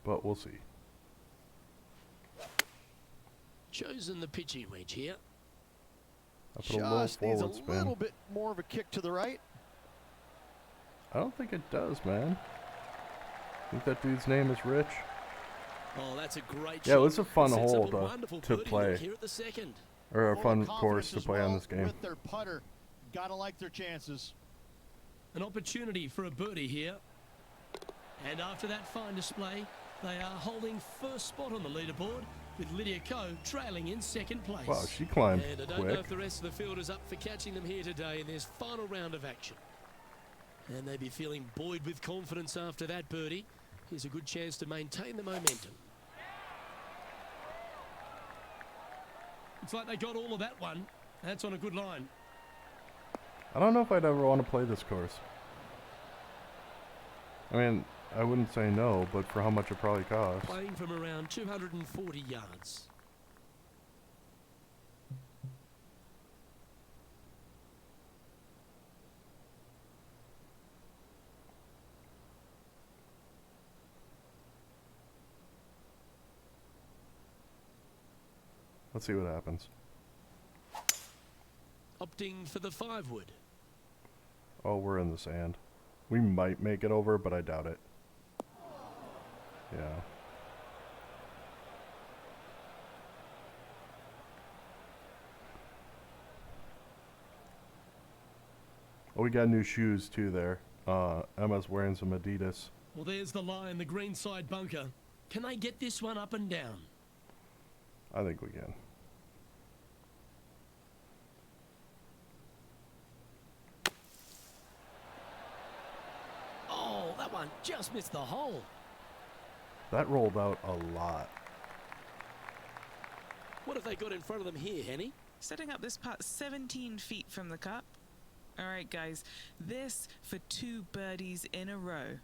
but we'll see. Chosen the pitching wedge here. I put a low Just needs a forward spin. little bit more of a kick to the right. I don't think it does, man. I think that dude's name is Rich. Oh, that's a great Yeah, shot. it was a fun Sets up hole a wonderful to birdie play. look here at the second. Or a Full fun of course confidence to as play on well this game. With their putter, gotta like their chances. An opportunity for a birdie here. And after that fine display, they are holding first spot on the leaderboard with Lydia Ko trailing in second place. Wow, she climbed And I don't know quick. if the rest of the field is up for catching them here today in this final round of action. And they'd be feeling buoyed with confidence after that birdie. Here's a good chance to maintain the momentum. Looks like they got all of that one. That's on a good line. I don't know if I'd ever want to play this course. I mean, I wouldn't say no, but for how much it probably costs. Playing from around 240 yards. Let's see what happens. Opting for the 5-wood. Oh, we're in the sand. We might make it over, but I doubt it. Yeah. Oh, we got new shoes too there. Emma's wearing some Adidas. Well, there's the line, the green side bunker. Can they get this one up and down? I think we can. Oh, that one just missed the hole. That rolled out a lot. What have they got in front of them here, Henny? Setting up this putt 17 feet from the cup. All right, guys, this for 2 birdies in a row.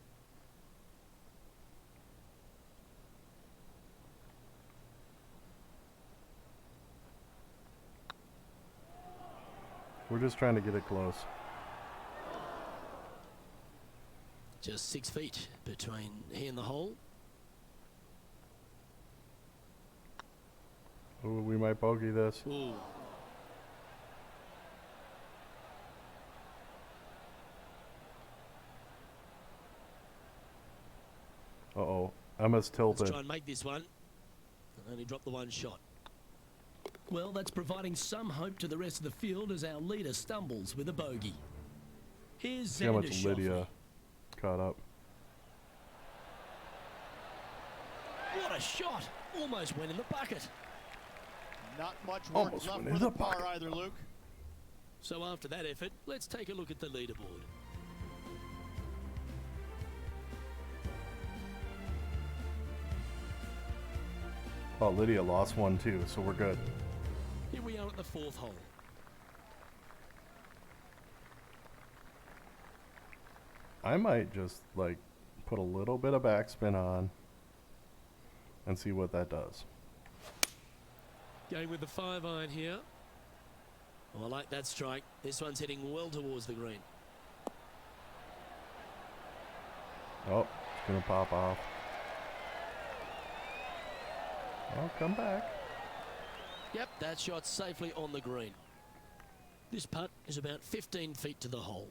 We're just trying to get it close. Just 6 feet between he and the hole. Ooh, we might bogey this. Ooh. Uh-oh. Emma's Let's tilted. try and make this one. Only drop the one shot. Well, that's providing some hope to the rest of the field as our leader stumbles with a bogey. Here's See how Xander much Schauffele. Lydia caught up. What a shot! Almost went in the bucket. Not much work Almost left went in for the the par bucket. either, Luke. So after that effort, let's take a look at the leaderboard. Oh, Lydia lost one too, so we're good. Here we are at the 4th hole. I might just like put a little bit of backspin on and see what that does. Going with the 5-iron here. Oh, I like that strike. This one's heading well towards the green. Oh, it's gonna pop off. Oh, come back. Yep, that shot's safely on the green. This putt is about 15 feet to the hole.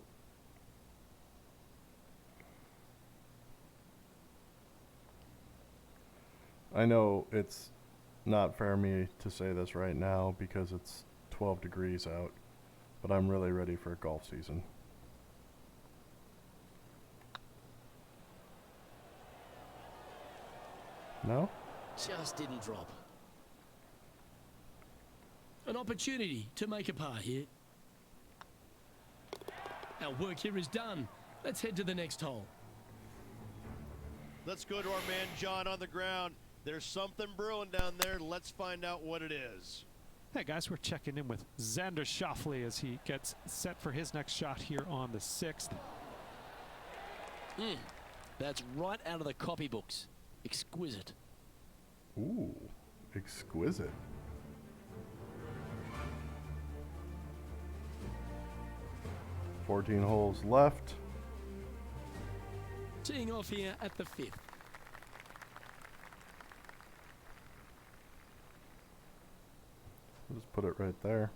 I know it's not fair of me to say this right now because it's 12 degrees out, but I'm really ready for a golf season. No? Just didn't drop. An opportunity to make a par here. Our work here is done. Let's head to the next hole. Let's go to our man John on the ground. There's something brewing down there. Let's find out what it is. Hey guys, we're checking in with Xander Schauffele as he gets set for his next shot here on the 6th. That's right out of the copybooks. Exquisite. Ooh, exquisite. "14 holes left." Teeing off here at the 5th. I'll just put it right there.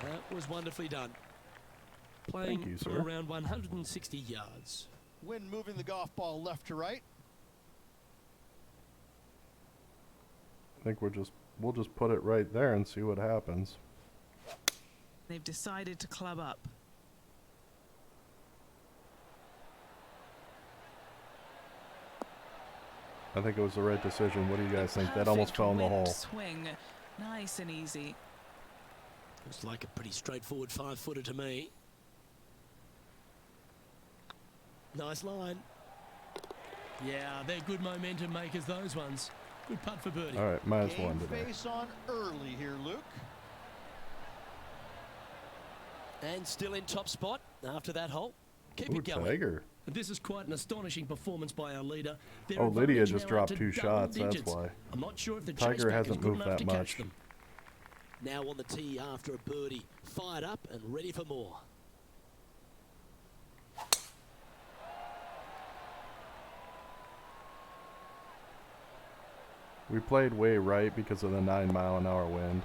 That was wonderfully done. Playing Thank you, for sir. around 160 yards. Wind moving the golf ball left to right. I think we'll just put it right there and see what happens. They've decided to club up. I think it was the right decision. What do you guys think? That almost Perfect fell in the whip hole. swing. Nice and easy. Looks like a pretty straightforward 5-footer to me. Nice line. Yeah, they're good momentum makers, those ones. Good putt for birdie. All right, minus Game one today. face on early here, Luke. And still in top spot after that hole. Keep Ooh, it going. Tiger. This is quite an astonishing performance by our leader. Their Oh, Lydia advantage just now dropped up to 2 double shots, that's digits. why. I'm not sure if the Tiger chase back hasn't is good moved enough that to catch much. them. Now on the tee after a birdie. Fired up and ready for more. We played way right because of the 9-mile-an-hour wind.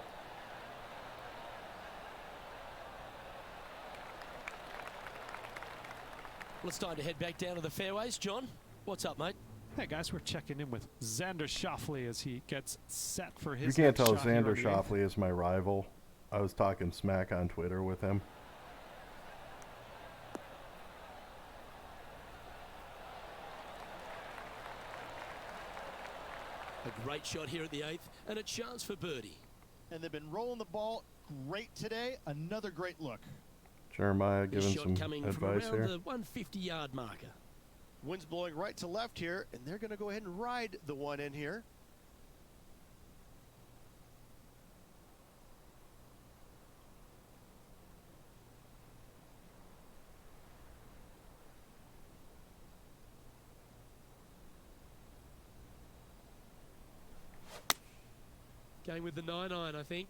Well, it's time to head back down to the fairways. John, what's up, mate? Hey guys, we're checking in with Xander Schauffele as he gets set for You his can't next tell shot here on Xander the 8th. Schauffele is my rival. I was talking smack on Twitter with him. A great shot here at the 8th and a chance for birdie. And they've been rolling the ball great today. Another great look. Jeremiah This giving shot some coming from advice around here. the 150-yard marker. Wind's blowing right to left here, and they're going to go ahead and ride the one in here. Going with the 9-iron, I think.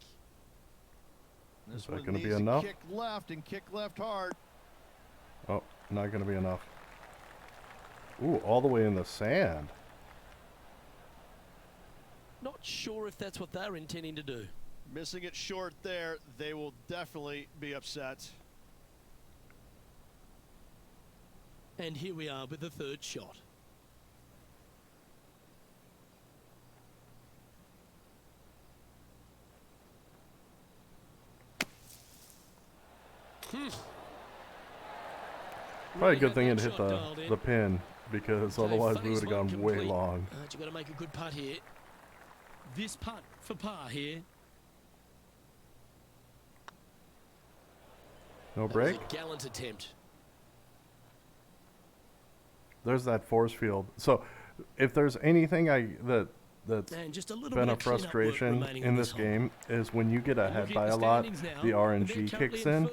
This Is that one gonna be needs to enough? kick left and kick left hard. Oh, not going to be enough. Ooh, all the way in the sand. Not sure if that's what they're intending to do. Missing it short there, they will definitely be upset. And here we are with the third shot. Probably a good thing it hit the pin, because otherwise we would have gone way long. You've got to make a good putt here. This putt for par here. No break? A gallant attempt. There's that force field. So if there's anything that's just a little been bit a of clean-up frustration work in this game is when you get ahead by a lot, the RNG kicks in,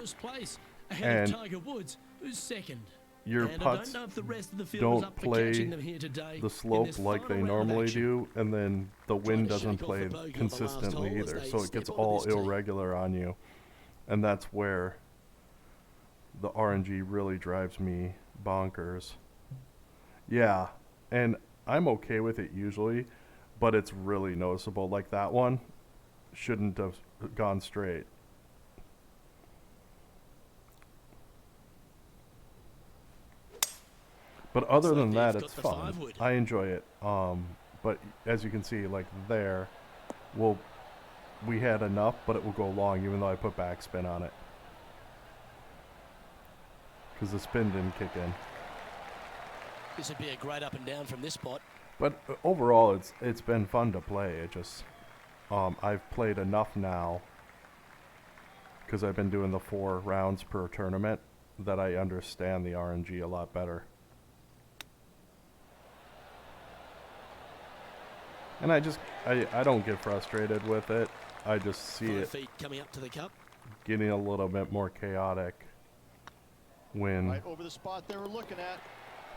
and Tiger Woods, who's second. your And putts I don't know if the rest of the field don't is up for play catching them here today the in slope this like they final round of normally action. do, and then the wind to doesn't shake off play the bogey on the last consistently hole as either, they so it step gets onto all this tee. irregular on you, and that's where the RNG really drives me bonkers. Yeah, and I'm okay with it usually, but it's really noticeable. Like that one shouldn't have gone straight. But other than that, it's fun. I enjoy it. But as you can see, like there, we had enough, but it will go long, even though I put backspin on it, because the spin didn't kick in. This would be a great up and down from this spot. But overall, it's been fun to play. It just I've played enough now, because I've been doing the 4 rounds per tournament, that I understand the RNG a lot better. And I don't get frustrated with it. I just see 5 it feet coming up to the cup. getting a little bit more chaotic when, Right over the spot they were looking at.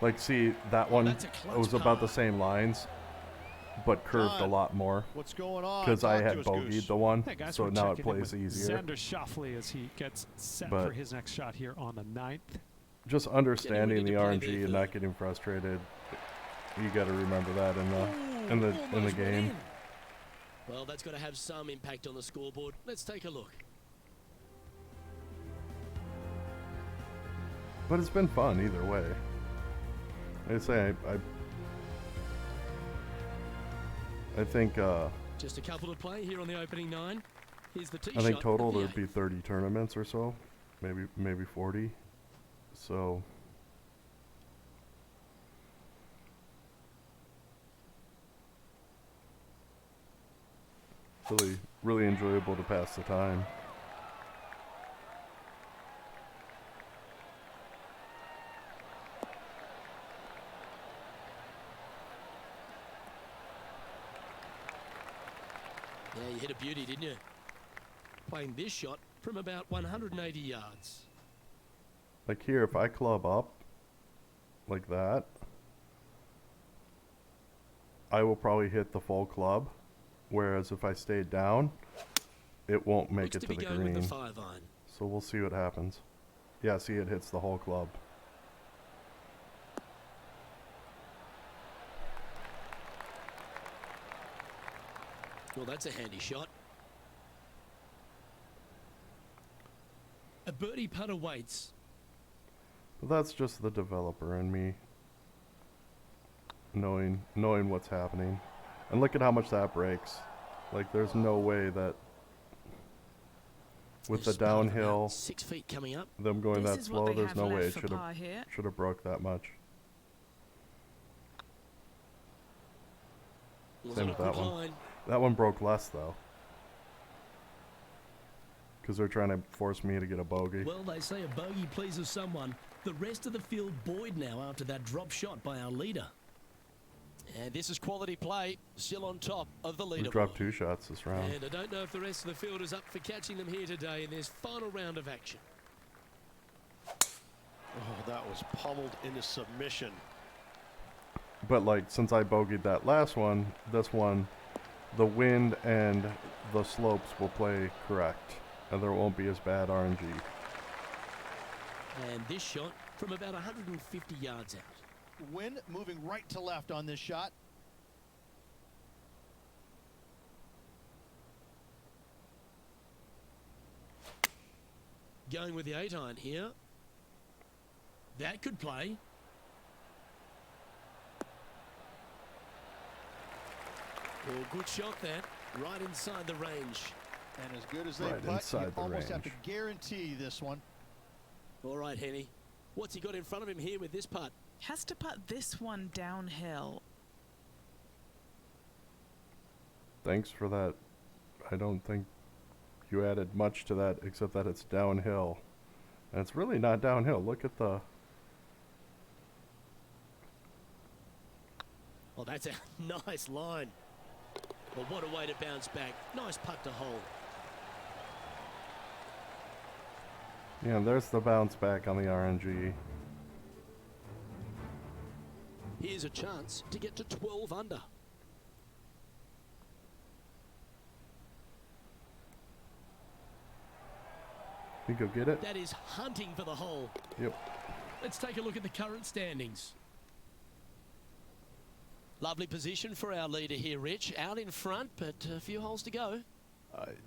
like, see that one, that's a clutch it was about the par. same lines, but curved a John, lot more, What's going on? because I Talk to had us, bogeyed Goose. the one, Hey guys, so we're now it checking in plays with easier. Xander Schauffele as he gets set But- for his next shot here on the 9th. Just understanding the to play RNG there and for not getting frustrated, you got to remember that in Ooh, the almost went game. in. Well, that's got to have some impact on the scoreboard. Let's take a look. But it's been fun either way. Like I say, I think Just a couple to play here on the opening 9. Here's the tee I think shot total of the there'd be 8th. 30 tournaments or so, maybe 40. So really enjoyable to pass the time. Yeah, you hit a beauty, didn't you? Playing this shot from about 180 yards. Like here, if I club up like that, I will probably hit the full club, whereas if I stayed down, it won't make Looks it to to be the going green. with the 5 iron. So we'll see what happens. Yeah, see, it hits the whole club. Well, that's a handy shot. A birdie putt awaits. But that's just the developer and me knowing what's happening. And look at how much that breaks. Like, there's no way that with the There's part of downhill, about 6 feet coming up. them going This that is what slow, they there's have no way left it for par here. should have broke that much. Was Same on a with that good one. line. That one broke less though, because they're trying to force me to get a bogey. Well, they say a bogey pleases someone. The rest of the field buoyed now after that drop shot by our leader. And this is quality play, still on top of the We leaderboard. dropped 2 shots this round. And I don't know if the rest of the field is up for catching them here today in this final round of action. Oh, that was pummeled into submission. But like, since I bogeyed that last one, this one, the wind and the slopes will play correct, and there won't be as bad RNG. And this shot from about 150 yards out. Wind moving right to left on this shot. Going with the 8-iron here. That could play. Oh, good shot that. Right inside the range. And as good as they Right putt, inside you the almost have to range. guarantee this one. All right, Henny. What's he got in front of him here with this putt? Has to putt this one downhill. Thanks for that. I don't think you added much to that except that it's downhill. And it's really not downhill. Look at the... Oh, that's a nice line. Well, what a way to bounce back. Nice putt to hole. Yeah, there's the bounce back on the RNG. Here's a chance to get to 12 under. You go get it? That is hunting for the hole. Yep. Let's take a look at the current standings. Lovely position for our leader here, Rich. Out in front, but a few holes to go.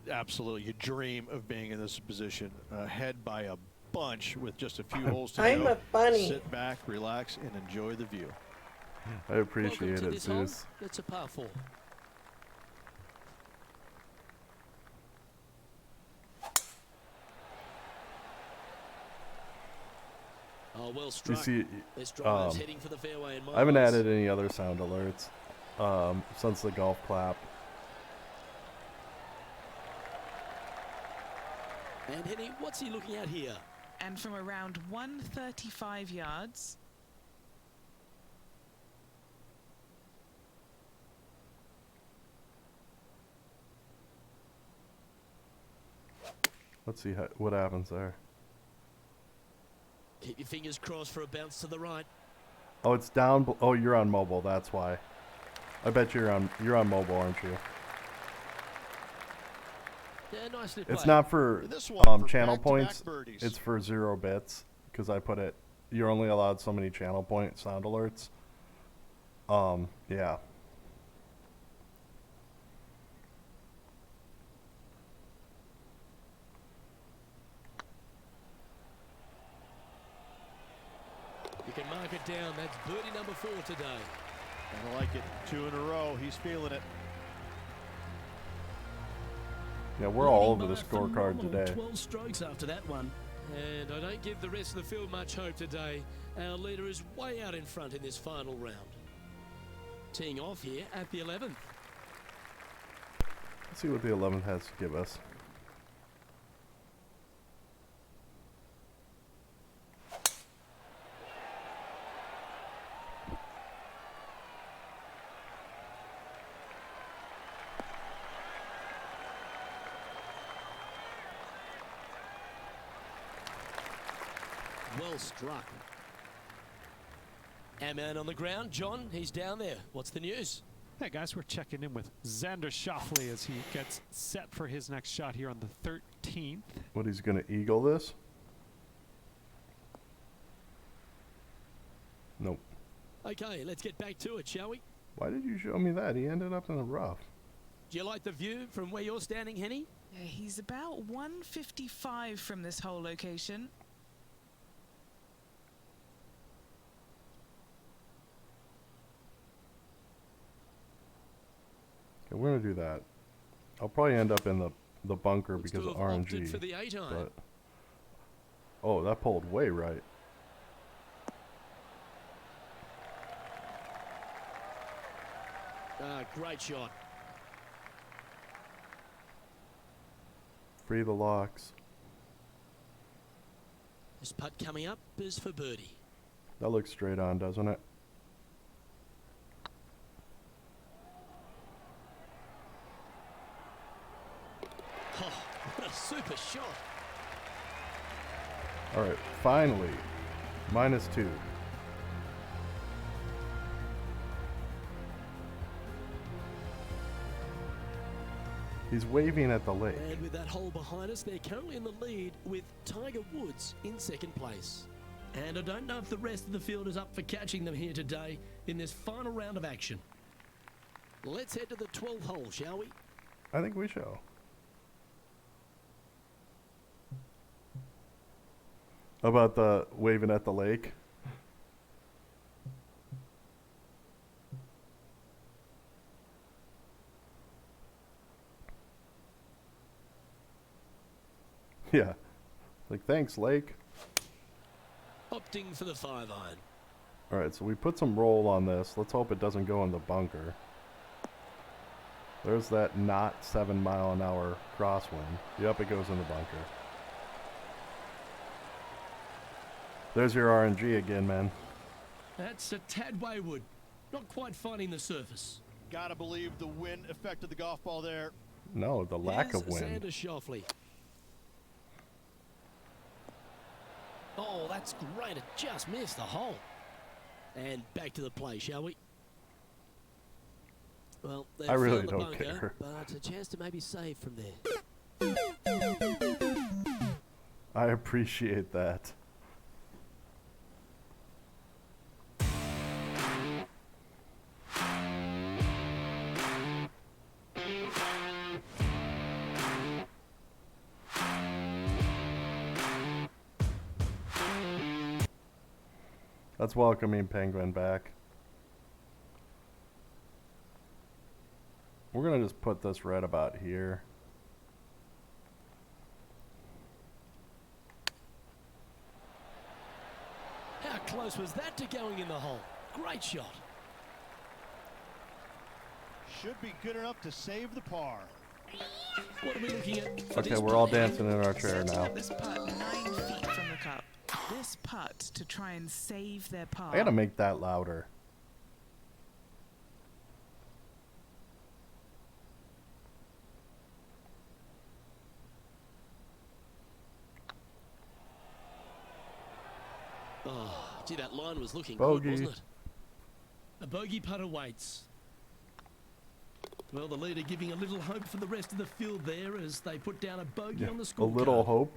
Absolutely. You dream of being in this position. Ahead by a bunch with just a few holes to I'm go. a bunny. Sit back, relax, and enjoy the view. I appreciate Welcome to it, this hole. Zeus. It's a par 4. Oh, well You struck. see, This driver's heading for the fairway in my I haven't eyes. added any other sound alerts since the golf clap. And Henny, what's he looking at here? And from around 135 yards, Let's see what happens there. Keep your fingers crossed for a bounce to the right. Oh, it's down. Oh, you're on mobile. That's why. I bet you're on mobile, aren't you? Yeah, nicely It's played. not for This one for channel back-to-back points. birdies. It's for 0 bits because I put it. You're only allowed so many channel point sound alerts. Yeah. You can mark it down. That's birdie number 4 today. I like it. 2 in a row. He's feeling it. Yeah, we're all over Leading the by a scorecard phenomenal today. 12 strokes after that one. And I don't give the rest of the field much hope today. Our leader is way out in front in this final round. Teeing off here at the 11th. Let's see what the 11th has to give us. Well struck. Our man on the ground, John, he's down there. What's the news? Hey guys, we're checking in with Xander Schauffele as he gets set for his next shot here on the 13th. What, he's going to eagle this? Nope. Okay, let's get back to it, shall we? Why did you show me that? He ended up in the rough. Do you like the view from where you're standing, Henny? yeah, he's about 155 from this whole location. Okay, we're going to do that. I'll probably end up in the bunker Looks because to of have opted RNG. for the 8-iron. But, oh, that pulled way right. Great shot. Free the locks. This putt coming up is for birdie. That looks straight on, doesn't it? Oh, what a super shot. All right, finally. -2. He's waving at the lake. And with that hole behind us, they're currently in the lead with Tiger Woods in second place. And I don't know if the rest of the field is up for catching them here today in this final round of action. Let's head to the 12th hole, shall we? I think we shall. About the waving at the lake. Yeah. Like, thanks, lake. Opting for the 5-iron. All right, so we put some roll on this. Let's hope it doesn't go in the bunker. There's that not 7-mile-an-hour crosswind. Yep, it goes in the bunker. There's your RNG again, man. That's a tad wayward. Not quite finding the surface. Gotta believe the wind affected the golf ball there. No, the lack Here's of wind. Xander Schauffele. Oh, that's great. It just missed the hole. And back to the play, shall we? Well, I really found the don't bunker, care. but a chance to maybe save from there. I appreciate that. That's welcoming Penguin back. We're gonna just put this right about here. How close was that to going in the hole? Great shot. Should be good enough to save the par. What are we looking at? For Okay, this we're all play? dancing in our chair Setting now. up this putt 9 feet from the cup. This putt to try and save their par. I gotta make that louder. Oh, gee, that line was looking Bogey. good, wasn't it? A bogey putt awaits. Well, the leader giving a little hope for the rest of the field there as they put down a bogey on the A scorecard. little hope.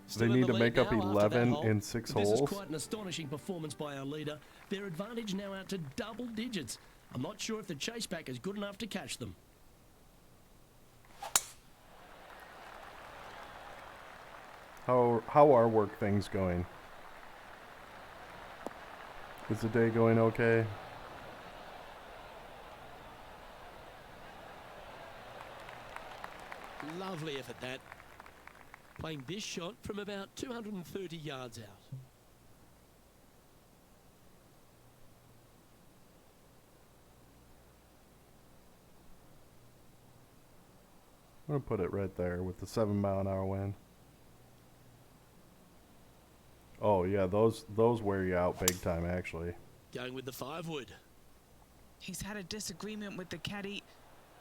Still They in need the to lead make up now after that 11 hole. in 6 This holes. is quite an astonishing performance by our leader. Their advantage now out to double digits. I'm not sure if the chase back is good enough to catch them. How are work things going? Is the day going okay? Lovely effort, that. Playing this shot from about 230 yards out. I'm gonna put it right there with the 7-mile-an-hour wind. Oh yeah, those wear you out big time actually. Going with the 5-wood. He's had a disagreement with the caddy.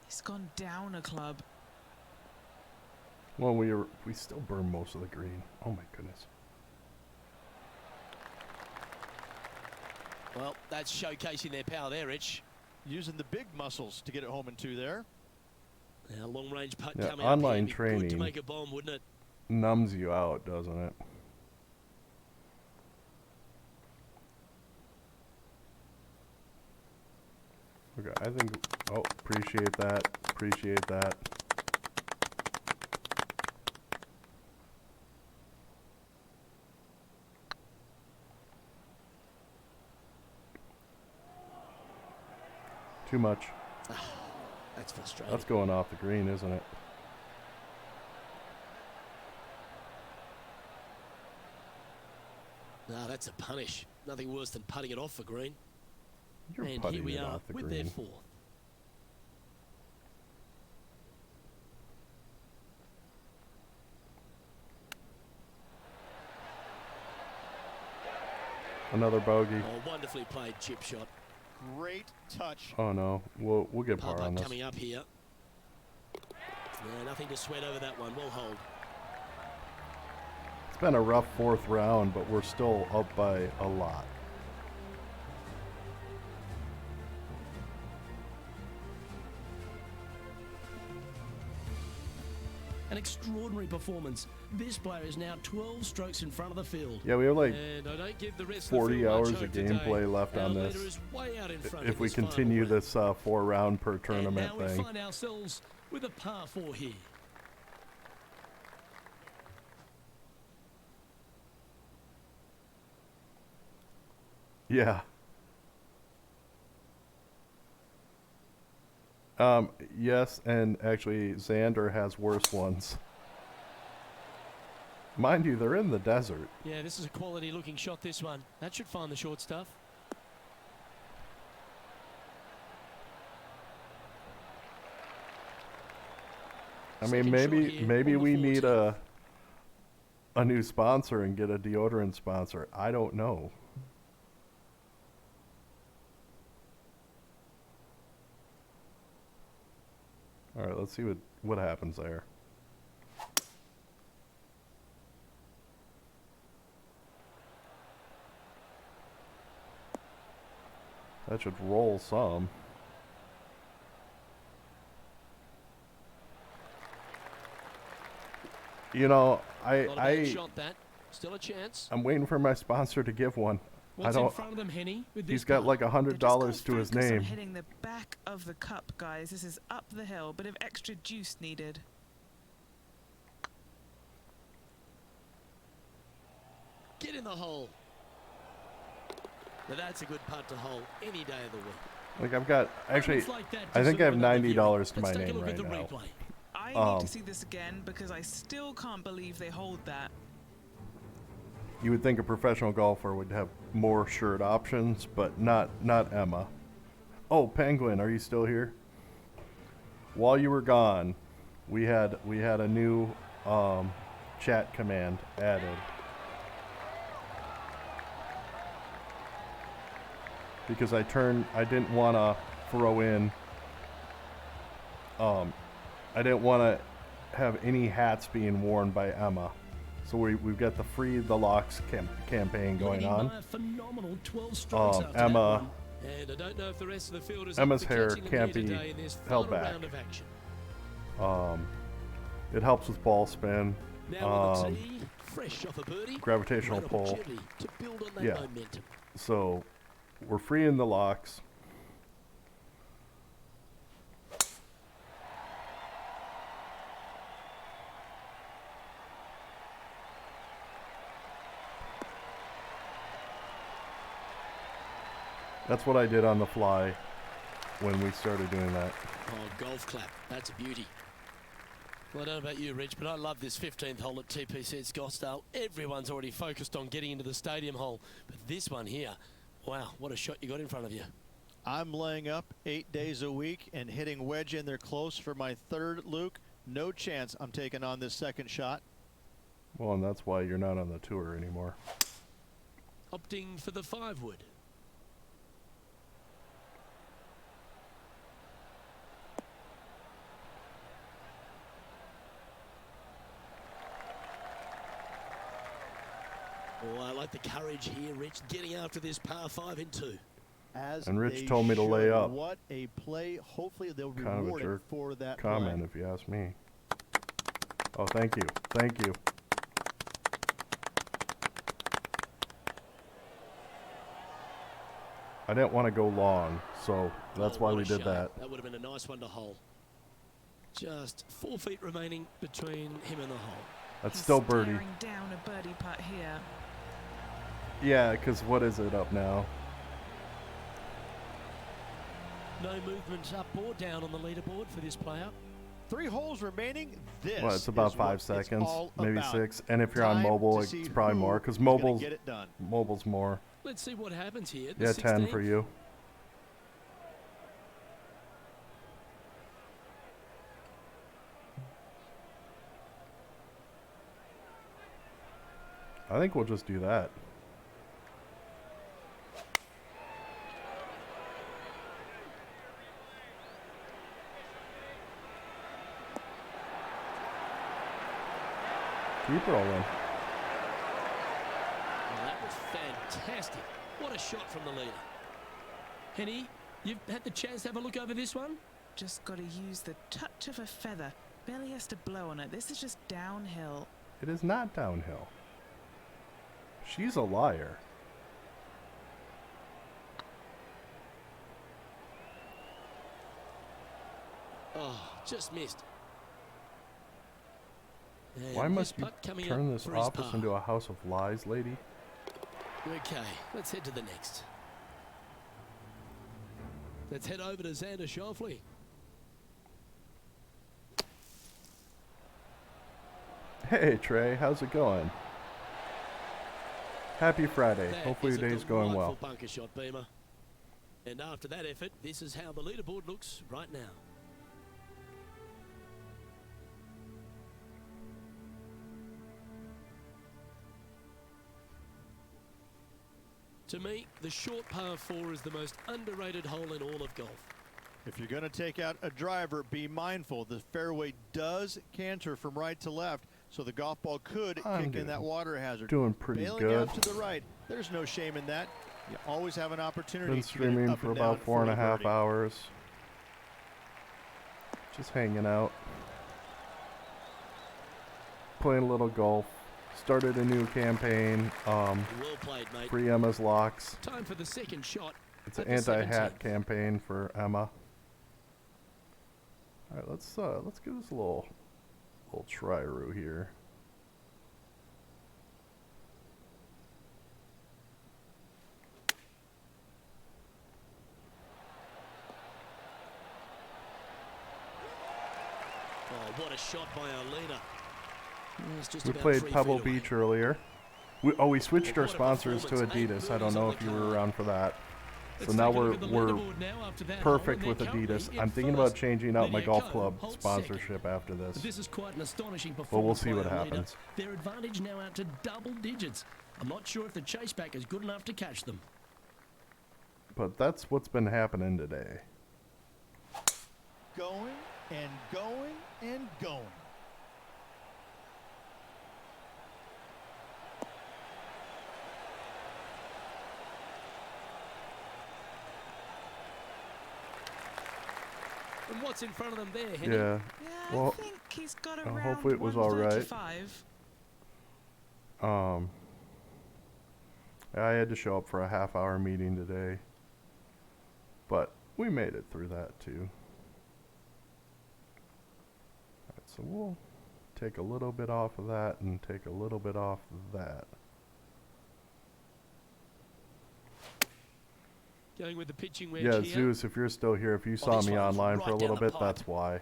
He's gone down a club. Well, we still burn most of the green. Oh my goodness. Well, that's showcasing their power there, Rich. Using the big muscles to get it home in 2 there. Now, long-range putt Yeah, coming online up here. Be good to training. make a bomb, wouldn't it? Numbs you out, doesn't it? Okay, I think. Oh, appreciate that. Appreciate that. Too much. That's frustrating. That's going off the green, isn't it? No, that's a punish. Nothing worse than putting it off for green. You're And here putting we it are off the with green. their 4th. Another bogey. Oh, wonderfully played chip shot. Great touch. Oh no, we'll get par on Putt this. coming up here. Yeah, nothing to sweat over that one. We'll hold. It's been a rough 4th round, but we're still up by a lot. An extraordinary performance. This player is now 12 strokes in front of the field. Yeah, we have like And I don't give the rest 40 of the field hours much of hope today. gameplay left Our on leader this. is way out in front If in we this final continue round. this 4-round per tournament and now we thing. find ourselves with a par 4 here. Yeah. Yes, and actually Xander has worse ones. Mind you, they're in the desert. Yeah, this is a quality looking shot, this one. That should find the short stuff. I mean, maybe we need a new sponsor and get a deodorant sponsor. I don't know. All right, let's see what happens there. That should roll some. You know, shot that. Still a chance. I'm waiting for my sponsor to give one. What's in front of them, Henny? He's got like $100 to his name. Hitting the back of the cup, guys. This is up the hill, bit of extra juice needed. Get in the hole. Now that's a good putt to hole any day of the week. Like I've got actually, I think I have $90 to my name right now. I need to see this again because I still can't believe they hold that. You would think a professional golfer would have more shirt options, but not Emma. Oh, Penguin, are you still here? While you were gone, we had a new chat command added. Because I didn't want to throw in I didn't want to have any hats being worn by Emma. So we've got the Free the Locks campaign going on. Emma, and I don't know if the rest of the fielders Emma's hair can't be held back. It helps with ball spin, fresh off a birdie, gravitational pull. To build on that Yeah. momentum. So we're freeing the locks. That's what I did on the fly when we started doing that. Oh, golf clap. That's a beauty. Well, I don't know about you, Rich, but I love this 15th hole at TPC at Scottsdale. Everyone's already focused on getting into the stadium hole. But this one here, wow, what a shot you got in front of you. I'm laying up 8 days a week and hitting wedge in there close for my third, Luke. No chance I'm taking on this second shot. Well, and that's why you're not on the tour anymore. Opting for the 5-wood. Oh, I like the courage here, Rich, getting after this par 5 in 2. And Rich told me to lay up. What a play. Hopefully they'll kind reward of a jerk it for that comment, play. if you ask me. Oh, thank you. Thank you. I didn't want to go long, so that's why we did that. That would have been a nice one to hole. Just 4 feet remaining between him and the hole. That's still birdie. Staring down a birdie putt here. Yeah, because what is it up now? No movement up or down on the leaderboard for this player. 3 holes remaining. This Well, it's about is 5 what seconds, it's all maybe about. 6. And if you're on Time mobile, to it's see probably who more, because is gonna mobile's get it done. more. Let's see what happens here. The Yeah, 10 16th. for you. I think we'll just do that. Keep rolling. Well, that was fantastic. What a shot from the leader. Henny, you've had the chance to have a look over this one? Just got to use the touch of a feather. Barely has to blow on it. This is just downhill. It is not downhill. She's a liar. Oh, just missed. And Why must this you putt coming turn up this for his office par. into a house of lies, lady? Okay, let's head to the next. Let's head over to Xander Schauffele. Hey Trey, how's it going? Happy Friday. Hopefully your day's going well. Bunker shot, Beamer. And after that effort, this is how the leaderboard looks right now. To me, the short par 4 is the most underrated hole in all of golf. If you're going to take out a driver, be mindful. The fairway does canter from right to left, so the golf ball could kick in that water hazard. Doing pretty Bailing good. out to the right, there's no shame in that. You always have an opportunity. Been streaming for about 4.5 hours. Just hanging out. Playing a little golf. Started a new campaign. Well played, mate. Free Emma's locks. Time for the second shot. It's an anti-hat campaign for Emma. All right, let's give this a little try-roo here. Oh, what a shot by our leader. We played Pebble Beach earlier. We switched our sponsors to Adidas. I don't know if you were around for that. So now we're perfect with Adidas. I'm thinking about changing out my golf club sponsorship after this. This is quite an astonishing performance. But we'll see what happens. Their advantage now out to double digits. I'm not sure if the chase back is good enough to catch them. But that's what's been happening today. Going and going and going. And what's in front of them there, Henry? Yeah. Well, I think he's got around hopefully it was all right. I had to show up for a half-hour meeting today, but we made it through that too. All right, so we'll take a little bit off of that and take a little bit off of that. Going with the pitching wedge yeah, here. Zeus, if you're still here, if you saw me online for a little bit, that's why.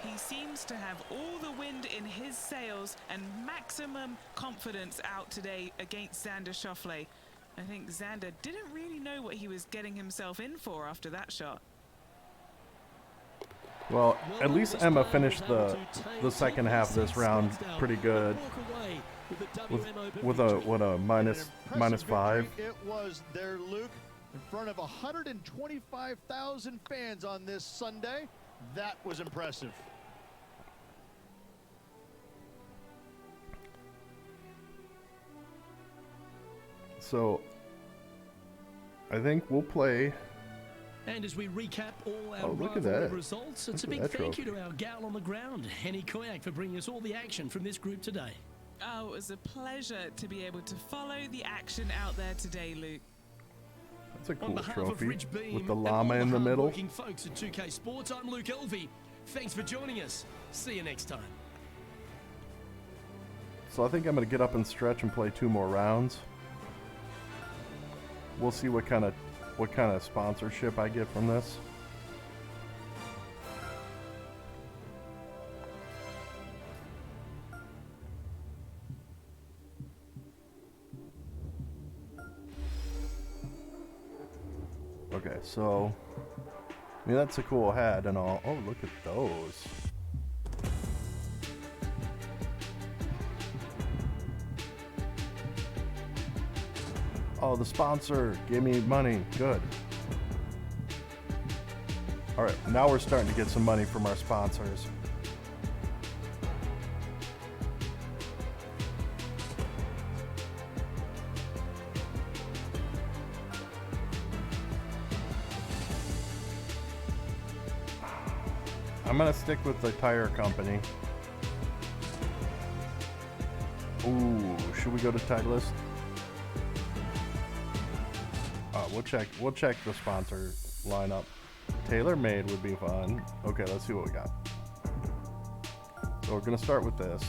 He seems to have all the wind in his sails and maximum confidence out today against Xander Schauffele. I think Xander didn't really know what he was getting himself in for after that shot. Well, at least Emma finished the second half of this round pretty good. With a minus 5. It was there, Luke, in front of 125,000 fans on this Sunday. That was impressive. So I think we'll play. And as we recap all our results, it's a big thank you to our gal on the ground, Henny Koyak, for bringing us all the action from this group today. Oh, it was a pleasure to be able to follow the action out there today, Luke. That's a cool trophy with the llama in the middle. Working folks at 2K Sports, I'm Luke Elvey. Thanks for joining us. See you next time. So I think I'm going to get up and stretch and play 2 more rounds. We'll see what kind of sponsorship I get from this. Okay, so I mean that's a cool hat and all. Oh, look at those. Oh, the sponsor gave me money. Good. All right, now we're starting to get some money from our sponsors. I'm gonna stick with the tire company. Ooh, should we go to Titleist? We'll check the sponsor lineup. TaylorMade would be fun. Okay, let's see what we got. So we're gonna start with this.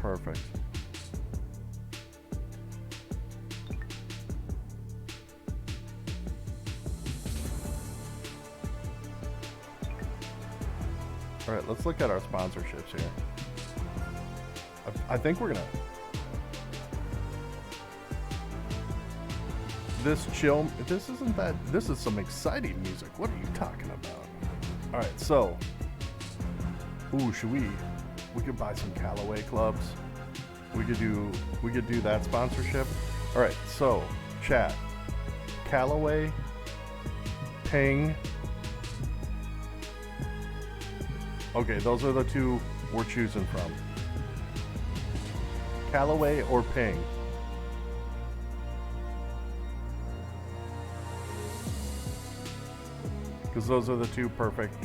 Perfect. All right, let's look at our sponsorships here. I think we're gonna. This isn't that. This is some exciting music. What are you talking about? All right, so. Ooh, we could buy some Callaway clubs. We could do that sponsorship. All right, so chat. Callaway, Ping. Okay, those are the two we're choosing from. Callaway or Ping. Because those are the two perfect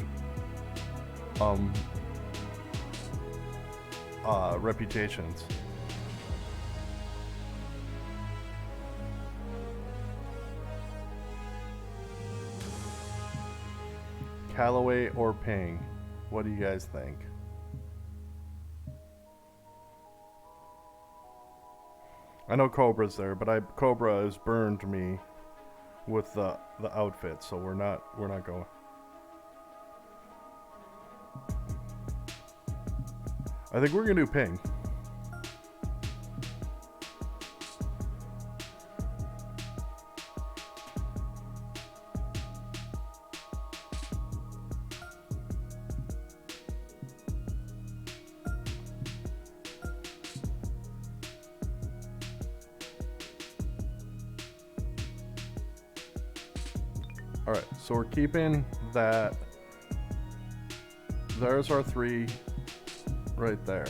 reputations. Callaway or Ping. What do you guys think? I know Cobra's there, but Cobra has burned me with the outfit, so we're not going. I think we're gonna do Ping. All right, so we're keeping that. There's our 3 right there.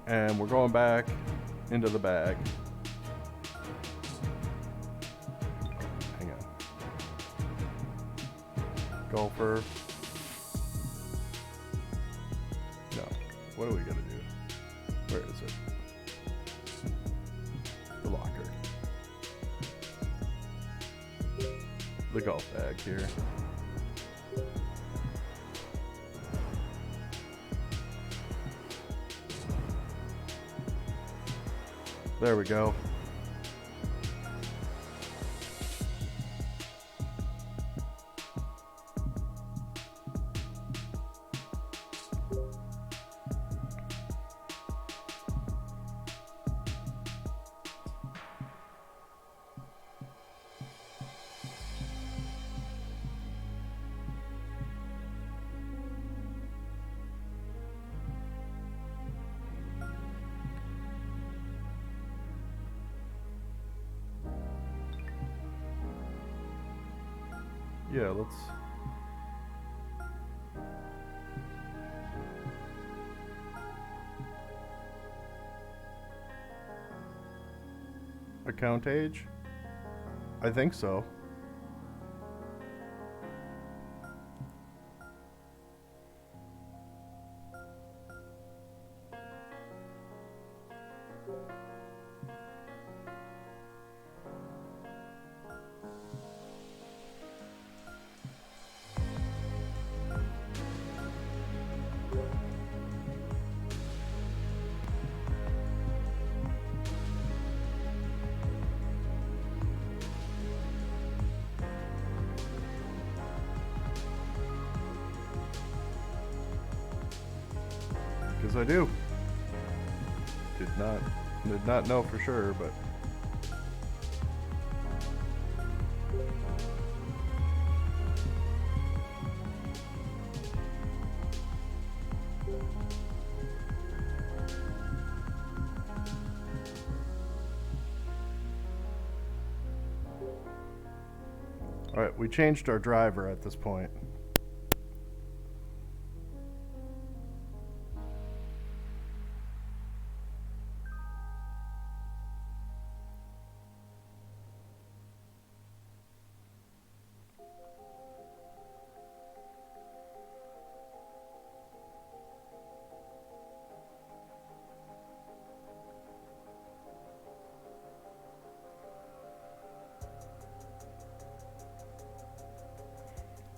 And we're going back into the bag. Hang on. Golfer. No. What are we gonna do? Where is it? The locker. The golf bag here. There we go. Yeah, let's. Account age? I think so. Because I do. Did not know for sure, but all right, we changed our driver at this point.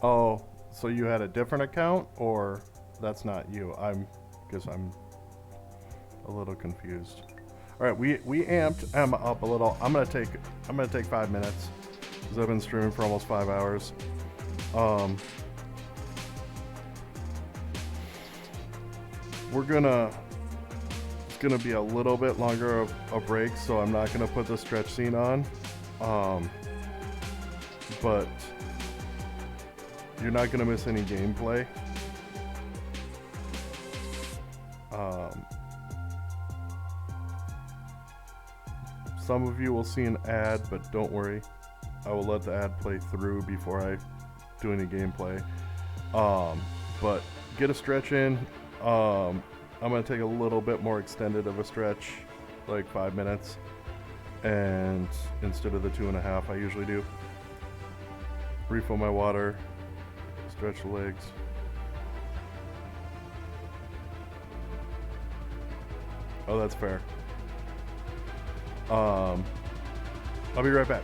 Oh, so you had a different account, or that's not you? Because I'm a little confused. All right, we amped Emma up a little. I'm gonna take 5 minutes because I've been streaming for almost 5 hours. It's gonna be a little bit longer of a break, so I'm not gonna put the stretch scene on. But you're not gonna miss any gameplay. Some of you will see an ad, but don't worry. I will let the ad play through before I do any gameplay. But get a stretch in. I'm going to take a little bit more extended of a stretch, like 5 minutes. And instead of the 2.5 I usually do. Refill my water. Stretch the legs. Oh, that's fair. I'll be right back.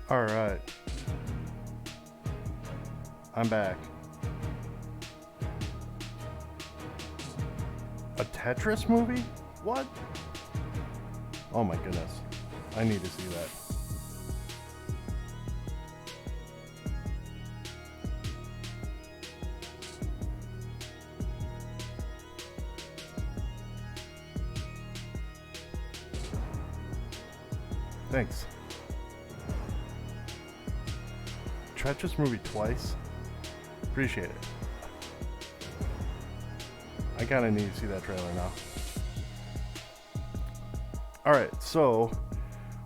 All right. I'm back. A Tetris movie? What? Oh my goodness. I need to see that. Thanks. Tetris movie twice? Appreciate it. I kind of need to see that trailer now. Alright, so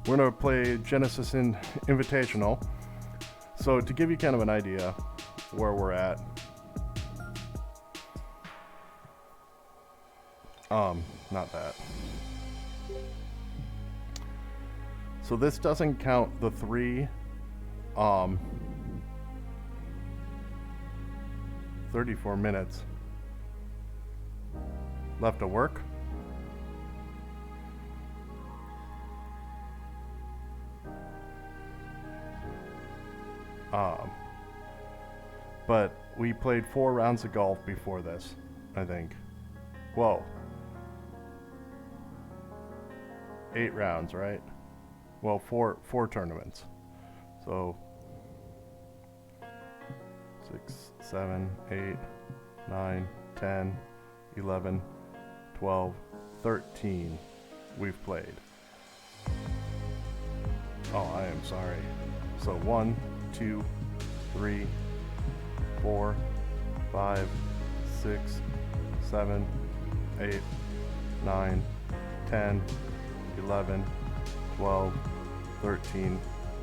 we're going to play Genesis Invitational. So to give you kind of an idea where we're at. Not that. So this doesn't count the 3 34 minutes left to work. But we played 4 rounds of golf before this, I think. Whoa. 8 rounds, right? Well, four tournaments. So 6, 7, 8, 9, 10, 11, 12, 13 we've played. Oh, I am sorry. So 1, 2, 3, 4, 5, 6, 7, 8, 9, 10, 11, 12, 13,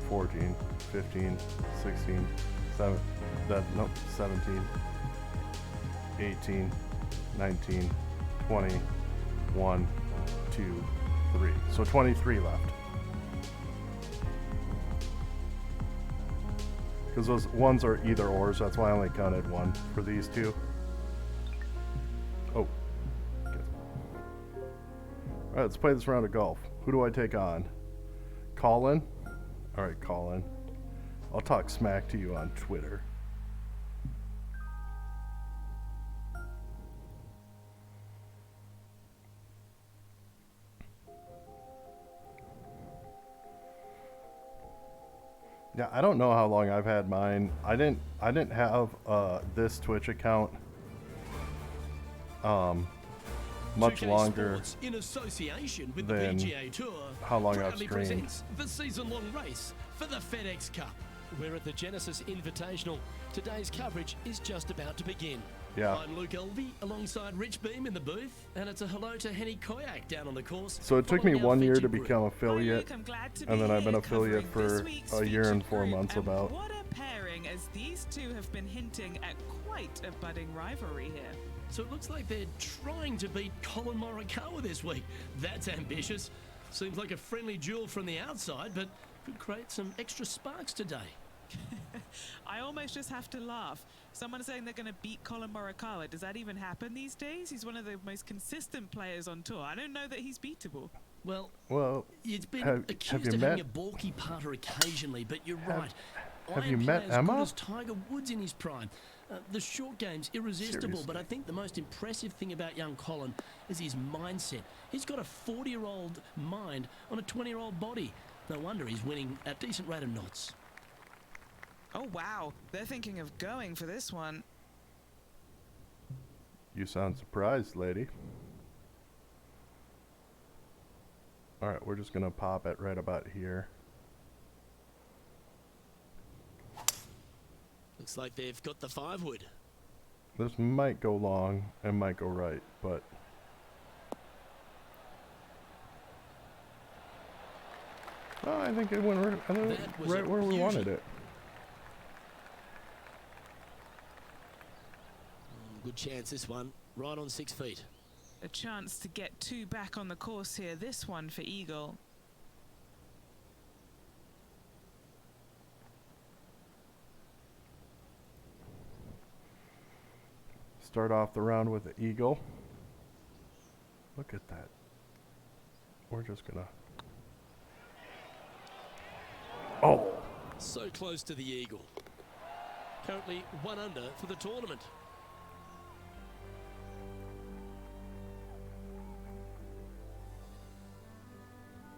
14, 15, 16, 17, 18, 19, 20, 1, 2, 3. So 23 left. Because those ones are either ors, that's why I only counted 1 for these 2. Oh. Okay. Alright, let's play this round of golf. Who do I take on? Colin? Alright, Colin. I'll talk smack to you on Twitter. Yeah, I don't know how long I've had mine. I didn't have this Twitch account much longer in association with than the PGA Tour how long I've proudly streamed. presents the season-long race for the FedEx Cup. We're at the Genesis Invitational. Today's coverage is just about to begin. Yeah. I'm Luke Elvey alongside Rich Beam in the booth, and it's a hello to Henny Koyak down on the course. So it took me following our 1 year to featured group. become affiliate, and then I've been affiliate for a year and 4 months about. What a pairing, as these two have been hinting at quite a budding rivalry here. So it looks like they're trying to beat Colin Morikawa this week. That's ambitious. Seems like a friendly duel from the outside, but could create some extra sparks today. I almost just have to laugh. Someone saying they're going to beat Colin Morikawa. Does that even happen these days? He's one of the most consistent players on tour. I don't know that he's beatable. Well, it's been accused of having a balky putter occasionally, but you're right. Have you met Emma? Good as Tiger Woods in his prime. The short game's irresistible, Seriously. but I think the most impressive thing about young Colin is his mindset. He's got a 40-year-old mind on a 20-year-old body. No wonder he's winning at a decent rate of knots. Oh, wow. They're thinking of going for this one. You sound surprised, lady. Alright, we're just gonna pop it right about here. Looks like they've got the 5-wood. This might go long and might go right, but oh, I think it went right where we wanted it. Good chance this one, right on 6 feet. A chance to get 2 back on the course here. This one for Eagle. Start off the round with the eagle. Look at that. We're just gonna. Oh, So close to the eagle. Currently 1 under for the tournament.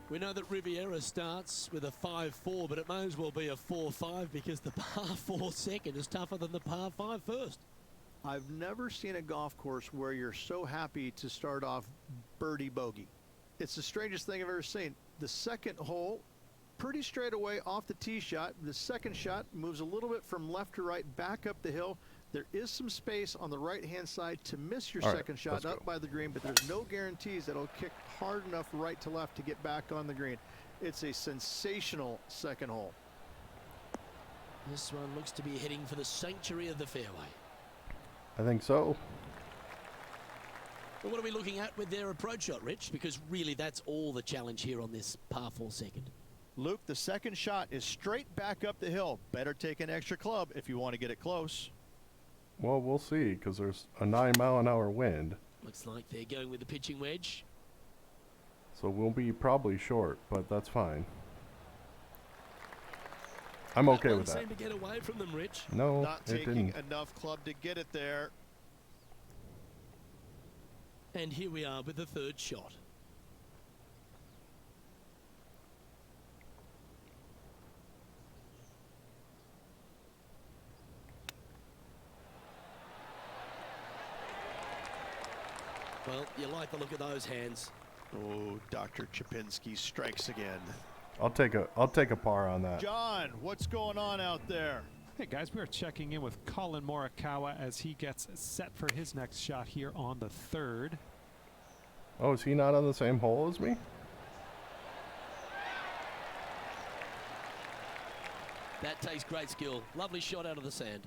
We know that Riviera starts with a 5-4, but it may as well be a 4-5 because the par 4 second is tougher than the par 5 first. I've never seen a golf course where you're so happy to start off birdie bogey. It's the strangest thing I've ever seen. The second hole, pretty straight away off the tee shot. The second shot moves a little bit from left to right, back up the hill. There is some space on the right-hand side to miss your second shot up by the green, but there's no guarantees that it'll kick hard enough right to left to get back on the green. It's a sensational second hole. This one looks to be heading for the sanctuary of the fairway. I think so. But what are we looking at with their approach shot, Rich? Because really that's all the challenge here on this par 4 second. Luke, the second shot is straight back up the hill. Better take an extra club if you want to get it close. Well, we'll see, because there's a 9-mile-an-hour wind. Looks like they're going with the pitching wedge. So we'll be probably short, but that's fine. I'm okay with that. Seem to get away from them, Rich. No, Not it taking didn't. enough club to get it there. And here we are with the third shot. Well, you like the look of those hands. Oh, Dr. Chapinski strikes again. I'll take a par on that. John, what's going on out there? Hey guys, we are checking in with Colin Morikawa as he gets set for his next shot here on the 3rd. Oh, is he not on the same hole as me? That takes great skill. Lovely shot out of the sand.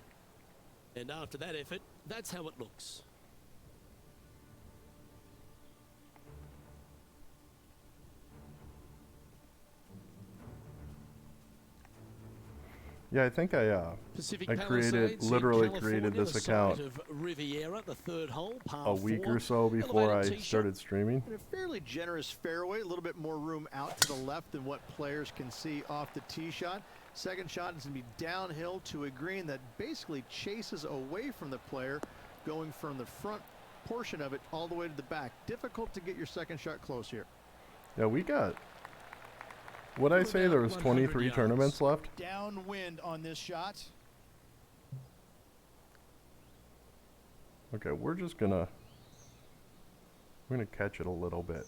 And after that effort, that's how it looks. Yeah, I think Pacific I Palisades in literally California, created this the account site of Riviera, the third hole, par a week 4, or so before I elevated tee started streaming. And a fairly generous fairway, a little bit more room out to the left than what players can see off the tee shot. Second shot is going to be downhill to a green that basically chases away from the player, going from the front portion of it all the way to the back. Difficult to get your second shot close here. Yeah, we got. Would I say there was 23 yards. tournaments left? Downwind on this shot. Okay, we're gonna catch it a little bit.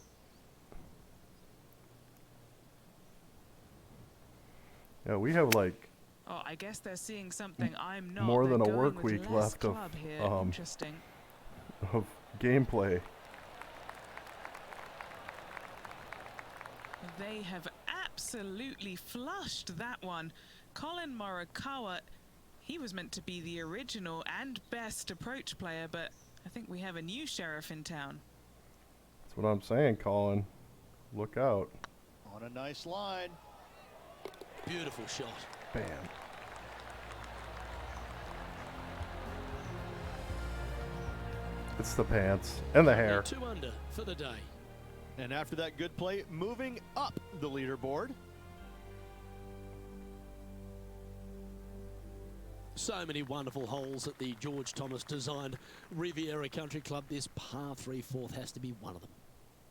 Yeah, we have like Oh, I guess they're seeing something I'm not. more They're than a going work with week less left of club here. Interesting. of gameplay. They have absolutely flushed that one. Colin Morikawa, he was meant to be the original and best approach player, but I think we have a new sheriff in town. That's what I'm saying, Colin. Look out. On a nice line. Beautiful shot. Bam. It's the pants and the hair. 2 under for the day. And after that good play, moving up the leaderboard. So many wonderful holes at the George Thomas designed Riviera Country Club. This par 3 4th has to be one of them.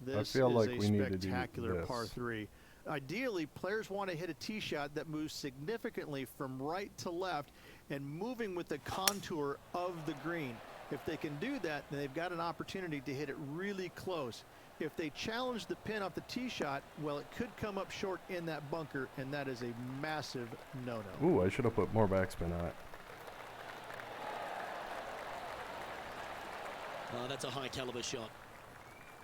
This feel is like a we need to do spectacular this. par 3. Ideally, players want to hit a tee shot that moves significantly from right to left and moving with the contour of the green. If they can do that, then they've got an opportunity to hit it really close. If they challenge the pin off the tee shot, well, it could come up short in that bunker, and that is a massive no-no. Ooh, I should have put more backspin on it. Oh, that's a high caliber shot.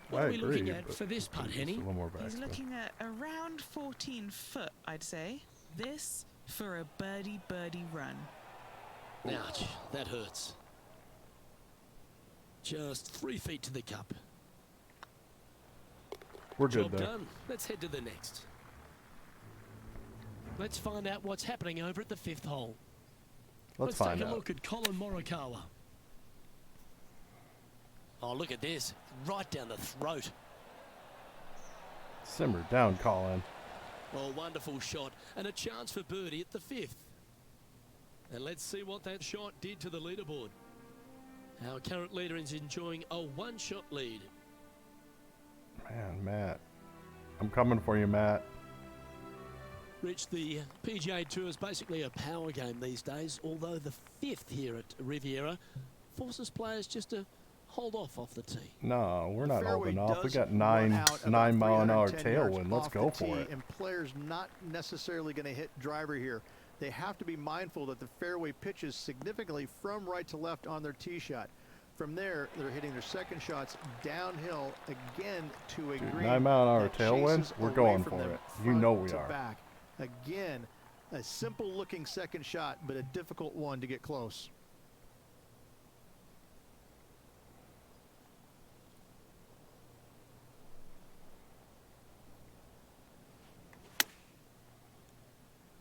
I What are we agree, looking at but for this putt, just a Henny? little more He's backspin. looking at around 14 foot, I'd say. This for a birdie run. Ouch, that hurts. Just 3 feet to the cup. We're good Job there. done. Let's head to the next. Let's find out what's happening over at the 5th hole. Let's find take a out. look at Colin Morikawa. Oh, look at this. Right down the throat. Simmer down, Colin. Oh, wonderful shot. And a chance for birdie at the 5th. And let's see what that shot did to the leaderboard. Our current leader is enjoying a one-shot lead. Man, Matt. I'm coming for you, Matt. Rich, the PGA Tour is basically a power game these days, although the 5th here at Riviera forces players just to hold off the tee. No, we're not Fairway holding off. We does got run nine out about mile-an-hour 310 yards tailwind. Let's off go the for tee, it. And players not necessarily going to hit driver here. They have to be mindful that the fairway pitches significantly from right to left on their tee shot. From there, they're hitting their second shots downhill again to a green. 9 mile-an-hour that tailwind. chases We're away going from for them it. You front know we to are. back. Again, a simple-looking second shot, but a difficult one to get close.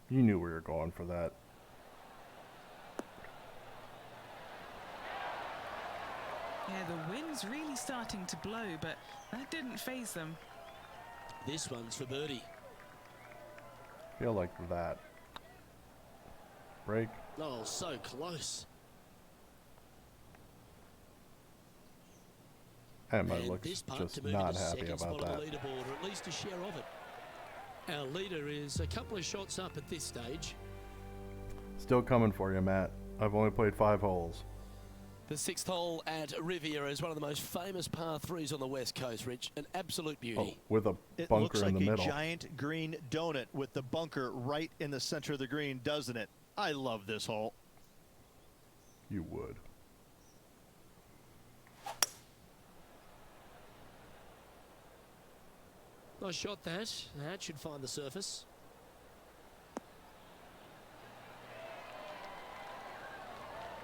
You knew we were going for that. Yeah, the wind's really starting to blow, but that didn't faze them. This one's for birdie. Feel like that. Break. Oh, so close. Emma And looks this putt just to move not to happy second about spot that. on the leaderboard, or at least a share of it. Our leader is a couple of shots up at this stage. Still coming for you, Matt. I've only played 5 holes. The 6th hole at Riviera is one of the most famous par 3s on the West Coast, Rich. An absolute Oh, beauty. with a It bunker looks like in the middle. a giant green donut with the bunker right in the center of the green, doesn't it? I love this hole. You would. Nice shot that. That should find the surface.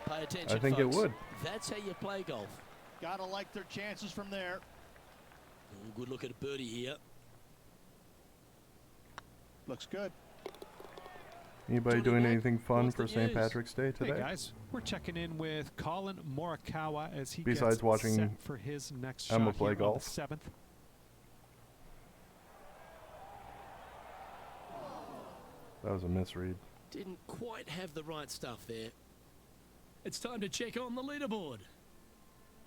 Pay attention, I think it folks. would. That's how you play golf. Gotta like their chances from there. Oh, good look at a birdie here. Looks good. Anybody Johnny doing Mac, anything fun what's for the St. news? Patrick's Day today? Hey guys, we're checking in with Colin Morikawa as he Besides gets watching set for his next Emma shot play here golf? on the 7th. That was a misread. Didn't quite have the right stuff there. It's time to check on the leaderboard.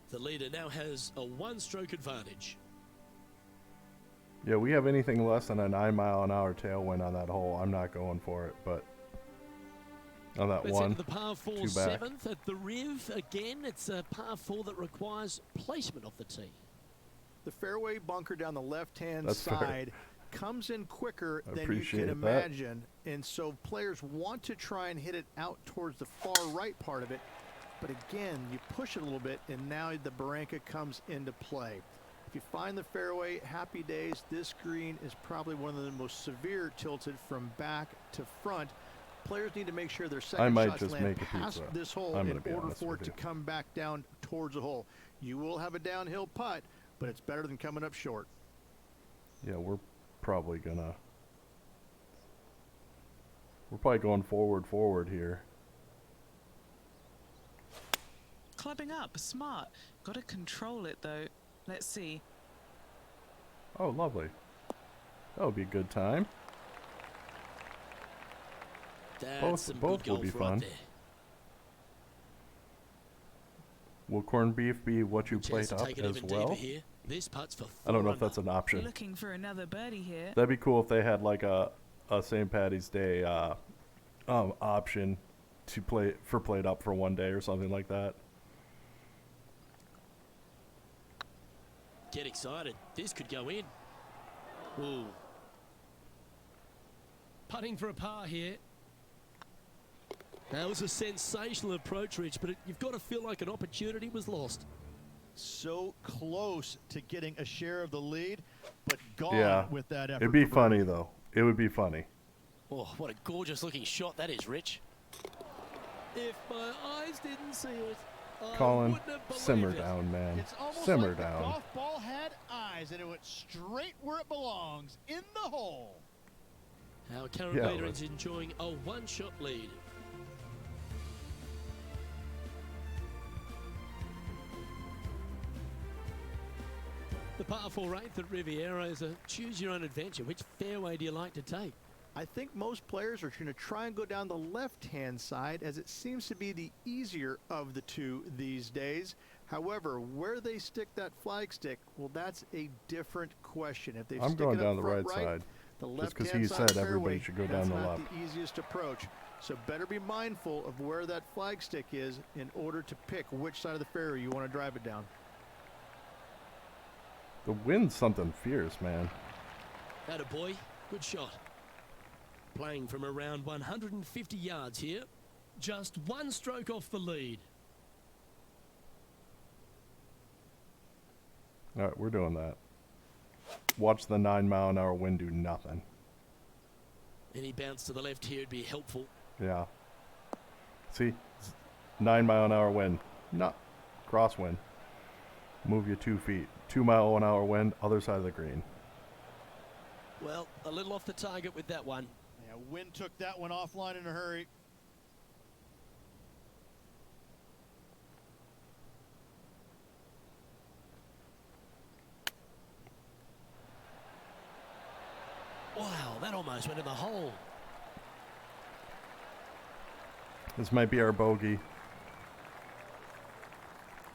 The leader now has a 1-stroke advantage. Yeah, we have anything less than a 9 mile-an-hour tailwind on that hole. I'm not going for it, but on that Let's one, enter the par 4 too back. 7th at the Riv. Again, it's a par 4 that requires placement of the tee. The fairway bunker down the left-hand That's fair. side comes in quicker I than you appreciate can that. imagine, and so players want to try and hit it out towards the far right part of it, but again, you push it a little bit, and now the Barranca comes into play. If you find the fairway, happy days. This green is probably one of the most severe tilted from back to front. Players need to make sure their second might shots just land make a past pizza. this hole I'm in gonna be order honest for with it to you. come back down towards the hole. You will have a downhill putt, but it's better than coming up short. Yeah, we're probably gonna. We're probably going forward here. Clubbing up, smart. Got to control it though. Let's see. Oh, lovely. That would be a good time. That's some both good will be golf right fun. there. Will corned beef be what you Chance plate to up take it as even deeper well? here. This putt's for I don't know if 4 that's an option. Looking for another birdie here. That'd be cool if they had like a St. Patty's Day option to plate up for one day or something like that. Get excited. This could go in. Ooh. Putting for a par here. That was a sensational approach, Rich, but you've got to feel like an opportunity was lost. So close to getting a share of the lead, but gone Yeah, with that effort. it'd be for birdie. funny though. It would be funny. Oh, what a gorgeous looking shot that is, Rich. If my eyes didn't see it, I Colin, wouldn't have believed simmer it. down, man. It's almost Simmer like down. the golf ball had eyes and it went straight where it belongs, in the hole. Our current Yeah, leader but- is enjoying a 1-shot lead. The par 4 8th at Riviera is a choose-your-own-adventure. Which fairway do you like to take? I think most players are going to try and go down the left-hand side, as it seems to be the easier of the two these days. However, where they stick that flag stick, well, that's a different question. If they I'm stick going it down up the front right side. the Just because left-hand he side said of the everybody fairway, should go that's down the not left. the easiest approach. So better be mindful of where that flag stick is in order to pick which side of the fairway you want to drive it down. The wind's something fierce, man. Atta boy, good shot. Playing from around 150 yards here. Just one stroke off the lead. All right, we're doing that. Watch the 9-mile-an-hour wind do nothing. Any bounce to the left here would be helpful. Yeah. See? 9-mile-an-hour wind. No. Crosswind. Move you 2 feet. 2-mile-an-hour wind, other side of the green. Well, a little off the target with that one. Yeah, wind took that one offline in a hurry. Wow, that almost went in the hole. This might be our bogey.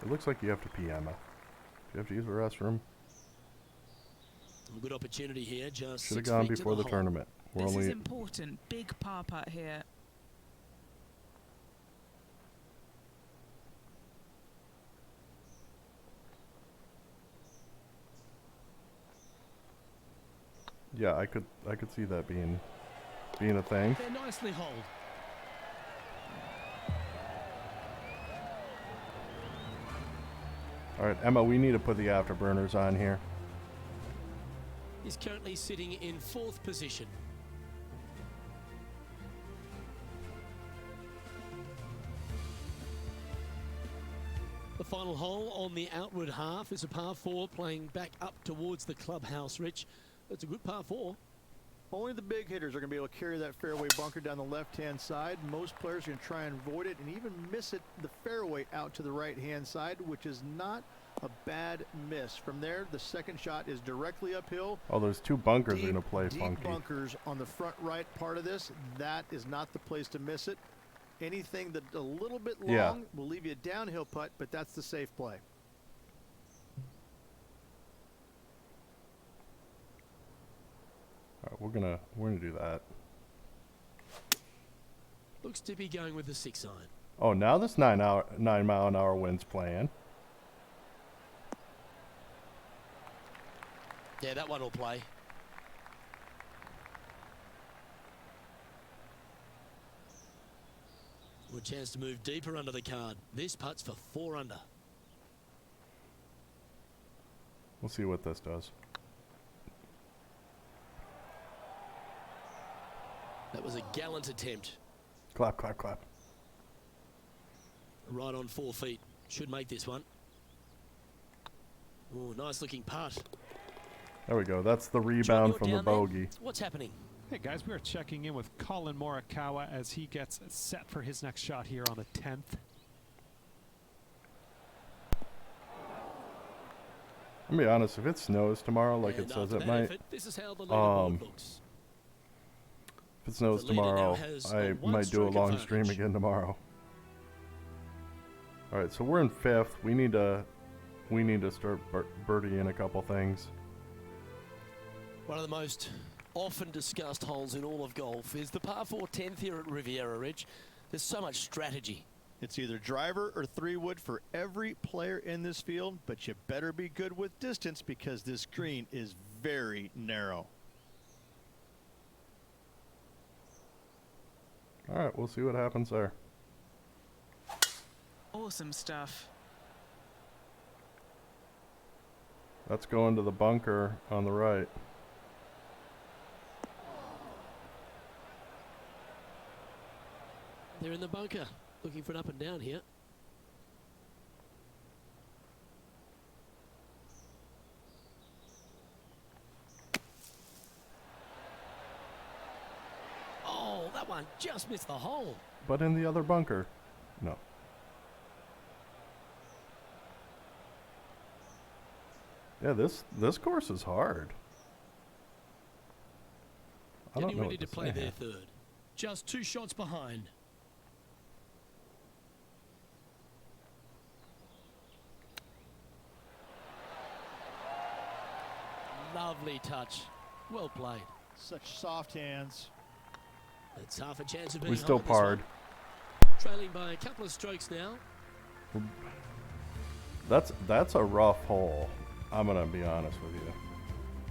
It looks like you have to pee, Emma. Do you have to use the restroom? A good opportunity here, just Should have 6 gone feet to before the hole. tournament. We're This is only important. Big par putt here. yeah, I could see that being a thing. They're nicely holed. All right, Emma, we need to put the afterburners on here. He's currently sitting in 4th position. The final hole on the outward half is a par 4 playing back up towards the clubhouse, Rich. That's a good par 4. Only the big hitters are going to be able to carry that fairway bunker down the left-hand side. Most players are going to try and avoid it and even miss it the fairway out to the right-hand side, which is not a bad miss. From there, the second shot is directly uphill. Oh, there's 2 bunkers Deep, are going to play deep funky. bunkers on the front right part of this. That is not the place to miss it. Anything that a little bit long Yeah. will leave you a downhill putt, but that's the safe play. All right, we're gonna do that. Looks to be going with the 6 iron. Oh, now this 9-mile-an-hour wind's playing. Yeah, that one will play. Good chance to move deeper under the card. This putt's for 4 under. We'll see what this does. That was a gallant attempt. Clap, clap, clap. Right on 4 feet. Should make this one. Oh, nice looking putt. There we go. That's the John, rebound you're from the down there. bogey. What's happening? Hey guys, we are checking in with Colin Morikawa as he gets set for his next shot here on the 10th. I'll be honest, if it snows tomorrow, like And it says after it that might, effort, this is how the leaderboard looks. if it snows The leader now tomorrow, has I a might do a one-stroke long stream advantage. again tomorrow. All right, so we're in 5th. We need to start birdieing a couple things. One of the most often discussed holes in all of golf is the par 4 10th here at Riviera Ridge. There's so much strategy. It's either driver or 3-wood for every player in this field, but you better be good with distance because this green is very narrow. All right, we'll see what happens there. Awesome stuff. That's going to the bunker on the right. They're in the bunker, looking for an up and down here. Oh, that one just missed the hole. But in the other bunker. No. Yeah, this course is hard. I don't Getting know ready what to to play say. their third. Just 2 shots behind. Lovely touch. Well played. Such soft hands. It's half a chance of being We still home this one. parred. Trailing by a couple of strokes now. That's a rough hole. I'm gonna be honest with you.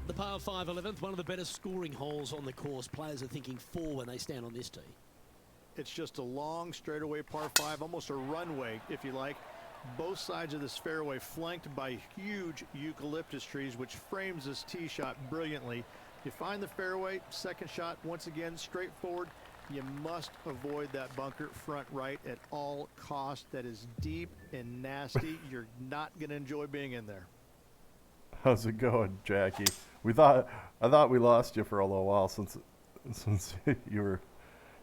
The par 5 11th, one of the better scoring holes on the course. Players are thinking 4 when they stand on this tee. It's just a long straightaway par 5, almost a runway, if you like. Both sides of this fairway flanked by huge eucalyptus trees, which frames this tee shot brilliantly. You find the fairway, second shot, once again, straightforward. You must avoid that bunker front right at all costs. That is deep and nasty. You're not going to enjoy being in there. How's it going, Jackie? I thought we lost you for a little while since you're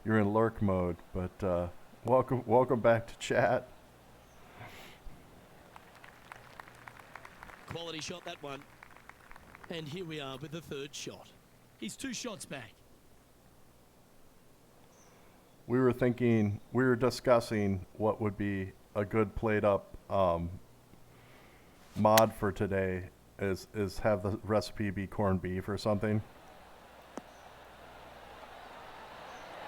in lurk mode, but welcome back to chat. Quality shot, that one. And here we are with the third shot. He's 2 shots back. We were discussing what would be a good played up mod for today is have the recipe be corned beef or something.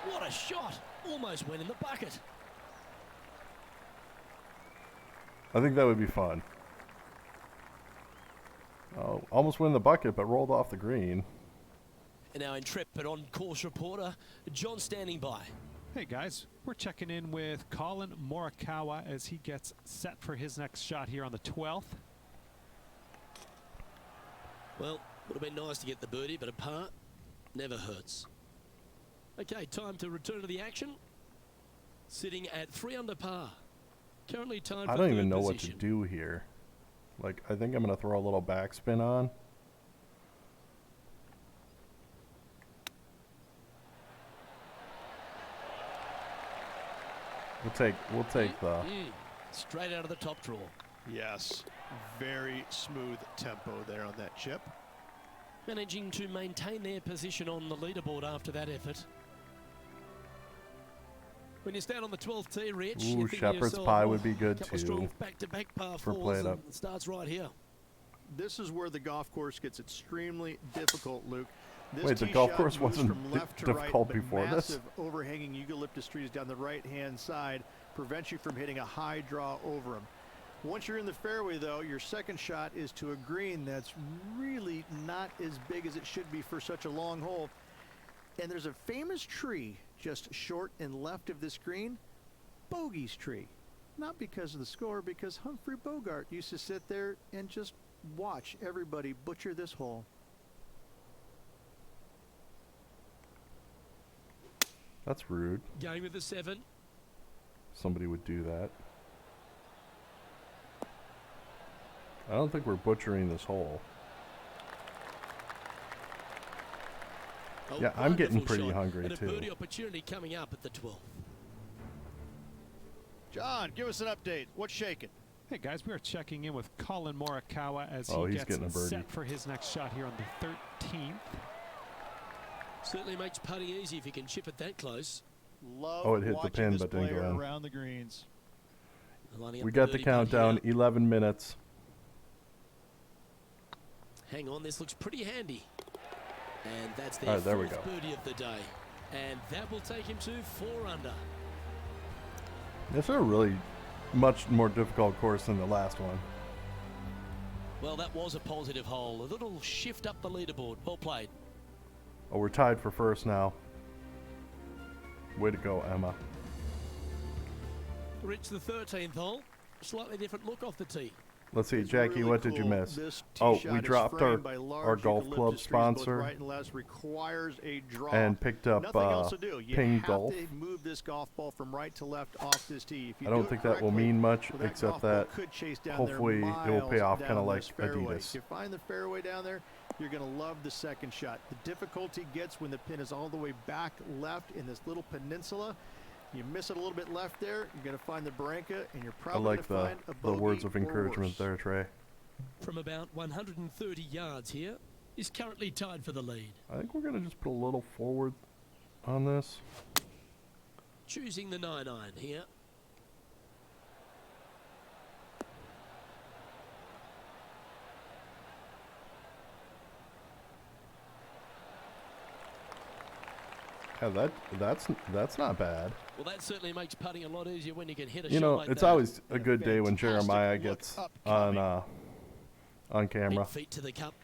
What a shot! Almost went in the bucket. I think that would be fun. Oh, almost went in the bucket, but rolled off the green. And our intrepid on-course reporter, John, standing by. Hey guys, we're checking in with Colin Morikawa as he gets set for his next shot here on the 12th. Well, would have been nice to get the birdie, but a par never hurts. Okay, time to return to the action. Sitting at 3 under par. Currently tied for I don't third even know what to position. do here. Like, I think I'm going to throw a little backspin on. We'll take the... Straight out of the top draw. Yes, very smooth tempo there on that chip. Managing to maintain their position on the leaderboard after that effort. When you stand on the 12th tee, Rich, Ooh, you think to shepherd's yourself, pie would be good couple of too. strong back-to-back par for fours, played and up. it starts right here. This is where the golf course gets extremely difficult, Luke. This Wait, the tee golf shot course moves wasn't from left to difficult right, but before this? massive overhanging eucalyptus trees down the right-hand side prevent you from hitting a high draw over them. Once you're in the fairway, though, your second shot is to a green that's really not as big as it should be for such a long hole. And there's a famous tree just short and left of this green, Bogey's tree. Not because of the score, because Humphrey Bogart used to sit there and just watch everybody butcher this hole. That's rude. Going with the 7. Somebody would do that. I don't think we're butchering this hole. Oh, Yeah, I'm getting wonderful pretty shot. hungry and too. A birdie opportunity coming up at the 12th. John, give us an update. What's shaking? Hey guys, we are checking in with Colin Morikawa as Oh, he he's getting a gets birdie. set for his next shot here on the 13th. Certainly makes putting easy if you can chip it that close. Love Oh, it hit the watching pin, this but didn't go player in. around the greens. Lining up We got the birdie putt countdown, here. 11 minutes. Hang on, this looks pretty handy. And that's their All right, there we fourth go. birdie of the day. And that will take him to 4 under. This is a really much more difficult course than the last one. Well, that was a positive hole. A little shift up the leaderboard. Well played. Oh, we're tied for first now. Way to go, Emma. Reach the 13th hole. Slightly different look off the tee. Let's see, It's Jackie, really what did you cool. miss? This Oh, tee we shot is dropped framed by large our golf club eucalyptus trees, both sponsor right and left, requires a draw. and picked up Nothing else to do. You Ping have Golf. to move this golf ball from right to left off this tee. If you I don't do it think that will correctly, mean much, well, that except golf ball that could chase down hopefully there it will pay miles off down kind of like this fairway. Adidas. If you find the fairway down there, you're going to love the second shot. The difficulty gets when the pin is all the way back left in this little peninsula. You miss it a little bit left there, you're going to find the Barranca, and you're I probably like going to find a the bogey words of or encouragement worse. there, Trey. From about 130 yards here, is currently tied for the lead. I think we're going to just put a little forward on this. Choosing the 9-iron here. Yeah, that's not bad. Well, that certainly makes putting a lot easier when you can hit a You shot know, like it's that. always a good day when Jeremiah gets on camera. Big feet to the cup.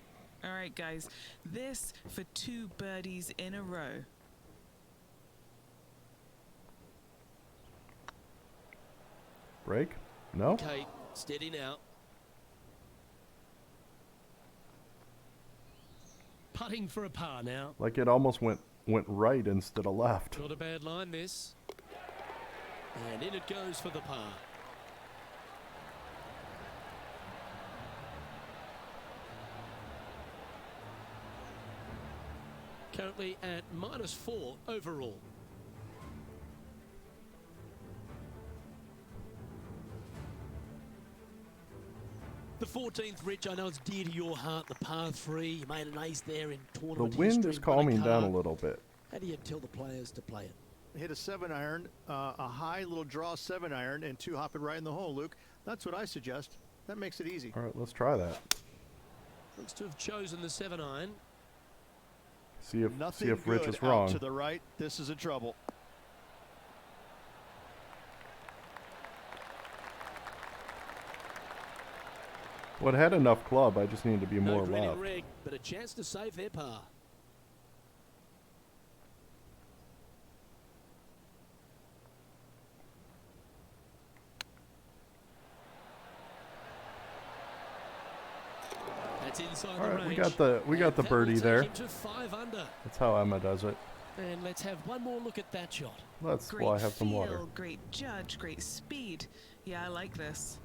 All right, guys. This for 2 birdies in a row. Break? No? Okay, steady now. Putting for a par now. Like it almost went right instead of left. Not a bad line, this. And in it goes for the par. Currently at -4 overall. The 14th, Rich, I know it's dear to your heart, the par 3. You made an ace there in The tournament wind history is and won calming down a car. little bit. How do you tell the players to play it? Hit a 7-iron, a high little draw 7-iron, and 2 hop it right in the hole, Luke. That's what I suggest. That makes it easy. All right, let's try that. Looks to have chosen the 7-iron. See if Nothing Rich good is out wrong. to the right. This is a trouble. Well, it had enough club. I just need to be No more green in left. red, but a chance to save their par. That's inside All the right, range. we got the And that will birdie take there. him to 5 under. That's how Emma does it. And let's have one more look at that shot. Let's. Great Well, I have some feel, water. great judge, great speed. Yeah, I like this.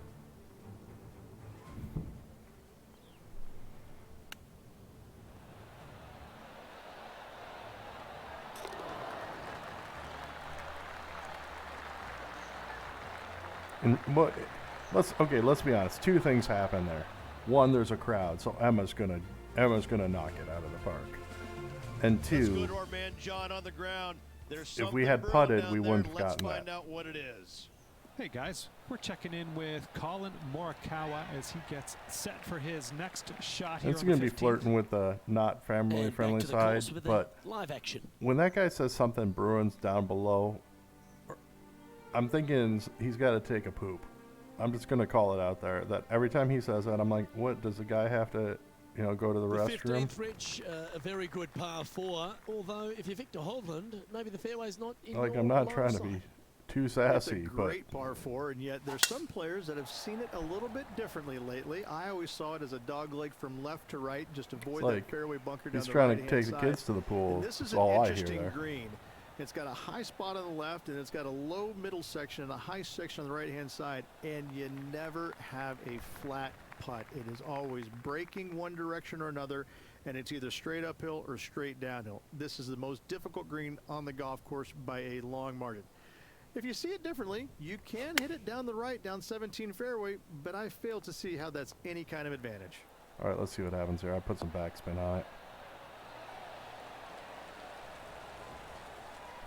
And what? Let's be honest. 2 things happen there. One, there's a crowd, so Emma's gonna knock it out of the park. And Let's 2, go to our man John on the ground. There's if we something had brewing putted, down we there. wouldn't have Let's gotten find that. out what it is. Hey guys, we're checking in with Colin Morikawa as he gets set for his next shot here. It's on going the to be 15th. flirting with the not family And friendly back to the side, course with the but live action. when that guy says something Bruins down below, I'm thinking he's got to take a poop. I'm just going to call it out there that every time he says that, I'm like, what, does the guy have to, go to the restroom? 15th, Rich, a very good par 4. Although, if you're Victor Hovland, maybe the fairway's not in Like, your I'm not line trying of to be sight. too It's sassy, a but great par 4, and yet there's some players that have seen it a little bit differently lately. I always saw it as a dog leg from left to right, just avoid like that fairway bunker down he's the trying to right-hand take the side. kids to the pool. And this is That's an all I hear interesting there. green. It's got a high spot on the left, and it's got a low middle section and a high section on the right-hand side, and you never have a flat putt. It is always breaking one direction or another, and it's either straight uphill or straight downhill. This is the most difficult green on the golf course by a long margin. If you see it differently, you can hit it down the right, down 17 fairway, but I fail to see how that's any kind of advantage. All right, let's see what happens here. I put some backspin on it.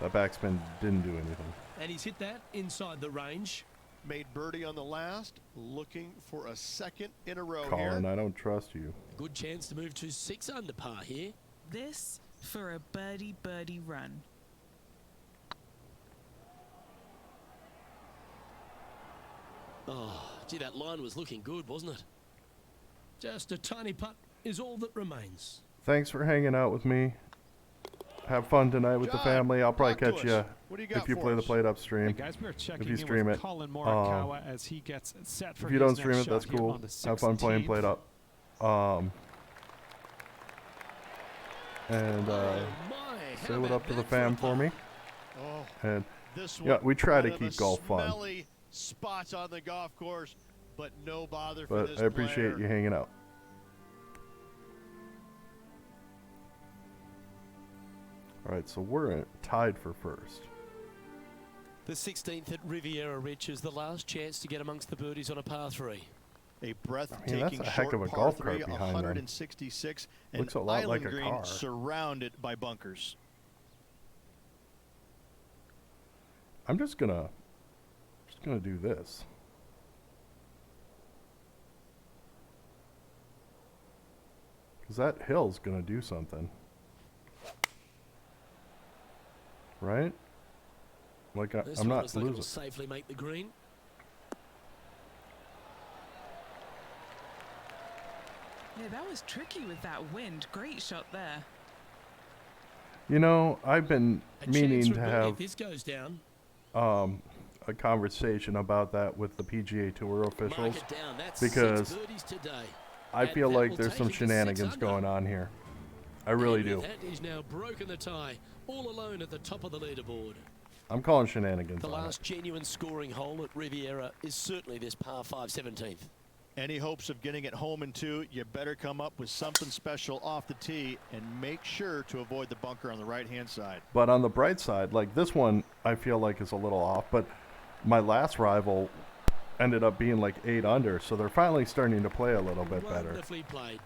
That backspin didn't do anything. And he's hit that inside the range. Made birdie on the last, looking for a second in a row Colin, here. I don't trust you. Good chance to move to 6 under par here. This for a birdie run. Oh, gee, that line was looking good, wasn't it? Just a tiny putt is all that remains. Thanks for hanging out with me. Have fun tonight with the John, family. I'll probably talk to catch us. you What do you got if you for play the us? plate upstream. Hey guys, we're checking you in stream with it, Colin Morikawa as he gets set for If you his don't stream next it, that's shot here cool. on the Have fun playing 16th. plate up. And My, say how what about up to the that fam a for me. Oh, And this yeah, one, we try to one of keep the golf fun. smelly spots on the golf course, but no bother for But this I appreciate player. you hanging out. All right, so we're tied for first. The 16th at Riviera, Rich, is the last chance to get amongst the birdies on a par 3. A breathtaking that's a heck short of a par golf 3, cart behind them. 166, an Looks a lot island like a green car. surrounded by bunkers. I'm just gonna do this. Because that hill's gonna do something. Right? Like This I'm one not looks like it'll losing. safely make the green. Yeah, that was tricky with that wind. Great shot there. You know, I've been A chance meaning for to a birdie have if this goes down. a conversation about that with the PGA Tour officials, Mark it down. That's because 6 birdies today. I And feel that like will there's take some it to 6 shenanigans under. going on here. I really And do. with that, he's now broken the tie, all alone at the top of the leaderboard. I'm calling shenanigans The on last genuine scoring hole at Riviera is certainly this par 5 17th. Any hopes of getting it home in 2, you better come up with something special off the tee and make sure to avoid the bunker on the right-hand side. But on the bright side, like this one, I feel like is a little off. But my last rival ended up being like 8 under, so they're finally starting to play a little bit better. Wonderfully played.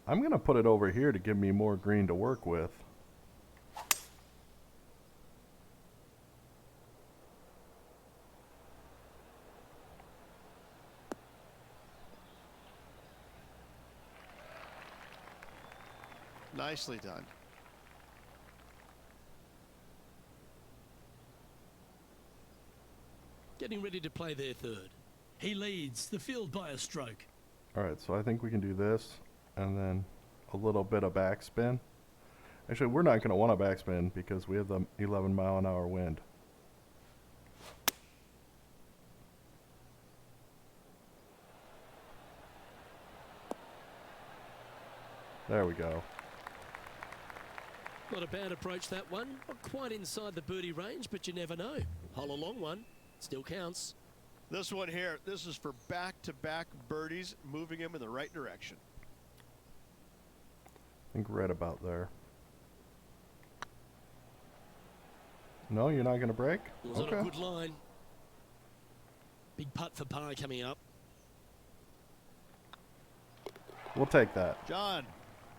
I'm going to put it over here to give me more green to work with. Nicely done. Getting ready to play their third. He leads the field by a stroke. All right, so I think we can do this and then a little bit of backspin. Actually, we're not going to want a backspin because we have the 11-mile-an-hour wind. There we go. Not a bad approach, that one. Not quite inside the birdie range, but you never know. Hole a long one. Still counts. This one here, this is for back-to-back birdies, moving him in the right direction. I think right about there. No, you're not going to break? It was on a good line. Big putt for par coming up. We'll take that. John,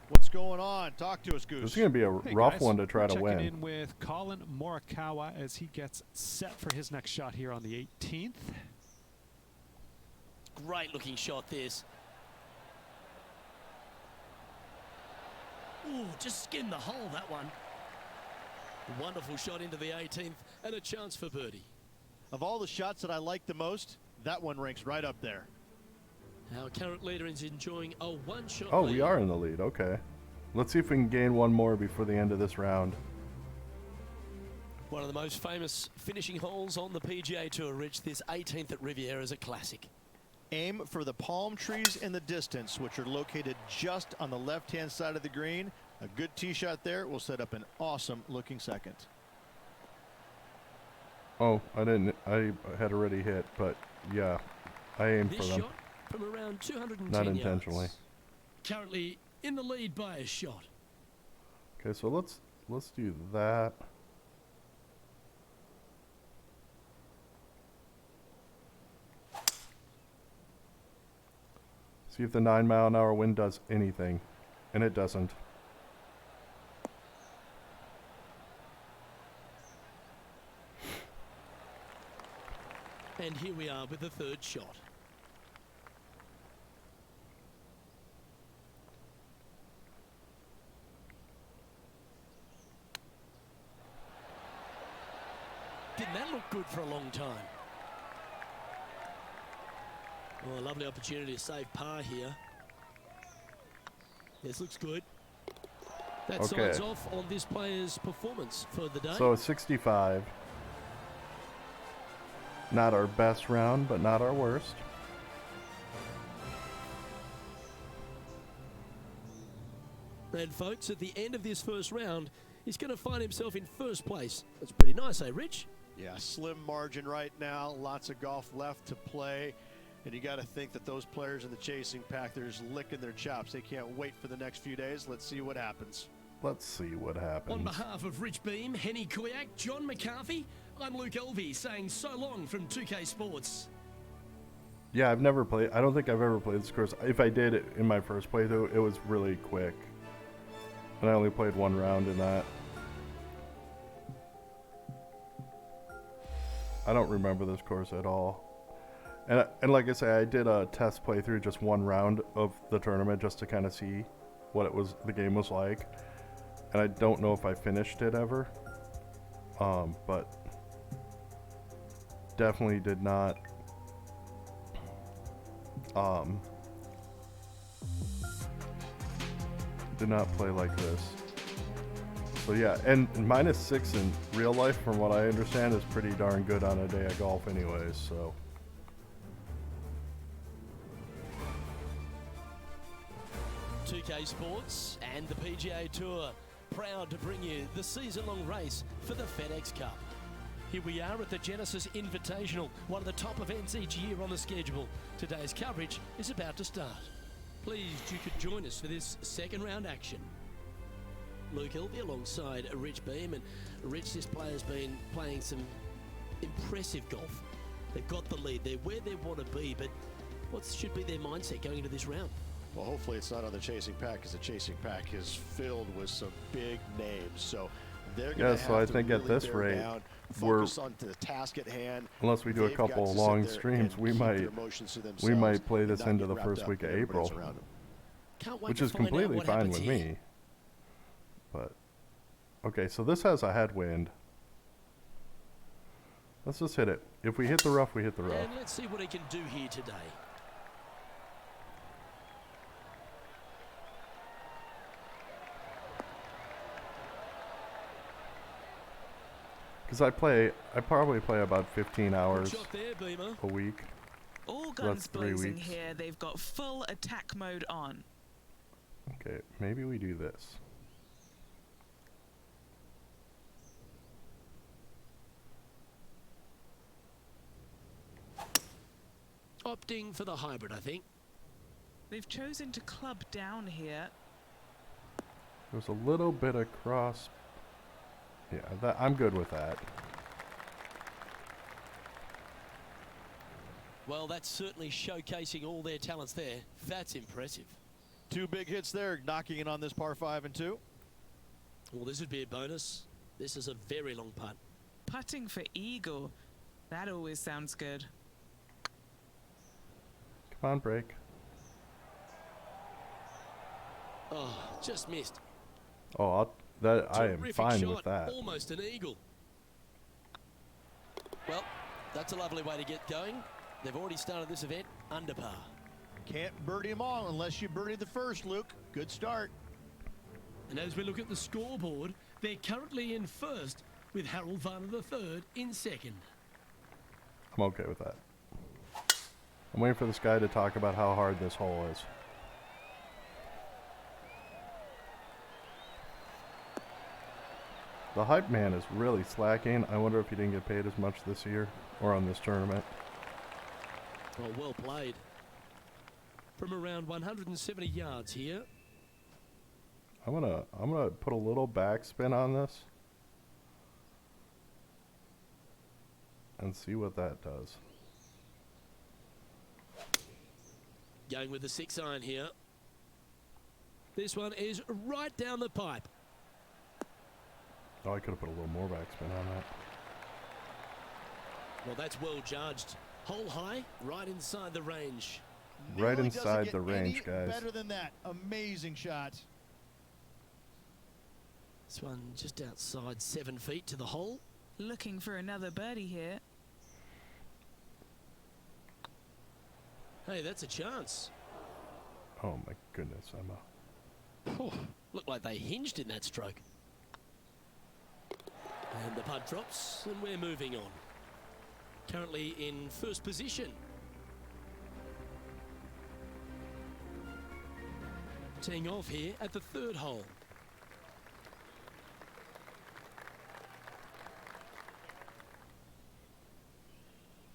what's going on? Talk to us, Goose. This is going to be a Hey rough guys, one to try we're to checking win. in with Colin Morikawa as he gets set for his next shot here on the 18th. Great looking shot, this. Ooh, just skinned the hole, that one. Wonderful shot into the 18th and a chance for birdie. Of all the shots that I like the most, that one ranks right up there. Our current leader is enjoying a one-shot Oh, lead. we are in the lead. Okay. Let's see if we can gain one more before the end of this round. One of the most famous finishing holes on the PGA Tour, Rich. This 18th at Riviera is a classic. Aim for the palm trees in the distance, which are located just on the left-hand side of the green. A good tee shot there will set up an awesome-looking second. Oh, I didn't. I had already hit, but yeah, I aimed for This them. shot from around 210 Not yards. intentionally. Currently in the lead by a shot. Okay, so let's do that. See if the 9-mile-an-hour wind does anything, and it doesn't. And here we are with the third shot. Didn't that look good for a long time? Oh, a lovely opportunity to save par here. This looks good. That Okay. signs off on this player's performance for the day. So 65. Not our best round, but not our worst. And folks, at the end of this first round, he's going to find himself in first place. That's pretty nice, eh, Rich? Yeah, slim margin right now. Lots of golf left to play. And you got to think that those players in the chasing pack, they're just licking their chops. They can't wait for the next few days. Let's see what happens. Let's see what happens. On behalf of Rich Beam, Henny Kuyak, John McCarthy, I'm Luke Elvey saying so long from 2K Sports. Yeah, I've never played. I don't think I've ever played this course. If I did it in my first playthrough, it was really quick. And I only played one round in that. I don't remember this course at all. And like I say, I did a test playthrough, just one round of the tournament, just to kind of see what the game was like. And I don't know if I finished it ever. But definitely did not play like this. So yeah, and -6 in real life, from what I understand, is pretty darn good on a day of golf anyways, so. 2K Sports and the PGA Tour, proud to bring you the season-long race for the FedEx Cup. Here we are at the Genesis Invitational, one of the top events each year on the schedule. Today's coverage is about to start. Pleased you could join us for this second round action. Luke Elvey alongside Rich Beam, and Rich, this player's been playing some impressive golf. They've got the lead, they're where they want to be, but what should be their mindset going into this round? Well, hopefully it's not on the chasing pack, because the chasing pack is filled with some big names. So they're going to have I to think really at this bear rate, down, focus on the task at hand. Unless we do a couple long streams, we might play this into the first week of April, which is completely fine with me. But okay, so this has a headwind. Let's just hit it. If we hit the rough, we hit the rough. And let's see what he can do here today. Because I probably play about 15 hours a week. All guns blazing here. They've got full attack mode on. Okay, maybe we do this. Opting for the hybrid, I think. They've chosen to club down here. There's a little bit of cross. Yeah, I'm good with that. Well, that's certainly showcasing all their talents there. That's impressive. 2 big hits there, knocking it on this par 5 and 2. Well, this would be a bonus. This is a very long putt. Putting for eagle. That always sounds good. Come on, break. Oh, just missed. Oh, I am fine with that. Almost an eagle. Well, that's a lovely way to get going. They've already started this event under par. Can't birdie them all unless you birdie the first, Luke. Good start. And as we look at the scoreboard, they're currently in first with Harold Varner III in second. I'm okay with that. I'm waiting for this guy to talk about how hard this hole is. The hype man is really slacking. I wonder if he didn't get paid as much this year or on this tournament. Well played. From around 170 yards here. I'm gonna put a little backspin on this and see what that does. Going with the 6-iron here. This one is right down the pipe. Oh, I could have put a little more backspin on that. Well, that's well judged. Hole high, right inside the range. Right inside the range, guys. Better than that. Amazing shot. This one just outside 7 feet to the hole. Looking for another birdie here. Hey, that's a chance. Oh my goodness, Emma. Oh, looked like they hinged in that stroke. And the putt drops, and we're moving on. Currently in first position. Teeing off here at the 3rd hole.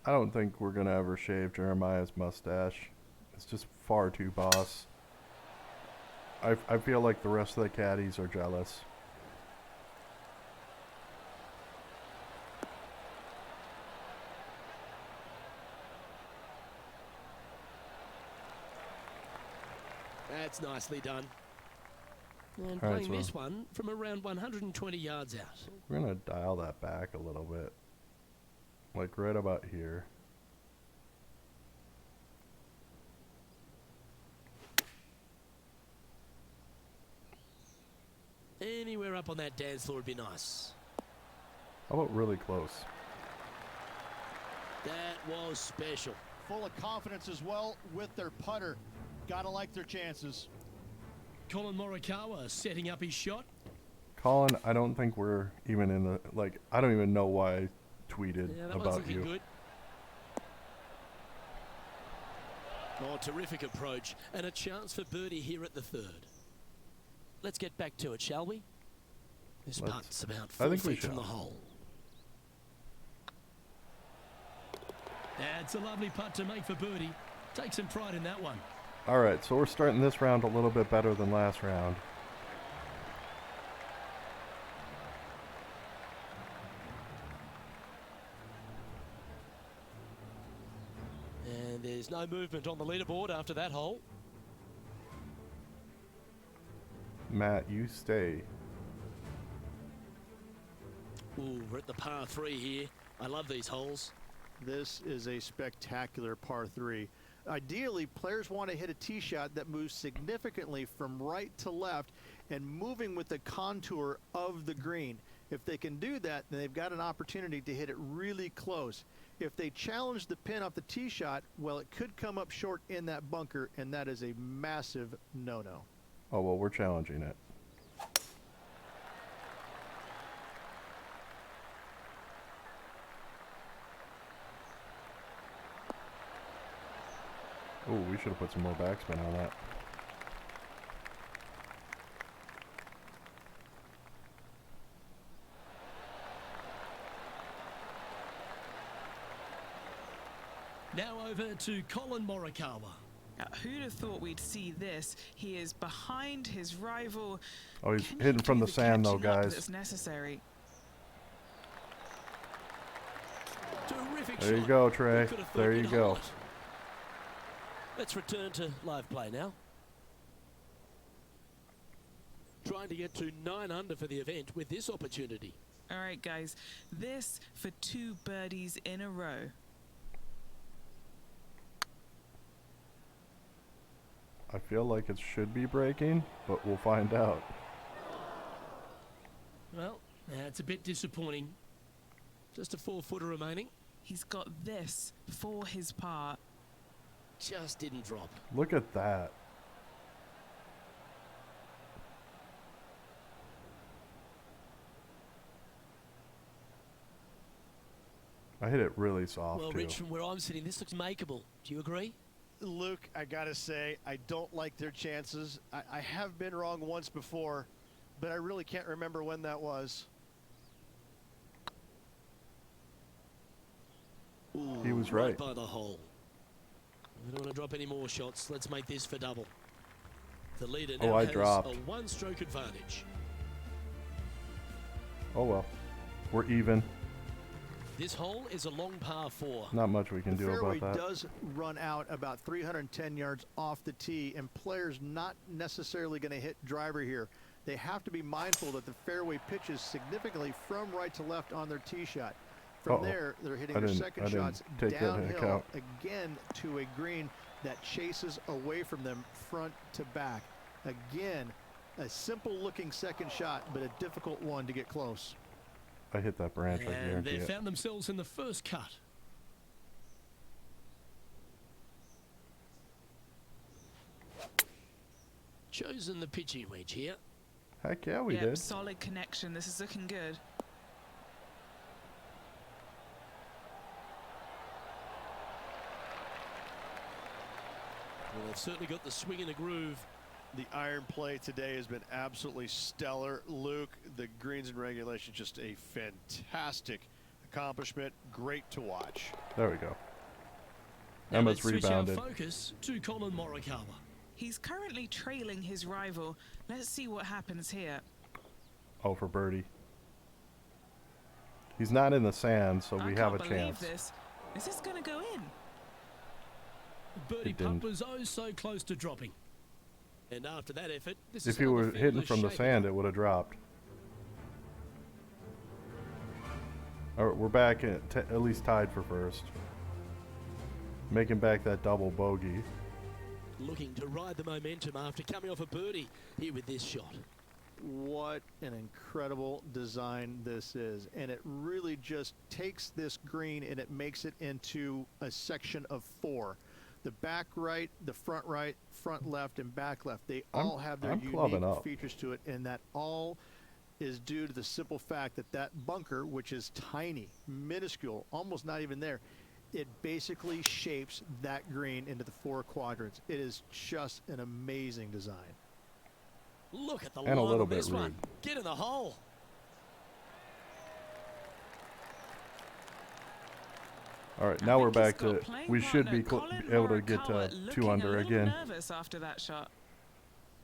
I don't think we're going to ever shave Jeremiah's mustache. It's just far too boss. I feel like the rest of the caddies are jealous. That's nicely done. And All right, playing so this one from around 120 yards out. we're going to dial that back a little bit. Like right about here. Anywhere up on that dance floor would be nice. How about really close? That was special. Full of confidence as well with their putter. Gotta like their chances. Colin Morikawa setting up his shot. Colin, I don't think we're even in the, like, I don't even know why I tweeted Yeah, that one's about looking you. good. Oh, terrific approach. And a chance for birdie here at the third. Let's get back to it, shall we? This putt's about 4 feet from the hole. That's a lovely putt to make for birdie. Take some pride in that one. All right, so we're starting this round a little bit better than last round. And there's no movement on the leaderboard after that hole. Matt, you stay. Ooh, we're at the par 3 here. I love these holes. This is a spectacular par 3. Ideally, players want to hit a tee shot that moves significantly from right to left and moving with the contour of the green. If they can do that, then they've got an opportunity to hit it really close. If they challenge the pin off the tee shot, well, it could come up short in that bunker, and that is a massive no-no. Oh, well, we're challenging it. Oh, we should have put some more backspin on that. Now over to Colin Morikawa. Who'd have thought we'd see this? He is behind his rival. Oh, he's Can hitting he from do the sand, though, catching up guys. that's necessary. Terrific There you shot. go, Who Trey. could have thought There he'd you go. hold it? Let's return to live play now. Trying to get to 9 under for the event with this opportunity. All right, guys. This for 2 birdies in a row. I feel like it should be breaking, but we'll find out. Well, that's a bit disappointing. Just a 4-footer remaining. He's got this for his par. Just didn't drop. Look at that. I hit it really soft, Well, too. Rich, from where I'm sitting, this looks makeable. Do you agree? Luke, I gotta say, I don't like their chances. I have been wrong once before, but I really can't remember when that was. Ooh, He was right. by the hole. We don't want to drop any more shots. Let's make this for double. The leader Oh, now I has dropped. a 1-stroke advantage. Oh, well. We're even. This hole is a long par 4. Not much we can The do fairway about that. does run out about 310 yards off the tee, and players not necessarily going to hit driver here. They have to be mindful that the fairway pitches significantly from right to left on their tee shot. From there, they're hitting their second shots take that into downhill account. again to a green that chases away from them front to back. Again, a simple-looking second shot, but a difficult one to get close. I hit that branch, I And guarantee they it. found themselves in the first cut. Chosen the pitching wedge here. Heck yeah, we Yep, did. solid connection. This is looking good. Well, they've certainly got the swing and the groove. The iron play today has been absolutely stellar. Luke, the greens and regulation, just a fantastic accomplishment. Great to watch. There we go. Now Emma's let's switch rebounded. our focus to Colin Morikawa. He's currently trailing his rival. Let's see what happens here. Oh, for birdie. He's not in the sand, so we have a I can't believe chance. this. Is this going to go in? Birdie It putt didn't. was oh so close to dropping. And after that effort, this If is you how were the field hitting is from the shaping sand, up. it would have dropped. All right, we're back at least tied for first. Making back that double bogey. Looking to ride the momentum after coming off a birdie here with this shot. What an incredible design this is. And it really just takes this green and it makes it into a section of 4. The back right, the front right, front left, and back left, they all have their clubbing unique up. features to it, and that all is due to the simple fact that that bunker, which is tiny, minuscule, almost not even there, it basically shapes that green into the 4 quadrants. It is just an amazing design. Look at the And a line little on this bit one. rude. Get in the hole. All right, I now we're think he's back got to. playing We should be partner Colin able to get Morikawa to looking 2 under a little again. nervous after that shot.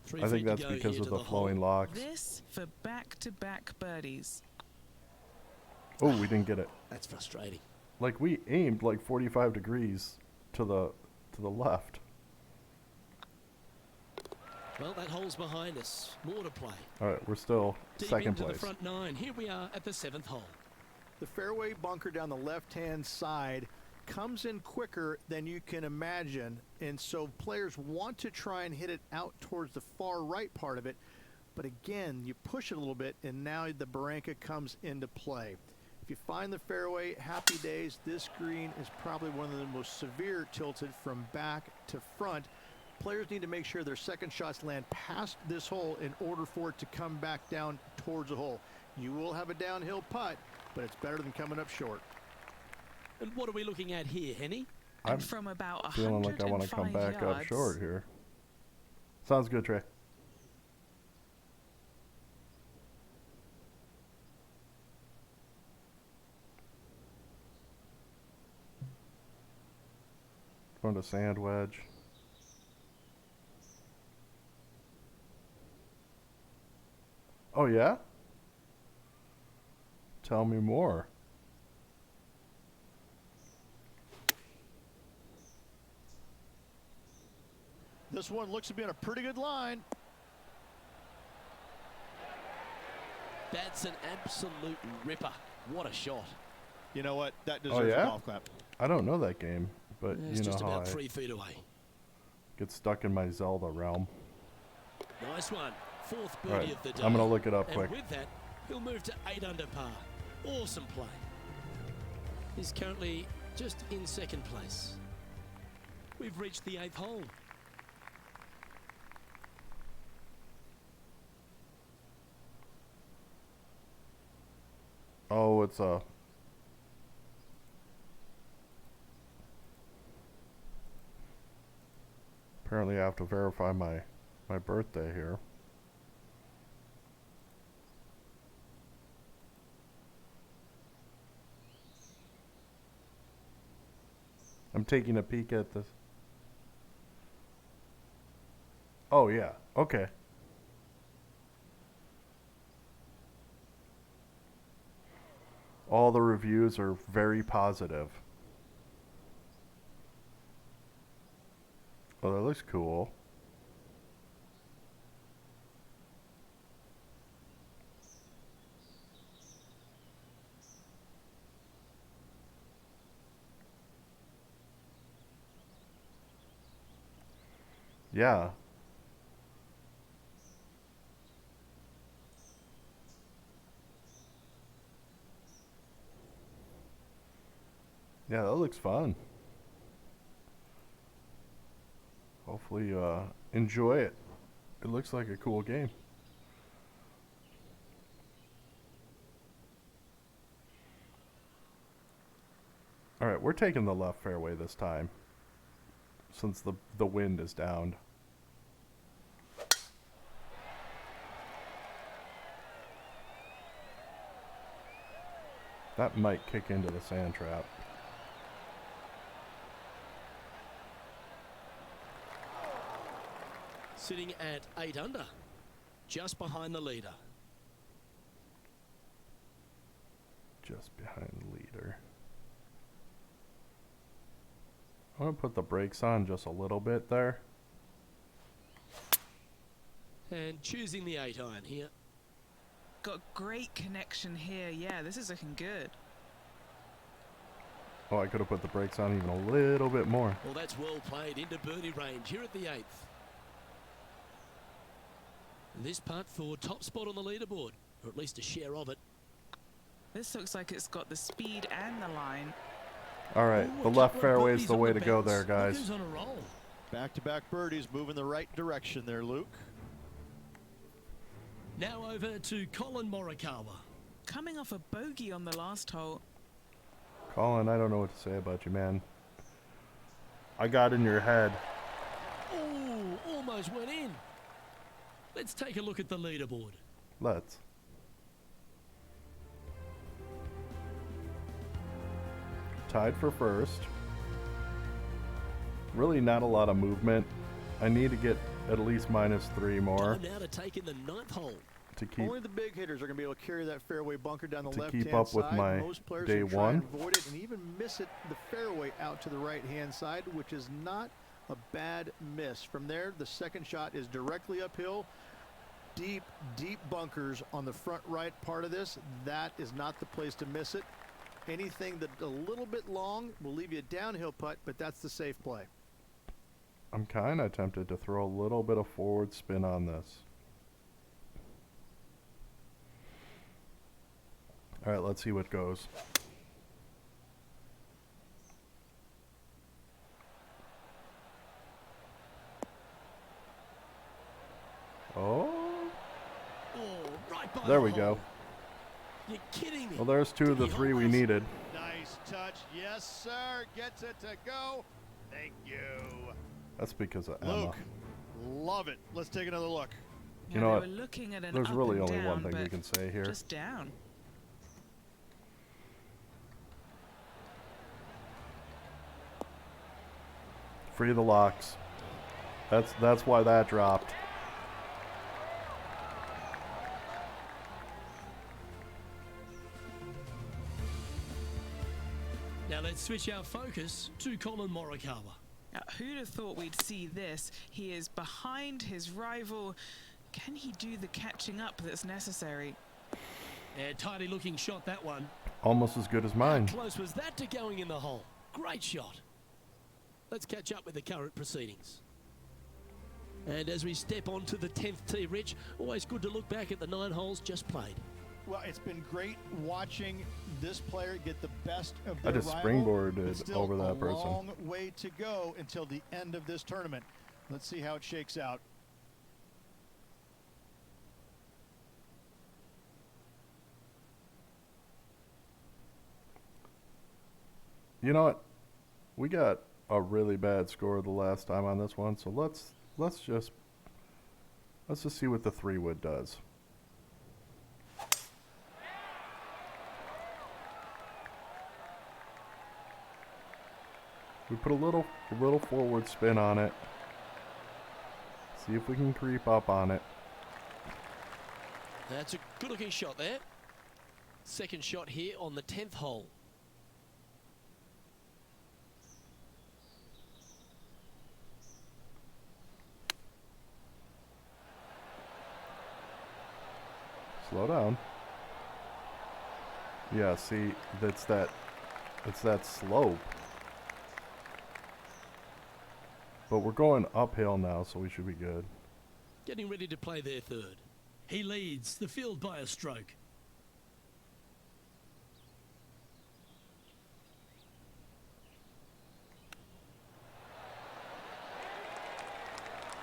3 I think feet to that's go because here of to the flowing hole. locks. This for back-to-back birdies. Oh, we didn't get it. That's frustrating. Like we aimed like 45 degrees to the left. Well, that hole's behind us. More to play. All right, we're still Deep second into place. the front 9. Here we are at the 7th hole. The fairway bunker down the left-hand side comes in quicker than you can imagine, and so players want to try and hit it out towards the far right part of it, but again, you push it a little bit, and now the barranca comes into play. If you find the fairway, happy days. This green is probably one of the most severe tilted from back to front. Players need to make sure their second shots land past this hole in order for it to come back down towards the hole. You will have a downhill putt, but it's better than coming up short. And what are we looking at here, Henny? I'm And from about feeling like I want to come 105 back up yards, short here. Sounds good, Trey. Going to sand wedge. Oh yeah? Tell me more. This one looks to be in a pretty good line. That's an absolute ripper. What a shot. You know what? That deserves yeah? a golf clap. I don't know that game, but It's you know just how about I 3 feet away. get stuck in my Zelda realm. Nice one. 4th birdie Right, of the day. I'm gonna look it up and quick. with that, he'll move to 8 under par. Awesome play. He's currently just in 2nd place. We've reached the 8th hole. Oh, it's a. Apparently, I have to verify my birthday here. I'm taking a peek at this. Oh yeah. Okay. All the reviews are very positive. Oh, that looks cool. Yeah. Yeah, that looks fun. Hopefully you enjoy it. It looks like a cool game. Alright, we're taking the left fairway this time, since the wind is down. That might kick into the sand trap. Sitting at 8 under, just behind the leader. Just behind the leader. I'm going to put the brakes on just a little bit there. And choosing the 8-iron here. Got great connection here. Yeah, this is looking good. Oh, I could have put the brakes on even a little bit more. Well, that's well played into birdie range here at the 8th. This putt for top spot on the leaderboard, or at least a share of it. This looks like it's got the speed and the line. All right, Ooh, the a left couple of fairway is birdies the on way the to go bounce. there, Look guys. who's on a roll. Back-to-back birdies moving the right direction there, Luke. Now over to Colin Morikawa. Coming off a bogey on the last hole. Colin, I don't know what to say about you, man. I got in your head. Oh, almost went in. Let's take a look at the leaderboard. Let's. Tied for first. Really not a lot of movement. I need to get at least -3 more Time now to take in the 9th hole. to keep Only the big hitters are going to be able to carry that fairway bunker down the to left-hand keep up with side. my Most players day will try one. and avoid it and even miss it the fairway out to the right-hand side, which is not a bad miss. From there, the second shot is directly uphill. Deep, deep bunkers on the front right part of this. That is not the place to miss it. Anything that a little bit long will leave you a downhill putt, but that's the safe play. I'm kind of tempted to throw a little bit of forward spin on this. All right, let's see what goes. Oh, Oh, right by there the we hole. go. You're kidding me. Well, there's two of the Did he three we almost? needed. Nice touch. Yes, sir. Gets it to go. Thank you. That's because of Emma. Luke, love it. Let's take another look. You Yeah, know they what? were looking at an There's up really and only one down, thing we but can say here. just down. Free the locks. That's why that dropped. Now let's switch our focus to Colin Morikawa. Now, who'd have thought we'd see this? He is behind his rival. Can he do the catching up that's necessary? A tidy looking shot, that one. Almost as good as mine. How close was that to going in the hole? Great shot. Let's catch up with the current proceedings. And as we step on to the 10th tee, Rich, always good to look back at the 9 holes just played. Well, it's been great watching this player get the best of I their just rival, springboarded but still over that person. a long way to go until the end of this tournament. Let's see how it shakes out. You know what? We got a really bad score the last time on this one, so let's just see what the 3-wood does. We put a little forward spin on it. See if we can creep up on it. That's a good looking shot there. Second shot here on the 10th hole. Slow down. Yeah, see, it's that slope. But we're going uphill now, so we should be good. Getting ready to play their third. He leads the field by a stroke.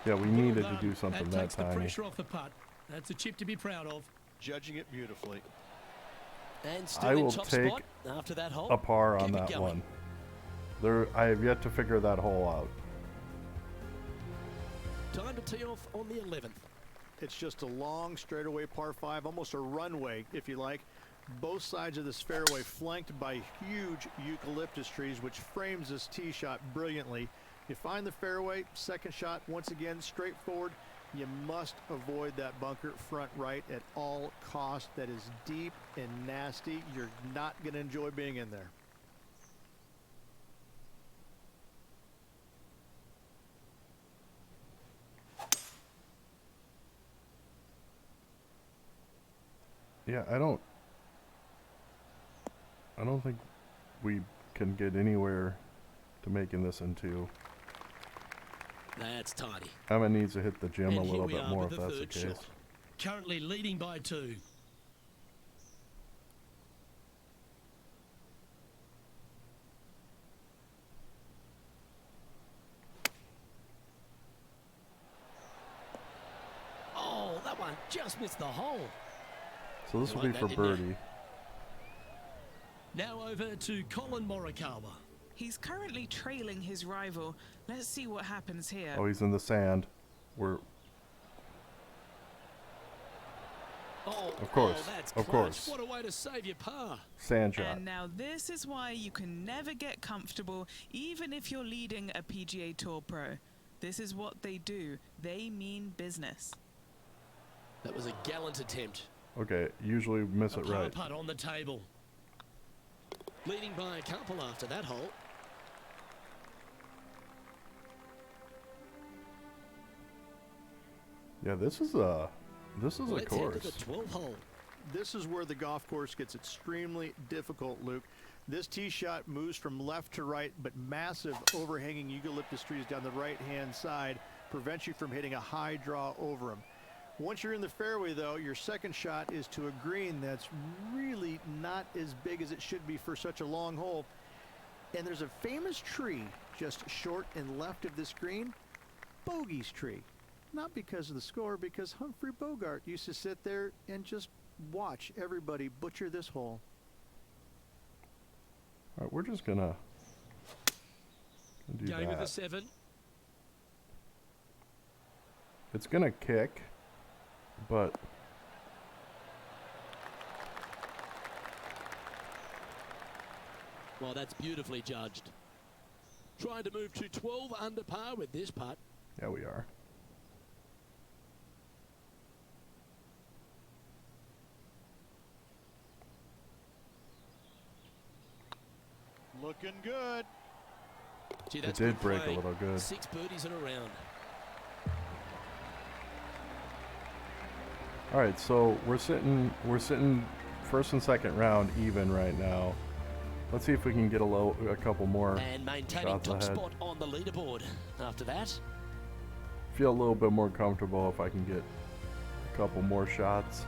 Yeah, we Well needed done. to do something that that takes the tiny. pressure off the putt. That's a chip to be proud of. Judging it beautifully. And still I in will top take spot after that hole. A par on Keep it that going. one. I have yet to figure that hole out. Time to tee off on the 11th. It's just a long straightaway par 5, almost a runway, if you like. Both sides of this fairway flanked by huge eucalyptus trees, which frames this tee shot brilliantly. You find the fairway, second shot, once again, straightforward. You must avoid that bunker front right at all costs. That is deep and nasty. You're not going to enjoy being in there. Yeah, I don't think we can get anywhere to making this into. That's tidy. Emma needs to hit the gym And a here little we bit are more with if the that's the third case. shot. Currently leading by 2. Oh, that one just missed the hole. So this will be Like for that, didn't birdie. Now over to Colin Morikawa. He's currently trailing his rival. Let's see what happens here. Oh, he's in the sand. Of course, that's of close. course. What a way to save your par. Sand shot. And now this is why you can never get comfortable, even if you're leading a PGA Tour pro. This is what they do. They mean business. That was a gallant attempt. Okay, usually miss A it par right. putt on the table. Leading by a couple after that hole. Yeah, this is a Let's head course. to the 12th hole. This is where the golf course gets extremely difficult, Luke. This tee shot moves from left to right, but massive overhanging eucalyptus trees down the right-hand side prevents you from hitting a high draw over them. Once you're in the fairway, though, your second shot is to a green that's really not as big as it should be for such a long hole. And there's a famous tree just short and left of this green, Bogey's tree. Not because of the score, because Humphrey Bogart used to sit there and just watch everybody butcher this hole. All right, we're just gonna do Going with the that. 7. It's gonna kick, but Well, that's beautifully judged. Trying to move to 12 under par with this putt. yeah, we are. Looking good. Gee, It that's did good break play. a little good. 6 birdies in a round. All right, so we're sitting first and second round even right now. Let's see if we can get a couple more And maintaining shots top ahead. spot on the leaderboard after that. Feel a little bit more comfortable if I can get a couple more shots.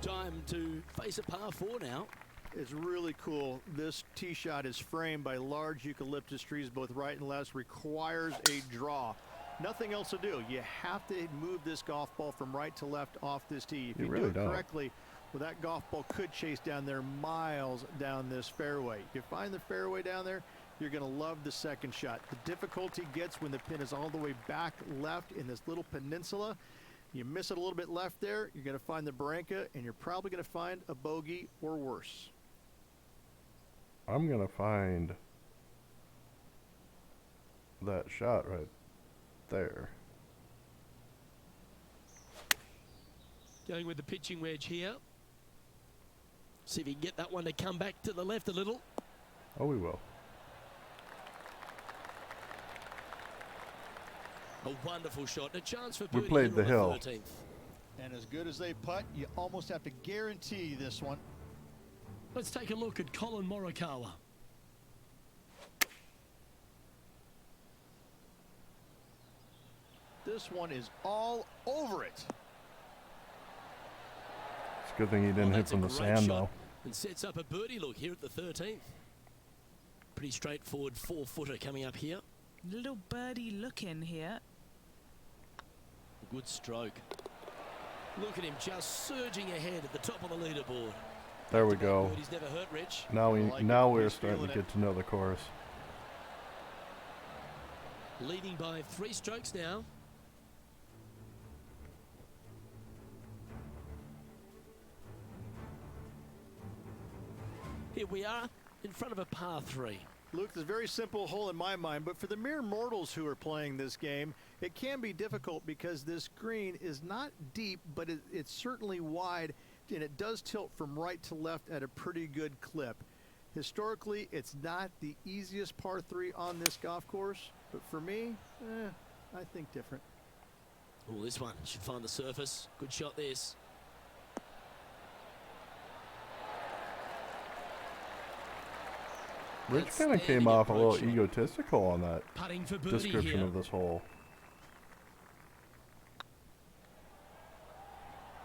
Time to face a par 4 now. It's really cool. This tee shot is framed by large eucalyptus trees, both right and left, requires a draw. Nothing else to do. You have to move this golf ball from right to left off this tee. If You you really do it don't. correctly, well, that golf ball could chase down there miles down this fairway. You find the fairway down there, you're going to love the second shot. The difficulty gets when the pin is all the way back left in this little peninsula. You miss it a little bit left there, you're going to find the barranca, and you're probably going to find a bogey or worse. I'm gonna find that shot right there. Going with the pitching wedge here. See if he can get that one to come back to the left a little. Oh, we will. A wonderful shot. A chance for We birdie played here the on hill. 13th. And as good as they putt, you almost have to guarantee this one. Let's take a look at Colin Morikawa. This one is all over it. It's a good thing he didn't hit That's a from the great sand shot though. and sets up a birdie look here at the 13th. Pretty straightforward 4-footer coming up here. Little birdie look in here. Good stroke. Look at him just surging ahead at the top of the leaderboard. There we go. Birdie's never hurt, Rich. Now we're He's starting to feeling get to know the course. Leading by 3 strokes now. Here we are in front of a par 3. Luke, it's a very simple hole in my mind, but for the mere mortals who are playing this game, it can be difficult because this green is not deep, but it's certainly wide, and it does tilt from right to left at a pretty good clip. Historically, it's not the easiest par 3 on this golf course, but for me, I think different. Oh, this one should find the surface. Good shot, this. Rich kind of came off a little egotistical on that Putting for birdie description here. of this hole.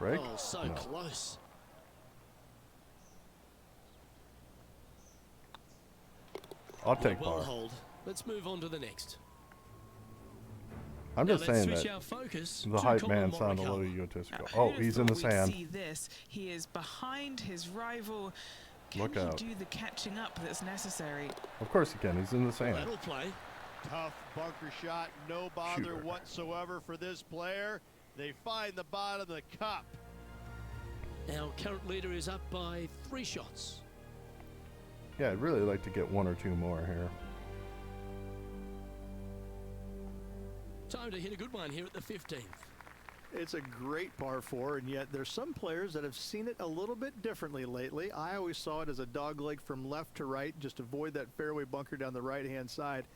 Break? Oh, so No. close. I'll take Well par. hold. Let's move on to the next. I'm Now just let's saying switch that our focus the to hype Colin man sounded a little Morikawa. egotistical. Who'd Oh, have he's in the thought we'd sand. see this? He is behind his rival. Can Look he out. do the catching up that's necessary? Of course he can. He's in the sand. That'll play. Tough bunker shot, no bother Shooter. whatsoever for this player. They find the bottom of the cup. Our current leader is up by 3 shots. Yeah, I'd really like to get 1 or 2 more here. Time to hit a good one here at the 15th. It's a great par 4, and yet there's some players that have seen it a little bit differently lately. I always saw it as a dogleg from left to right, just avoid that fairway bunker down the right-hand side.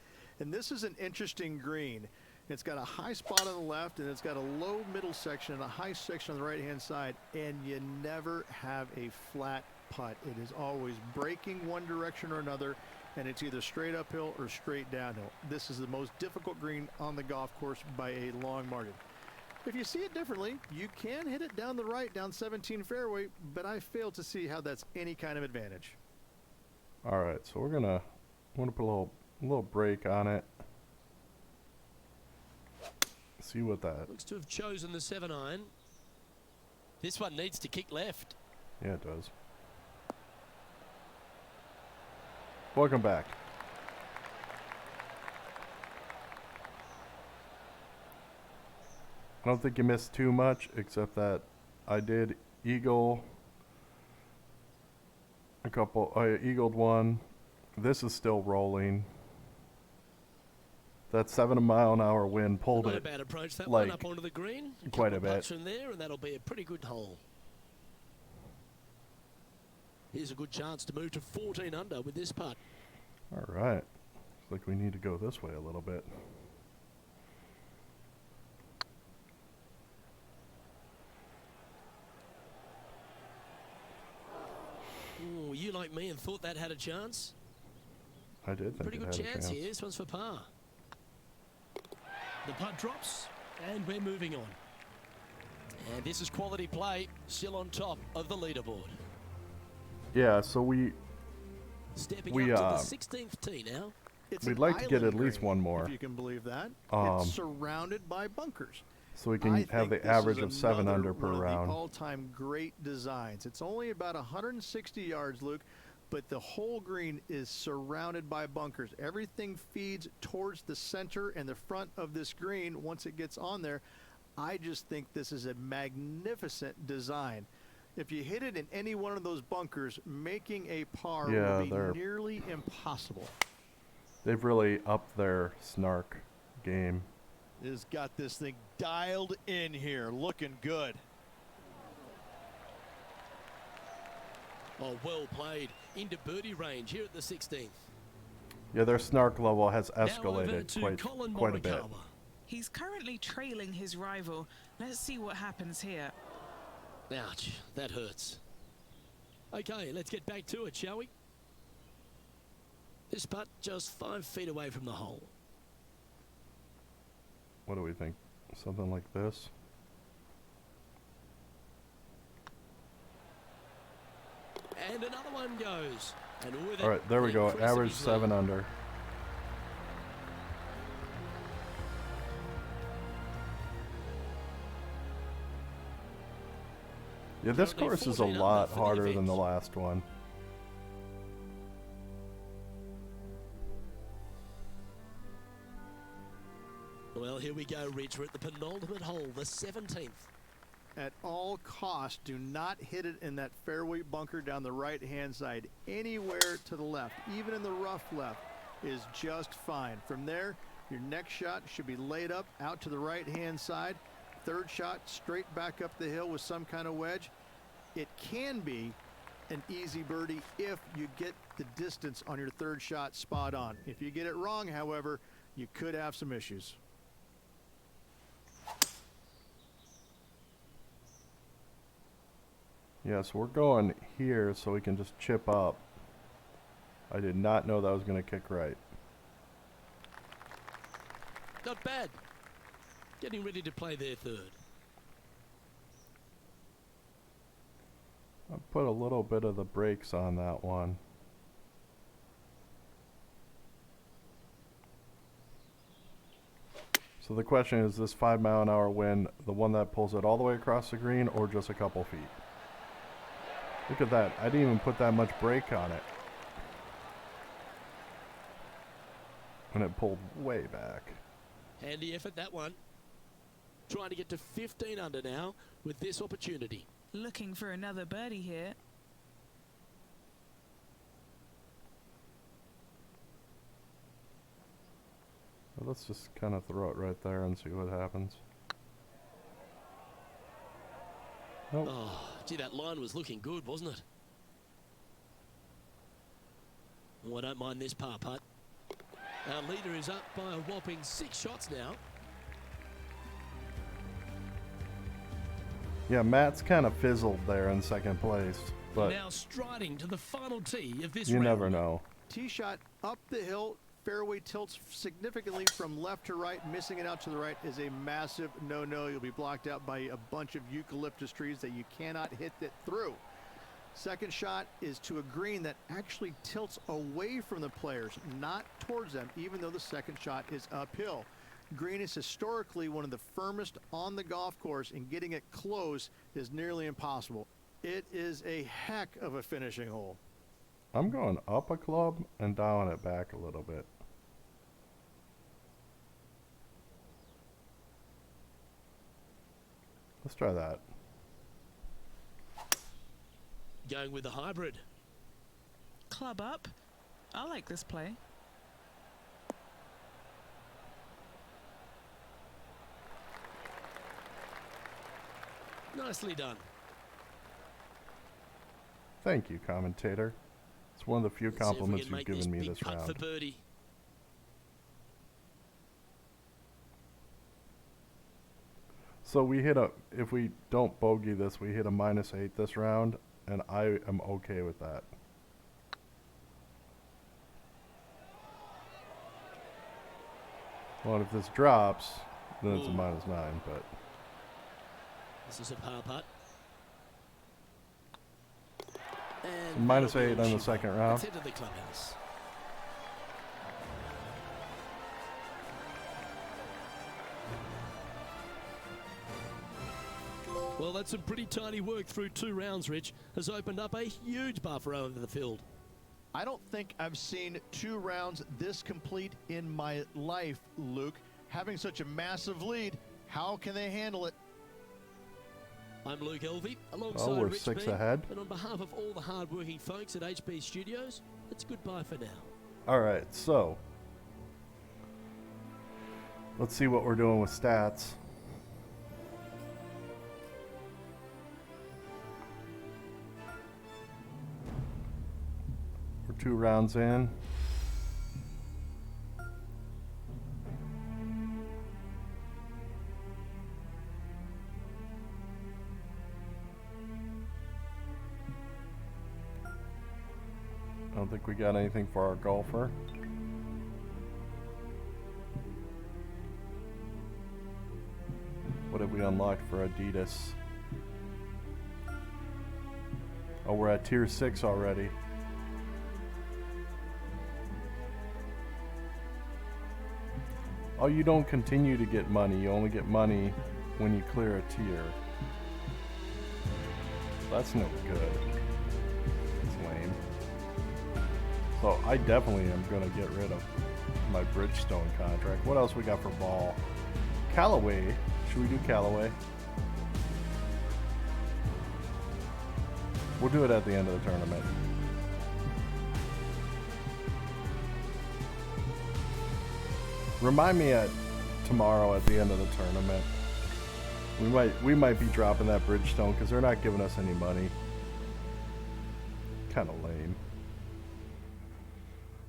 And this is an interesting green. It's got a high spot on the left, and it's got a low middle section and a high section on the right-hand side, and you never have a flat putt. It is always breaking one direction or another, and it's either straight uphill or straight downhill. This is the most difficult green on the golf course by a long margin. If you see it differently, you can hit it down the right, down 17 fairway, but I fail to see how that's any kind of advantage. All right, so we're gonna put a little break on it. See what that. Looks to have chosen the 7-iron. This one needs to kick left. Yeah, it does. Welcome back. I don't think you missed too much, except that I did eagle a couple. I eagled one. This is still rolling. That 7-mile-an-hour wind pulled Not a it bad approach. That like one up onto the green. quite a Couple bit. putts from there, and that'll be a pretty good hole. Here's a good chance to move to 14 under with this putt. All right. Looks like we need to go this way a little bit. Ooh, you like me and thought that had a chance? I did think Pretty it good had a chance chance. here. This one's for par. The putt drops, and we're moving on. And this is quality play, still on top of the leaderboard. Yeah, so Stepping We, up to the 16th tee now. It's we'd an like to get island at least green, one more. if you can believe that. Um, It's surrounded by bunkers. so we I can have think the this average is of 7 another under per one of round. the all-time great designs. It's only about 160 yards, Luke, but the whole green is surrounded by bunkers. Everything feeds towards the center and the front of this green once it gets on there. I just think this is a magnificent design. If you hit it in any one of those bunkers, making a par Yeah, will they're- be nearly impossible. They've really upped their snark game. Has got this thing dialed in here, looking good. Oh, well played. Into birdie range here at the 16th. Yeah, their snark level has Now over escalated to Colin quite a bit. Morikawa. He's currently trailing his rival. Let's see what happens here. Ouch, that hurts. Okay, let's get back to it, shall we? This putt just 5 feet away from the hole. What do we think? Something like this? And another one goes. And with All it, right, there we go. increasing Average his 7 lead. under. Yeah, this Currently course is a 14 lot under for the harder than event. the last one. Well, here we go, Rich. We're at the penultimate hole, the 17th. At all costs, do not hit it in that fairway bunker down the right-hand side. Anywhere to the left, even in the rough left, is just fine. From there, your next shot should be laid up out to the right-hand side. Third shot, straight back up the hill with some kind of wedge. It can be an easy birdie if you get the distance on your third shot spot on. If you get it wrong, however, you could have some issues. Yeah, so we're going here so we can just chip up. I did not know that was going to kick right. Not bad. Getting ready to play their third. I put a little bit of the brakes on that one. So the question is, this 5-mile-an-hour wind the one that pulls it all the way across the green or just a couple feet? Look at that. I didn't even put that much brake on it. And it pulled way back. Handy effort, that one. Trying to get to 15 under now with this opportunity. Looking for another birdie here. Well, let's just kind of throw it right there and see what happens. Nope. Oh, gee, that line was looking good, wasn't it? Oh, I don't mind this par putt. Our leader is up by a whopping 6 shots now. Yeah, Matt's kind of fizzled there in second place, but Now striding to the final tee of this you round. never know. Tee shot up the hill. Fairway tilts significantly from left to right. Missing it out to the right is a massive no-no. You'll be blocked out by a bunch of eucalyptus trees that you cannot hit it through. Second shot is to a green that actually tilts away from the players, not towards them, even though the second shot is uphill. Green is historically one of the firmest on the golf course, and getting it close is nearly impossible. It is a heck of a finishing hole. I'm going up a club and down it back a little bit. Let's try that. Going with the hybrid. Club up. I like this play. Nicely done. Thank you, commentator. It's one of the few Let's see if we compliments can you've make given me big this putt round. for birdie. So we hit a, if we don't bogey this, we hit a -8 this round, and I am okay with that. Well, if this drops, then it's a Ooh. -9, but This is a par putt. And so -8 that'll be on the all second she- round. Let's head to the clubhouse. Well, that's some pretty tiny work through 2 rounds, Rich. Has opened up a huge buffer over the field. I don't think I've seen 2 rounds this complete in my life, Luke. Having such a massive lead, how can they handle it? I'm Luke Elvey, alongside Oh, we're Rich 6 Bean, ahead. and on behalf of all the hard-working folks at HB Studios, it's goodbye for now. All right, so let's see what we're doing with stats. We're 2 rounds in. I don't think we got anything for our golfer. What have we unlocked for Adidas? Oh, we're at tier 6 already. Oh, you don't continue to get money. You only get money when you clear a tier. That's no good. It's lame. So I definitely am going to get rid of my Bridgestone contract. What else we got for ball? Callaway. Should we do Callaway? We'll do it at the end of the tournament. Remind me tomorrow at the end of the tournament. We might be dropping that Bridgestone because they're not giving us any money. Kind of lame.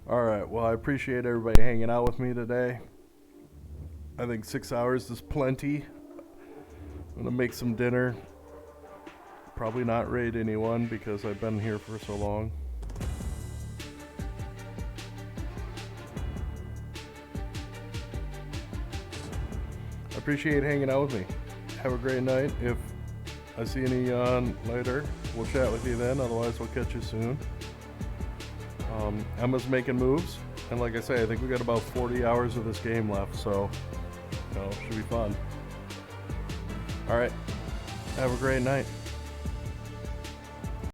Alright, well I appreciate everybody hanging out with me today. I think 6 hours is plenty. I'm gonna make some dinner. Probably not raid anyone because I've been here for so long. appreciate hanging out with me. Have a great night. If I see any on later, we'll chat with you then. Otherwise, we'll catch you soon. Emma's making moves. And like I say, I think we got about 40 hours of this game left. So, should be fun. All right. Have a great night.